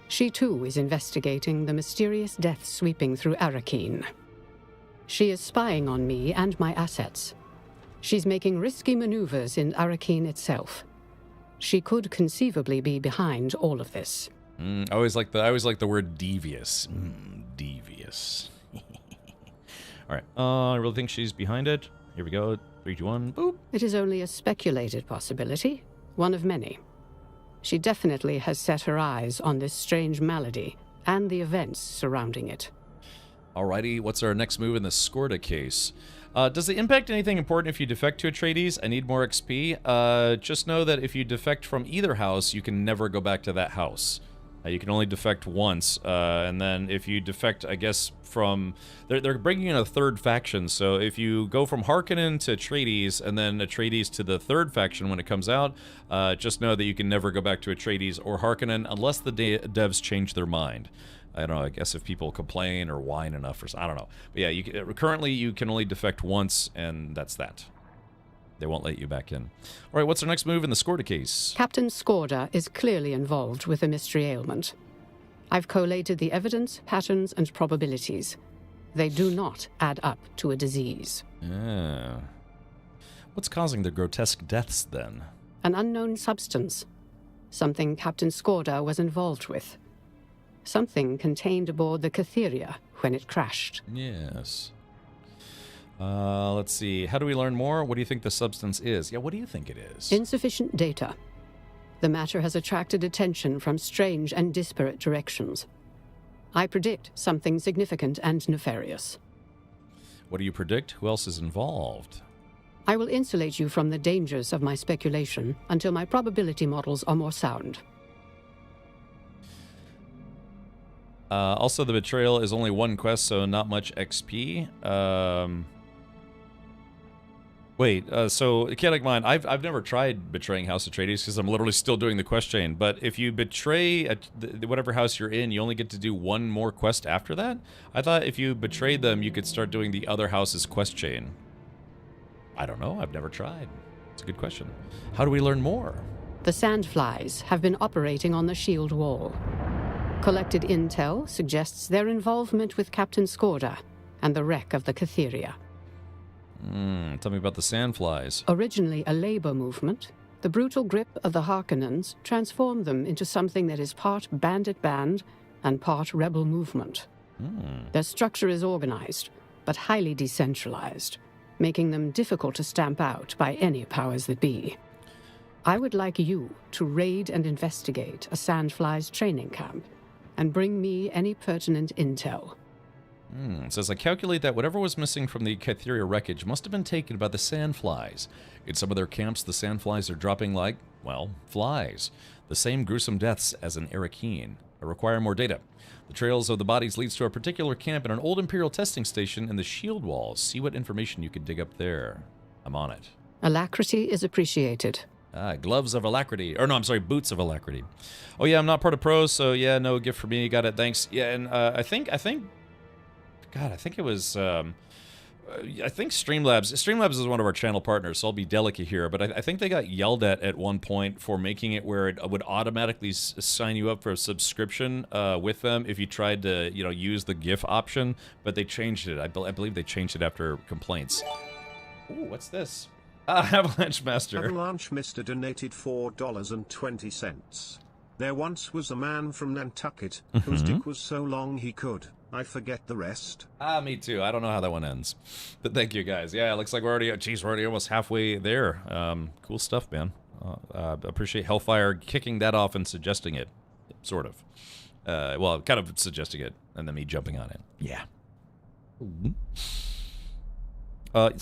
She too is investigating the mysterious death sweeping through Arrakeen. She is spying on me and my assets. She's making risky maneuvers in Arrakeen itself. She could conceivably be behind all of this. I always like the word devious. Devious. All right. I really think she's behind it. Here we go. 3, 2, 1. Boop. It is only a speculated possibility, one of many. She definitely has set her eyes on this strange malady and the events surrounding it. Alrighty, what's our next move in the Skorda case? Does it impact anything important if you defect to Atreides? I need more XP. Just know that if you defect from either house, you can never go back to that house. You can only defect once, and then if you defect, I guess, from... They're bringing in a third faction, so if you go from Harkonnen to Atreides, and then Atreides to the third faction when it comes out, just know that you can never go back to Atreides or Harkonnen unless the devs change their mind. I don't know, I guess if people complain or whine enough or something, I don't know. But yeah, currently you can only defect once, and that's that. They won't let you back in. All right, what's our next move in the Skorda case? Captain Skorda is clearly involved with a mystery ailment. I've collated the evidence, patterns, and probabilities. They do not add up to a disease. Yeah. What's causing the grotesque deaths, then? An unknown substance. Something Captain Skorda was involved with. Something contained aboard the Catheria when it crashed. Yes. Let's see. How do we learn more? What do you think the substance is? Yeah, what do you think it is? Insufficient data. The matter has attracted attention from strange and disparate directions. I predict something significant and nefarious. What do you predict? Who else is involved? I will insulate you from the dangers of my speculation until my probability models are more sound. Also, the betrayal is only one quest, so not much XP. Wait, so a kid like mine, I've never tried betraying House Atreides because I'm literally still doing the quest chain. But if you betray whatever house you're in, you only get to do one more quest after that? I thought if you betrayed them, you could start doing the other house's quest chain. I don't know. I've never tried. It's a good question. How do we learn more? The Sandflies have been operating on the shield wall. Collected intel suggests their involvement with Captain Skorda and the wreck of the Catheria. Tell me about the Sandflies. Originally a labor movement, the brutal grip of the Harkonnens transformed them into something that is part bandit band and part rebel movement. Their structure is organized, but highly decentralized, making them difficult to stamp out by any powers that be. I would like you to raid and investigate a Sandflies training camp and bring me any pertinent intel. It says, I calculate that whatever was missing from the Catheria wreckage must have been taken by the Sandflies. In some of their camps, the Sandflies are dropping like, well, flies. The same gruesome deaths as in Arrakeen. I require more data. The trails of the bodies leads to a particular camp and an old Imperial testing station in the shield walls. See what information you can dig up there. I'm on it. Alacrity is appreciated. Gloves of alacrity. Or no, I'm sorry, boots of alacrity. Oh yeah, I'm not part of pros, so yeah, no gift for me. Got it, thanks. Yeah, and I think it was, I think Streamlabs is one of our channel partners, so I'll be delicate here, but I think they got yelled at one point for making it where it would automatically sign you up for a subscription with them if you tried to, use the GIF option, but they changed it. I believe they changed it after complaints. Ooh, what's this? Avalanche Master. Avalanche Mister donated $4.20. There once was a man from Nantucket whose dick was so long he could. I forget the rest. Me too. I don't know how that one ends. But thank you, guys. Yeah, it looks like we're already almost halfway there. Cool stuff, man. Appreciate Hellfire kicking that off and suggesting it. Sort of. Well, kind of suggesting it, and then me jumping on it. Yeah.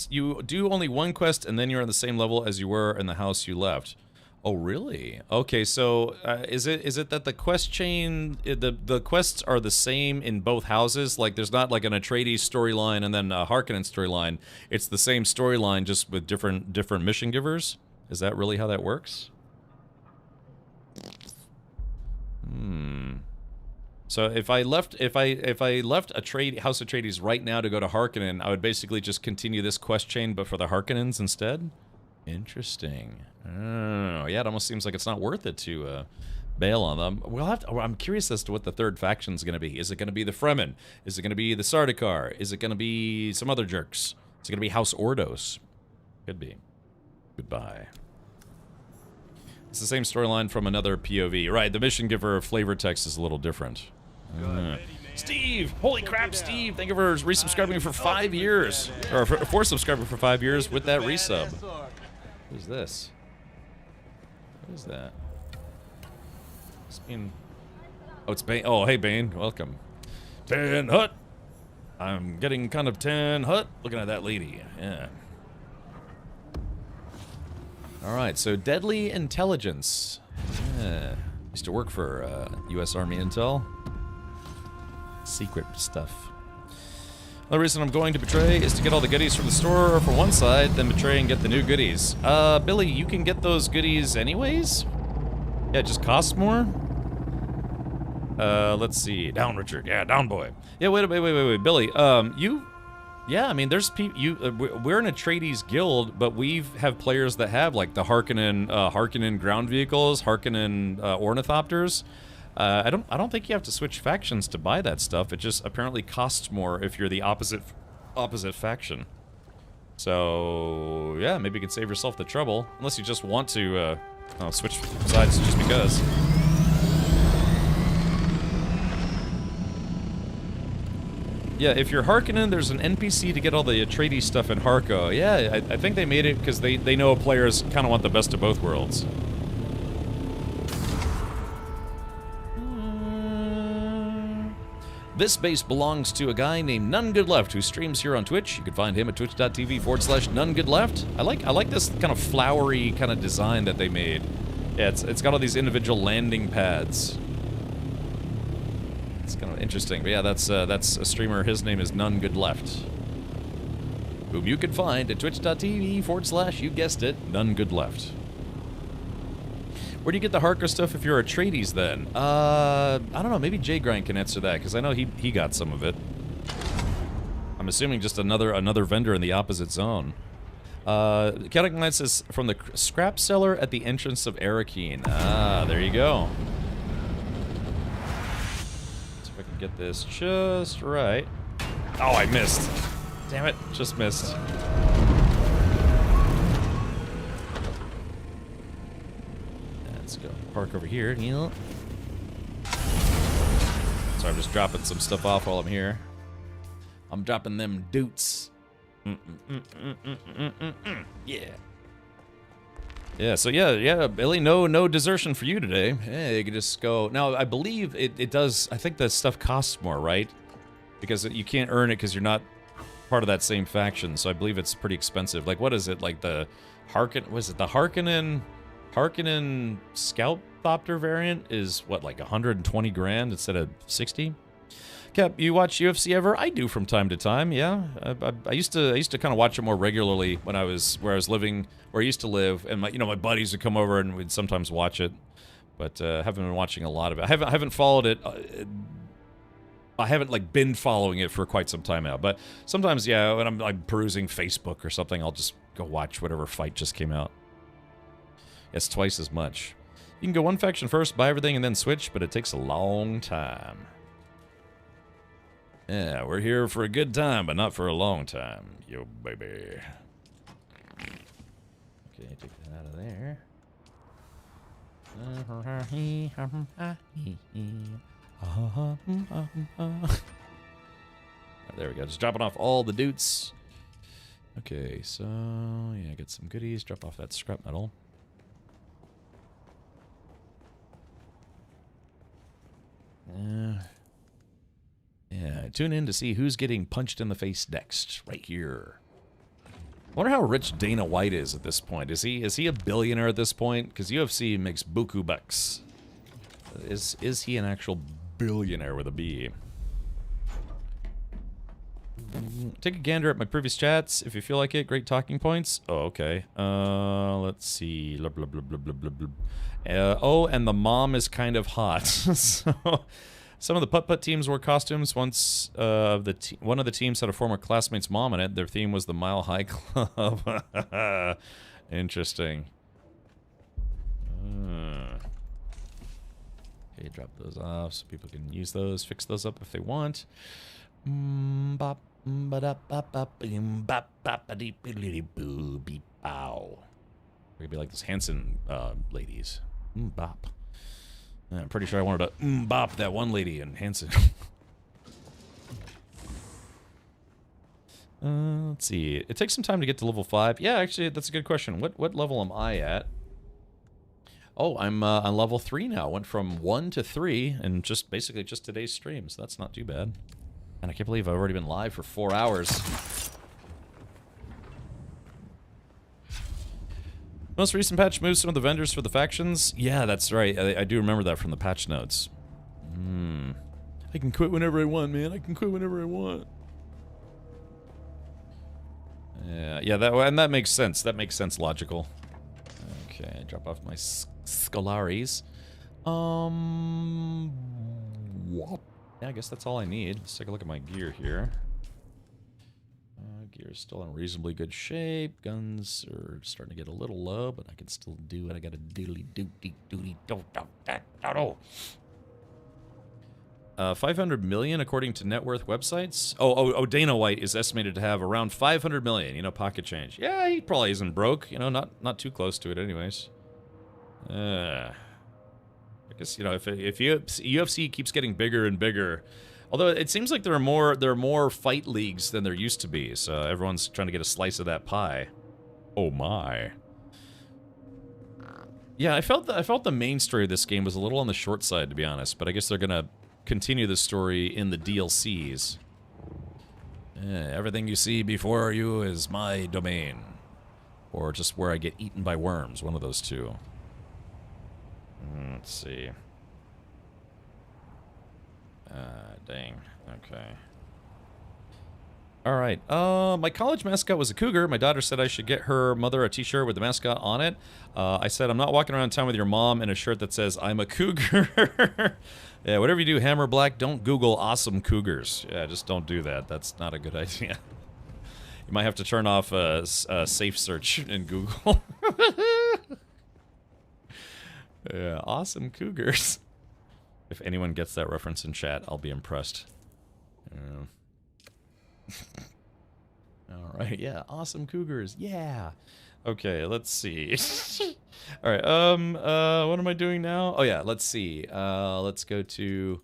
You do only one quest, and then you're on the same level as you were in the house you left. Oh, really? Okay, so is it that the quest chain, the quests are the same in both houses? Like, there's not like an Atreides storyline and then a Harkonnen storyline. It's the same storyline, just with different mission givers? Is that really how that works? So if I left a trade House Atreides right now to go to Harkonnen, I would basically just continue this quest chain, but for the Harkonnens instead. Interesting. Oh, yeah, it almost seems like it's not worth it to bail on them. We'll have to, I'm curious as to what the third faction's going to be. Is it going to be the Fremen? Is it going to be the Sardaukar? Is it going to be some other jerks? Is it going to be House Ordos? Could be. Goodbye. It's the same storyline from another POV. Right, the mission giver flavor text is a little different. Steve! Holy crap, Steve! Thank you for resubscribing for 5 years. Or for subscribing for 5 years with that resub. Who's this? What is that? Oh, it's Bane. Oh, hey, Bane. Welcome. Tan Hut! I'm getting kind of Tan Hut looking at that lady. Yeah. Alright, so Deadly Intelligence. Yeah. Used to work for U.S. Army Intel. Secret stuff. The reason I'm going to Betray is to get all the goodies from the store for one side, then Betray and get the new goodies. Billy, you can get those goodies anyways? Yeah, it just costs more? Let's see. Down, Richard. Yeah, down, boy. Yeah, wait. Billy, yeah, I mean, there's we're in a Atreides guild, but we have players that have, like, the Harkonnen ground vehicles, Harkonnen ornithopters. I don't think you have to switch factions to buy that stuff. It just apparently costs more if you're the opposite faction. So yeah, maybe you can save yourself the trouble, unless you just want to switch sides just because. Yeah, if you're Harkonnen, there's an NPC to get all the Atreides stuff in Harko. Yeah, I think they made it because they know players kind of want the best of both worlds. This base belongs to a guy named NoneGoodLeft who streams here on Twitch. You can find him at twitch.tv/NoneGoodLeft. I like this kind of flowery kind of design that they made. Yeah, it's got all these individual landing pads. It's kind of interesting, but yeah, that's a streamer. His name is NoneGoodLeft, whom you can find at twitch.tv/ you guessed it, NoneGoodLeft. Where do you get the Harker stuff if you're a Atreides then? I don't know, maybe J-Grind can answer that, because I know he got some of it. I'm assuming just another vendor in the opposite zone. Chaotic Knight says, from the scrap cellar at the entrance of Arakeen. Ah, there you go. Let's see if I can get this just right. Oh, I missed. Damn it, just missed. Let's go park over here. So I'm just dropping some stuff off while I'm here. I'm dropping them doots. Yeah. Yeah, so yeah, Billy, no desertion for you today. Hey, you can just go. Now, I believe it does, I think that stuff costs more, right? Because you can't earn it because you're not part of that same faction, so I believe it's pretty expensive. Like, what is it? Like the Harkonnen Scout Thopter variant is, what, like 120 grand instead of 60? Cap, you watch UFC ever? I do from time to time, yeah. I used to kind of watch it more regularly when I was where I used to live, and my buddies would come over and we'd sometimes watch it, but haven't been watching a lot of it. I haven't followed it. I haven't like been following it for quite some time now, but sometimes, yeah, when I'm perusing Facebook or something, I'll just go watch whatever fight just came out. It's twice as much. You can go one faction first, buy everything, and then switch, but it takes a long time. Yeah, we're here for a good time, but not for a long time. Yo, baby. Okay, take that out of there. There we go. Just dropping off all the doots. Okay, so yeah, get some goodies. Drop off that scrap metal. Yeah, tune in to see who's getting punched in the face next, right here. I wonder how rich Dana White is at this point. Is he a billionaire at this point? Because UFC makes buku bucks. Is he an actual billionaire with a B? Take a gander at my previous chats if you feel like it. Great talking points. Oh, okay. Let's see. Blah, blah, blah, blah, blah, blah, blah. Oh, and the mom is kind of hot. So, Some of the putt-putt teams wore costumes. Once one of the teams had a former classmate's mom in it. Their theme was the Mile High Club. Interesting. Okay, drop those off so people can use those, fix those up if they want. Bop, bow. We're gonna be like those Hanson ladies. Bop. I'm pretty sure I wanted to bop that one lady in Hanson. Let's see. It takes some time to get to level 5. Yeah, actually, that's a good question. What level am I at? Oh, I'm on level 3 now. Went from 1 to 3 in basically just today's stream, so that's not too bad. And I can't believe I've already been live for 4 hours. Most recent patch moves some of the vendors for the factions. Yeah, that's right. I do remember that from the patch notes. I can quit whenever I want, man. I can quit whenever I want. Yeah, that makes sense. That makes sense, logical. Okay, drop off my Scolaris. Yeah, I guess that's all I need. Let's take a look at my gear here. Gear's still in reasonably good shape. Guns are starting to get a little low, but I can still do it. I got a doodly doody doody do. 500 million according to net worth websites. Oh, Dana White is estimated to have around 500 million. You know, pocket change. Yeah, he probably isn't broke. You know, not too close to it, anyways. I guess, you know, if UFC keeps getting bigger and bigger. Although it seems like there are more fight leagues than there used to be, so everyone's trying to get a slice of that pie. Oh my. Yeah, I felt the main story of this game was a little on the short side, to be honest, but I guess they're gonna continue the story in the DLCs. Everything you see before you is my domain. Or just where I get eaten by worms, one of those two. Let's see. Dang. Okay. Alright. My college mascot was a cougar. My daughter said I should get her mother a t-shirt with the mascot on it. I said, I'm not walking around town with your mom in a shirt that says, I'm a cougar. Yeah, whatever you do, Hammer Black, don't Google awesome cougars. Yeah, just don't do that. That's not a good idea. You might have to turn off a safe search in Google. Yeah, awesome cougars. If anyone gets that reference in chat, I'll be impressed. Alright, yeah, awesome cougars, yeah. Okay, let's see. Alright, what am I doing now? Oh yeah, let's see. Let's go to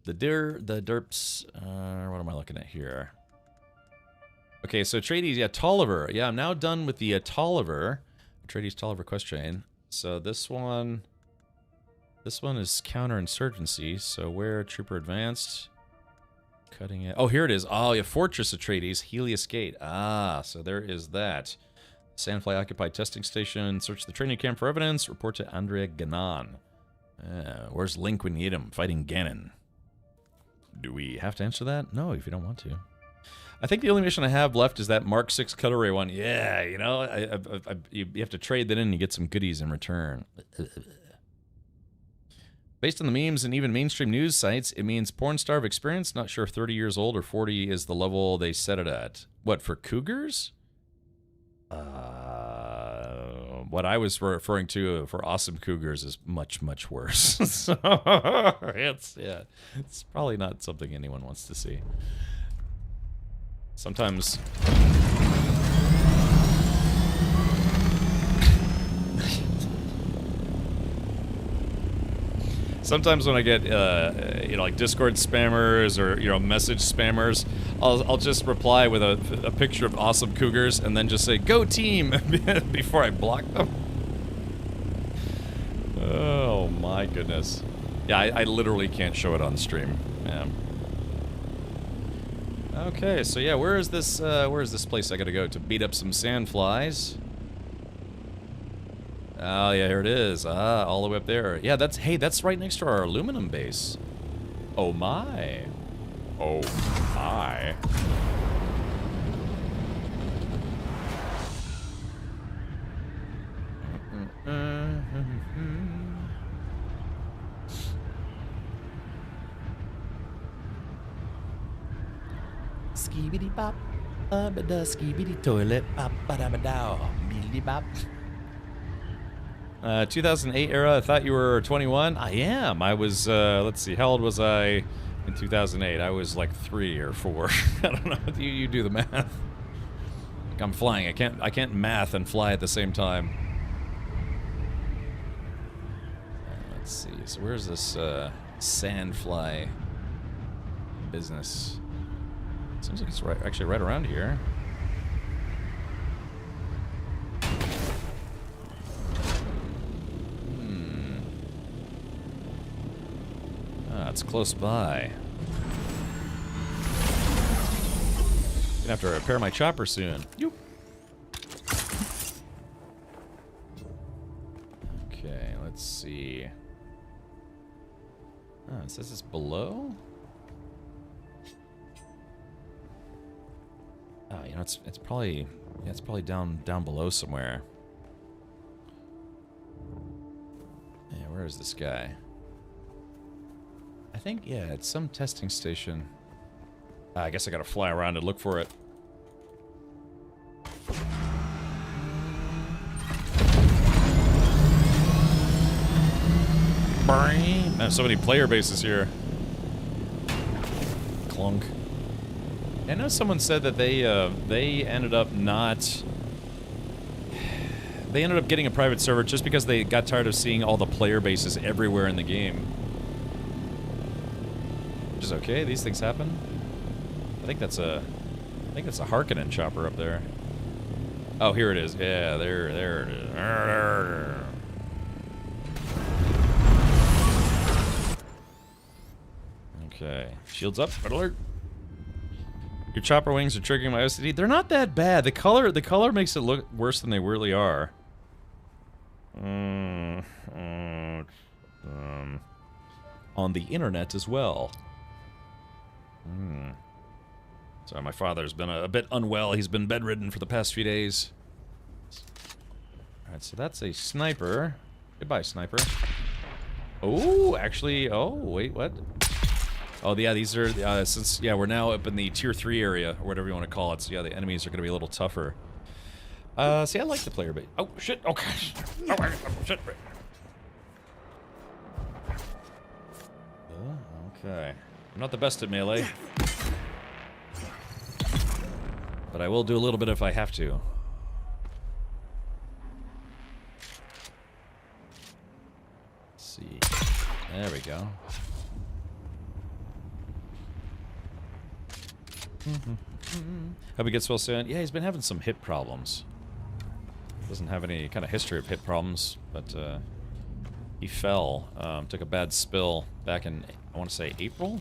the derps. What am I looking at here? Okay, so Atreides, yeah, Tolliver. Yeah, I'm now done with the Tolliver. Atreides Tolliver quest chain. So this one is counterinsurgency. So where Trooper Advanced, cutting it. Oh, here it is. Oh, yeah, Fortress Atreides, Helios Gate. Ah, so there is that. Sandfly occupied testing station. Search the training camp for evidence. Report to Andrea Ganon. Where's Link when you need him? Fighting Ganon. Do we have to answer that? No, if you don't want to. I think the only mission I have left is that Mark 6 cutaway one. Yeah, you know, you have to trade that in and you get some goodies in return. Based on the memes and even mainstream news sites, it means porn star of experience. Not sure if 30 years old or 40 is the level they set it at. What, for cougars? What I was referring to for awesome cougars is much, much worse. So, it's probably not something anyone wants to see. Sometimes... Sometimes when I get, you know, like Discord spammers or, you know, message spammers, I'll just reply with a picture of awesome cougars and then just say, go team, before I block them. Oh my goodness. Yeah, I literally can't show it on stream. Yeah. Okay, so yeah, where is this place I gotta go to beat up some sandflies? Oh, yeah, here it is. Ah, all the way up there. Yeah, that's right next to our aluminum base. Oh, my. Oh, my. skibidi bop, da skibidi toilet, bop ba da ba dow, bidi bop. 2008 era. I thought you were 21. I am. I was. Let's see. How old was I in 2008? I was like 3 or 4. I don't know. You do the math. Like I'm flying. I can't math and fly at the same time. Let's see. So where's this sandfly business? Seems like it's actually right around here. It's close by. Gonna have to repair my chopper soon. Yoop. Okay, let's see. Oh, it says it's below? Oh, you know, it's probably down below somewhere. Yeah, where is this guy? I think, yeah, it's some testing station. I guess I gotta fly around and look for it. There's so many player bases here. Clunk. I know someone said that they ended up not... They ended up getting a private server just because they got tired of seeing all the player bases everywhere in the game. Which is okay, these things happen. I think that's a Harkonnen chopper up there. Oh, here it is. Yeah, there it is. Okay, shields up. Red alert. Your chopper wings are triggering my OCD. They're not that bad. The color makes it look worse than they really are. On the internet as well. Sorry, my father's been a bit unwell. He's been bedridden for the past few days. Alright, so that's a sniper. Goodbye, sniper. Oh, actually, oh, wait, what? Oh, yeah, these are, since, yeah, we're now up in the tier 3 area, or whatever you want to call it, so yeah, the enemies are going to be a little tougher. See, I like the player base. Oh, shit, oh, gosh. Oh, shit. Okay. I'm not the best at melee. But I will do a little bit if I have to. Let's see. There we go. Hope he gets well soon. Yeah, he's been having some hip problems. Doesn't have any kind of history of hip problems, but he fell. Took a bad spill back in, I want to say, April?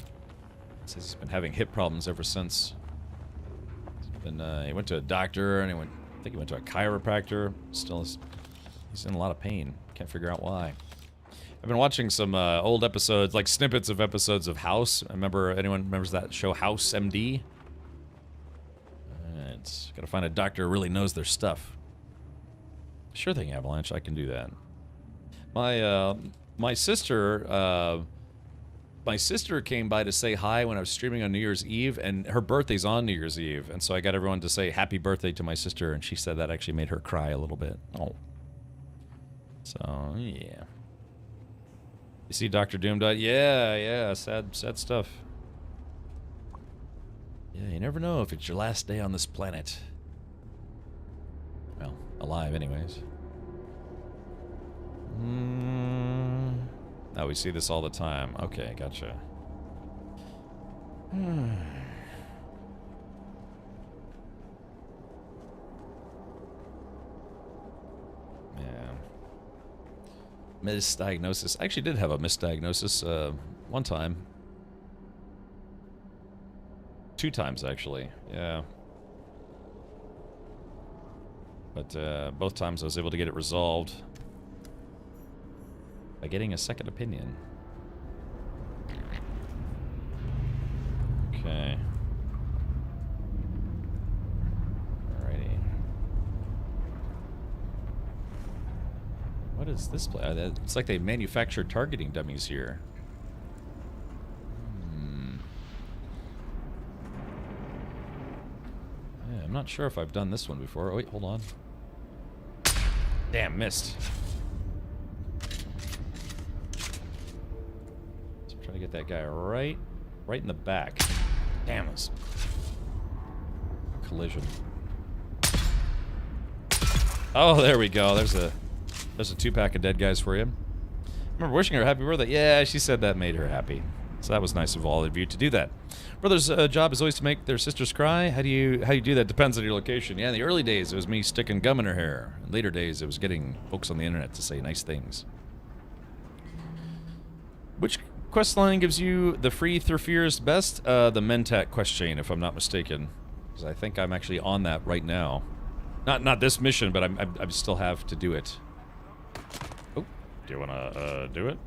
Says he's been having hip problems ever since. He went to a doctor, and I think he went to a chiropractor. Still, he's in a lot of pain. Can't figure out why. I've been watching some old episodes, like snippets of episodes of House. Anyone remembers that show, House MD? It's gotta find a doctor who really knows their stuff. Sure thing, Avalanche. I can do that. My sister came by to say hi when I was streaming on New Year's Eve, and her birthday's on New Year's Eve, and so I got everyone to say happy birthday to my sister, and she said that actually made her cry a little bit. Oh. So, yeah. You see Dr. Doom died? Yeah, sad stuff. Yeah, you never know if it's your last day on this planet. Well, alive anyways. Oh, we see this all the time. Okay, gotcha. Yeah. Misdiagnosis. I actually did have a misdiagnosis one time. 2 times, actually. Yeah. But both times I was able to get it resolved by getting a second opinion. Okay. Alrighty. What is this place? It's like they manufacture targeting dummies here. not sure if I've done this one before. Oh, wait, hold on. Damn, missed. So I'm trying to get that guy right in the back. Damn this. Collision. Oh, there we go. There's a 2-pack of dead guys for you. Remember wishing her a happy birthday? Yeah, she said that made her happy. So that was nice of all of you to do that. Brother's job is always to make their sisters cry. How you do that depends on your location. Yeah, in the early days it was me sticking gum in her hair. In later days it was getting folks on the internet to say nice things. Which quest line gives you the free Thurfears best? The Mentat quest chain, if I'm not mistaken. Because I think I'm actually on that right now. Not this mission, but I still have to do it. Oh, do you wanna do it?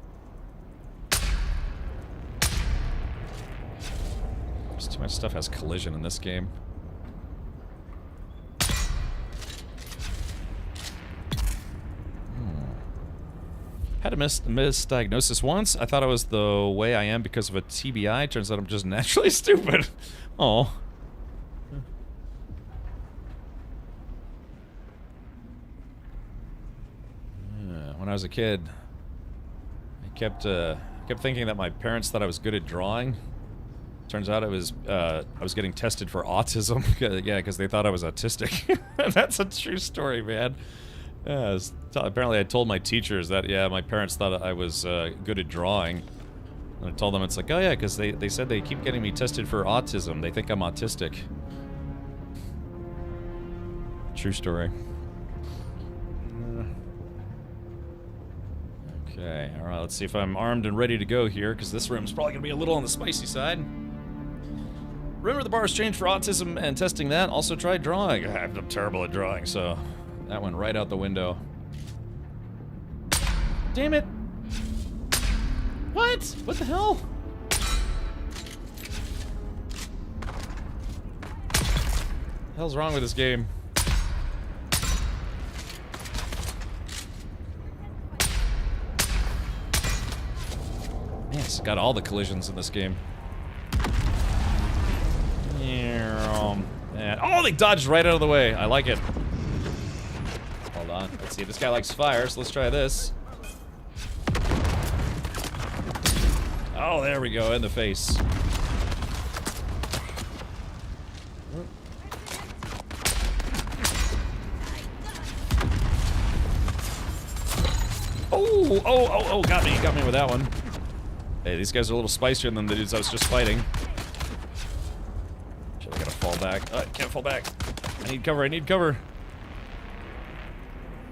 Just too much stuff has collision in this game. Had a misdiagnosis once. I thought I was the way I am because of a TBI. Turns out I'm just naturally stupid. Oh. When I was a kid, I kept thinking that my parents thought I was good at drawing. Turns out I was getting tested for autism. Yeah, because they thought I was autistic. That's a true story, man. Yeah, apparently I told my teachers that, yeah, my parents thought I was good at drawing. And I told them, it's like, oh yeah, because they said they keep getting me tested for autism. They think I'm autistic. True story. Okay, alright, let's see if I'm armed and ready to go here, because this room's probably going to be a little on the spicy side. Remember the bar's changed for autism and testing that. Also tried drawing. I'm terrible at drawing, so that went right out the window. Damn it! What? What the hell? What the hell's wrong with this game? Man, it's got all the collisions in this game. And, oh, they dodged right out of the way. I like it. Hold on. Let's see. This guy likes fire, so let's try this. Oh, there we go. In the face. Oh, got me with that one. Hey, these guys are a little spicier than the dudes I was just fighting. Shit, I gotta fall back. I can't fall back. I need cover.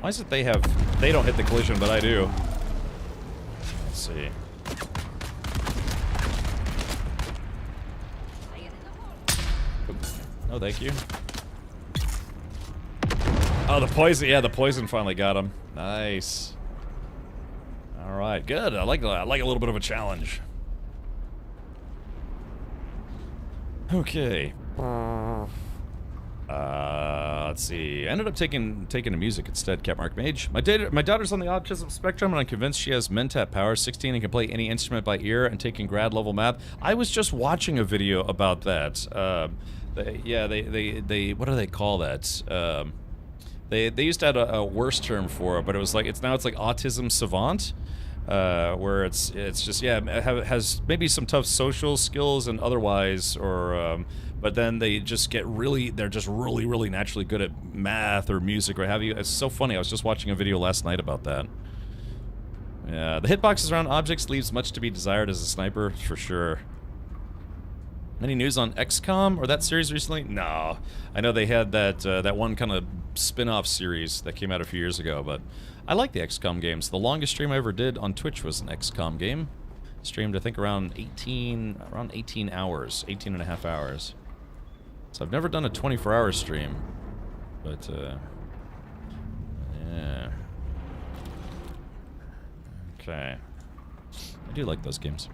Why is it they don't hit the collision, but I do? Let's see. Oh, thank you. Oh, the poison. Yeah, the poison finally got him. Nice. All right, good. I like a little bit of a challenge. Okay. Let's see. I ended up taking the music instead, Catmark Mage. My daughter's on the autism spectrum, and I'm convinced she has Mentat powers. 16 and can play any instrument by ear and taking grad level math. I was just watching a video about that. They what do they call that? They used to have a worse term for it, but it was like it's like autism savant. Where it's just, yeah, it has maybe some tough social skills and otherwise, or but then they're just really naturally good at math or music or what have you. It's so funny. I was just watching a video last night about that. Yeah, the hitboxes around objects leaves much to be desired as a sniper, for sure. Any news on XCOM or that series recently? No. I know they had that one kind of spin-off series that came out a few years ago, but I like the XCOM games. The longest stream I ever did on Twitch was an XCOM game. Streamed, I think, around 18 hours, 18 and a half hours. So I've never done a 24-hour stream, but yeah. Okay. I do like those games.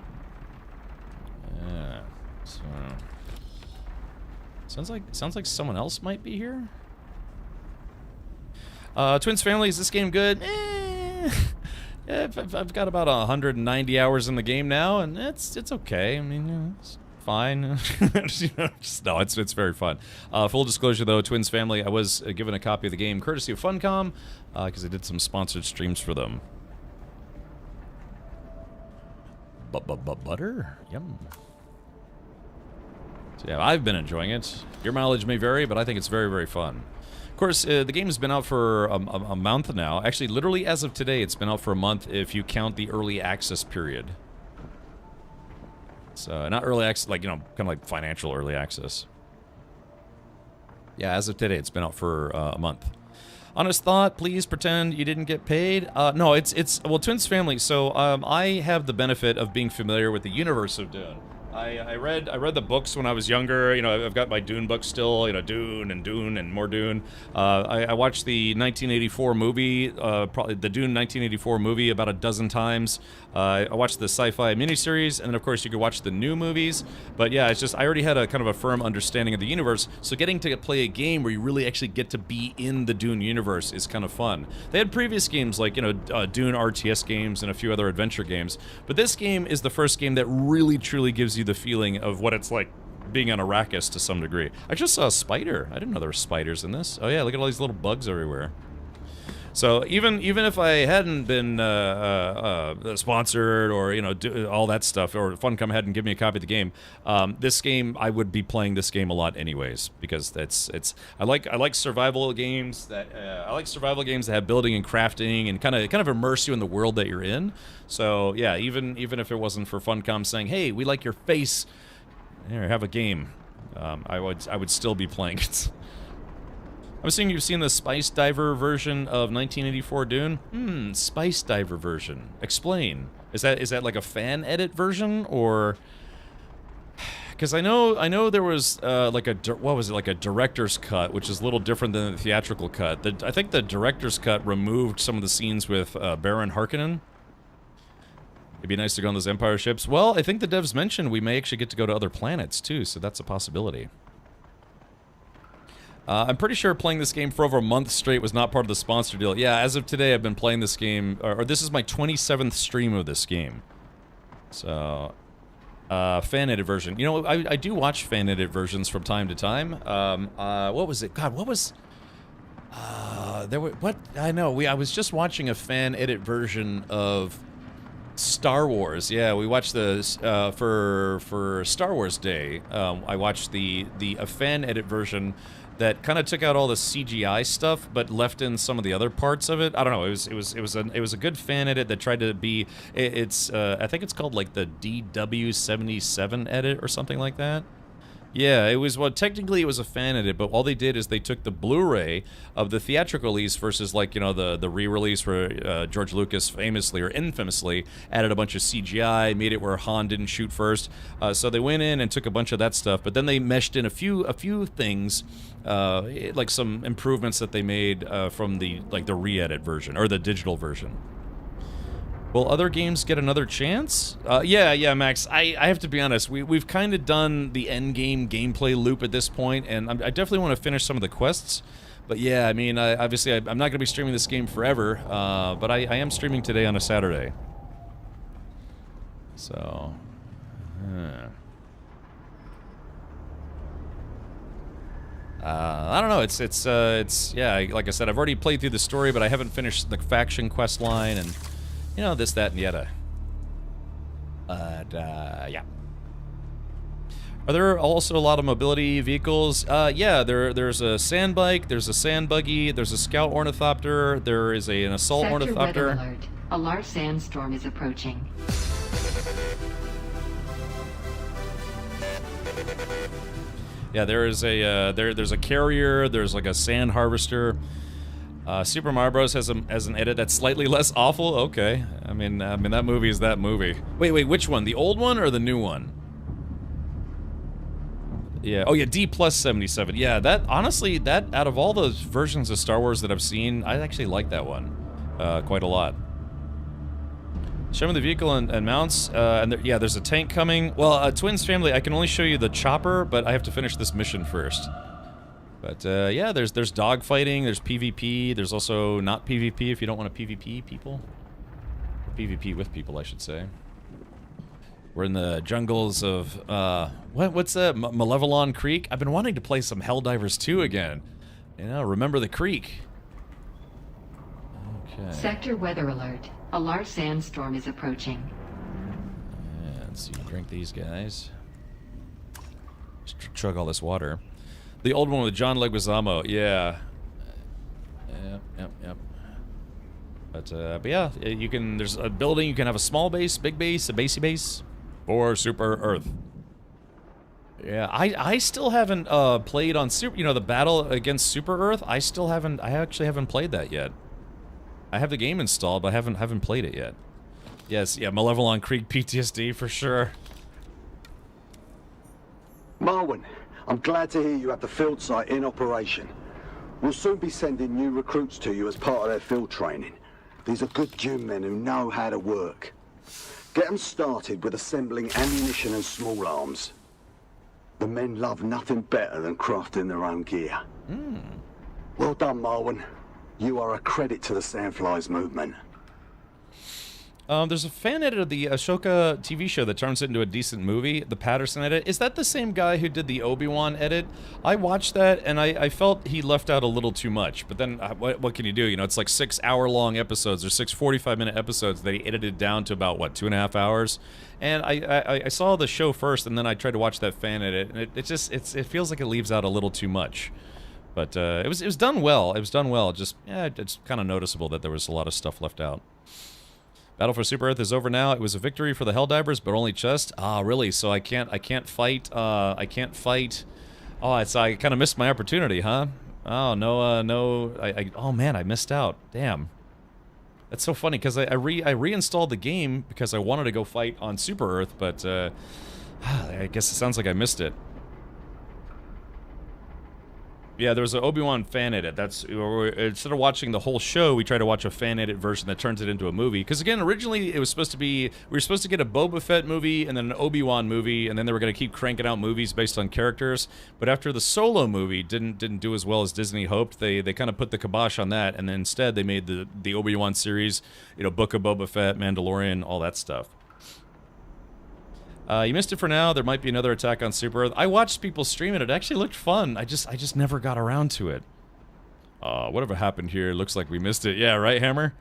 Yeah. So sounds like someone else might be here. Twins family, is this game good? Yeah, I've got about 190 hours in the game now, and it's okay. I mean, it's fine. No, it's very fun. Full disclosure, though, Twins Family, I was given a copy of the game courtesy of Funcom, because I did some sponsored streams for them. Butter? Yum. So yeah, I've been enjoying it. Your mileage may vary, but I think it's very, very fun. Of course, the game has been out for a month now. Actually, literally as of today, it's been out for a month if you count the early access period. So, not early access, like, you know, kind of like financial early access. Yeah, as of today, it's been out for a month. Honest thought, please pretend you didn't get paid. No, well, Twins Family, so I have the benefit of being familiar with the universe of Dune. I read the books when I was younger. You know, I've got my Dune books still. You know, Dune and more Dune. I watched the 1984 movie, probably the Dune 1984 movie, about a dozen times. I watched the sci-fi miniseries, and then of course you could watch the new movies. But yeah, it's just I already had a kind of a firm understanding of the universe. So getting to play a game where you really actually get to be in the Dune universe is kind of fun. They had previous games like, you know, Dune RTS games and a few other adventure games, but this game is the first game that really truly gives you the feeling of what it's like being on Arrakis to some degree. I just saw a spider. I didn't know there were spiders in this. Oh yeah, look at all these little bugs everywhere. So even if I hadn't been sponsored or, you know, all that stuff, or Funcom hadn't given me a copy of the game, this game, I would be playing this game a lot anyways, because I like survival games that have building and crafting and kind of immerse you in the world that you're in. So yeah, even if it wasn't for Funcom saying, hey, we like your face, here, have a game, I would still be playing it. I'm assuming you've seen the Spice Diver version of 1984 Dune? Spice Diver version. Explain. Is that like a fan edit version, or? Because I know there was like what was it, like a director's cut, which is a little different than the theatrical cut. I think the director's cut removed some of the scenes with Baron Harkonnen. It'd be nice to go on those Empire ships. Well, I think the devs mentioned we may actually get to go to other planets too, so that's a possibility. I'm pretty sure playing this game for over a month straight was not part of the sponsor deal. Yeah, as of today, I've been playing this game, or this is my 27th stream of this game. So, fan-edit version. You know, I do watch fan-edit versions from time to time. What was it? God, what was... I was just watching a fan-edit version of Star Wars. Yeah, we watched the for Star Wars Day. I watched the fan-edit version that kind of took out all the CGI stuff, but left in some of the other parts of it. I don't know. It was a good fan edit that tried to be. I think it's called like the DW77 edit or something like that. Yeah, it was, well, technically it was a fan edit, but all they did is they took the Blu-ray of the theatrical release versus, like, you know, the re-release where George Lucas famously or infamously added a bunch of CGI, made it where Han didn't shoot first. So they went in and took a bunch of that stuff, but then they meshed in a few things, like some improvements that they made from the re-edit version or the digital version. Will other games get another chance? Yeah, Max. I have to be honest. We've kind of done the end game gameplay loop at this point, and I definitely want to finish some of the quests. But yeah, I mean, obviously, I'm not going to be streaming this game forever, but I am streaming today on a Saturday. So, I don't know. It's yeah. Like I said, I've already played through the story, but I haven't finished the faction quest line and. You know, this, that, and the other. Yeah. Are there also a lot of mobility vehicles? Yeah, there's a sand bike, there's a sand buggy, there's a scout ornithopter, there is an assault ornithopter. Weather alert. A large sandstorm is approaching. Yeah, there is a there's a carrier, there's like a sand harvester. Super Mario Bros. has an edit that's slightly less awful. Okay, I mean that movie is that movie. Wait, which one? The old one or the new one? Yeah. Oh yeah, D+77. Yeah, that honestly, that out of all those versions of Star Wars that I've seen, I actually like that one quite a lot. Show me the vehicle and mounts. And yeah, there's a tank coming. Well, Twins Family, I can only show you the chopper, but I have to finish this mission first. But yeah, there's dogfighting, there's PvP, there's also not PvP if you don't want to PvP people. Or PvP with people, I should say. We're in the jungles of, what's that? Malevelon Creek? I've been wanting to play some Helldivers 2 again. You know, remember the creek. Okay. Sector weather alert. A large sandstorm is approaching. And so you drink these guys. Just chug all this water. The old one with John Leguizamo, yeah. Yep. But yeah, you can, there's a building, you can have a small base, big base, a basey base, or Super Earth. Yeah, I still haven't played on Super, you know, the battle against Super Earth, I actually haven't played that yet. I have the game installed, but I haven't played it yet. Yes, yeah, Malevelon Creek PTSD for sure. Marwyn, I'm glad to hear you have the field site in operation. We'll soon be sending new recruits to you as part of their field training. These are good Dune men who know how to work. Get them started with assembling ammunition and small arms. The men love nothing better than crafting their own gear. Well done, Marwyn. You are a credit to the Sandflies movement. There's a fan edit of the Ashoka TV show that turns it into a decent movie, the Patterson edit. Is that the same guy who did the Obi-Wan edit? I watched that, and I felt he left out a little too much. But then, what can you do? You know, it's like 6 hour-long episodes, or 6 45-minute episodes that he edited down to about, what, 2.5 hours? And I saw the show first, and then I tried to watch that fan edit, and it feels like it leaves out a little too much. But it was done well. It was done well. Just, yeah, it's kind of noticeable that there was a lot of stuff left out. Battle for Super Earth is over now. It was a victory for the Helldivers, but only just. Ah, really? So I can't fight. I can't fight. Oh, I kind of missed my opportunity, huh? Oh no, no. Oh man, I missed out. Damn. That's so funny because I reinstalled the game because I wanted to go fight on Super Earth, but I guess it sounds like I missed it. Yeah, there was an Obi-Wan fan edit. That's instead of watching the whole show, we try to watch a fan edit version that turns it into a movie. Because again, originally it was supposed to be we were supposed to get a Boba Fett movie and then an Obi-Wan movie, and then they were going to keep cranking out movies based on characters. But after the Solo movie didn't do as well as Disney hoped, they kind of put the kibosh on that, and then instead they made the Obi-Wan series, you know, Book of Boba Fett, Mandalorian, all that stuff. You missed it for now. There might be another attack on Super Earth. I watched people stream it. It actually looked fun. I just never got around to it. Whatever happened here? Looks like we missed it. Yeah, right, Hammer?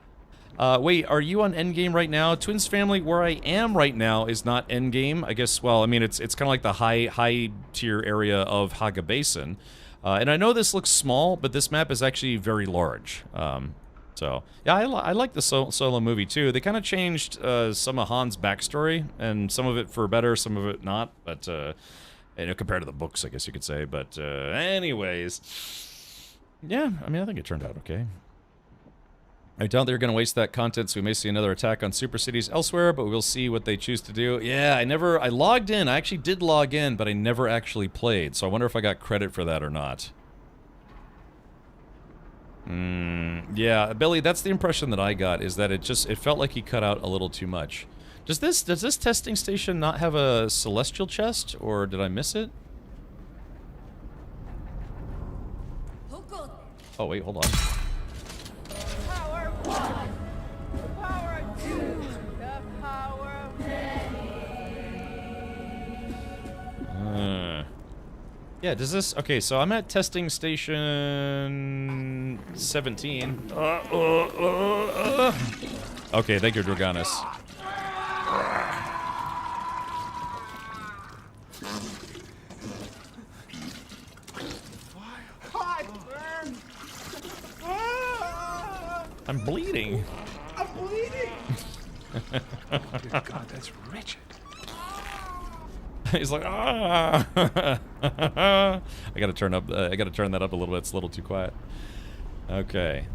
Wait, are you on Endgame right now? Twins Family, where I am right now, is not Endgame. I guess, well, I mean, it's kind of like the high tier area of Haga Basin. And I know this looks small, but this map is actually very large. So, yeah, I like the Solo movie, too. They kind of changed some of Han's backstory, and some of it for better, some of it not, but, you know, compared to the books, I guess you could say. But, anyways, yeah, I mean, I think it turned out okay. I doubt they're going to waste that content, so we may see another attack on super cities elsewhere, but we'll see what they choose to do. Yeah, I logged in. I actually did log in, but I never actually played, so I wonder if I got credit for that or not. Yeah, Billy, that's the impression that I got, is that it felt like he cut out a little too much. Does this testing station not have a celestial chest, or did I miss it? Oh, wait, hold on. Power of one. The power of two. The power of many. Yeah, does this... Okay, so I'm at testing station 17. Okay, thank you, Dragonis. I'm bleeding. I'm bleeding. Dear God, that's Richard. He's like, ah. I gotta turn that up a little bit. It's a little too quiet. Okay.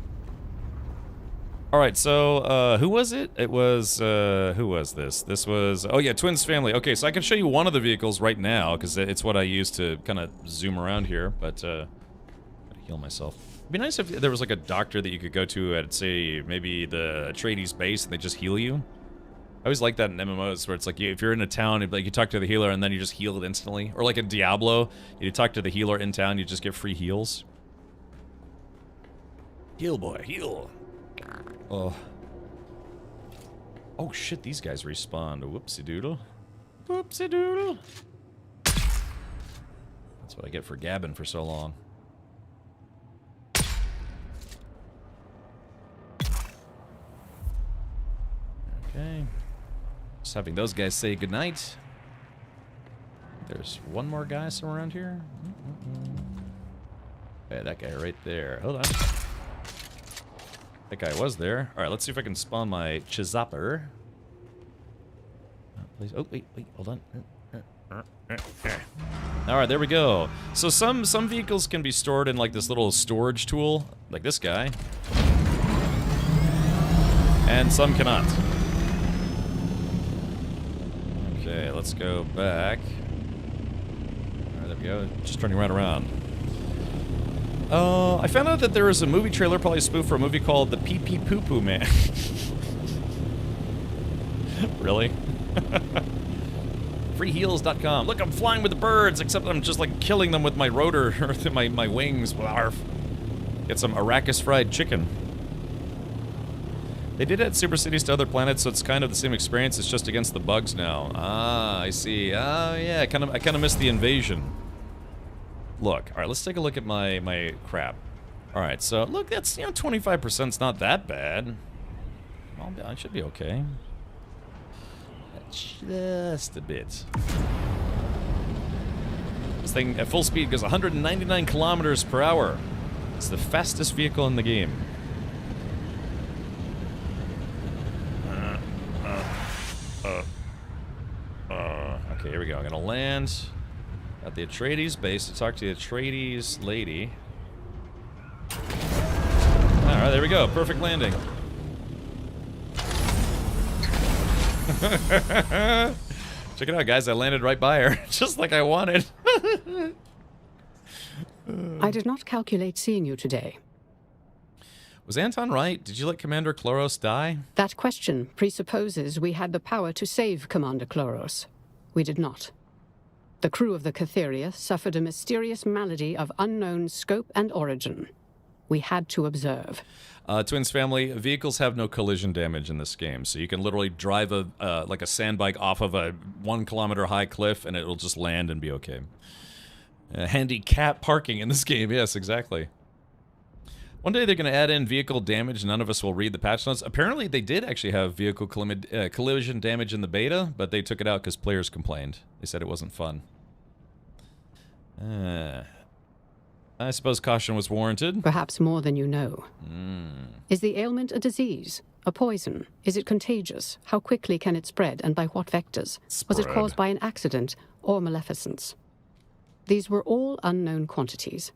All right. So, who was it? It was who was this? This was Twins Family. Okay, so I can show you one of the vehicles right now because it's what I use to kind of zoom around here. But gotta heal myself. It'd be nice if there was like a doctor that you could go to at, say, maybe the Atreides base and they just heal you. I always like that in MMOs where it's like if you're in a town, like you talk to the healer and then you just heal it instantly. Or like in Diablo, you talk to the healer in town, you just get free heals. Heal, boy, heal. Oh. Oh shit, these guys respawned. Whoopsie doodle. Oopsie doodle. That's what I get for gabbing for so long. Okay. Just having those guys say goodnight. There's one more guy somewhere around here. Okay, that guy right there. Hold on. That guy was there. Alright, let's see if I can spawn my Chizapper. Please. Oh, wait, hold on. Alright, there we go. So some vehicles can be stored in like this little storage tool, like this guy. And some cannot. Okay, let's go back. Alright, there we go. Just turning right around. I found out that there was a movie trailer, probably a spoof for a movie called The Pee Pee Poo Poo Man. Really? Freeheels.com. Look, I'm flying with the birds, except I'm just like killing them with my rotor, or my wings. Arf. Get some Arrakis fried chicken. They did add super cities to other planets, so it's kind of the same experience. It's just against the bugs now. Ah, I see. Oh yeah, I kind of missed the invasion. Look, all right, let's take a look at my crap. All right, so look, that's 25%'s not that bad. I should be okay. Just a bit. This thing at full speed goes 199 kilometers per hour. It's the fastest vehicle in the game. Okay, here we go. I'm gonna land at the Atreides base to talk to the Atreides lady. Alright, there we go. Perfect landing. Check it out, guys. I landed right by her. Just like I wanted. I did not calculate seeing you today. Was Anton right? Did you let Commander Kloros die? That question presupposes we had the power to save Commander Kloros. We did not. The crew of the Catheria suffered a mysterious malady of unknown scope and origin. We had to observe. Twins family, vehicles have no collision damage in this game, so you can literally drive like a sand bike off of a 1 kilometer high cliff and it'll just land and be okay. Handicap parking in this game, yes, exactly. One day they're going to add in vehicle damage. None of us will read the patch notes. Apparently they did actually have vehicle collision damage in the beta, but they took it out because players complained. They said it wasn't fun. I suppose caution was warranted. Perhaps more than you know. Is the ailment a disease? A poison? Is it contagious? How quickly can it spread, and by what vectors? Was it caused by an accident or maleficence? These were all unknown quantities.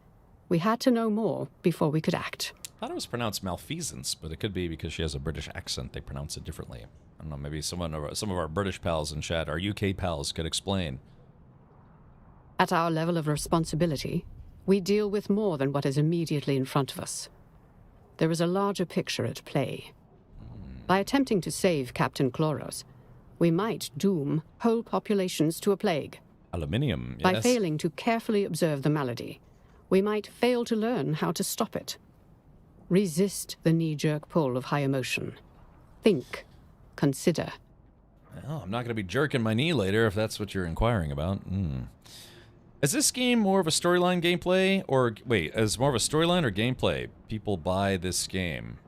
We had to know more before we could act. I thought it was pronounced malfeasance, but it could be because she has a British accent. They pronounce it differently. I don't know, maybe some of our British pals in chat, our UK pals, could explain. At our level of responsibility, we deal with more than what is immediately in front of us. There is a larger picture at play. By attempting to save Captain Kloros, we might doom whole populations to a plague. Aluminium, yes. By failing to carefully observe the malady, we might fail to learn how to stop it. Resist the knee-jerk pull of high emotion. Think. Consider. Well, I'm not going to be jerking my knee later if that's what you're inquiring about. Is this game more of a storyline gameplay, or wait, is more of a storyline or gameplay? People buy this game.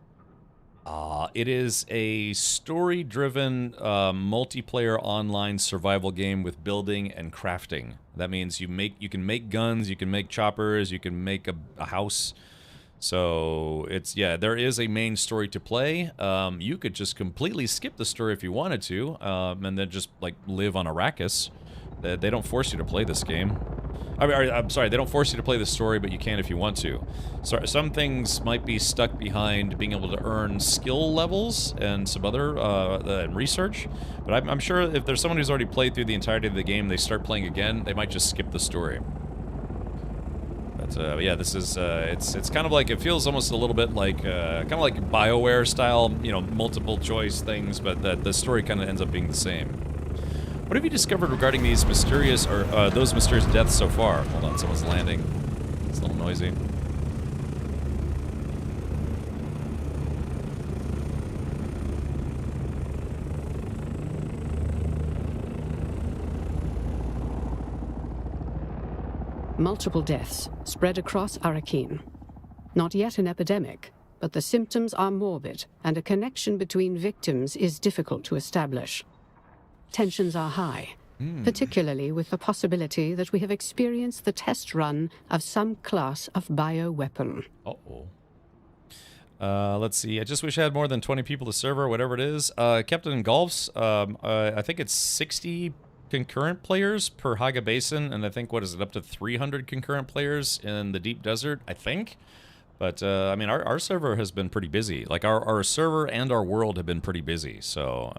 It is a story-driven multiplayer online survival game with building and crafting. That means you can make guns, you can make choppers, you can make a house. So it's, yeah, there is a main story to play. You could just completely skip the story if you wanted to, and then just like live on Arrakis. They don't force you to play this game. I'm sorry, they don't force you to play the story, but you can if you want to. So, some things might be stuck behind being able to earn skill levels and some other research. But I'm sure if there's someone who's already played through the entirety of the game, they start playing again, they might just skip the story. But yeah, this is it's kind of like, it feels almost a little bit like kind of like BioWare style, multiple choice things, but the story kind of ends up being the same. What have you discovered regarding these mysterious, or those mysterious deaths so far? Hold on, someone's landing. It's a little noisy. multiple deaths spread across Arakeen. Not yet an epidemic, but the symptoms are morbid, and a connection between victims is difficult to establish. Tensions are high, particularly with the possibility that we have experienced the test run of some class of bioweapon. Uh-oh. Let's see. I just wish I had more than 20 people to server, whatever it is. Captain Golf's, I think it's 60 concurrent players per Haga Basin, and I think, what is it, up to 300 concurrent players in the Deep Desert, I think? But, I mean, our server has been pretty busy. Like, our server and our world have been pretty busy, so,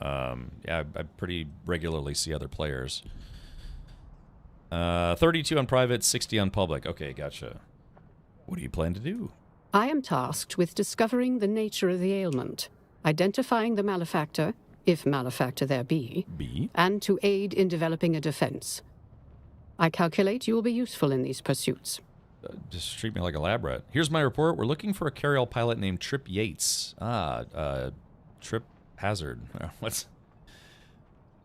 yeah, I pretty regularly see other players. 32 on private, 60 on public. Okay, gotcha. What do you plan to do? I am tasked with discovering the nature of the ailment, identifying the malefactor, if malefactor there be, and to aid in developing a defense. I calculate you will be useful in these pursuits. Just treat me like a lab rat. Here's my report. We're looking for a carryall pilot named Trip Yates. Trip Hazard.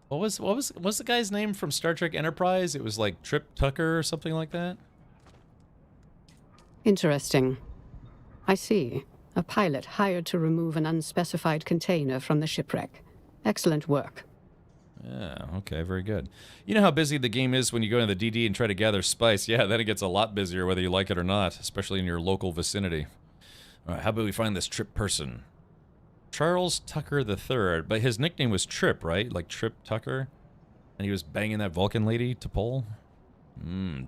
What was the guy's name from Star Trek Enterprise? It was like Trip Tucker or something like that? Interesting. I see. A pilot hired to remove an unspecified container from the shipwreck. Excellent work. Yeah, okay, very good. You know how busy the game is when you go into the DD and try to gather spice? Yeah, then it gets a lot busier whether you like it or not, especially in your local vicinity. All right, how about we find this Trip person? Charles Tucker III, but his nickname was Trip, right? Like Trip Tucker? And he was banging that Vulcan lady to pole?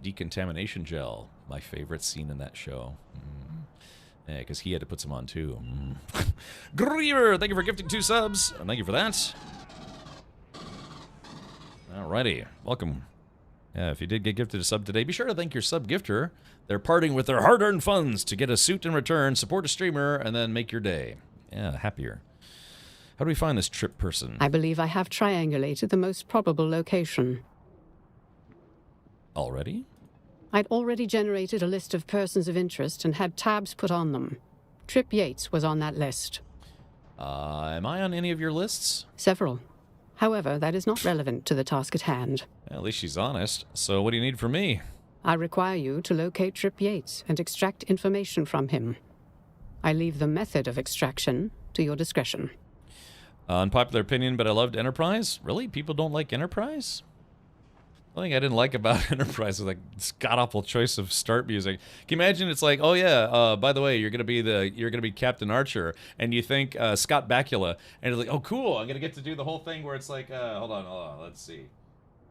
Decontamination gel. My favorite scene in that show. Yeah, because he had to put some on, too. Griever, thank you for gifting 2 subs. Thank you for that. Alrighty, welcome. Yeah, if you did get gifted a sub today, be sure to thank your sub gifter. They're parting with their hard-earned funds to get a suit in return, support a streamer, and then make your day. Yeah, happier. How do we find this Trip person? I believe I have triangulated the most probable location. Already? I'd already generated a list of persons of interest and had tabs put on them. Trip Yates was on that list. Am I on any of your lists? Several. However, that is not relevant to the task at hand. At least she's honest. So what do you need from me? I require you to locate Trip Yates and extract information from him. I leave the method of extraction to your discretion. Unpopular opinion, but I loved Enterprise? Really? People don't like Enterprise? The thing I didn't like about Enterprise was like this god-awful choice of start music. Can you imagine? It's like, oh yeah, by the way, you're gonna be Captain Archer, and you think Scott Bakula, and it's like, oh cool, I'm gonna get to do the whole thing where it's like, hold on, let's see,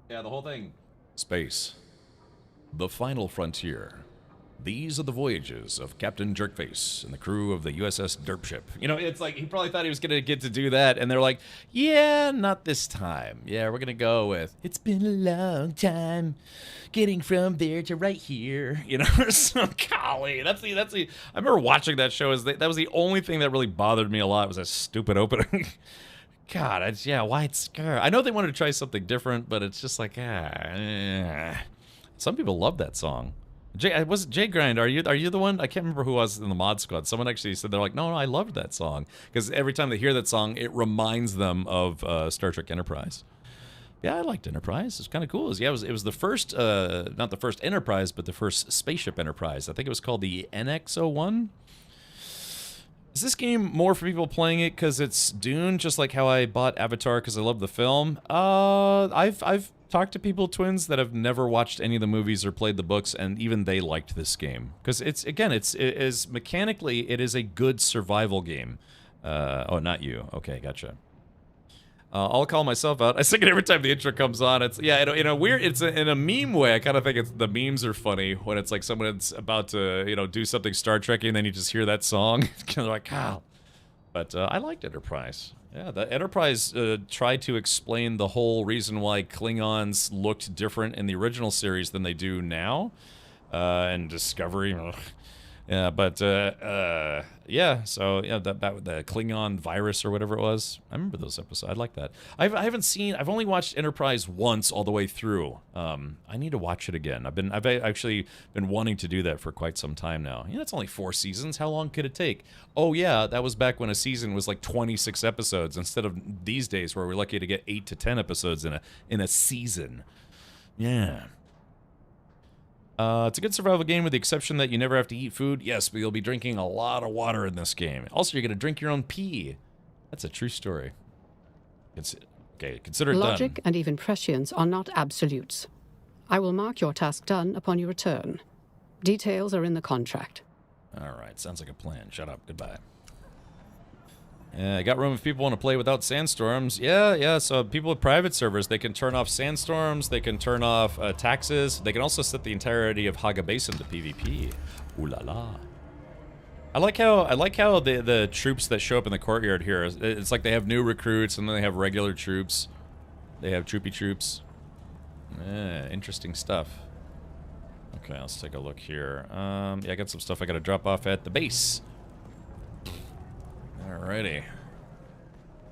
yeah, the whole thing. Space, the final frontier. These are the voyages of Captain Jerkface and the crew of the USS Derpship. You know, it's like he probably thought he was going to get to do that, and they're like, yeah, not this time. Yeah, we're going to go with, it's been a long time getting from there to right here. You know, or some golly. That's the, I remember watching that show. That was the only thing that really bothered me a lot was that stupid opening. God, why it's scary. I know they wanted to try something different, but it's just like, Some people love that song. Was it Jay Grind? Are you the one? I can't remember who was in the mod squad. Someone actually said they're like, no, I loved that song because every time they hear that song, it reminds them of Star Trek Enterprise. Yeah, I liked Enterprise. It's kind of cool. It was the first, not the first Enterprise, but the first spaceship Enterprise. I think it was called the NX-01. Is this game more for people playing it because it's Dune, just like how I bought Avatar because I love the film? I've talked to people, twins, that have never watched any of the movies or played the books, and even they liked this game because it is mechanically it is a good survival game. Oh, not you. Okay, gotcha. I'll call myself out. I sing it every time the intro comes on. It's in a weird, it's in a meme way. I kind of think the memes are funny when it's like someone's about to do something Star Trek-y and then you just hear that song. It's kind of like, wow. But I liked Enterprise. Yeah, the Enterprise tried to explain the whole reason why Klingons looked different in the original series than they do now, and Discovery. Yeah, but yeah. So yeah, that the Klingon virus or whatever it was. I remember those episodes. I like that. I haven't seen. I've only watched Enterprise once all the way through. I need to watch it again. I've actually been wanting to do that for quite some time now. It's only 4 seasons. How long could it take? Oh yeah, that was back when a season was like 26 episodes instead of these days where we're lucky to get 8 to 10 episodes in a season. Yeah. It's a good survival game with the exception that you never have to eat food. Yes, but you'll be drinking a lot of water in this game. Also, you're going to drink your own pee. That's a true story. Okay, consider it done. Logic and even prescience are not absolutes. I will mark your task done upon your return. Details are in the contract. All right, sounds like a plan. Shut up. Goodbye. I got room if people want to play without sandstorms. Yeah, so people with private servers, they can turn off sandstorms, they can turn off taxes, they can also set the entirety of Haga Basin to PvP. Ooh la la. I like how the troops that show up in the courtyard here, it's like they have new recruits and then they have regular troops. They have troopy troops. Interesting stuff. Okay, let's take a look here. Yeah, I got some stuff I gotta drop off at the base. Alrighty. I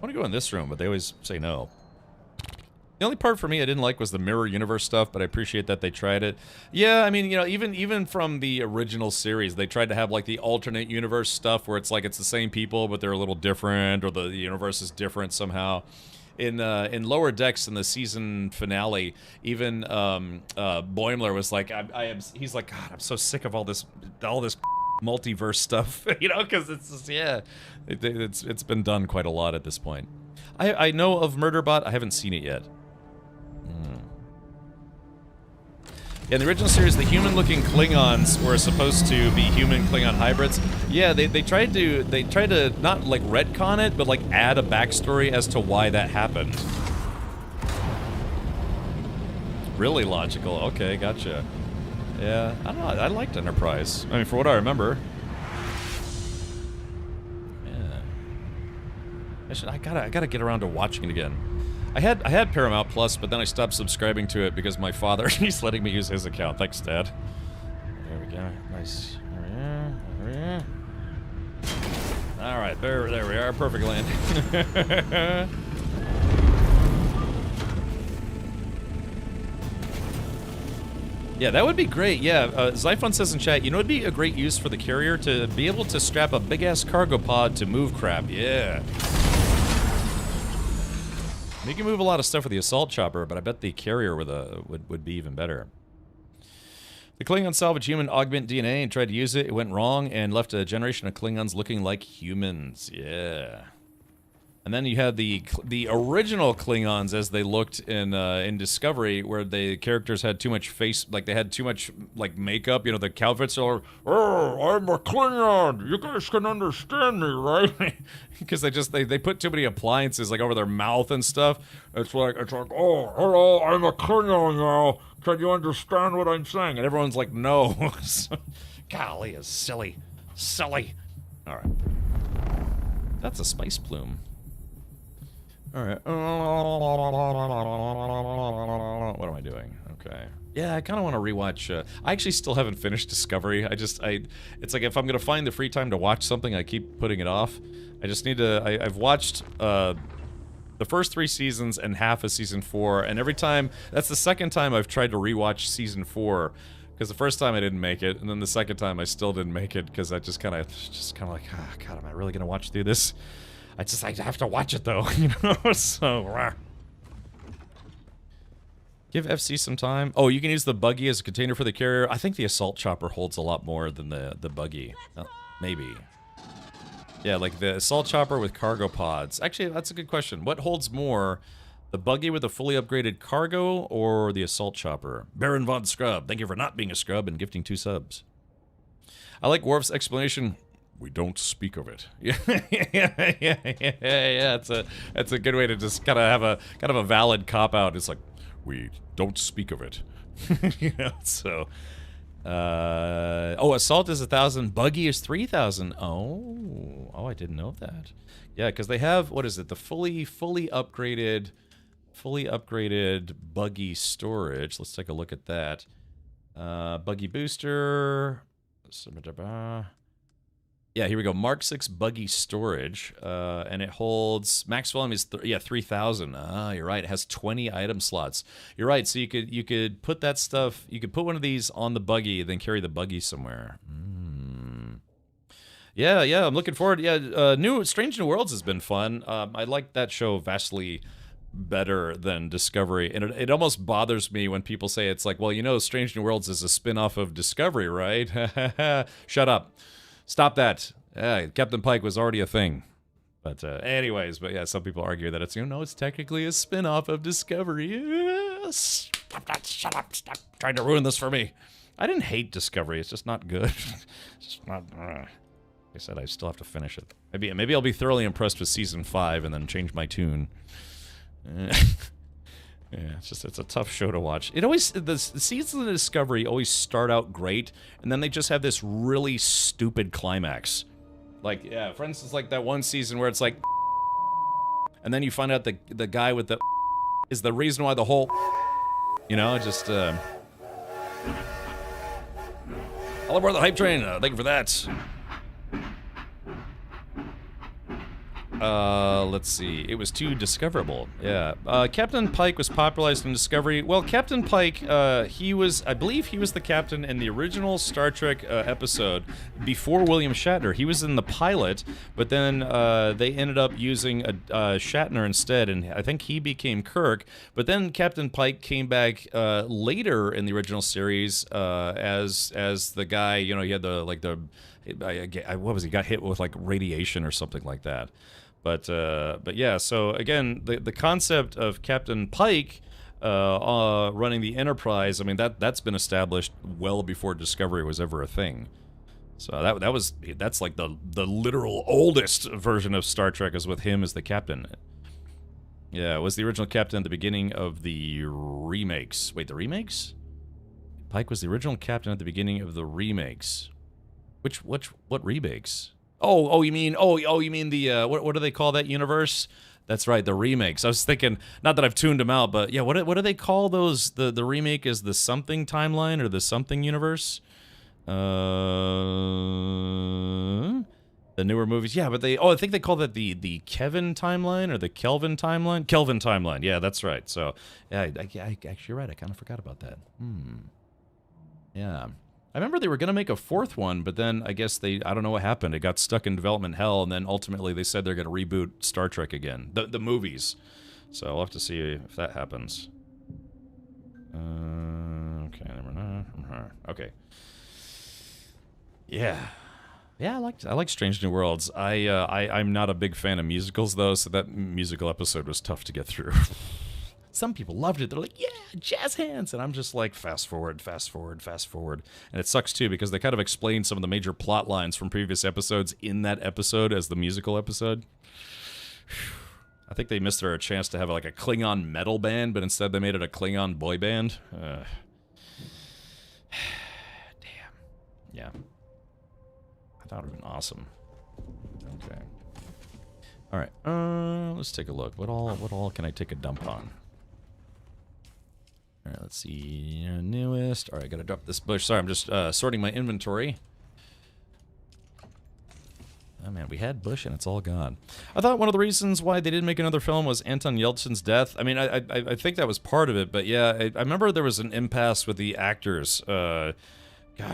want to go in this room, but they always say no. The only part for me I didn't like was the mirror universe stuff, but I appreciate that they tried it. Yeah, I mean, you know, even from the original series, they tried to have like the alternate universe stuff where it's like it's the same people, but they're a little different, or the universe is different somehow. In Lower Decks in the season finale, even Boimler was like, he's like, God, I'm so sick of all this multiverse stuff, you know, because it's just, yeah, it's been done quite a lot at this point. I know of Murderbot, I haven't seen it yet. Yeah, in the original series, the human-looking Klingons were supposed to be human-Klingon hybrids. Yeah, they tried to not like retcon it, but like add a backstory as to why that happened. Really logical. Okay, gotcha. Yeah, I don't know. I liked Enterprise. I mean, for what I remember. Yeah. I gotta get around to watching it again. I had Paramount Plus, but then I stopped subscribing to it because my father, he's letting me use his account. Thanks, Dad. There we go. Nice. All right, there we are. Perfect landing. Yeah, that would be great. Yeah, Zyphon says in chat, you know, it'd be a great use for the carrier to be able to strap a big-ass cargo pod to move crap. Yeah. You can move a lot of stuff with the assault chopper, but I bet the carrier would be even better. The Klingon salvaged human augment DNA and tried to use it. It went wrong and left a generation of Klingons looking like humans. Yeah. And then you had the original Klingons as they looked in Discovery, where the characters had too much face, like they had too much like makeup. You know, the outfits are, oh, I'm a Klingon. You guys can understand me, right? Because they put too many appliances like over their mouth and stuff. It's like, oh, hello, I'm a Klingon now. Can you understand what I'm saying? And everyone's like, no. Golly, it's silly. All right. That's a spice plume. Alright. What am I doing? Okay. Yeah, I kind of want to rewatch. I actually still haven't finished Discovery. It's like if I'm going to find the free time to watch something, I keep putting it off. I just need to. I've watched the first 3 seasons and half of season 4, and every time, that's the second time I've tried to rewatch season 4. Because the first time I didn't make it, and then the second time I still didn't make it, because I just kind of like, oh, God, am I really going to watch through this? I have to watch it though, you know, so... Give FC some time. Oh, you can use the buggy as a container for the carrier. I think the assault chopper holds a lot more than the buggy. Oh, maybe. Yeah, like the assault chopper with cargo pods. Actually, that's a good question. What holds more, the buggy with a fully upgraded cargo or the assault chopper? Baron Von Scrub, thank you for not being a scrub and gifting 2 subs. I like Worf's explanation. We don't speak of it. Yeah. That's a good way to just kind of have a valid cop out. It's like, we don't speak of it. You know, so oh, assault is 1,000, buggy is 3,000. Oh, I didn't know that. Yeah, because they have, what is it, the fully upgraded buggy storage. Let's take a look at that. Buggy booster. Yeah, here we go. Mark 6 buggy storage, and it holds max volume is 3,000. Ah, you're right. It has 20 item slots. You're right. So you could put that stuff. You could put one of these on the buggy, then carry the buggy somewhere. Yeah. I'm looking forward. Yeah, Strange New Worlds has been fun. I like that show vastly better than Discovery, and it almost bothers me when people say it's like, well, you know, Strange New Worlds is a spin-off of Discovery, right? Shut up. Stop that. Captain Pike was already a thing. But anyways, but yeah, some people argue that it's, you know, it's technically a spin-off of Discovery. Shut up. Stop trying to ruin this for me. I didn't hate Discovery. It's just not good. It's just not... Like I said, I still have to finish it. Maybe I'll be thoroughly impressed with season 5 and then change my tune. Yeah, it's a tough show to watch. It always, the seasons of Discovery always start out great, and then they just have this really stupid climax. Like, yeah, for instance, like that one season where it's like, and then you find out the guy with the is the reason why the whole, you know, just all aboard the hype train. Thank you for that. Let's see. It was too discoverable. Yeah. Captain Pike was popularized in Discovery. Well, Captain Pike, I believe he was the captain in the original Star Trek episode before William Shatner. He was in the pilot, but then they ended up using Shatner instead, and I think he became Kirk. But then Captain Pike came back later in the original series as the guy. You know, he had what was he? Got hit with like radiation or something like that. But yeah, so again, the concept of Captain Pike running the Enterprise, I mean, that's been established well before Discovery was ever a thing. So that's like the literal oldest version of Star Trek is with him as the captain. Yeah, it was the original captain at the beginning of the remakes. Wait, the remakes? Pike was the original captain at the beginning of the remakes. What remakes? Oh, you mean the what do they call that universe? That's right, the remakes. I was thinking, not that I've tuned them out, but yeah, what do they call those? The remake is the something timeline or the something universe? The newer movies, yeah, but I think they call that the Kevin timeline or the Kelvin timeline. Kelvin timeline, yeah, that's right. So yeah, I actually you're right. I kind of forgot about that. Yeah. I remember they were going to make a fourth one, but then I guess I don't know what happened. It got stuck in development hell, and then ultimately they said they're going to reboot Star Trek again, the movies. So I'll have to see if that happens. Okay, never mind. Okay. Yeah. Yeah, I like Strange New Worlds. I'm not a big fan of musicals, though, so that musical episode was tough to get through. Some people loved it. They're like, yeah, jazz hands. And I'm just like, fast forward. And it sucks, too, because they kind of explain some of the major plot lines from previous episodes in that episode as the musical episode. I think they missed their chance to have like a Klingon metal band, but instead they made it a Klingon boy band. Damn. Yeah. I thought it would have been awesome. Okay. All right. Let's take a look. What all can I take a dump on? All right, let's see. Newest. All right, gotta drop this bush. Sorry, I'm just sorting my inventory. Oh man, we had Bush and it's all gone. I thought one of the reasons why they didn't make another film was Anton Yelchin's death. I mean, I think that was part of it, but yeah, I remember there was an impasse with the actors. God,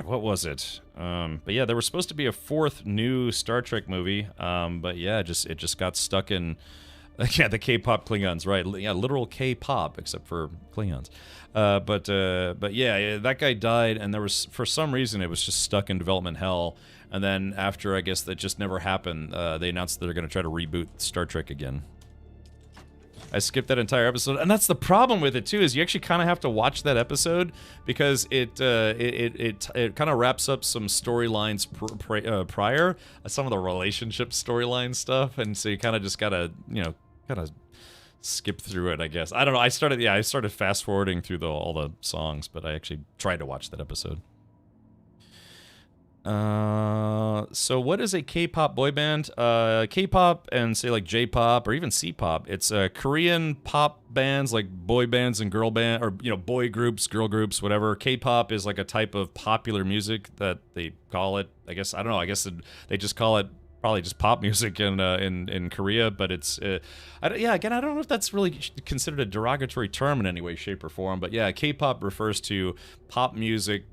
what was it? But yeah, there was supposed to be a fourth new Star Trek movie, but yeah, it just got stuck in. Yeah, the K-pop Klingons, right? Yeah, literal K-pop, except for Klingons. But yeah, that guy died, and there was, for some reason, it was just stuck in development hell. And then after, I guess that just never happened, they announced that they're going to try to reboot Star Trek again. I skipped that entire episode, and that's the problem with it too. Is you actually kind of have to watch that episode because it kind of wraps up some storylines prior, some of the relationship storyline stuff, and so you kind of just gotta kind of skip through it. I guess I don't know. I started fast forwarding through all the songs, but I actually tried to watch that episode. So what is a K-pop boy band? K-pop and say like J-pop or even C-pop. It's Korean pop bands like boy bands and girl band, or boy groups, girl groups, whatever. K-pop is like a type of popular music that they call it. I guess I don't know. I guess they just call it probably just pop music in Korea, but it's again I don't know if that's really considered a derogatory term in any way, shape, or form. But yeah, K-pop refers to pop music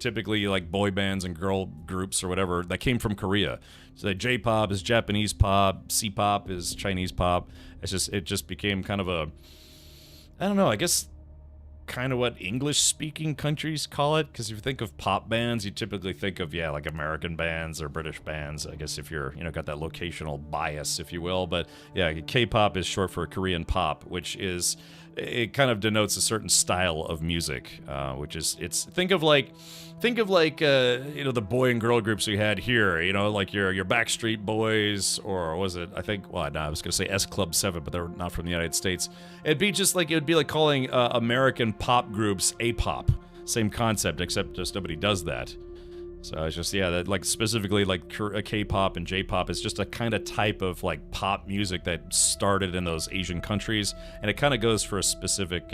typically like boy bands and girl groups or whatever that came from Korea. So that J-pop is Japanese pop, C-pop is Chinese pop. It just became kind of a, I don't know, I guess kind of what English-speaking countries call it, because if you think of pop bands, you typically think of, yeah, like American bands or British bands, I guess if you're, you know, got that locational bias, if you will. But yeah, K-pop is short for Korean pop, which is, it kind of denotes a certain style of music, which is, think of like you know, the boy and girl groups we had here, you know, like your Backstreet Boys, or was it, I think, well, no, I was gonna say S Club 7, but they're not from the United States. It would be like calling American pop groups A-pop. Same concept, except just nobody does that. So it's just, yeah, that, like, specifically like K-pop and J-pop is just a kind of type of like pop music that started in those Asian countries, and it kind of goes for a specific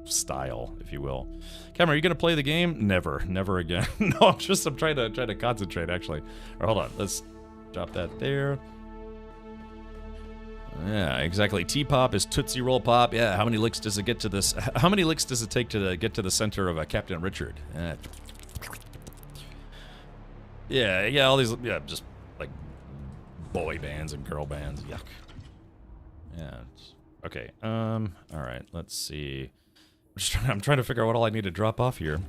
style, if you will. Cameron, are you gonna play the game? Never again. No, I'm trying to concentrate, actually. Or hold on, let's drop that there. Yeah, exactly. T-pop is Tootsie Roll Pop. Yeah, how many licks does it get to this? How many licks does it take to get to the center of Captain Richard? Yeah, all these, yeah, just like boy bands and girl bands. Yuck. Yeah. Okay. All right. Let's see. I'm trying to figure out what all I need to drop off here.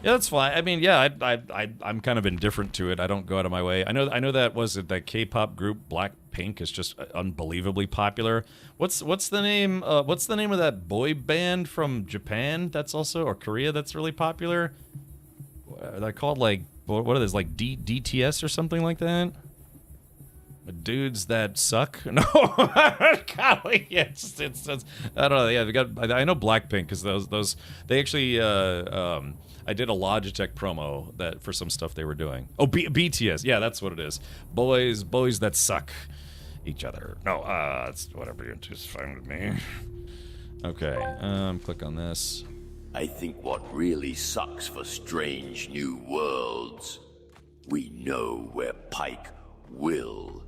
Yeah, that's fine. I mean, yeah, I'm kind of indifferent to it. I don't go out of my way. I know that that K-pop group Blackpink is just unbelievably popular. What's the name? What's the name of that boy band from Japan? That's also, or Korea, that's really popular. They're called like, what are those, like DTS or something like that? Dudes that suck? No, golly, it's I don't know. Yeah, I know Blackpink because those they actually I did a Logitech promo that for some stuff they were doing. Oh, BTS, yeah, that's what it is. Boys that suck each other. No, it's whatever. It's fine with me. Okay, click on this. I think what really sucks for Strange New Worlds, we know where Pike will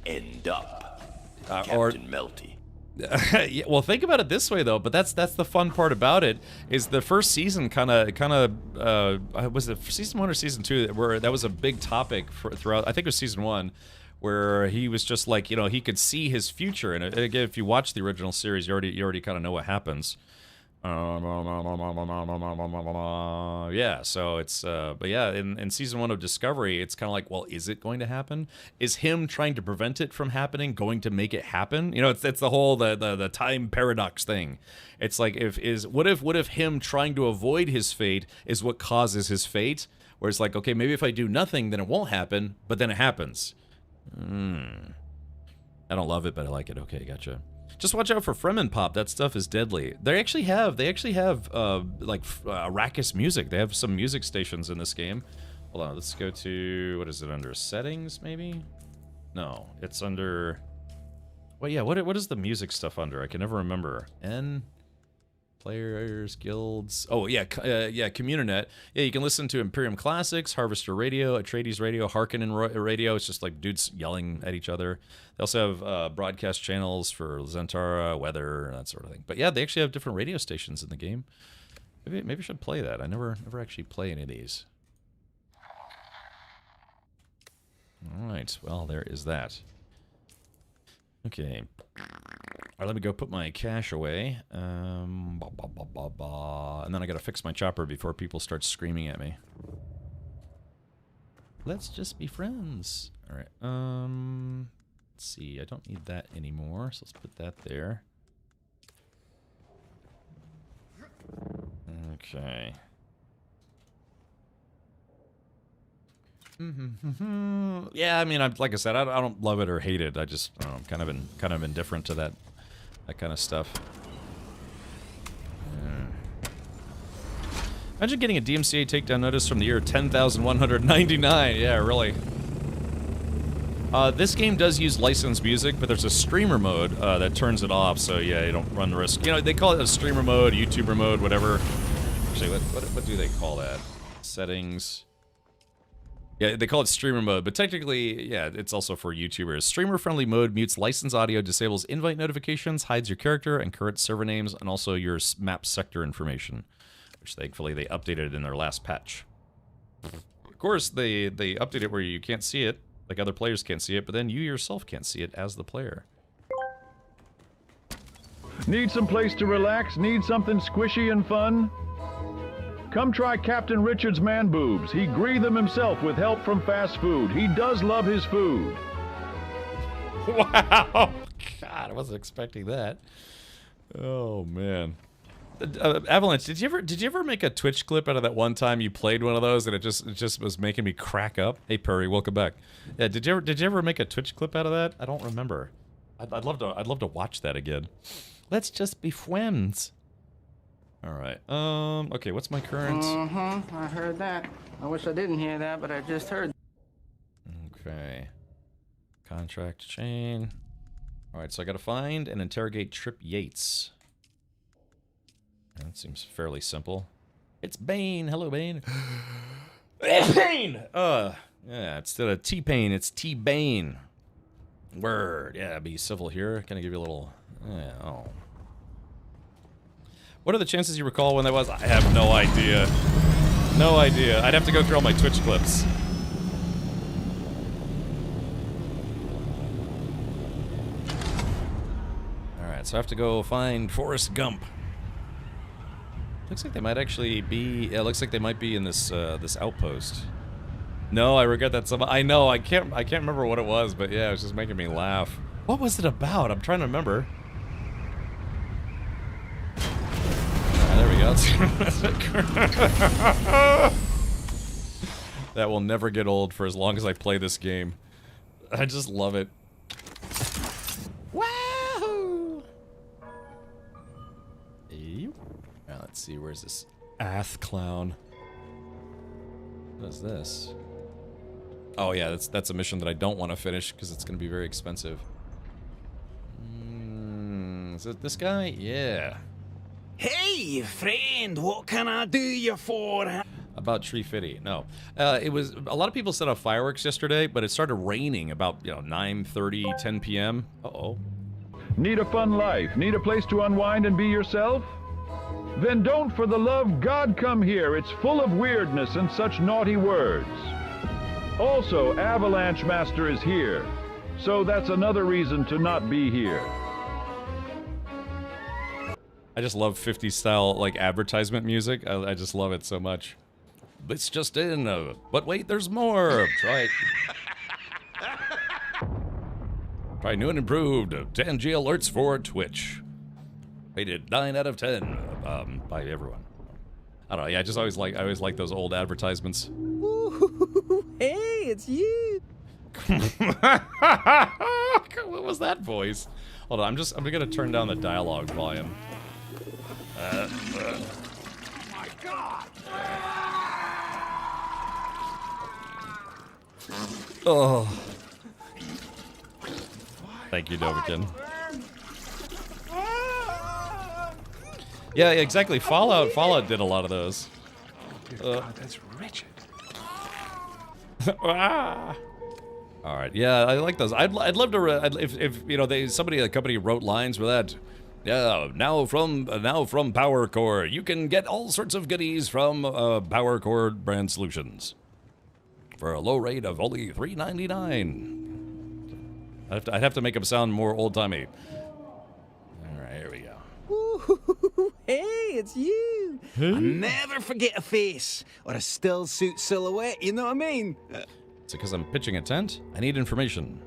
end up. Captain Melty. Yeah, well, think about it this way though. But that's the fun part about it, is the first season kind of was it season 1 or season 2 where that was a big topic throughout. I think it was season 1, where he was just like, you know, he could see his future. And again, if you watch the original series, you already kind of know what happens. Yeah, so it's but yeah, in season 1 of Discovery, it's kind of like, well, is it going to happen? Is him trying to prevent it from happening going to make it happen? You know, it's the whole the time paradox thing. It's like, what if him trying to avoid his fate is what causes his fate? Where it's like, okay, maybe if I do nothing, then it won't happen, but then it happens. I don't love it, but I like it. Okay, gotcha. Just watch out for Fremen Pop. That stuff is deadly. They actually have like Arrakis music. They have some music stations in this game. Hold on, let's go to, what is it under? Settings, maybe? No, it's under, well, yeah, what is the music stuff under? I can never remember. Players, guilds. Oh, yeah, Communinet. Yeah, you can listen to Imperium Classics, Harvester Radio, Atreides Radio, Harkonnen Radio. It's just like dudes yelling at each other. They also have broadcast channels for Zentara, weather, that sort of thing. But yeah, they actually have different radio stations in the game. Maybe I should play that. I never actually play any of these. All right, well, there is that. Okay. All right, let me go put my cash away. And then I gotta fix my chopper before people start screaming at me. Let's just be friends. All right. Let's see. I don't need that anymore, so let's put that there. Okay. Yeah, I mean, like I said, I don't love it or hate it. I just, I don't know, I'm kind of indifferent to that kind of stuff. Imagine getting a DMCA takedown notice from the year 10,199. Yeah, really. This game does use licensed music, but there's a streamer mode that turns it off, so yeah, you don't run the risk. You know, they call it a streamer mode, YouTuber mode, whatever. Actually, what do they call that? Settings. Yeah, they call it streamer mode, but technically, yeah, it's also for YouTubers. Streamer-friendly mode mutes licensed audio, disables invite notifications, hides your character and current server names, and also your map sector information. which thankfully they updated in their last patch. Of course, they update it where you can't see it, like other players can't see it, but then you yourself can't see it as the player. Need some place to relax? Need something squishy and fun? Come try Captain Richard's man boobs. He greased them himself with help from fast food. He does love his food. Wow! God, I wasn't expecting that. Oh man. Avalanche, did you ever make a Twitch clip out of that one time you played one of those and it just was making me crack up? Hey Purry, welcome back. Yeah, did you ever make a Twitch clip out of that? I don't remember. I'd love to watch that again. Let's just be friends. All right. Okay, what's my current? I heard that. I wish I didn't hear that, but I just heard. Okay. Contract chain. All right, so I got to find and interrogate Trip Yates. That seems fairly simple. It's Bane. Hello, Bane. Bane. Yeah. Instead of T-Pain, it's T-Bane. Word. Yeah, be civil here. Can I give you a little? Yeah. Oh. What are the chances you recall when that was? I have no idea. No idea. I'd have to go through all my Twitch clips. Alright, so I have to go find Forrest Gump. Looks like they might actually be... Yeah, it looks like they might be in this this outpost. No, I regret that some... I know, I can't remember what it was, but yeah, it was just making me laugh. What was it about? I'm trying to remember. There we go. That will never get old for as long as I play this game. I just love it. Wahoo! Now let's see, where's this ass clown? What is this? Oh yeah, that's a mission that I don't want to finish because it's going to be very expensive. Is it this guy? Yeah. Hey, friend, what can I do you for? About Tree Fitty. No. It was... A lot of people set off fireworks yesterday, but it started raining about, 9:30, 10 p.m. Uh-oh. Need a fun life? Need a place to unwind and be yourself? Then don't for the love God come here. It's full of weirdness and such naughty words. Also, Avalanche Master is here. So that's another reason to not be here. I just love 50s style, like, advertisement music. I just love it so much. It's just in, but wait, there's more. Try new and improved Tangy alerts for Twitch. Rated 9 out of 10 by everyone. I don't know. Yeah, I always like those old advertisements. Ooh, hey, it's you. What was that voice? Hold on, I'm gonna turn down the dialogue volume. My God! Oh. Thank you, Novakin. Yeah, exactly. Fallout did a lot of those. God, that's Richard. All right. Yeah, I like those. I'd love to if a company wrote lines with that. Yeah, now from Power Core, you can get all sorts of goodies from Power Core brand solutions for a low rate of only $3.99. I'd have to make them sound more old-timey. All right, here we go. Ooh, hey, it's you. I never forget a face or a still suit silhouette. You know what I mean? Is it because I'm pitching a tent? I need information.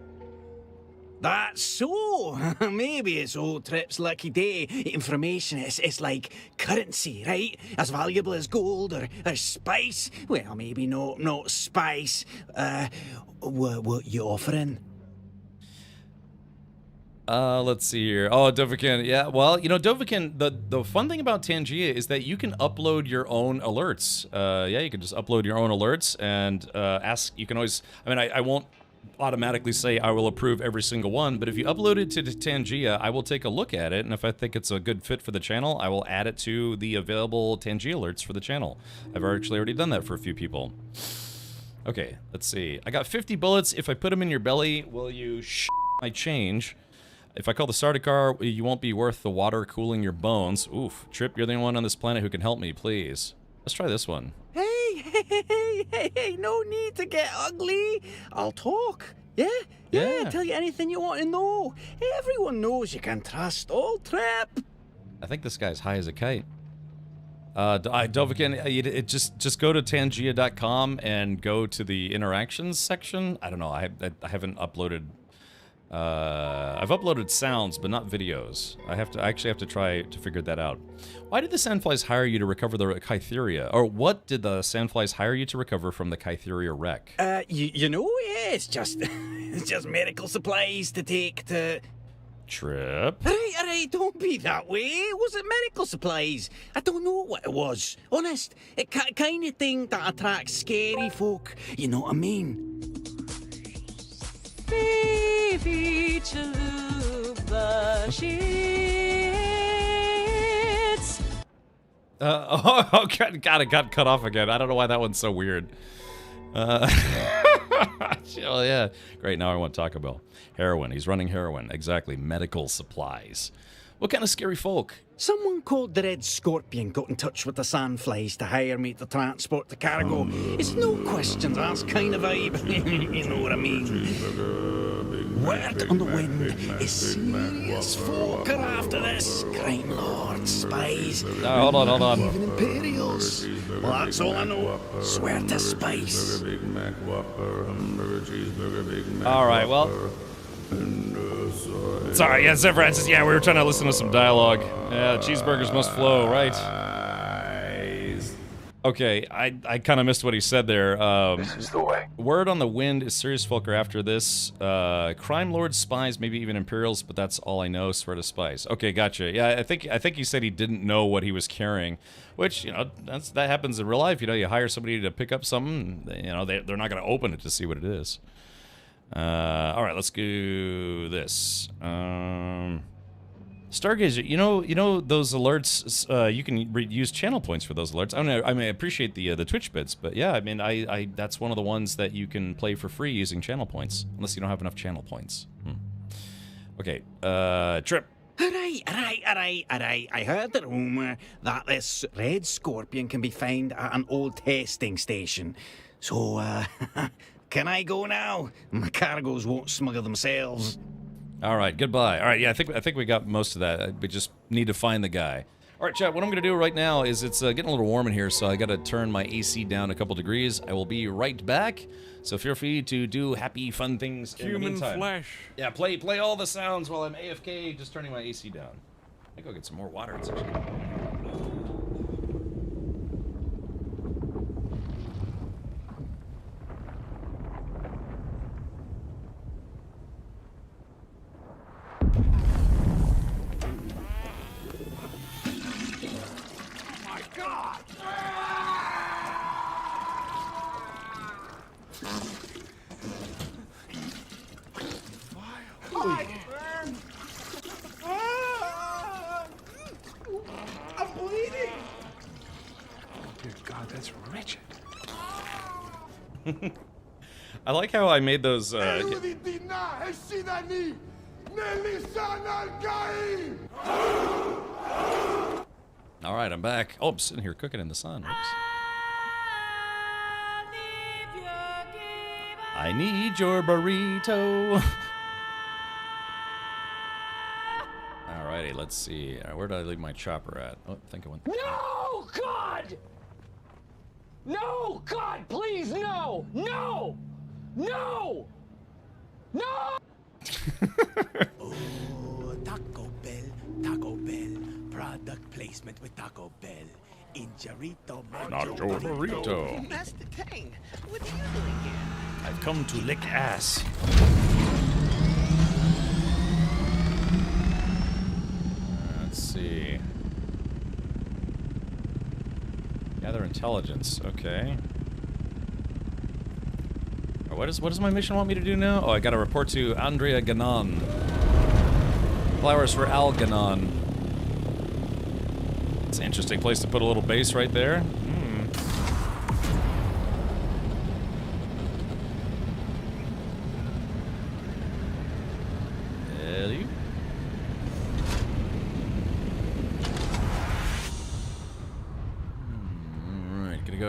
That's so. Maybe it's old Trip's lucky day. Information it's like currency, right? As valuable as gold or spice. Well, maybe not spice. What you offering? Let's see here. Oh, Dovahkiin. Yeah, well, Dovahkiin, the fun thing about Tangia is that you can upload your own alerts. Yeah, you can just upload your own alerts and ask. You can always. I won't automatically say I will approve every single one, but if you upload it to Tangia, I will take a look at it, and if I think it's a good fit for the channel, I will add it to the available Tangia alerts for the channel. I've actually already done that for a few people. Okay, let's see. I got 50 bullets. If I put them in your belly, will you my change? If I call the starter car, you won't be worth the water cooling your bones. Oof. Trip, you're the only one on this planet who can help me, please. Let's try this one. Hey, no need to get ugly. I'll talk. Yeah, tell you anything you want to know. Everyone knows you can trust old Trip. I think this guy's high as a kite. Dovahkiin, just go to Tangia.com and go to the interactions section. I don't know, I haven't uploaded... I've uploaded sounds, but not videos. I actually have to try to figure that out. Why did the Sandflies hire you to recover the Kytheria? Or what did the Sandflies hire you to recover from the Kytheria wreck? You know, yeah, it's just medical supplies to take to... Trip? Alright, don't be that way. Was it medical supplies? I don't know what it was. Honest, it kind of thing that attracts scary folk. You know what I mean? Baby Chalupa sheets. God, it got cut off again. I don't know why that one's so weird. Oh, yeah. Great, now I want Taco Bell. Heroin. He's running heroin. Exactly. Medical supplies. What kind of scary folk? Someone called the Red Scorpion got in touch with the Sandflies to hire me to transport the cargo. It's no questions asked kind of vibe. You know what I mean? Word on the wind is serious folk are after this. Crime lords, spies. Hold on. Even Imperials. Well, that's all I know. Swear to spice. Alright, well... Sorry, yeah, Sir Francis, yeah, we were trying to listen to some dialogue. Yeah, cheeseburgers must flow, right? Okay, I kind of missed what he said there. This is the way. Word on the wind is serious folk are after this. Crime lords, spies, maybe even Imperials, but that's all I know. Swear to spies. Okay, gotcha. Yeah, I think he said he didn't know what he was carrying, which, you know, that happens in real life. You know, you hire somebody to pick up something, you know, they're not going to open it to see what it is. All right, let's do this. Stargazer, you know those alerts. You can use channel points for those alerts. I mean, I appreciate the Twitch bits, but yeah, I mean, I that's one of the ones that you can play for free using channel points, unless you don't have enough channel points. Okay, Trip. Alright. I heard the rumour that this Red Scorpion can be found at an old testing station. So, can I go now? My cargoes won't smuggle themselves. All right, goodbye. All right, yeah, I think we got most of that. We just need to find the guy. All right, chat, what I'm going to do right now is it's getting a little warm in here, so I got to turn my AC down a couple degrees. I will be right back, so feel free to do happy, fun things in the meantime. Flesh. Yeah, play all the sounds while I'm AFK, just turning my AC down. I think I'll get some more water. It's actually... I'm bleeding! Dear God, that's Richard. I like how I made those, Alright, I'm back. Oh, I'm sitting here cooking in the sun. Oops. I need your burrito. Alrighty, let's see. Where did I leave my chopper at? Oh, I think I went... No, God! No, God, please, no! No! No! No! Oh, Taco Bell, product placement with Taco Bell. Injarito, Not your burrito. Master Kane, what are you doing here? I've come to lick ass. Let's see. Gather intelligence. Okay. What does my mission want me to do now? Oh, I gotta report to Andrea Ganon. Flowers for Al Ganon. It's an interesting place to put a little base right there.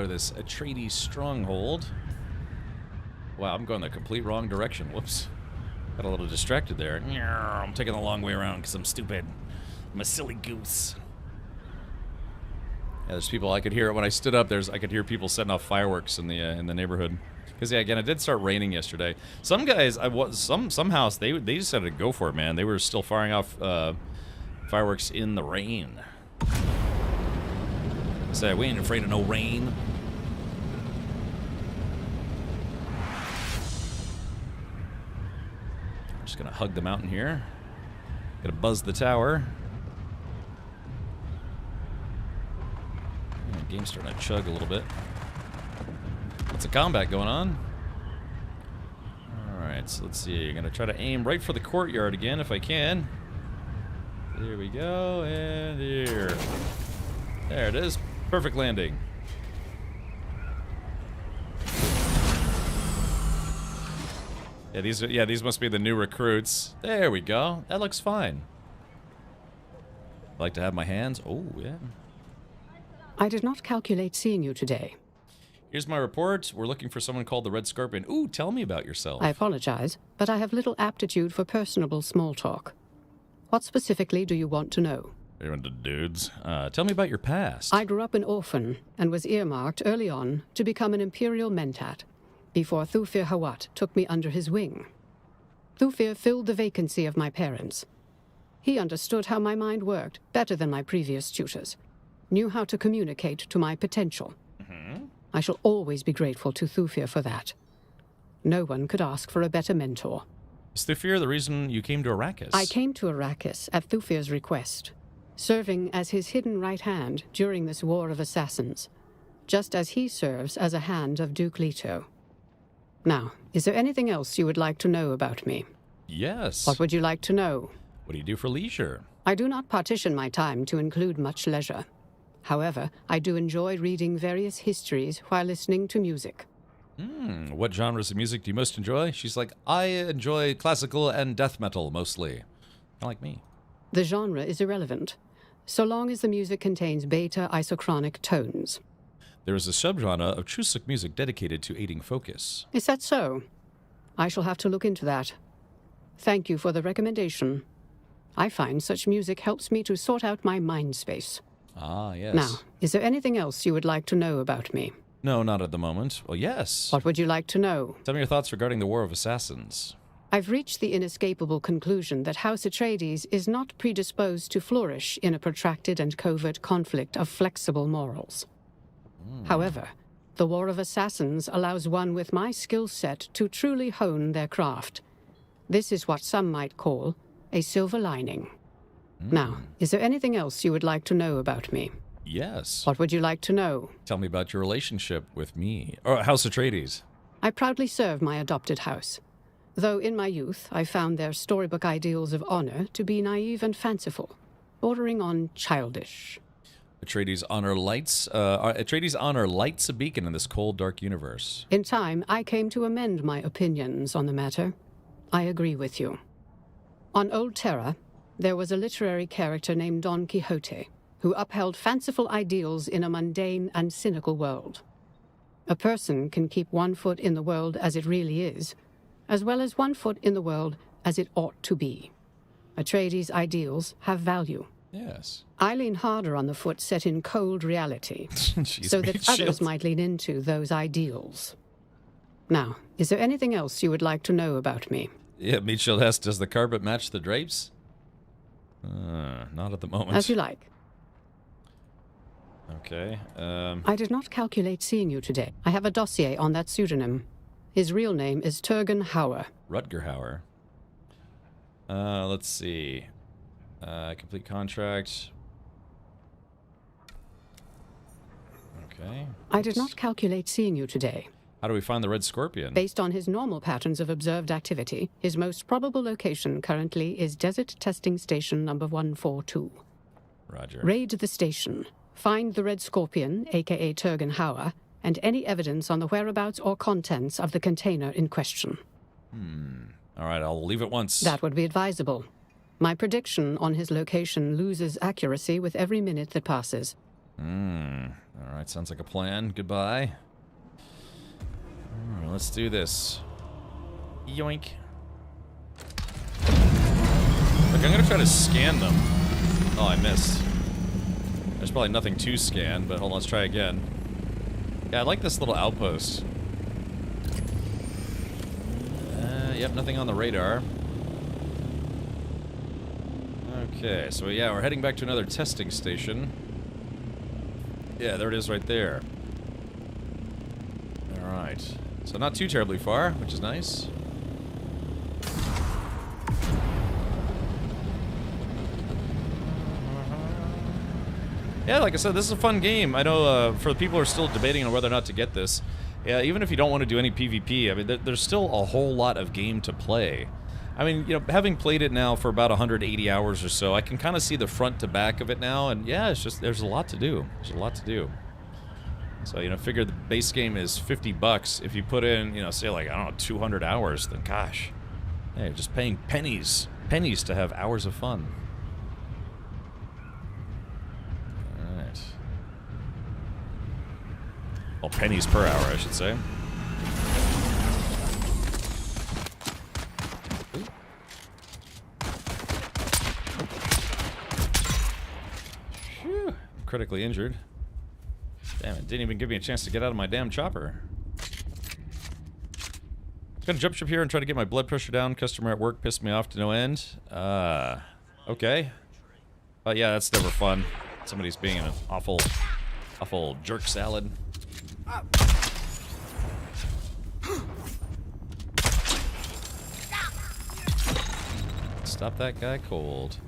explore this Atreides stronghold. Wow, I'm going the complete wrong direction. Whoops. Got a little distracted there. I'm taking the long way around because I'm stupid. I'm a silly goose. Yeah, there's people. I could hear it when I stood up. I could hear people setting off fireworks in the neighborhood. Because yeah, again, it did start raining yesterday. Some guys, some house, they decided to go for it, man. They were still firing off fireworks in the rain. Say, we ain't afraid of no rain. I'm just gonna hug the mountain here. Gonna buzz the tower. Yeah, game's starting to chug a little bit. Lots of combat going on. Alright, so let's see. I'm gonna try to aim right for the courtyard again if I can. There we go, and here. There it is. Perfect landing. Yeah, these must be the new recruits. There we go. That looks fine. Like to have my hands? Oh, yeah. I did not calculate seeing you today. Here's my report. We're looking for someone called the Red Scorpion. Ooh, tell me about yourself. I apologize, but I have little aptitude for personable small talk. What specifically do you want to know? You're into dudes. Tell me about your past. I grew up an orphan and was earmarked early on to become an Imperial Mentat before Thufir Hawat took me under his wing. Thufir filled the vacancy of my parents. He understood how my mind worked better than my previous tutors, knew how to communicate to my potential. I shall always be grateful to Thufir for that. No one could ask for a better mentor. Is Thufir the reason you came to Arrakis? I came to Arrakis at Thufir's request, serving as his hidden right hand during this war of assassins, just as he serves as a hand of Duke Leto. Now, is there anything else you would like to know about me? Yes. What would you like to know? What do you do for leisure? I do not partition my time to include much leisure. However, I do enjoy reading various histories while listening to music. What genres of music do you most enjoy? She's like, I enjoy classical and death metal mostly. Not like me. The genre is irrelevant, so long as the music contains beta isochronic tones. There is a subgenre of Chusuk music dedicated to aiding focus. Is that so? I shall have to look into that. Thank you for the recommendation. I find such music helps me to sort out my mind space. Ah, yes. Now, is there anything else you would like to know about me? No, not at the moment. Well, yes. What would you like to know? Tell me your thoughts regarding the War of Assassins. I've reached the inescapable conclusion that House Atreides is not predisposed to flourish in a protracted and covert conflict of flexible morals. However, the War of Assassins allows one with my skill set to truly hone their craft. This is what some might call a silver lining. Now, is there anything else you would like to know about me? Yes. What would you like to know? Tell me about your relationship with me. Or House Atreides. I proudly serve my adopted house, though in my youth I found their storybook ideals of honor to be naive and fanciful, bordering on childish. Atreides honor lights a beacon in this cold, dark universe. In time, I came to amend my opinions on the matter. I agree with you. On Old Terra, there was a literary character named Don Quixote, who upheld fanciful ideals in a mundane and cynical world. A person can keep one foot in the world as it really is, as well as one foot in the world as it ought to be. Atreides' ideals have value. Yes. I lean harder on the foot set in cold reality, so that others might lean into those ideals. Now, is there anything else you would like to know about me? Yeah, Meatshield asks, does the carpet match the drapes? Not at the moment. As you like. Okay. I did not calculate seeing you today. I have a dossier on that pseudonym. His real name is Turgon Hauer. Rutger Hauer. Let's see. Complete contract. Okay. I did not calculate seeing you today. How do we find the Red Scorpion? Based on his normal patterns of observed activity, his most probable location currently is Desert Testing Station number 142. Roger. Raid the station. Find the Red Scorpion, a.k.a. Turgon Hauer, and any evidence on the whereabouts or contents of the container in question. All right, I'll leave it once. That would be advisable. My prediction on his location loses accuracy with every minute that passes. Alright, sounds like a plan. Goodbye. Alright, let's do this. Yoink. Look, I'm gonna try to scan them. Oh, I missed. There's probably nothing to scan, but hold on, let's try again. Yeah, I like this little outpost. Yep, nothing on the radar. Okay, so yeah, we're heading back to another testing station. Yeah, there it is right there. Alright. So not too terribly far, which is nice. Yeah, like I said, this is a fun game. I know for the people who are still debating on whether or not to get this, yeah, even if you don't want to do any PvP, I mean, there's still a whole lot of game to play. I mean, you know, having played it now for about 180 hours or so, I can kind of see the front to back of it now, and yeah, it's just, there's a lot to do. There's a lot to do. So, you know, figure the base game is $50. If you put in, you know, say like, I don't know, 200 hours, then gosh, yeah, you're just paying pennies to have hours of fun. Alright. Well, pennies per hour, I should say. Phew, critically injured. Damn it, didn't even give me a chance to get out of my damn chopper. Gonna jump ship here and try to get my blood pressure down. Customer at work pissed me off to no end. Okay. But yeah, that's never fun. Somebody's being an awful jerk salad. Stop that guy cold.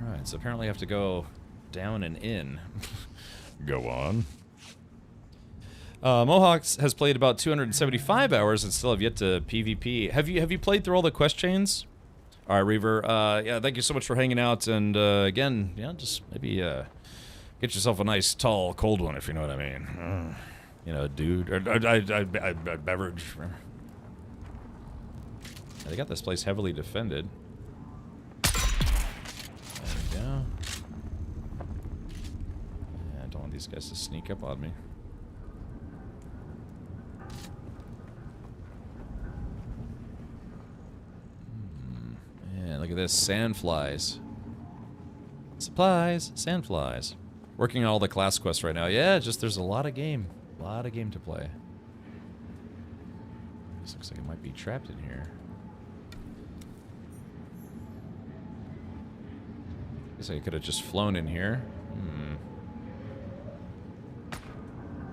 Alright, so apparently I have to go down and in. Go on. Mohawks has played about 275 hours and still have yet to PvP. Have you played through all the quest chains? All right, Reaver. Yeah, thank you so much for hanging out. And again, yeah, just maybe get yourself a nice, tall, cold one, if you know what I mean. You know, dude, or a beverage. Yeah, they got this place heavily defended. There we go. Yeah, I don't want these guys to sneak up on me. Yeah, look at this. Sandflies. Supplies. Sandflies. Working on all the class quests right now. Yeah, just there's a lot of game. A lot of game to play. This looks like it might be trapped in here. Guess I could have just flown in here.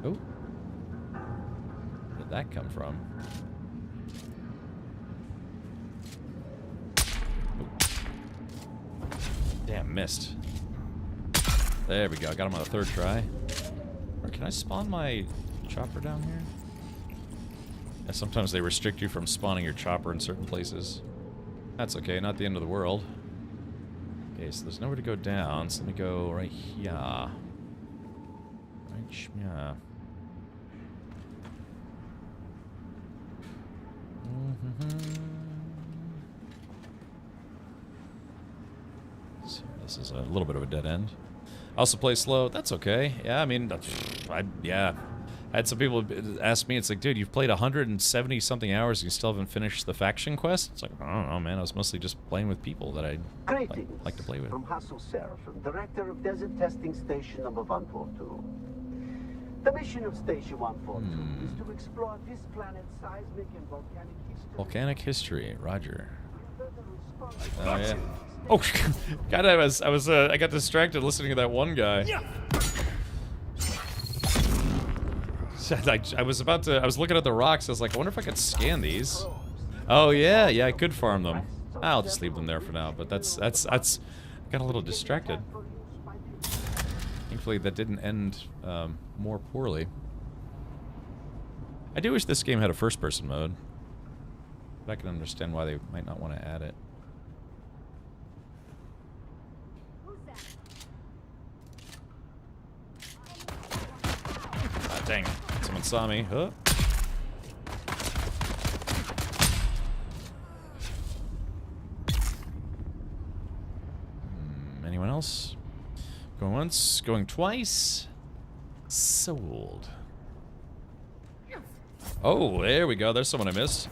Oh. Where did that come from? Damn, missed. There we go. I got him on the third try. Or can I spawn my chopper down here? Yeah, sometimes they restrict you from spawning your chopper in certain places. That's okay, not the end of the world. Okay, so there's nowhere to go down, so let me go right here. Right here. So this is a little bit of a dead end. I also play slow. That's okay. Yeah, I mean, yeah. I had some people ask me, it's like, dude, you've played 170 something hours and you still haven't finished the faction quest? It's like, I don't know, man. I was mostly just playing with people that I like to play with. From Hassel Seraphim, director of Desert Testing Station number 142. The mission of Station 142 is to explore this planet's seismic and volcanic history. Volcanic history, Roger. Oh yeah. Oh God! I got distracted listening to that one guy. I was looking at the rocks. I was like, I wonder if I could scan these. Oh yeah, I could farm them. I'll just leave them there for now. But that's got a little distracted. Thankfully, that didn't end more poorly. I do wish this game had a first-person mode. But I can understand why they might not want to add it. Ah, dang it. Someone saw me. Huh? Anyone else? Going once, going twice. Sold. Oh, there we go. There's someone I missed.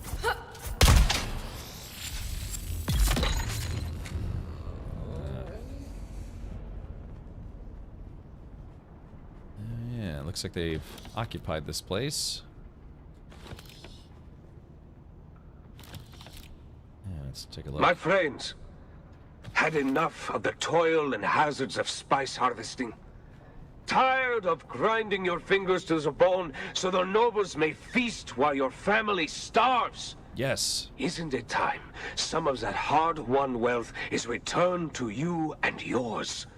Yeah, looks like they've occupied this place. Yeah, let's take a look. My friends, had enough of the toil and hazards of spice harvesting? Tired of grinding your fingers to the bone so the nobles may feast while your family starves? Yes. Isn't it time some of that hard-won wealth is returned to you and yours?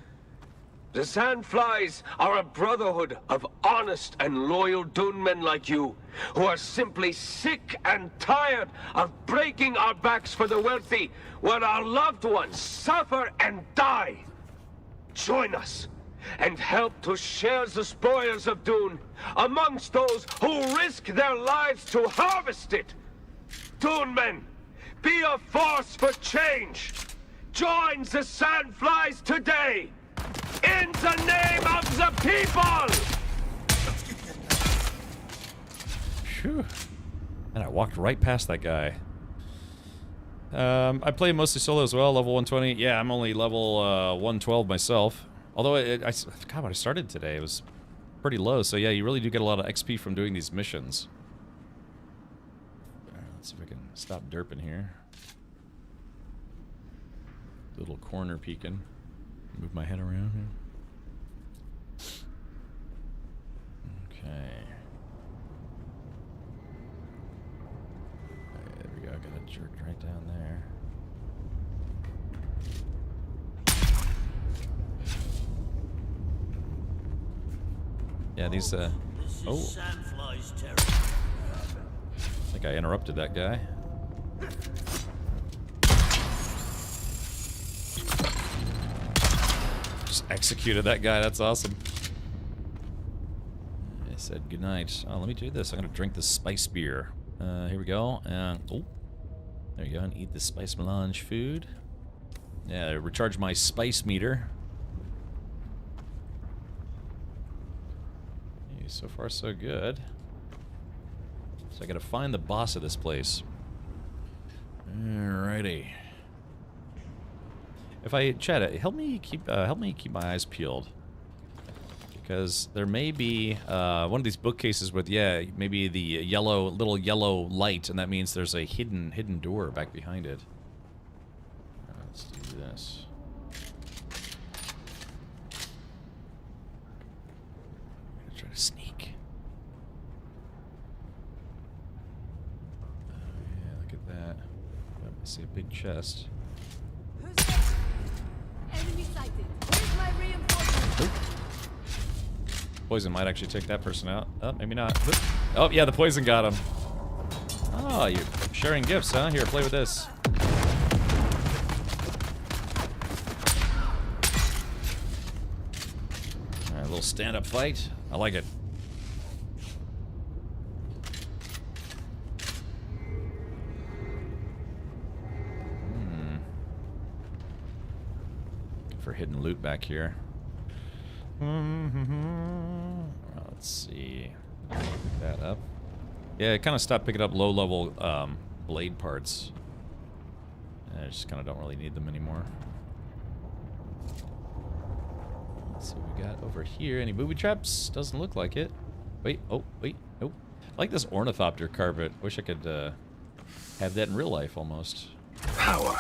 The Sandflies are a brotherhood of honest and loyal Dune men like you, who are simply sick and tired of breaking our backs for the wealthy, while our loved ones suffer and die. Join us, and help to share the spoils of Dune amongst those who risk their lives to harvest it. Dune men, be a force for change. Join the Sandflies today. In the name of the people! Phew. And I walked right past that guy. I play mostly solo as well, level 120. Yeah, I'm only level 112 myself. Although, I forgot what I started today. It was pretty low, so yeah, you really do get a lot of XP from doing these missions. Let's see if I can stop derping here. Little corner peeking. Move my head around here. Okay. There we go. Got it jerked right down there. Yeah, these, oh. I think I interrupted that guy. Just executed that guy, that's awesome. I said goodnight. Oh, let me do this. I'm gonna drink this spice beer. Here we go. Oh, there you go, and eat the spice melange food. Yeah, recharge my spice meter. So far, so good. So I gotta find the boss of this place. Alrighty. If I chat, help me keep my eyes peeled, because there may be one of these bookcases with maybe the little yellow light, and that means there's a hidden door back behind it. Let's do this. Try to sneak. Yeah, look at that. Yep, I see a big chest. Who's there? Enemy sighted. Where's my reinforcement? Oop. Poison might actually take that person out. Oh, maybe not. Oh, yeah, the poison got him. Oh, you're sharing gifts, huh? Here, play with this. Alright, a little stand-up fight. I like it. For hidden loot back here. Let's see. Pick that up. Yeah, I kind of stopped picking up low-level blade parts. I just kind of don't really need them anymore. Let's see what we got over here. Any booby traps? Doesn't look like it. Wait, oh, wait, nope. I like this ornithopter carpet. Wish I could have that in real life almost. Power.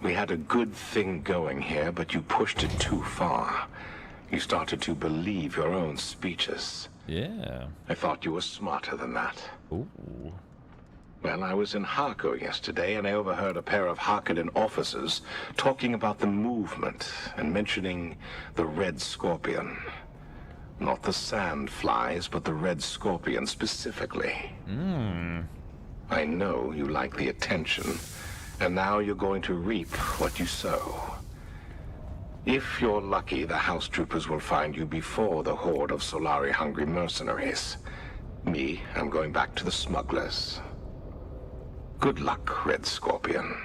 We had a good thing going here, but you pushed it too far. You started to believe your own speeches. Yeah. I thought you were smarter than that. Ooh. Well, I was in Harko yesterday, and I overheard a pair of Harkonnen officers talking about the movement and mentioning the Red Scorpion. Not the Sandflies, but the Red Scorpion specifically. I know you like the attention, and now you're going to reap what you sow. If you're lucky, the house troopers will find you before the horde of Solari-hungry mercenaries. Me, I'm going back to the smugglers. Good luck, Red Scorpion.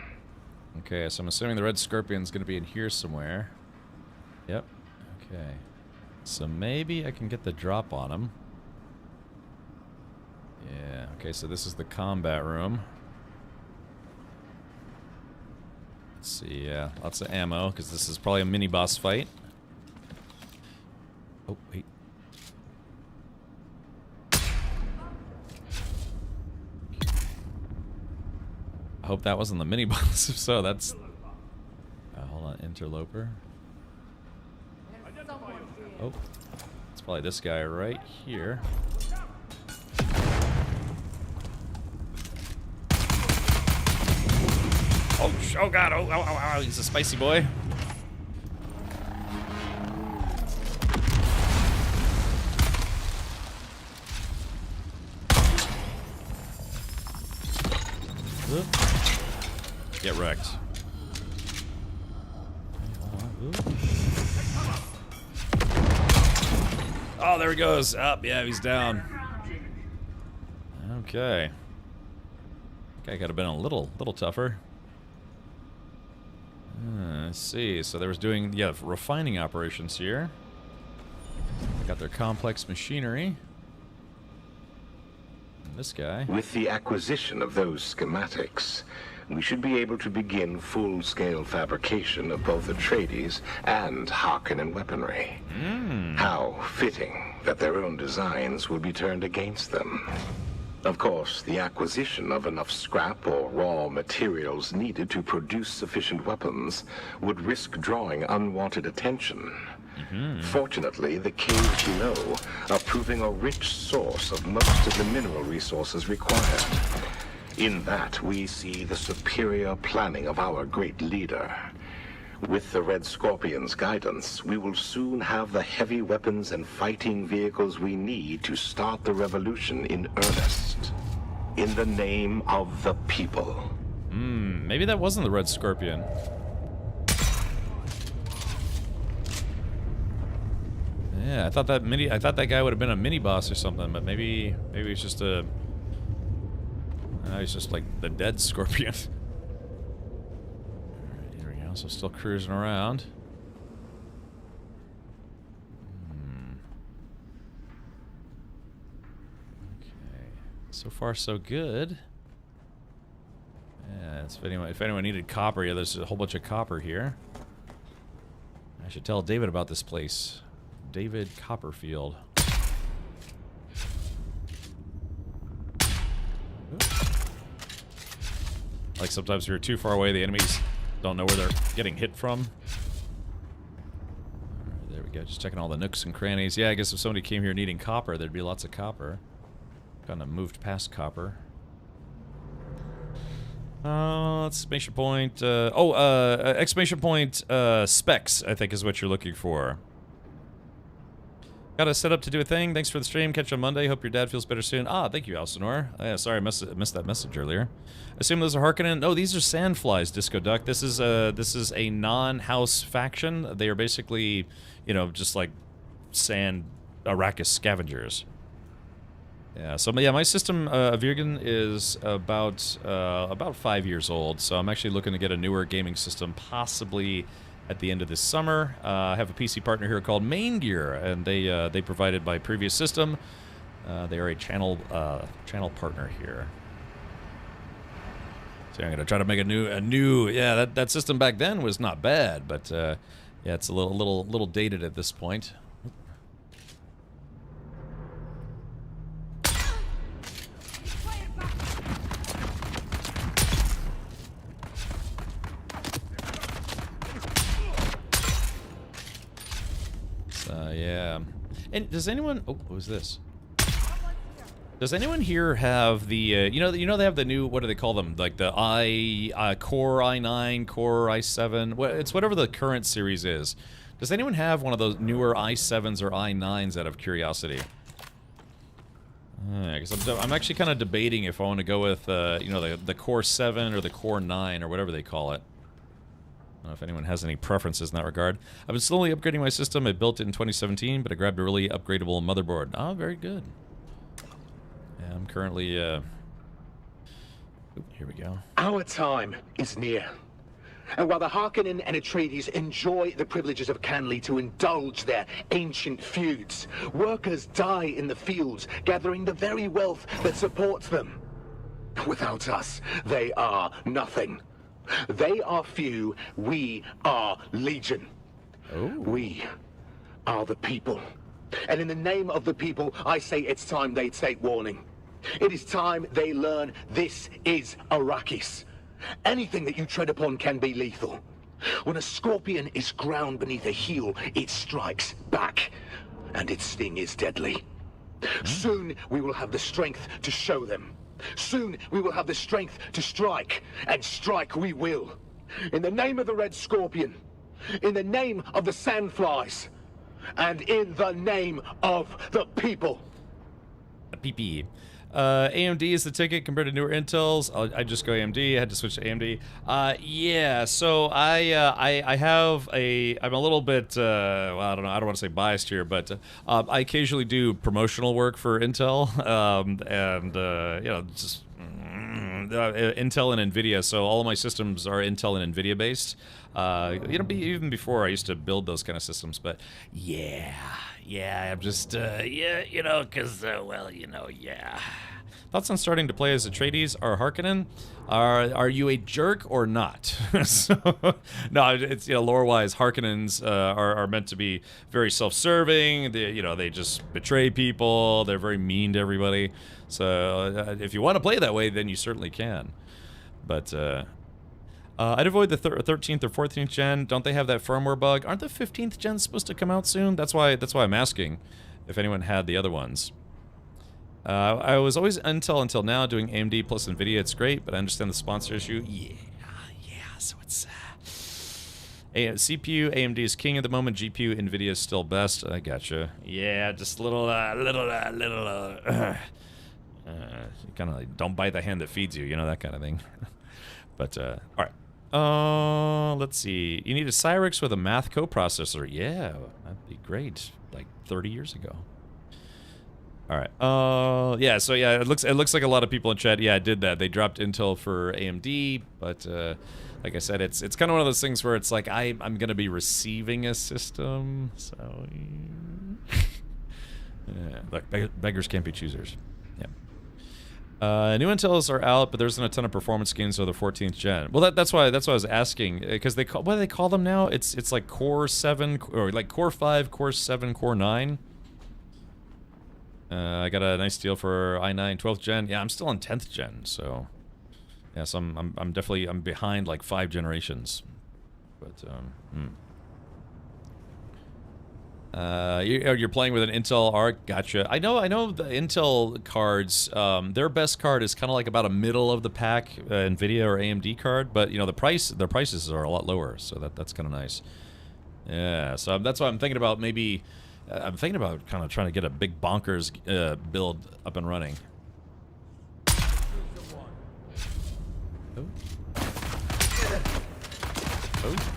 Okay, so I'm assuming the Red Scorpion's gonna be in here somewhere. Yep. Okay. So maybe I can get the drop on him. Yeah, okay, so this is the combat room. Let's see, yeah, lots of ammo, because this is probably a mini-boss fight. Oh, wait. I hope that wasn't the mini-boss. If so, that's... hold on, interloper. Oh, it's probably this guy right here. Oh god, oh, he's a spicy boy. Oop. Get wrecked. Oh, there he goes. Up, yeah, he's down. Okay. Guy could have been a little tougher. Let's see. So they was doing, yeah, refining operations here. They got their complex machinery. And this guy. With the acquisition of those schematics, we should be able to begin full-scale fabrication of both Atreides and Harkonnen weaponry. How fitting that their own designs will be turned against them. Of course, the acquisition of enough scrap or raw materials needed to produce sufficient weapons would risk drawing unwanted attention. Fortunately, the caves below are proving a rich source of most of the mineral resources required. In that, we see the superior planning of our great leader. With the Red Scorpion's guidance, we will soon have the heavy weapons and fighting vehicles we need to start the revolution in earnest. In the name of the people. Maybe that wasn't the Red Scorpion. Yeah, I thought that guy would have been a mini boss or something, but maybe it's just a... he's just like the dead Scorpion. So still cruising around. Okay. So far, so good. Yeah, if anyone needed copper, yeah, there's a whole bunch of copper here. I should tell David about this place. David Copperfield. Like sometimes if you're too far away, the enemies don't know where they're getting hit from. Alright, there we go. Just checking all the nooks and crannies. Yeah, I guess if somebody came here needing copper, there'd be lots of copper. Kind of moved past copper. Exclamation point. Exclamation point specs, I think is what you're looking for. Got a set up to do a thing. Thanks for the stream. Catch you on Monday. Hope your dad feels better soon. Thank you, Alcinor. Yeah, sorry, I missed that message earlier. Assume those are Harkonnen. No, these are Sandflies, Disco Duck. This is a non-house faction. They are basically, you know, just like sand Arrakis scavengers. Yeah. So yeah, my system Virgin is about 5 years old. So I'm actually looking to get a newer gaming system, possibly at the end of this summer. I have a PC partner here called Main Gear, and they provided my previous system. They are a channel partner here. So I'm gonna try to make a new. Yeah, that system back then was not bad, but yeah, it's a little dated at this point. Yeah. And does anyone... Oh, what was this? Does anyone here have the... you know they have the new... What do they call them? Like the Core i9, Core i7... It's whatever the current series is. Does anyone have one of those newer i7s or i9s out of curiosity? Because I'm actually kind of debating if I want to go with, you know, the Core 7 or the Core 9 or whatever they call it. I don't know if anyone has any preferences in that regard. I've been slowly upgrading my system. I built it in 2017, but I grabbed a really upgradable motherboard. Oh, very good. Yeah, I'm currently, Ooh, here we go. Our time is near. And while the Harkonnen and Atreides enjoy the privileges of Canley to indulge their ancient feuds, workers die in the fields, gathering the very wealth that supports them. Without us, they are nothing. They are few, we are legion. We are the people. And in the name of the people, I say it's time they take warning. It is time they learn this is Arrakis. Anything that you tread upon can be lethal. When a scorpion is ground beneath a heel, it strikes back, and its sting is deadly. Soon we will have the strength to show them. Soon we will have the strength to strike, and strike we will. In the name of the Red Scorpion, in the name of the Sandflies, and in the name of the people. PP. AMD is the ticket compared to newer Intels. I just go AMD. I had to switch to AMD. Yeah, so I have I'm a little bit, well, I don't know, I don't want to say biased here, but I occasionally do promotional work for Intel, and you know, just Intel and NVIDIA, so all of my systems are Intel and NVIDIA based. You know, even before I used to build those kind of systems, but yeah, I'm just, yeah, you know, because, well, you know, yeah. Thoughts on starting to play as Atreides or Harkonnen? Are you a jerk or not? So, no, it's, you know, lore-wise, Harkonnens are meant to be very self-serving. You know, they just betray people. They're very mean to everybody. So if you want to play that way, then you certainly can. But I'd avoid the 13th or 14th gen. Don't they have that firmware bug? Aren't the 15th gens supposed to come out soon? That's why I'm asking if anyone had the other ones. I was always Intel until now, doing AMD plus NVIDIA. It's great, but I understand the sponsor issue. Yeah, so it's... CPU, AMD is king at the moment. GPU, NVIDIA is still best. I gotcha. Yeah, just little... kind of like, don't bite the hand that feeds you, you know, that kind of thing. But, alright. Let's see. You need a Cyrix with a math coprocessor. Yeah, that'd be great. Like 30 years ago. Alright. Yeah, so yeah, it looks like a lot of people in chat, yeah, did that. They dropped Intel for AMD, but, like I said, it's kind of one of those things where it's like, I'm gonna be receiving a system, so... yeah, look, beggars can't be choosers. Yeah. New Intels are out, but there isn't a ton of performance gains of the 14th gen. Well, that's why I was asking, because they call, what do they call them now? It's like Core 7, or like Core 5, Core 7, Core 9. I got a nice deal for i9 12th gen. Yeah, I'm still on 10th gen, so yeah, so I'm definitely behind like 5 generations. But you're playing with an Intel Arc, gotcha. I know the Intel cards, their best card is kind of like about a middle of the pack NVIDIA or AMD card, but you know their prices are a lot lower, so that's kind of nice. Yeah, so that's why I'm thinking about maybe I'm thinking about kind of trying to get a big bonkers build up and running. Oh,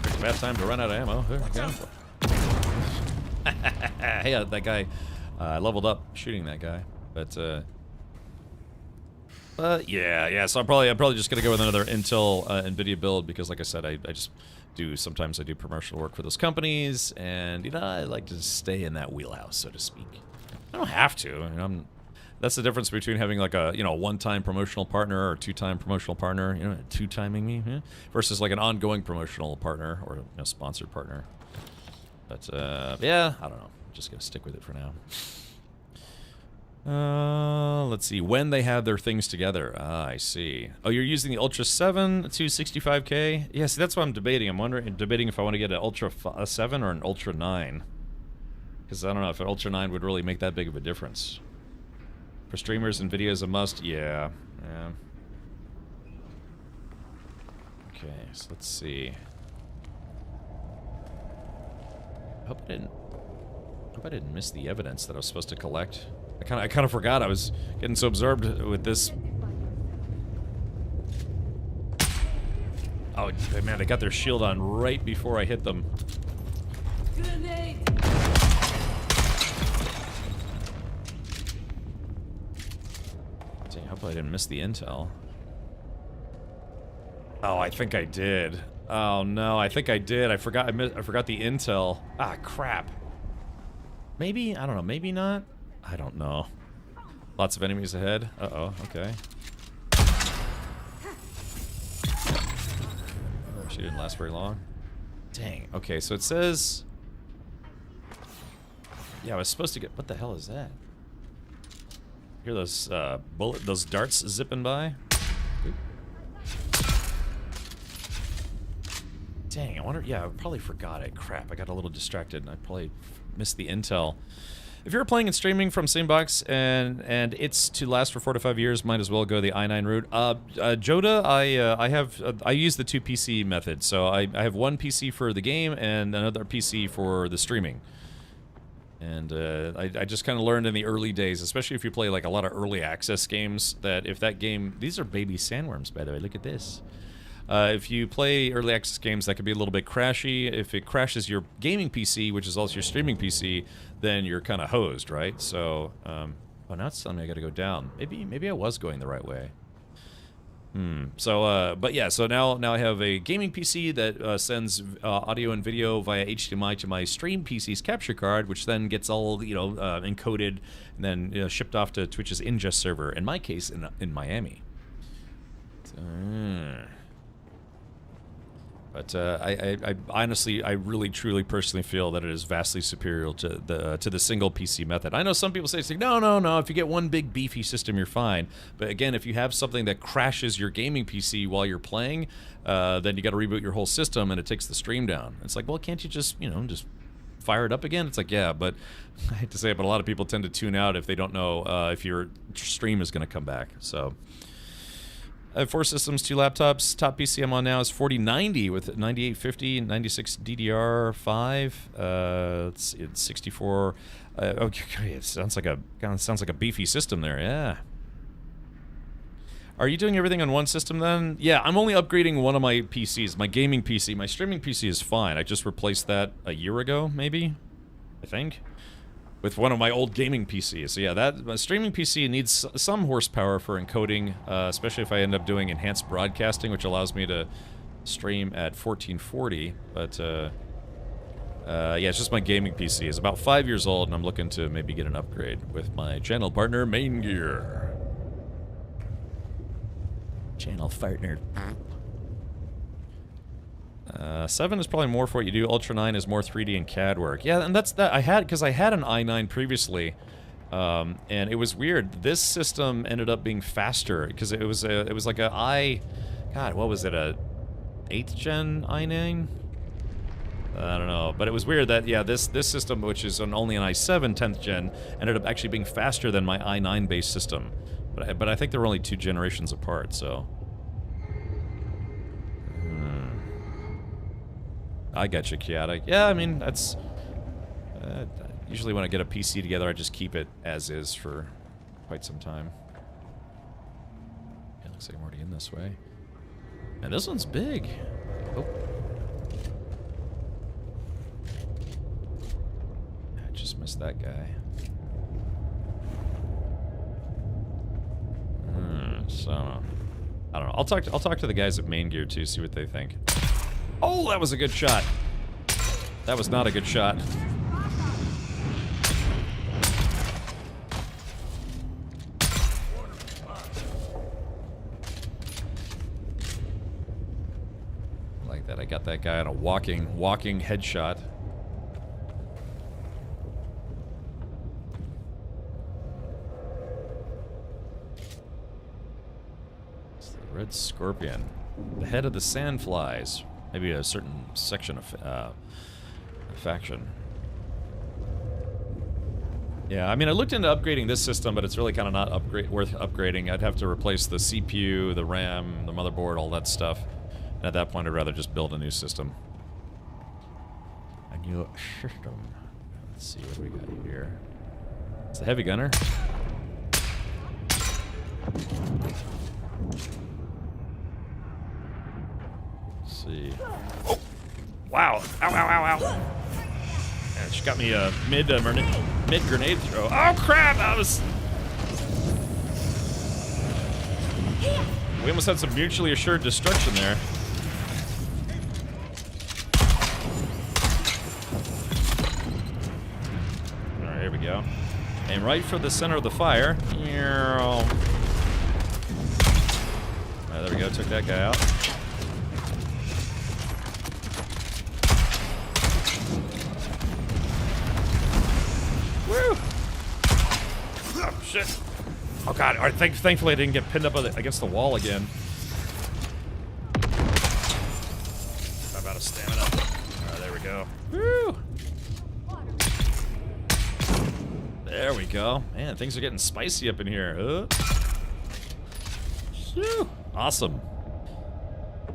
pretty bad time to run out of ammo. There we go. Hey, that guy, I leveled up shooting that guy, but yeah. So I'm probably just gonna go with another Intel NVIDIA build because, like I said, I just sometimes I do promotional work for those companies, and you know I like to stay in that wheelhouse, so to speak. I don't have to. I mean, that's the difference between having like a one-time promotional partner or two-time promotional partner, you know, two-timing me, versus like an ongoing promotional partner or sponsored partner. But yeah, I don't know. I'm just gonna stick with it for now. Let's see when they have their things together. I see. Oh, you're using the Ultra 7 265K? Yeah, see, that's what I'm debating. I'm debating if I want to get an Ultra 7 or an Ultra 9. Because I don't know if an Ultra 9 would really make that big of a difference. For streamers, NVIDIA is a must. Yeah. Okay, so let's see. I hope I didn't miss the evidence that I was supposed to collect. I kind of forgot. I was getting so absorbed with this. Oh man, they got their shield on right before I hit them. Grenade. Dang, I hope I didn't miss the intel. Oh, I think I did. Oh no, I think I did. I forgot the intel. Ah, crap. Maybe? I don't know. Maybe not? I don't know. Lots of enemies ahead. Uh-oh, okay. Oh, she didn't last very long. Dang. Okay, so it says... Yeah, I was supposed to get... What the hell is that? Hear those, those darts zipping by? Oop. Dang, I wonder... Yeah, I probably forgot it. Crap, I got a little distracted and I probably missed the intel. If you're playing and streaming from Sandbox and it's to last for 4 to 5 years, might as well go the i9 route. Joda, I use the 2 PC method, so I have one PC for the game and another PC for the streaming. And I just kind of learned in the early days, especially if you play like a lot of early access games, that if that game... These are baby sandworms, by the way. Look at this. If you play early access games, that could be a little bit crashy. If it crashes your gaming PC, which is also your streaming PC, then you're kind of hosed, right? So, oh, now it's telling me I gotta go down. Maybe I was going the right way. So, but yeah, so now I have a gaming PC that sends audio and video via HDMI to my stream PC's capture card, which then gets all, you know, encoded and then shipped off to Twitch's ingest server, in my case, in Miami. But I honestly, I really, truly, personally feel that it is vastly superior to the single PC method. I know some people say, no, if you get one big beefy system, you're fine. But again, if you have something that crashes your gaming PC while you're playing, then you got to reboot your whole system, and it takes the stream down. It's like, well, can't you just, you know, just fire it up again? It's like, yeah, but I hate to say it, but a lot of people tend to tune out if they don't know if your stream is going to come back. So. I have 4 systems, 2 laptops. Top PC I'm on now is 4090 with 9850, 96 DDR5. Let's see, it's 64. Okay, it sounds like a beefy system there. Yeah. Are you doing everything on one system then? Yeah, I'm only upgrading one of my PCs, my gaming PC. My streaming PC is fine. I just replaced that a year ago, maybe. I think. With one of my old gaming PCs. So yeah, that streaming PC needs some horsepower for encoding, especially if I end up doing enhanced broadcasting, which allows me to stream at 1440. But yeah, it's just my gaming PC. It's about 5 years old, and I'm looking to maybe get an upgrade with my channel partner, Main Gear. Channel partner. 7 is probably more for what you do. Ultra 9 is more 3D and CAD work. Yeah, and that's that. I had an i9 previously, and it was weird. This system ended up being faster because it was like God, what was it, a 8th gen i9? I don't know, but it was weird that this system, which is only an i7 10th gen, ended up actually being faster than my i9 based system. But I think they were only 2 generations apart, so. I got you, Kiata. Yeah, I mean, that's... usually when I get a PC together, I just keep it as is for quite some time. Yeah, looks like I'm already in this way. And this one's big. Oh. I just missed that guy. So, I don't know. I'll talk to the guys at Main Gear, too, see what they think. Oh, that was a good shot. That was not a good shot. Like that, I got that guy on a walking headshot. It's the Red Scorpion. The head of the Sandflies. Maybe a certain section of faction. Yeah, I mean, I looked into upgrading this system, but it's really kind of not worth upgrading. I'd have to replace the CPU, the RAM, the motherboard, all that stuff. And at that point, I'd rather just build a new system. A new system. Let's see what we got here. It's the heavy gunner. See. Oh! Wow! Ow! Ow! Ow! Ow! Yeah, she got me a mid grenade throw. Oh crap! We almost had some mutually assured destruction there. Aim right for the center of the fire. Alright, there we go. Took that guy out. Woo! Oh, shit. Oh, God. All right, thankfully, I didn't get pinned up against the wall again. I'm out of stamina. Alright, there we go. Woo! There we go. Man, things are getting spicy up in here. Awesome.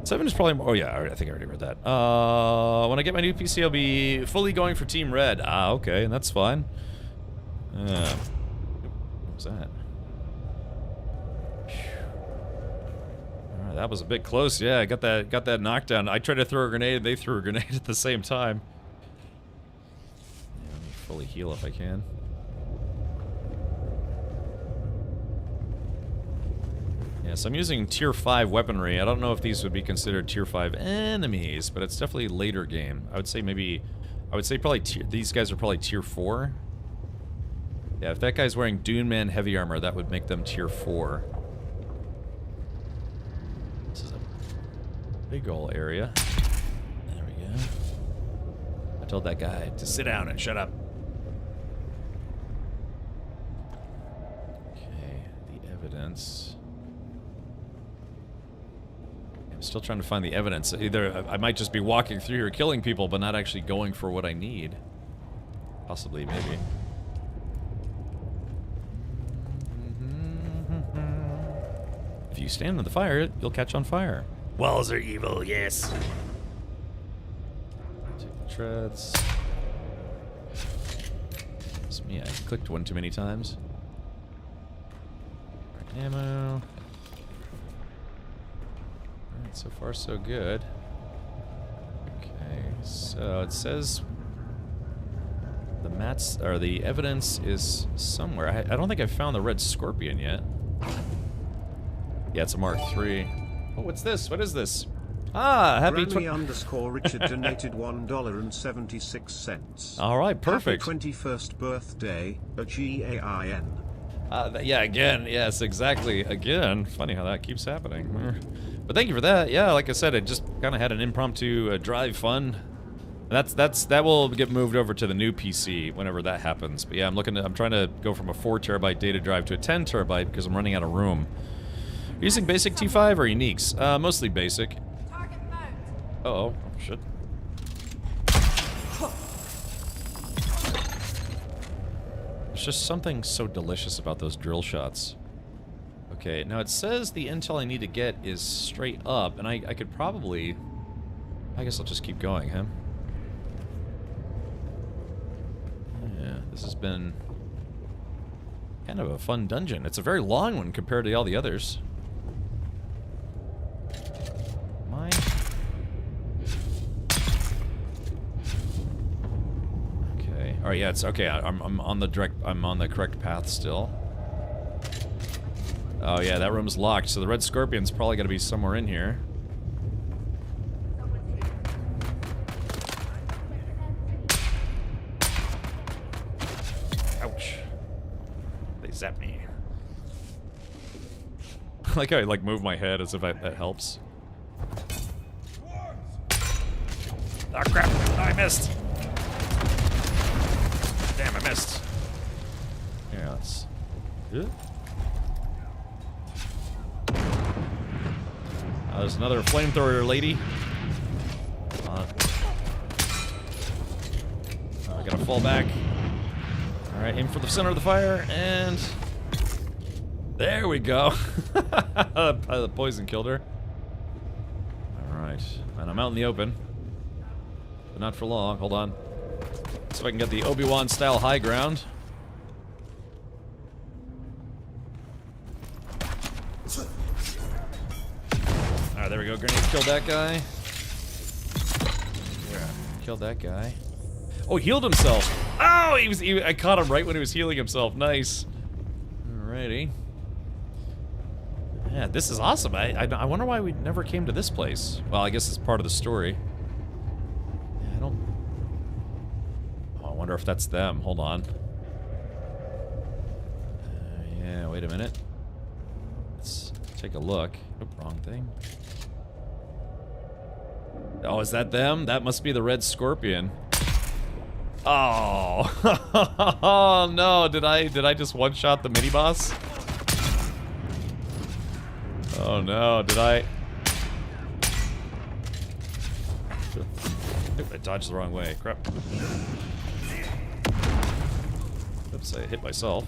7 is probably more. Oh, yeah, I think I already read that. When I get my new PC, I'll be fully going for Team Red. Ah, okay, that's fine. What was that? Alright, that was a bit close. Yeah, I got that knockdown. I tried to throw a grenade, they threw a grenade at the same time. Yeah, let me fully heal if I can. Yeah, so I'm using tier 5 weaponry. I don't know if these would be considered tier 5 enemies, but it's definitely later game. I would say probably these guys are probably tier 4. Yeah, if that guy's wearing Dune Man heavy armor, that would make them tier 4. This is a big ol' area. There we go. I told that guy to sit down and shut up. Okay, the evidence. I'm still trying to find the evidence. Either I might just be walking through here killing people, but not actually going for what I need. Possibly, maybe. If you stand in the fire, you'll catch on fire. Walls are evil, yes. Take the treads. It's me, I clicked one too many times. Right, ammo. Alright, so far so good. Okay, so it says the evidence is somewhere. I don't think I found the red scorpion yet. Yeah, it's a Mark III. Oh, what's this? What is this? Ah, happy Richard donated $1.76. All right, perfect. Happy 21st birthday, a GAIN. Yeah, again, yes, exactly. Again, funny how that keeps happening. But thank you for that. Yeah, like I said, I just kind of had an impromptu drive fun. That will get moved over to the new PC whenever that happens. But yeah, I'm trying to go from a 4 terabyte data drive to a 10 terabyte because I'm running out of room. Using basic T5 or uniques? Mostly basic. Uh-oh. Oh, shit. There's just something so delicious about those drill shots. Okay, now it says the intel I need to get is straight up, and I could probably... I guess I'll just keep going, huh? Yeah, this has been kind of a fun dungeon. It's a very long one compared to all the others. Okay. All right. Yeah. It's okay. I'm on the correct path still. Oh yeah, that room's locked. So the red scorpion's probably gonna be somewhere in here. Ouch. They zap me. Like I move my head as if that helps. Oh crap! Oh, I missed. Damn, I missed. Here, let's. There's another flamethrower lady. I gotta fall back. All right, aim for the center of the fire, and there we go. The poison killed her. All right, and I'm out in the open. But not for long. Hold on. See if I can get the Obi-Wan style high ground. Alright, there we go. Grenade killed that guy. Yeah, killed that guy. Oh, healed himself. Oh, I caught him right when he was healing himself. Nice. Alrighty. Yeah, this is awesome. I wonder why we never came to this place. Well, I guess it's part of the story. I wonder if that's them. Hold on. Yeah, wait a minute. Let's take a look. Oop, wrong thing. Oh, is that them? That must be the Red Scorpion. Oh. Oh no, did I just one-shot the mini-boss? Oh no, did I? I dodged the wrong way. Crap. Oops, I hit myself.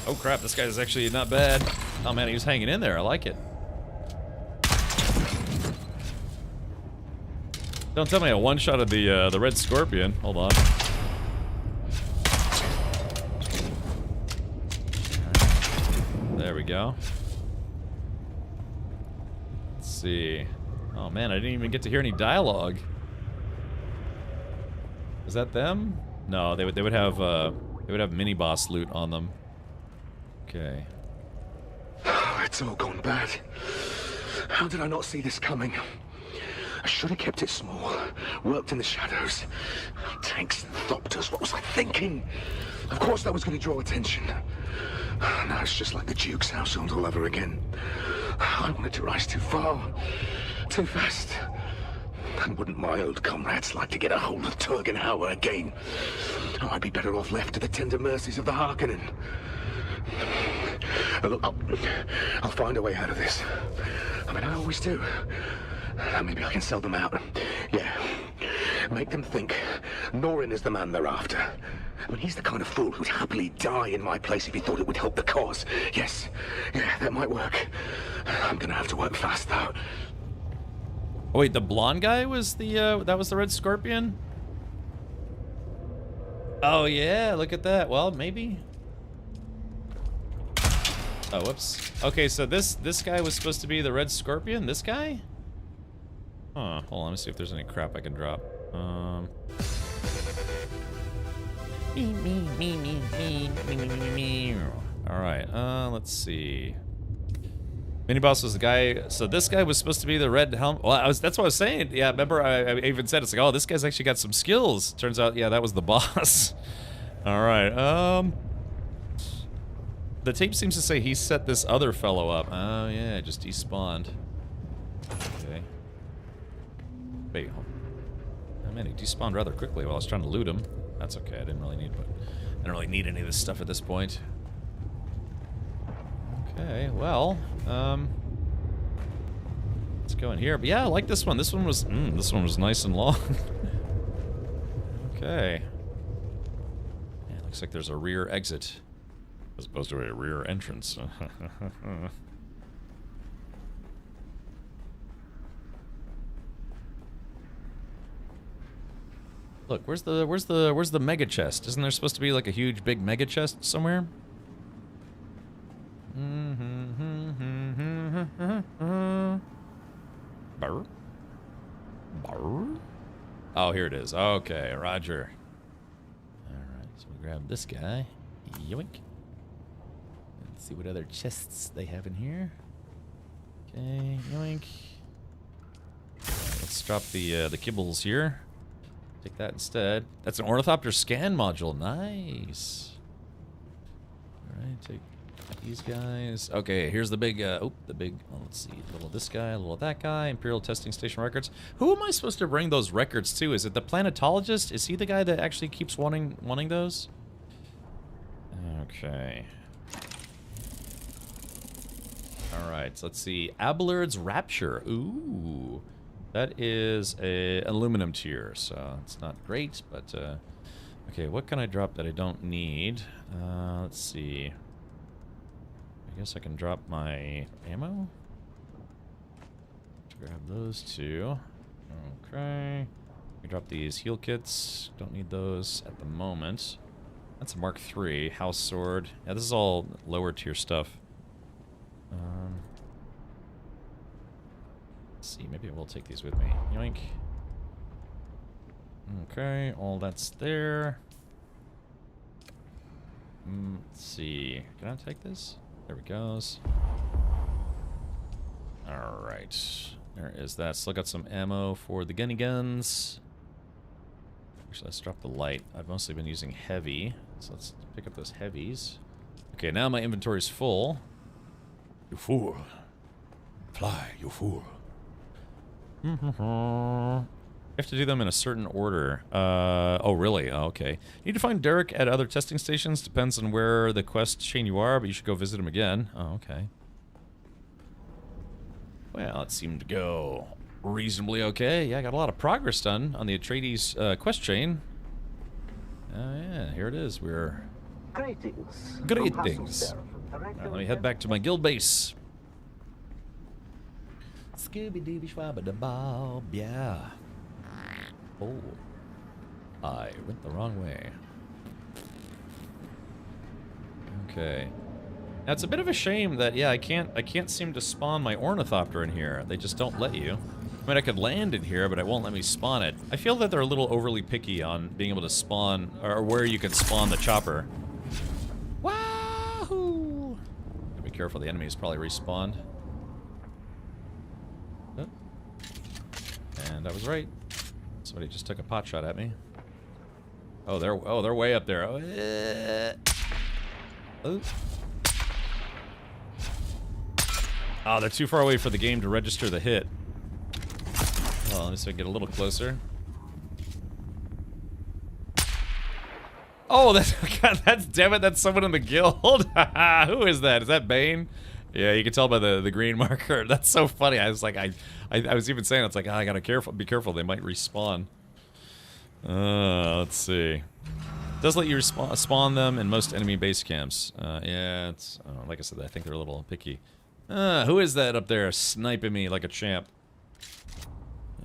Oh crap, this guy's actually not bad. Oh man, he was hanging in there. I like it. Don't tell me I one-shotted the Red Scorpion. Hold on. There we go. Let's see. Oh man, I didn't even get to hear any dialogue. Is that them? No, they would have mini boss loot on them. Okay. It's all gone bad. How did I not see this coming? I should have kept it small. Worked in the shadows. Tanks and thopters. What was I thinking? Of course that was going to draw attention. Now it's just like the Duke's household all over again. I wanted to rise too far. Too fast. And wouldn't my old comrades like to get a hold of Turgenhauer again? Oh, I'd be better off left to the tender mercies of the Harkonnen. Look, I'll find a way out of this. I mean, I always do. Maybe I can sell them out. Yeah. Make them think Norin is the man they're after. I mean, he's the kind of fool who'd happily die in my place if he thought it would help the cause. Yes. Yeah, that might work. I'm gonna have to work fast, though. Oh wait, the blonde guy was the, that was the Red Scorpion? Oh yeah, look at that. Well, maybe. Oh, whoops. Okay, so this guy was supposed to be the Red Scorpion? This guy? Huh, hold on, let me see if there's any crap I can drop. Alright, let's see. Mini-boss was the guy, so this guy was supposed to be the red helmet. Well, that's what I was saying. Yeah, remember I even said, it's like, oh, this guy's actually got some skills. Turns out, yeah, that was the boss. Alright, the tape seems to say he set this other fellow up. Oh, yeah, just despawned. Okay. Wait, oh man, he despawned rather quickly while I was trying to loot him. That's okay, I didn't really need any of this stuff at this point. Okay, well, let's go in here. But yeah, I like this one. This one was nice and long. Okay. Yeah, looks like there's a rear exit as opposed to a rear entrance. Look, where's the mega chest? Isn't there supposed to be like a huge big mega chest somewhere? Burr? Burr? Oh, here it is. Okay, roger. Alright, so we grab this guy. Yoink. Let's see what other chests they have in here. Okay, yoink. Let's drop the kibbles here. Take that instead. That's an ornithopter scan module. Nice. Alright, take these guys. Okay, here's the big, well, let's see. A little of this guy, a little of that guy. Imperial Testing Station records. Who am I supposed to bring those records to? Is it the planetologist? Is he the guy that actually keeps wanting those? Okay. Alright, so let's see. Abelard's Rapture. Ooh. That is an aluminum tier, so it's not great, but, okay, what can I drop that I don't need? Let's see. I guess I can drop my ammo? Grab those two. Okay. I drop these heal kits. Don't need those at the moment. That's a Mark III. House Sword. Yeah, this is all lower tier stuff. Let's see, maybe I will take these with me. Yoink. Okay, all that's there. Let's see. Can I take this? There it goes. Alright. There is that. Still got some ammo for the gunny guns. Actually, let's drop the light. I've mostly been using heavy. So let's pick up those heavies. Okay, now my inventory's full. You fool. Fly, you fool. You have to do them in a certain order. Oh, really? Oh, okay. You need to find Derek at other testing stations. Depends on where the quest chain you are, but you should go visit him again. Oh, okay. Well, it seemed to go reasonably okay. Yeah, I got a lot of progress done on the Atreides quest chain. Oh, yeah, here it is. We're... Greetings. Greetings. Alright, let me head back to my guild base. Scooby-Dooby-Schwabba-da-Bob, yeah. Oh. I went the wrong way. Okay. Now, it's a bit of a shame that, yeah, I can't seem to spawn my ornithopter in here. They just don't let you. I mean, I could land in here, but it won't let me spawn it. I feel that they're a little overly picky on being able to spawn, or where you can spawn the chopper. Wahoo! Be careful, the enemy is probably respawned. Oh. And I was right. Somebody just took a pot shot at me. Oh, they're way up there. Oh. Oh, they're too far away for the game to register the hit. Well, let me see if I get a little closer. Oh, that's damn it, that's someone in the guild. Who is that? Is that Bane? Yeah, you can tell by the green marker. That's so funny. I was like, I was even saying, it's like, oh, I gotta be careful. They might respawn. Let's see. It does let you spawn them in most enemy base camps. Yeah, it's like I said, I think they're a little picky. Who is that up there sniping me like a champ?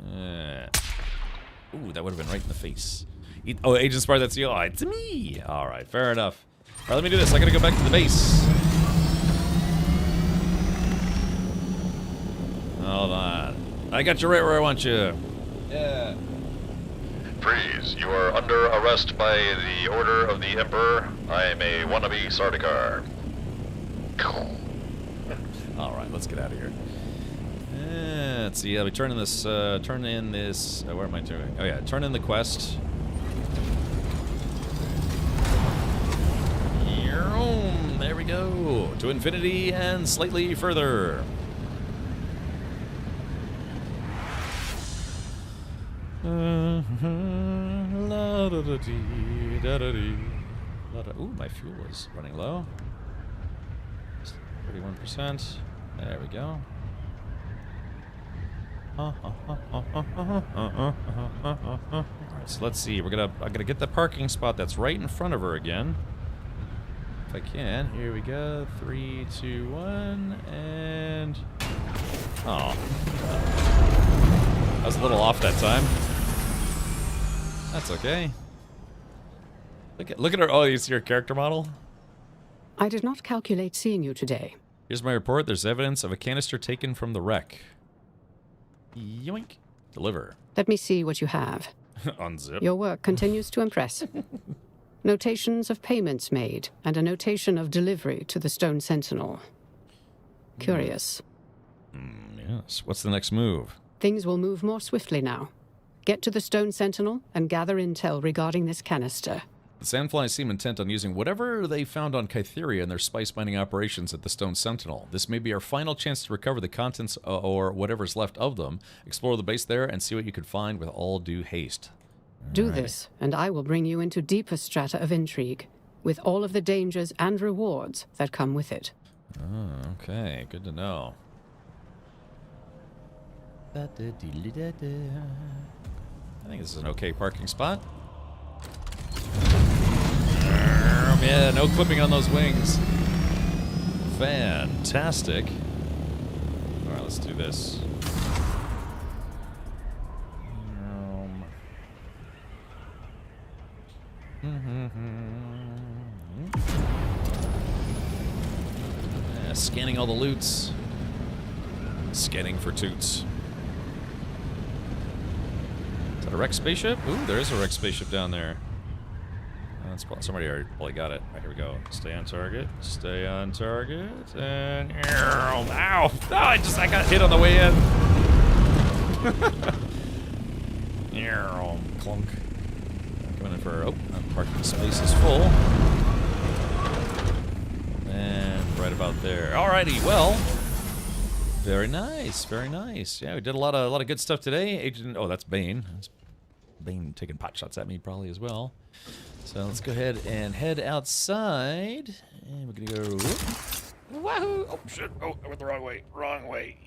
Ooh, that would have been right in the face. Oh, Agent Spar, that's you. Oh, it's me. All right, fair enough. All right, let me do this. I gotta go back to the base. Hold on. I got you right where I want you. Yeah. Freeze. You are under arrest by the order of the Emperor. I am a wannabe Sardaukar. All right, let's get out of here. Let's see. We turn in this. Where am I doing? Oh yeah, turn in the quest. There we go. To infinity and slightly further. Ooh, my fuel is running low. 31%. There we go. Alright, so let's see. I gotta get the parking spot that's right in front of her again. If I can. Here we go. 3, 2, 1, and oh. I was a little off that time. That's okay. Look at her. Oh, you see her character model? I did not calculate seeing you today. Here's my report. There's evidence of a canister taken from the wreck. Yoink. Deliver. Let me see what you have. Unzip. Your work continues to impress. Notations of payments made, and a notation of delivery to the Stone Sentinel. Curious. Yes. What's the next move? Things will move more swiftly now. Get to the Stone Sentinel and gather intel regarding this canister. The Sandflies seem intent on using whatever they found on Kytheria in their spice mining operations at the Stone Sentinel. This may be our final chance to recover the contents or whatever's left of them, explore the base there, and see what you can find with all due haste. Do this, and I will bring you into deeper strata of intrigue, with all of the dangers and rewards that come with it. Oh, okay. Good to know. I think this is an okay parking spot. Yeah, no clipping on those wings. Fantastic. Alright, let's do this. Yeah, scanning all the loots. Scanning for toots. Is that a wrecked spaceship? Ooh, there is a wrecked spaceship down there. Somebody already probably got it. Right, here we go. Stay on target. Stay on target. And ow! No, I got hit on the way in. Clunk. coming in for... Oh, parking space is full. And right about there. Alrighty, well... Very nice, very nice. Yeah, we did a lot of good stuff today. Agent... Oh, that's Bane. That's Bane taking pot shots at me probably as well. So let's go ahead and head outside. And we're gonna go... Wahoo! Oh, shit. Oh, I went the wrong way. Wrong way.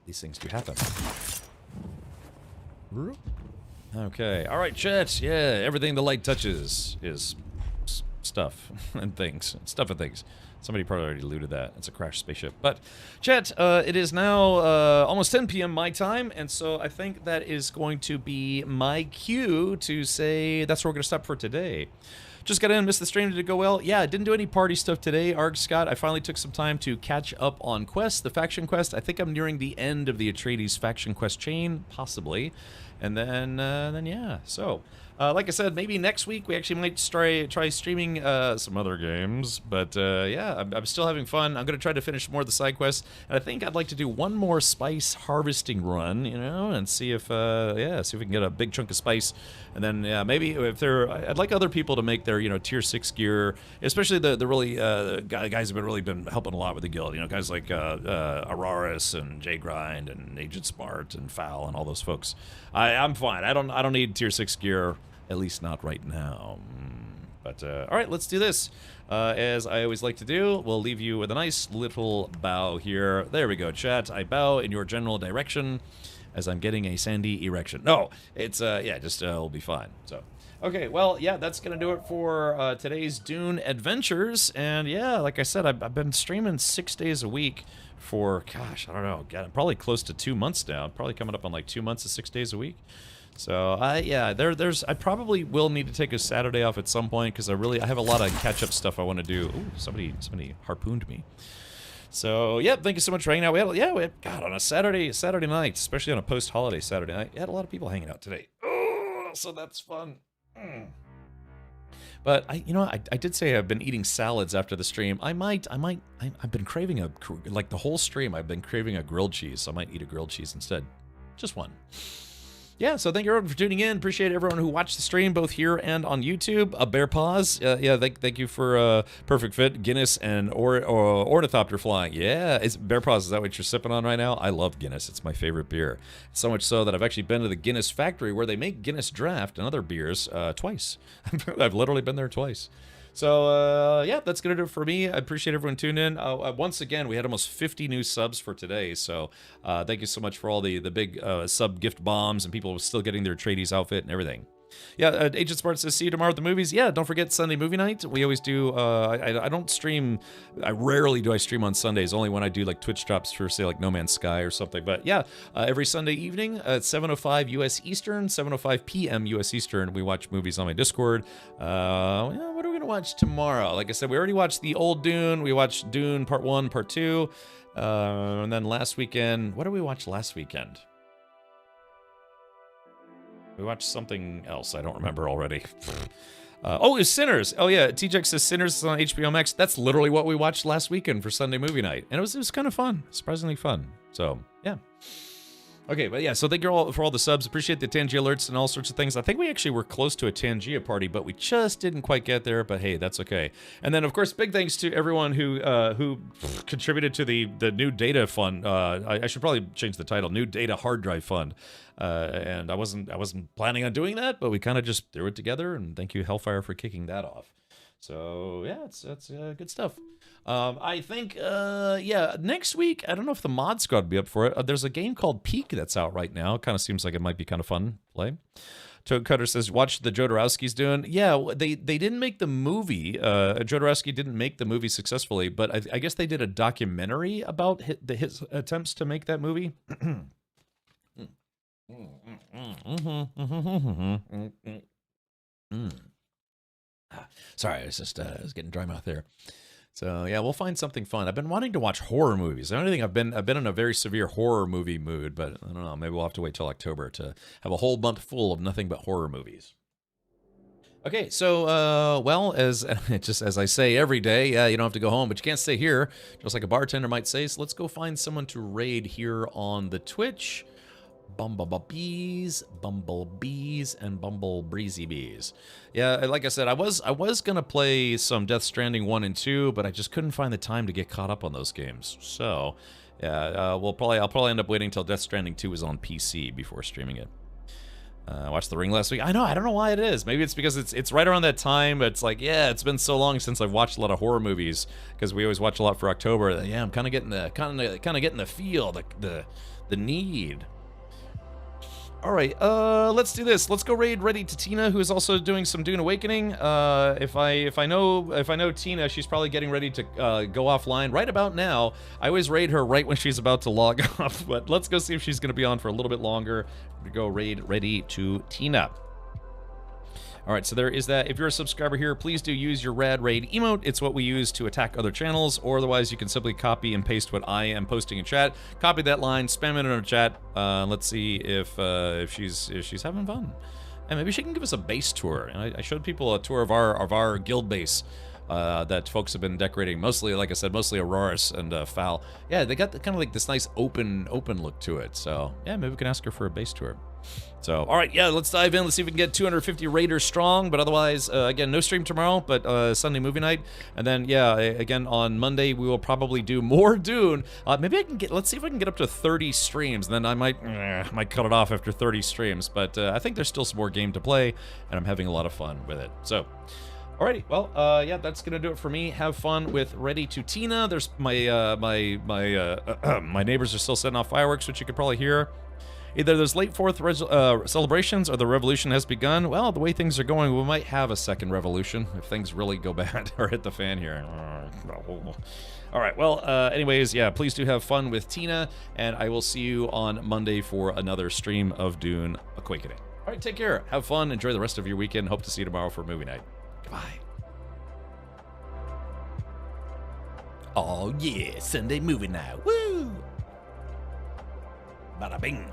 These things do happen. Okay. All right, chat. Yeah, everything the light touches is stuff and things. Stuff and things. Somebody probably already looted that. It's a crashed spaceship. But, chat, it is now almost 10 p.m. my time, and so I think that is going to be my cue to say that's where we're going to stop for today. Just got in, missed the stream. Did it go well? Yeah, I didn't do any party stuff today, Arg Scott. I finally took some time to catch up on quests, the faction quest. I think I'm nearing the end of the Atreides faction quest chain, possibly. And then yeah. So, like I said, maybe next week we actually might try streaming some other games. But yeah, I'm still having fun. I'm going to try to finish more of the side quests. And I think I'd like to do one more spice harvesting run, you know, and see if yeah, see if we can get a big chunk of spice. And then yeah, maybe if I'd like other people to make their, you know, tier 6 gear, especially the really guys have really been helping a lot with the guild. You know, guys like Araris and J Grind and Agent Smart and Foul and all those folks. I'm fine. I don't need tier 6 gear, at least not right now. But all right, let's do this. As I always like to do, we'll leave you with a nice little bow here. There we go, chat. I bow in your general direction as I'm getting a sandy erection. No, it's yeah, just it'll be fine. So. Okay, well, yeah, that's going to do it for today's Dune adventures. And yeah, like I said, I've been streaming 6 days a week for, gosh, I don't know, probably close to 2 months now. Probably coming up on like 2 months of 6 days a week. So, yeah, I probably will need to take a Saturday off at some point because I have a lot of catch-up stuff I want to do. Ooh, somebody harpooned me. So, yeah, thank you so much for hanging out. We had, God, on a Saturday night, especially on a post-holiday Saturday night, we had a lot of people hanging out today. Oh, so that's fun. But I did say I've been eating salads after the stream. I've been craving like the whole stream, I've been craving a grilled cheese, so I might eat a grilled cheese instead. Just one. Yeah, so thank you everyone for tuning in. Appreciate everyone who watched the stream, both here and on YouTube. Bear Paws, yeah, thank you for Perfect Fit, Guinness, and Ornithopter Flying. Yeah, Bear Paws, is that what you're sipping on right now? I love Guinness. It's my favorite beer. So much so that I've actually been to the Guinness factory where they make Guinness Draft and other beers twice. I've literally been there twice. So, yeah, that's going to do it for me. I appreciate everyone tuning in. Once again, we had almost 50 new subs for today, so thank you so much for all the big sub gift bombs and people still getting their Atreides outfit and everything. Yeah, Agent Smart says, see you tomorrow at the movies. Yeah, don't forget Sunday movie night. We always do, I don't stream, rarely do I stream on Sundays, only when I do like Twitch drops for, say, like No Man's Sky or something. But yeah, every Sunday evening at 7:05 U.S. Eastern, 7:05 p.m. U.S. Eastern, we watch movies on my Discord. Yeah, what are we going to watch tomorrow? Like I said, we already watched the old Dune. We watched Dune Part 1, Part 2. And then last weekend, what did we watch last weekend? We watched something else. I don't remember already. Oh, it was Sinners. Oh, yeah. TJX says Sinners is on HBO Max. That's literally what we watched last weekend for Sunday movie night. And it was kind of fun. Surprisingly fun. So, yeah. Okay, but yeah, so thank you all for all the subs. Appreciate the Tangia alerts and all sorts of things. I think we actually were close to a Tangia party, but we just didn't quite get there. But hey, that's okay. And then, of course, big thanks to everyone who contributed to the new data fund. I should probably change the title, New Data Hard Drive Fund. And I wasn't planning on doing that, but we kind of just threw it together. And thank you, Hellfire, for kicking that off. So yeah, that's good stuff. I think, yeah, next week, I don't know if the mod squad will be up for it. There's a game called Peak that's out right now. Kind of seems like it might be kind of fun to play. Toad Cutter says, watch the Jodorowsky's Dune. Yeah, they didn't make the movie. Jodorowsky didn't make the movie successfully, but I guess they did a documentary about his attempts to make that movie. Sorry, I was getting dry mouth there. So yeah, we'll find something fun. I've been wanting to watch horror movies. I don't think I've been in a very severe horror movie mood, but I don't know. Maybe we'll have to wait till October to have a whole month full of nothing but horror movies. Okay, so well, as I say every day, yeah, you don't have to go home, but you can't stay here, just like a bartender might say. So let's go find someone to raid here on the Twitch. Bumblebees, and Bumble Breezy Bees. Yeah, like I said, I was gonna play some Death Stranding 1 and 2, but I just couldn't find the time to get caught up on those games. So, yeah, I'll probably end up waiting until Death Stranding 2 is on PC before streaming it. I watched The Ring last week. I don't know why it is. Maybe it's because it's right around that time. But it's like, yeah, it's been so long since I've watched a lot of horror movies because we always watch a lot for October. Yeah, I'm kind of getting the feel, the need. All right, let's do this. Let's go raid Ready to Tina, who is also doing some Dune Awakening. If I know Tina, she's probably getting ready to go offline right about now. I always raid her right when she's about to log off, but let's go see if she's going to be on for a little bit longer. We go raid Ready to Tina. All right, so there is that. If you're a subscriber here, please do use your rad raid emote. It's what we use to attack other channels, or otherwise you can simply copy and paste what I am posting in chat. Copy that line, spam it in our chat. Let's see if she's having fun, and maybe she can give us a base tour. And I showed people a tour of our guild base that folks have been decorating. Mostly, like I said, mostly Auroras and Foul. Yeah, they got kind of like this nice open look to it. So yeah, maybe we can ask her for a base tour. So, all right, yeah, let's dive in. Let's see if we can get 250 Raiders strong. But otherwise, again, no stream tomorrow, but Sunday movie night. And then, yeah, again, on Monday, we will probably do more Dune. Maybe I can let's see if I can get up to 30 streams. And then I might cut it off after 30 streams. But I think there's still some more game to play, and I'm having a lot of fun with it. So, alrighty, well, yeah, that's gonna do it for me. Have fun with Ready to Tina. There's my my neighbors are still setting off fireworks, which you could probably hear. Either there's late 4th celebrations or the revolution has begun. Well, the way things are going, we might have a second revolution if things really go bad or hit the fan here. All right, well, anyways, yeah, please do have fun with Tina, and I will see you on Monday for another stream of Dune Awakening. All right, take care. Have fun. Enjoy the rest of your weekend. Hope to see you tomorrow for movie night. Goodbye. Oh, yeah, Sunday movie night. Woo! Bada bing.